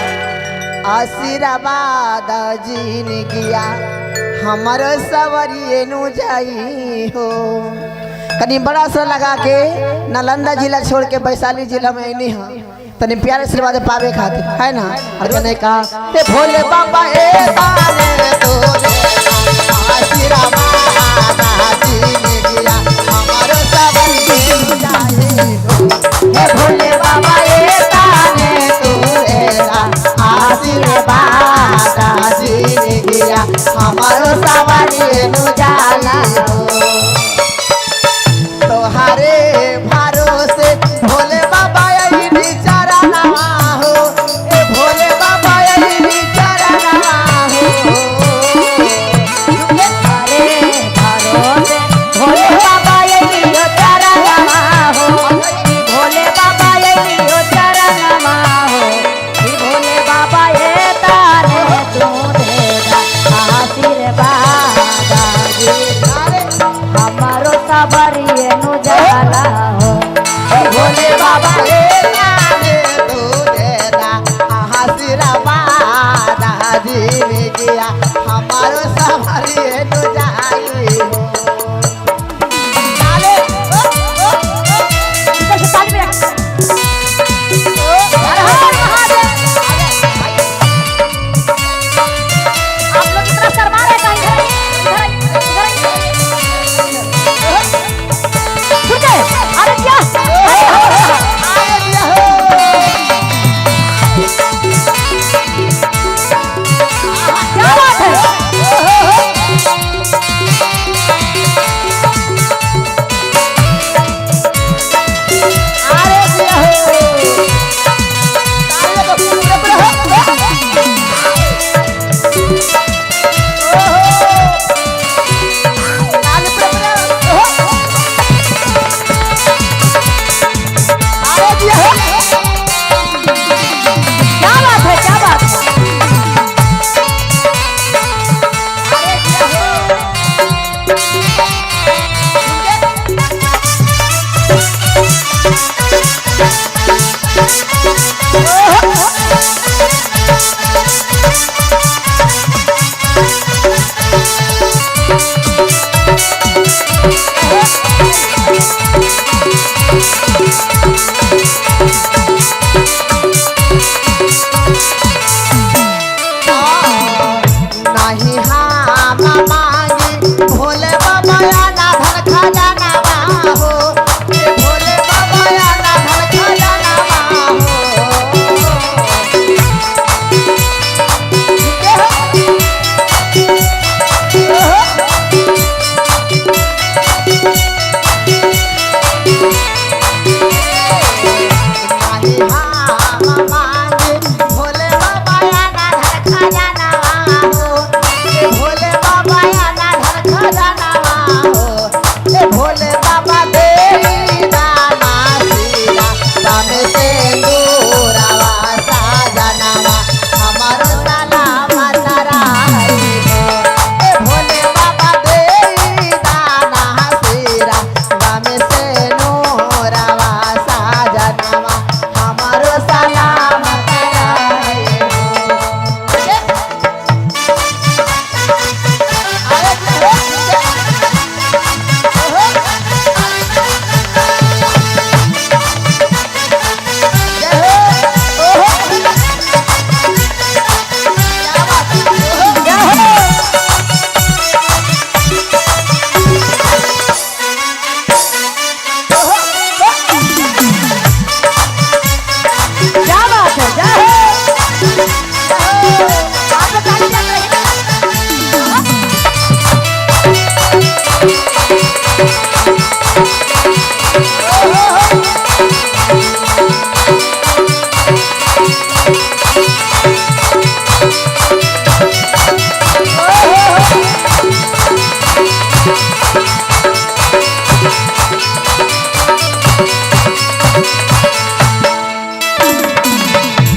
आशीर्वाद जिन किया हमारो सवरिए नु जाई हो। कनी बड़ा सा लगा के नालंदा जिला छोड़ के वैशाली जिला में नहीं है तनी प्यारे आशीर्वाद पावे खातिर है ना। और कहने का ए भोले बाबा ए तारे तोरे आशीर्वाद दादी ने दिया हमारो सवरिए नु जाई हो। ए भोले बाबा ए तारे तोरे आशीर्वाद दादी ने दिया हमारो सवरिए नु जाला हो। तोहारे भरोसे भोले बाबा यही बिचारा नवा हो। ए भोले बाबा यही बिचारा नवा हो। तोहरे भरोसे भोले बाबा यही बिचारा नवा हो। भोले बाबा यही बिचारा नवा हो। भोले बाबा ये तारे तू देगा आशीर्वाद हमारो सवरिए नु जाला हो। भोले बाबा ए तारे तू देना आशीर्वाद दादी ने दिया हमारो सवरिए नु जाई हो। ताली में हर हर महादेव। आप लोग इतना शर्मा रहे कहीं अरे क्या क्या बात है। क्या बात है क्या बात है। नहीं हाँ मांगी भोले बाबा ना धन खजाना हो। ए भोले बाबा ना धन खजाना नहीं हाँ मांगी भोले बाबा ना धन खजाना हो। ए भोले बाबा ना धन खजाना हो। ए भोले बाबा दे दाना सीरा दामे से दूरावा साजनावा हमारो सलामत रही हो। ए भोले बाबा दे दाना सीरा दामे से नूरावा साजनावा हमारो सलामत रही हो। क्या बात है जय हो। आप लोग ताली बजा रहे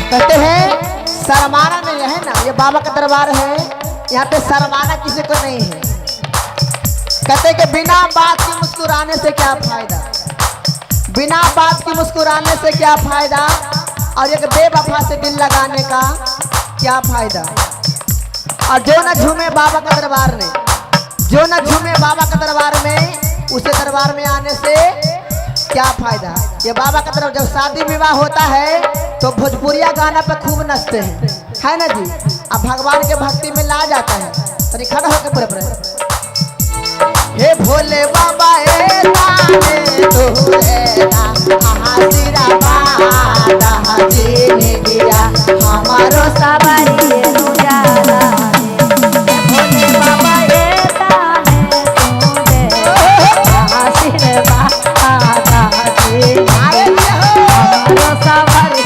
कहते हैं शर्माना नहीं है ना। ये बाबा का दरबार है, यहाँ पे शर्माना किसी को नहीं है। कहते कि बिना बात की मुस्कुराने से क्या फायदा, बिना बात की मुस्कुराने से क्या फायदा, और एक बेवफा से दिल लगाने का क्या फायदा। और जो न झूमे बाबा का दरबार में, जो न झूमे बाबा का दरबार में, उसे दरबार में आने से क्या फायदा। ये बाबा का तरफ जब शादी विवाह होता है तो भोजपुरिया गाना पे खूब नचते हैं, है ना जी। अब भगवान के भक्ति में ला जाता है। तो खड़ा होकर पूरे पूरे हे भोले बाबा ए ताने तू एना हाजिरा बादा हाजिनी दिया हमारो सवारी उजाला भोले बाबा ए ताने तू आशीर्वाद दे हमारो सवारी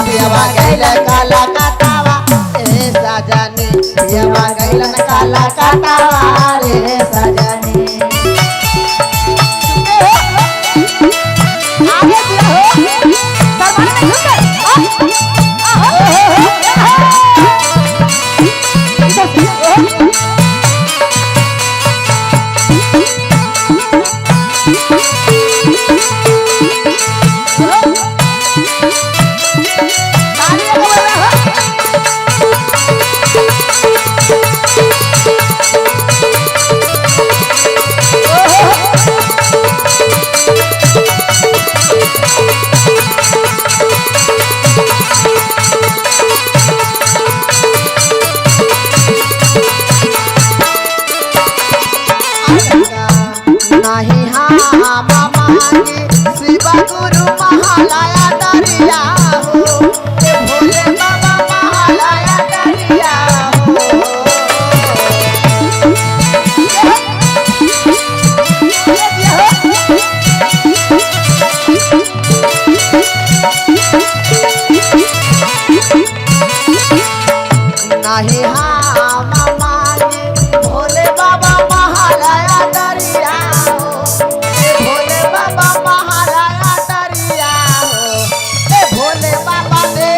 काला काटावा ए सजनी पियवा गइलन काला काटावा रे सजनी। आगे नहीं हाँ मामा शिव गुरु महालया दरिया हो भोले बाबा महालया दरिया हो। नहीं हाँ मामा भोले बाबा महालया दरिया भोले बाबा महाराया दरिया हो ए भोले बाबा दे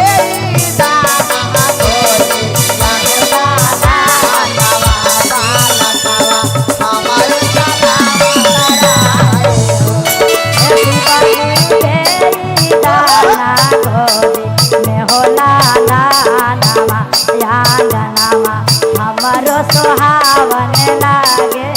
दाना गोरी लगना नावा साला सावा हमारे साला लड़ाए ए बाबू दाना गोरी में होला नामा या नामा हमारो सुहावन लागे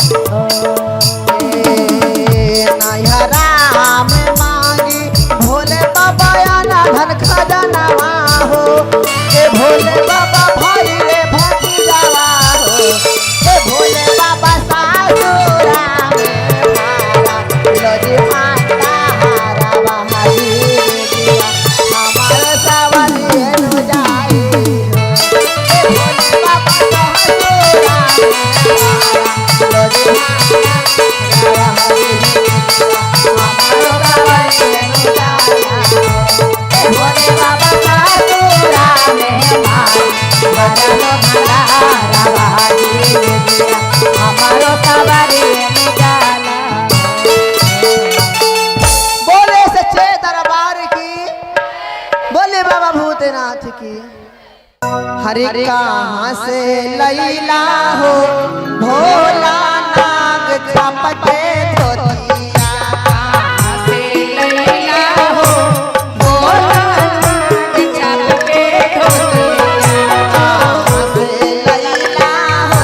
राम मांगी भोले बाबा आना धन खजानावा हो ए भोले बाबा भाई रे भतीजावा हो ए भोले बाबा सासुरा में मारा लोजी माता हारावा हाजी दिया हमारा सवारी नु जाई ए भोले बाबा सासुरा में मारा लोजी माता भोले बाबा सासुरा में हमारो सवारी निकाला। बोले सच्चे दरबार की, बोले बाबा भूतनाथ की। हरे कहाँ से लैला हो भोला नाग चपटे धोतिया से लैला हो भोला नाग चपटे धोतिया से लैला हो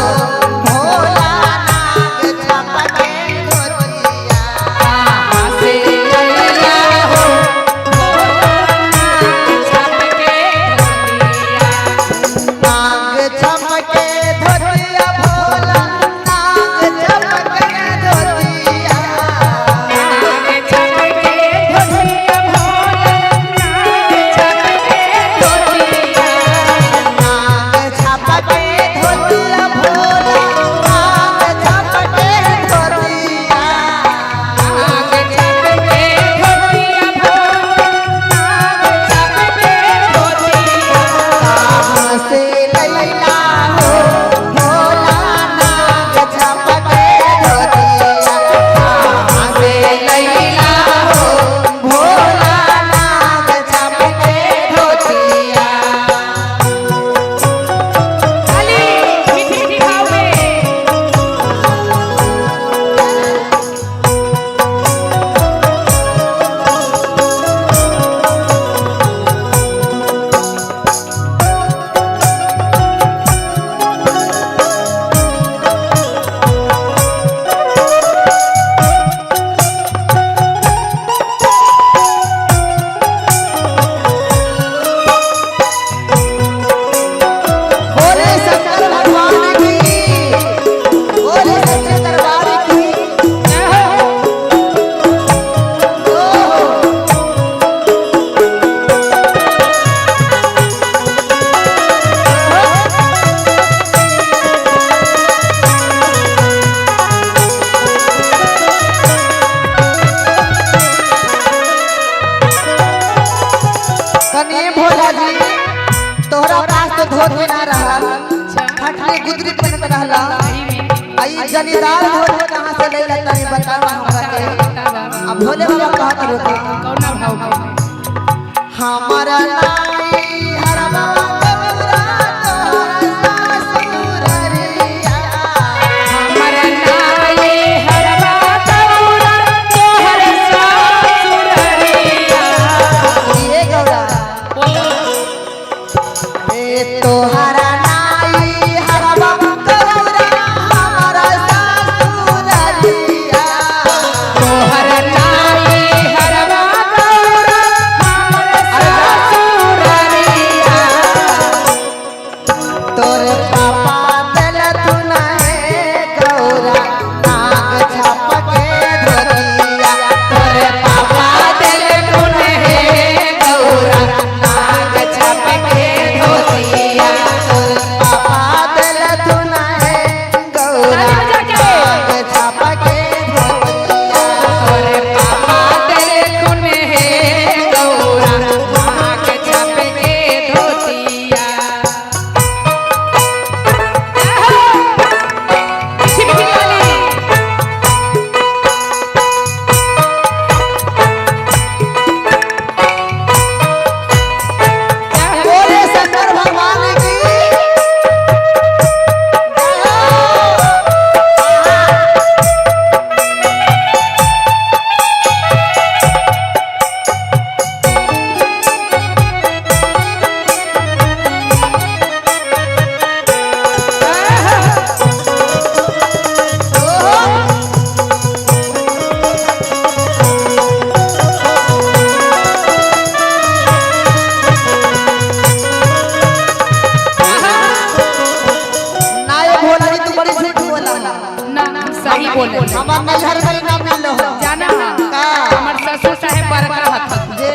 भोला नाग चपटे धोतिया से लैला हो नाग चमके धोतिया भोला नाग चमके धोतिया धोती ना रहा फटले गुदरी पहनत रहला आई जनीदार धोती कहां से ले लेता है बतावा हमरा के अब भोले बाबा कहत रोके कौना भाव हमारा नाई हरवा गौरा तोहरा ससुररिया हमारा नाई हरवा गौरा तोहरा ससुररिया ये गौरा ए तोहरा नाई हरवा गौरा हमारा ससुररिया तोहरा नाई हरवा गौरा हमारा ससुररिया तोरे पापा दिल तू नहीं गौरा नाग छाप के धोतिया तोरे पापा दिल तू नहीं गौरा नाग छाप के धोतिया तोरे पापा दिल तू नहीं गौरा नाग छाप के धोतिया तोरे पापा तेरे खून है गौरा नाक छाप के धोतिया छिपकी वाली बोले शंकर भगवान की नाये भोला जी तू बड़ी झूठ बोला ना सही बोले हमार नैहर में नाम मिल हो जाना का हमर ससुर साहेब बड़का हत जे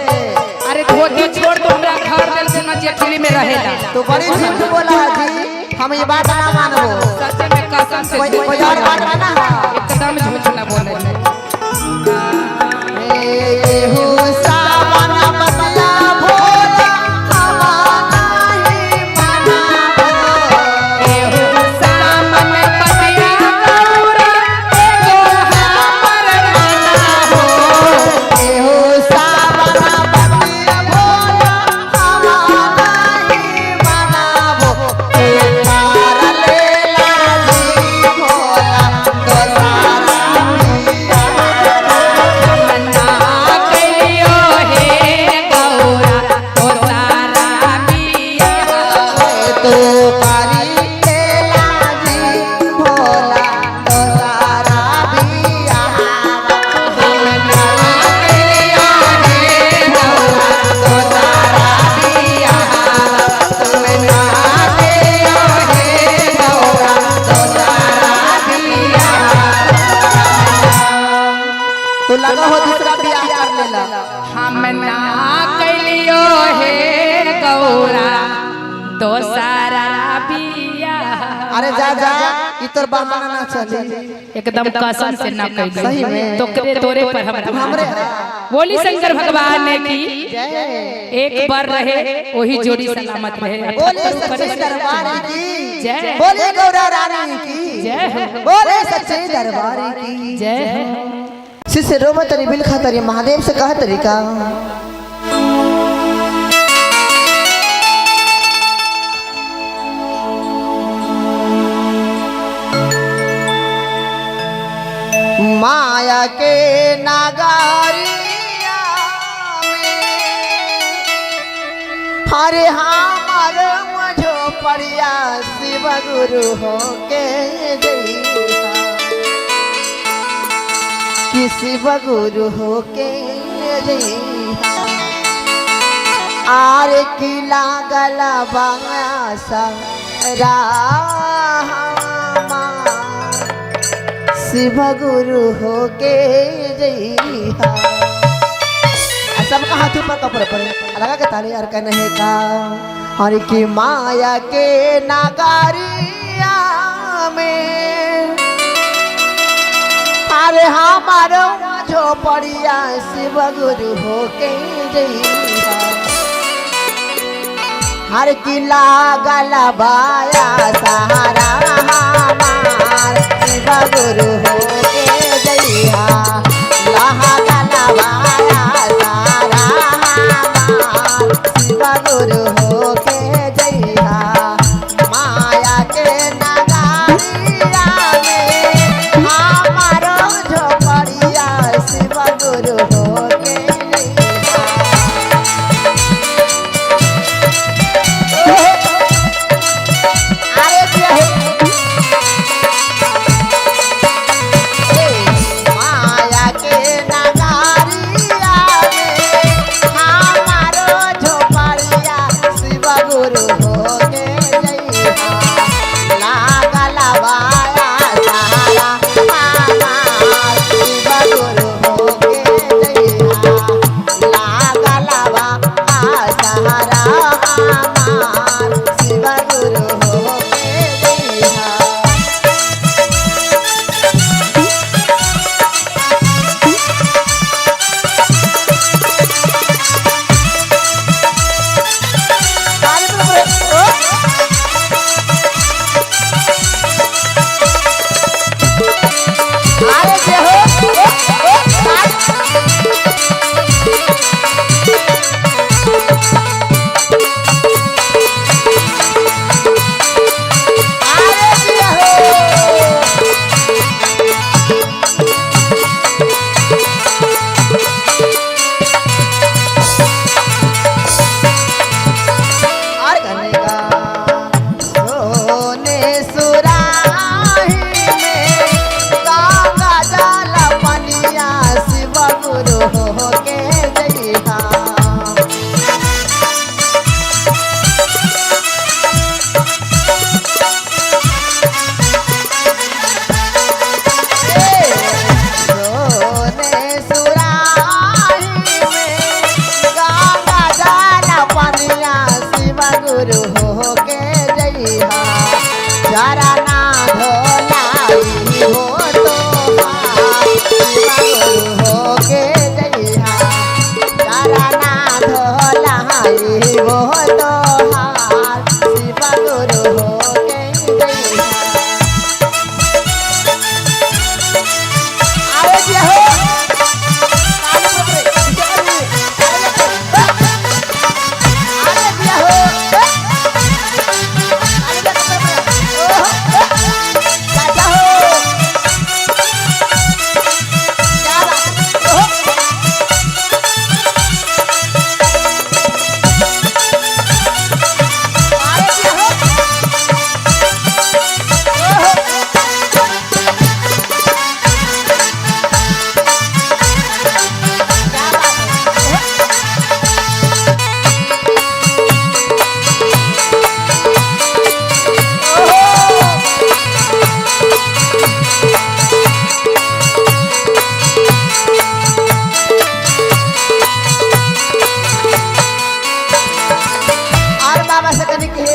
अरे धोती छोड़ तो हमरा घर दिल से न जेठली में रहेला तू बड़ी झूठ बोला जी हम ये बात ना मानबो सच में कसम से कोई और बात ना एकदम झूठ ना बोले हो सावन बतिया भोला हमारा ही मनाबो एहो सामन बतिया गौरा एगो हमर मना हो हो सावन बतिया भोला हमारा ही मनाबो तार लेला जी भोला तो सारा मना कलियो हे गौरा तो सारा बिया तो पारी लेला जी भोला तो सारा बिया मना कलियो हे गौरा तो सारा बिया मना कलियो हे गौरा तो सारा बिया तो लगा हो दूसरा बियाह कर लेला हम ना कलियो हे गौरा तो सारा बिया अरे जा जा ई तोर बहाना ना चले एकदम कसम से ना कह सही में। तो करे तोरे पर हम हमरे बोली शंकर भगवान ने की जय एक बार रहे वही जोड़ी सलामत रहे बोले सच्चे दरबार की जय। बोले गौरा रानी की जय हो। बोले सच्चे दरबार की जय हो। शिष्य रोबत तरी बिल खातरी महादेव से कहा तरीका माया के नागारिया में हरे हमार मझो पड़िया शिव गुरु हो के कि शिव गुरु हो के आर की लागल बासा रामा शिव गुरु हो के जइहा सबका हाथ ऊपर कपड़े पर लगा के ताली यार कहने का हर की माया के नागारिया में अरे हमारो झोपड़िया शिव गुरु हो के जइहा हर किला गलबाया सहारा हमार शिव गुरु हो के जइहा लहा गलबाया सहारा हमार शिव गुरु हो के जइहा माया के नगारिया में हमारो झोपड़िया शिव गुरु हो के माया के नगारिया में हमारो झोपड़िया शिव गुरु हो के जइहा लागल बाया सहारा हमार शिव गुरु हो के जइहा लागल बाया सहारा हमार शिव गुरु हो के जइहा गुरु हो के जइहा जरा ना धोलाई हो तो गुरु हो के जइहा जरा ना धोलाई हो तो शिव गुरु हो के जइहा अरे जे हो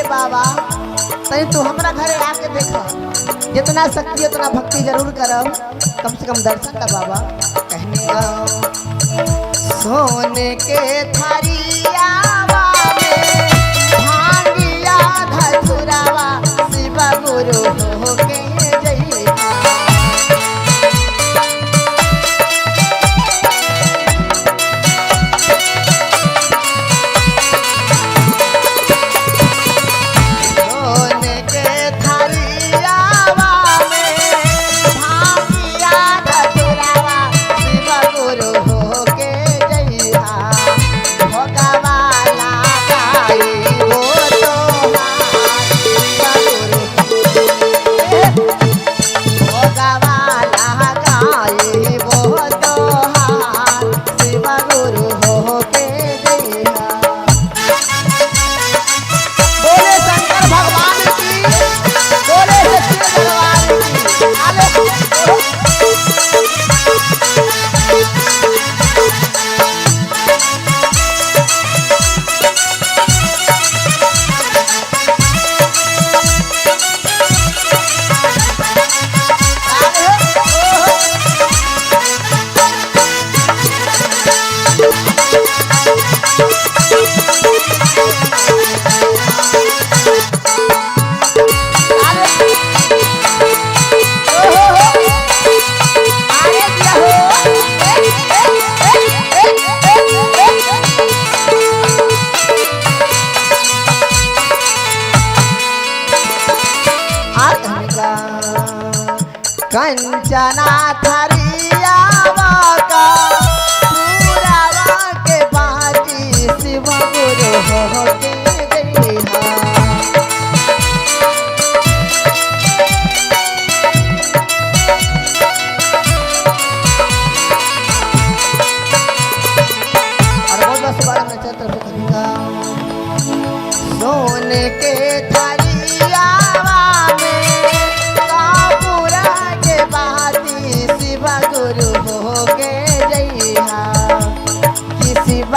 बाबा तनी तू हमरा घरे आके देखा जितना शक्ति उतना भक्ति जरूर करब कम से कम दर्शन का बाबा कहने सोने के थारियावा में भांगिया धतुरावा शिव गुरु हो के जइहा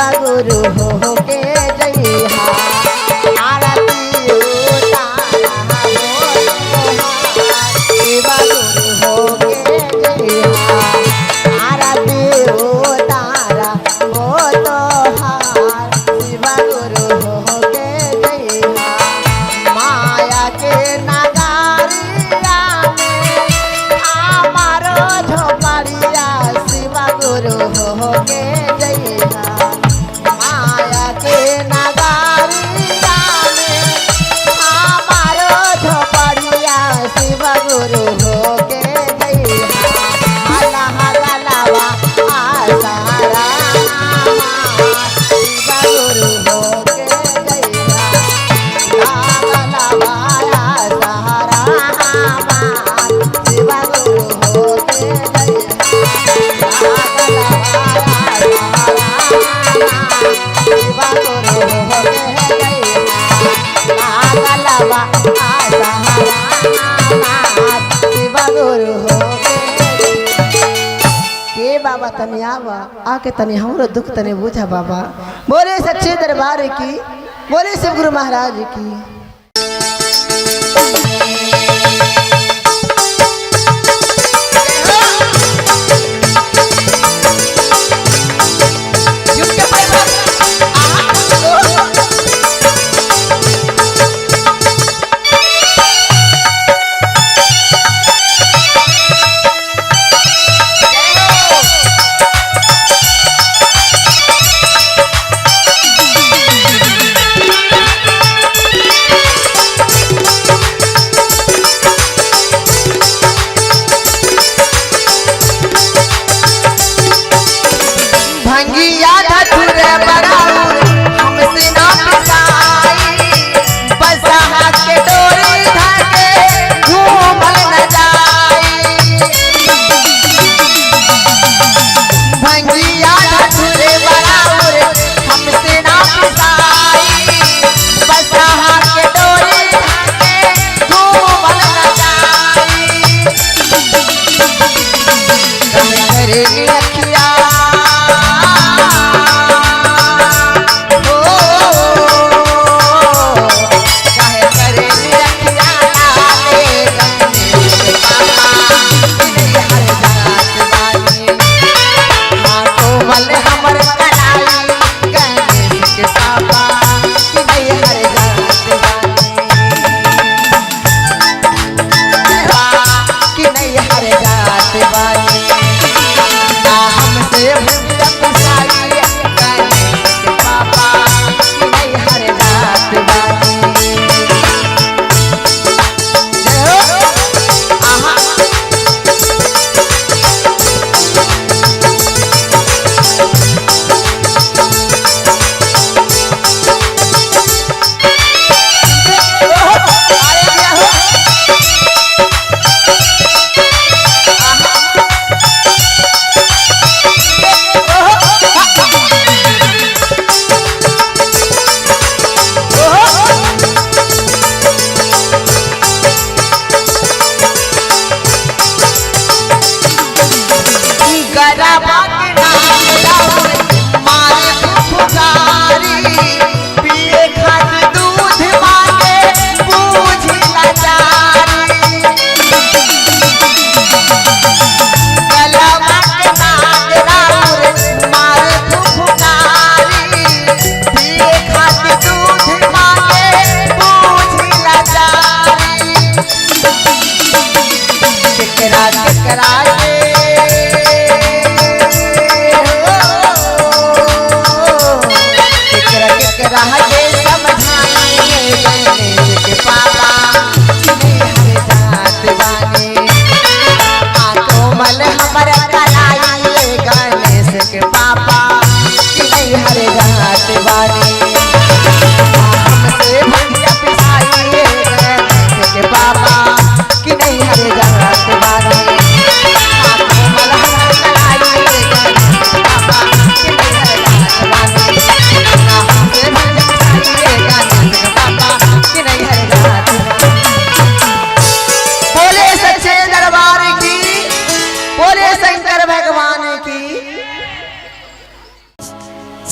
शिवा गुरु हो के जइहा आरती उतारा शिवा गुरु हो के जइहा आरती उतारा वो तोहार शिवा गुरु हो के जइहा माया के नगारिया में हमारो झोपड़िया शिवा गुरु हो के जइहा माया के नगारिया में हमारो झोपड़िया शिवा गुरु हो के जइहा हला हला लावा आसारा शिवा गुरु हो के जइहा लावा लावा आसारा शिवा गुरु हो के जइहा शिवा गुरु हो के जइहा शिवा गुरु हो के बाबा तनी आवा आके तनी हमरो दुख तनी बुझा बाबा। बोले सच्चे दरबार की, बोले शिव गुरु महाराज की। भंगिया धतुरे बराउर हमसे ना पिसाई बसहा के डोरी धाके घूमल न जाई भंगिया धतुरे बराउर हमसे ना पिसाई बसहा के डोरी धाके घूमल न जाई करे रखिया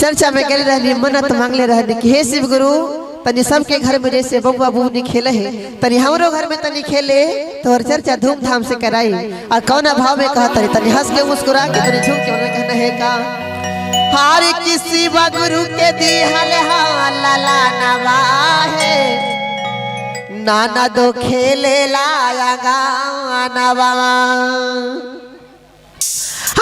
चर्चा में गए रहनी मन्नत मांगले रहनी कि हे शिव गुरु तनी सबके घर में जैसे बबुआ बबूनी खेले है तनी हमरो घर में तनी खेले तो और चर्चा धूमधाम से कराई। और कौना भाव में कहा तनी तनी हंस के मुस्कुरा के तनी झूम के कहना है का हार किसी गुरु के दी हल लाला नवा है नाना दो खेले लाया गानवा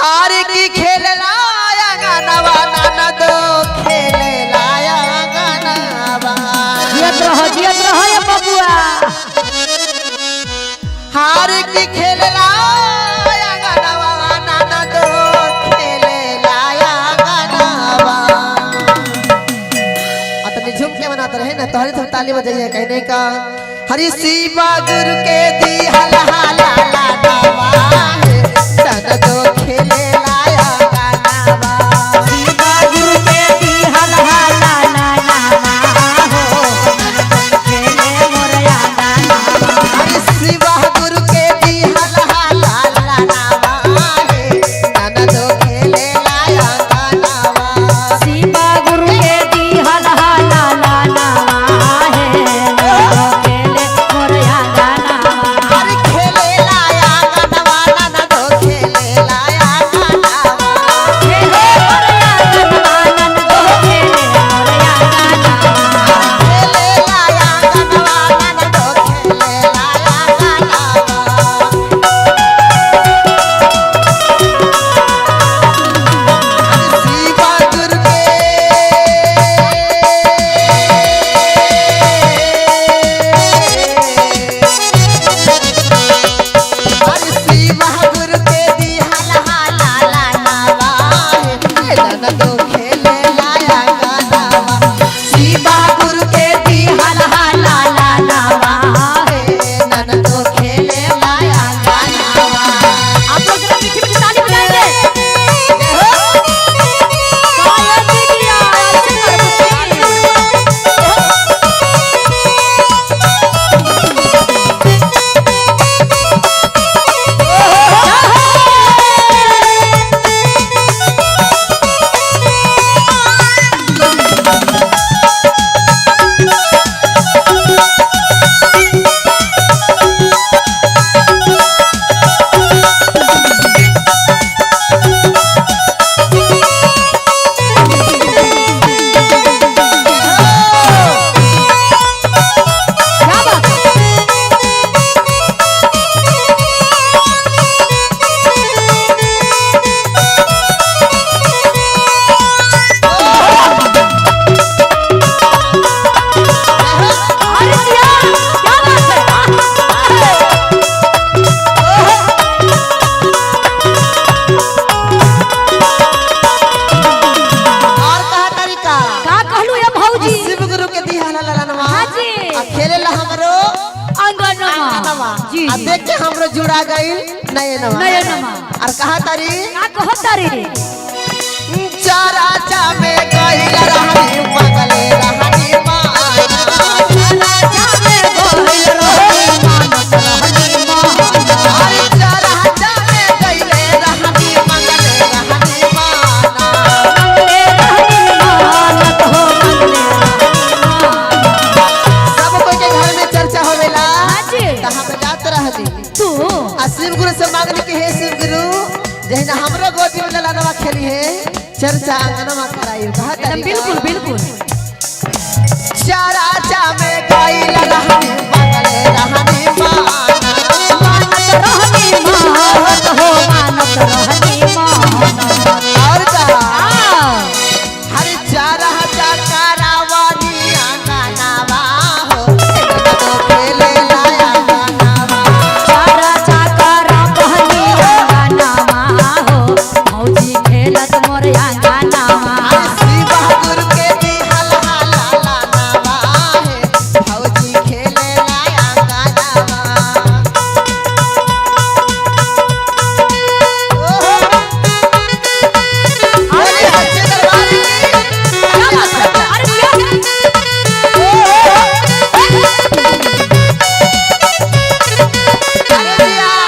हार की खेल लाया गानवा नाना दो खेले लाया गानवा जियत रहो ये बबुआ हार की खेल लाया गानवा नाना दो खेले लाया गानवा। अपने झूम के मनाते रहे ना तो हरी ताली बजाइए कहने का हरि शिवा गुरु के दी हल हाला लाडवा सन दो खेले लाया गानवा शिवा गुरु के दी हल हाला लाडवा हो खेले मोरया गानवा हरि शिवा गुरु के दी हल हाला लाडवा सन दो खेले लाया गानवा शिवा गुरु के दी हल हाला लाडवा है खेले मोरया गानवा हरि खेले लाया गानवा नाना दो खेले लाया गानवा खेले मोरया गानवा नन दो खेले मोरया गानवा खेले लाया गानवा नाना दो खेले लाया गानवा शिवा गुरु के हरि शिवा गुरु के दी हल हाला लाडवा नाना दो खेले लाया गानवा शिवा गुरु के दी हल हाला लाडवा नाना दो खेले लाया गानवा। आप लोग जरा मीठी मीठी ताली बजाएंगे काय दीदिया क्या बात अरे जिया क्या बात है और कहा तरीका का कहलू ये भौजी शिव गुरु के दी हल लाडवा हाँ जी। आ खेले ला हमरो अंगनमा जी आ देख के हमरो जुड़ा गइल नयनवा नयनमा। और कहा तारी का कहत तारी चारा चा में गइल रहनी मगले रहनी माना राजा में गोहिल रहे मानत रहनी माना अरे चारा चा में गइल रहनी मगले रहनी माना मंगले रहनी मानत हो मंगले रहनी माना सब कोई के घर में चर्चा होवेला हाँ जी। त हम जात रहनी तू आ शिव गुरु से मांगनी कि हे शिव गुरु जहिना हमरो गोदी में ललनवा खेली है चर्चा आंगनवा कराई कहा एकदम तरीका बिल्कुल बिल्कुल चारा चा में गइल रहनी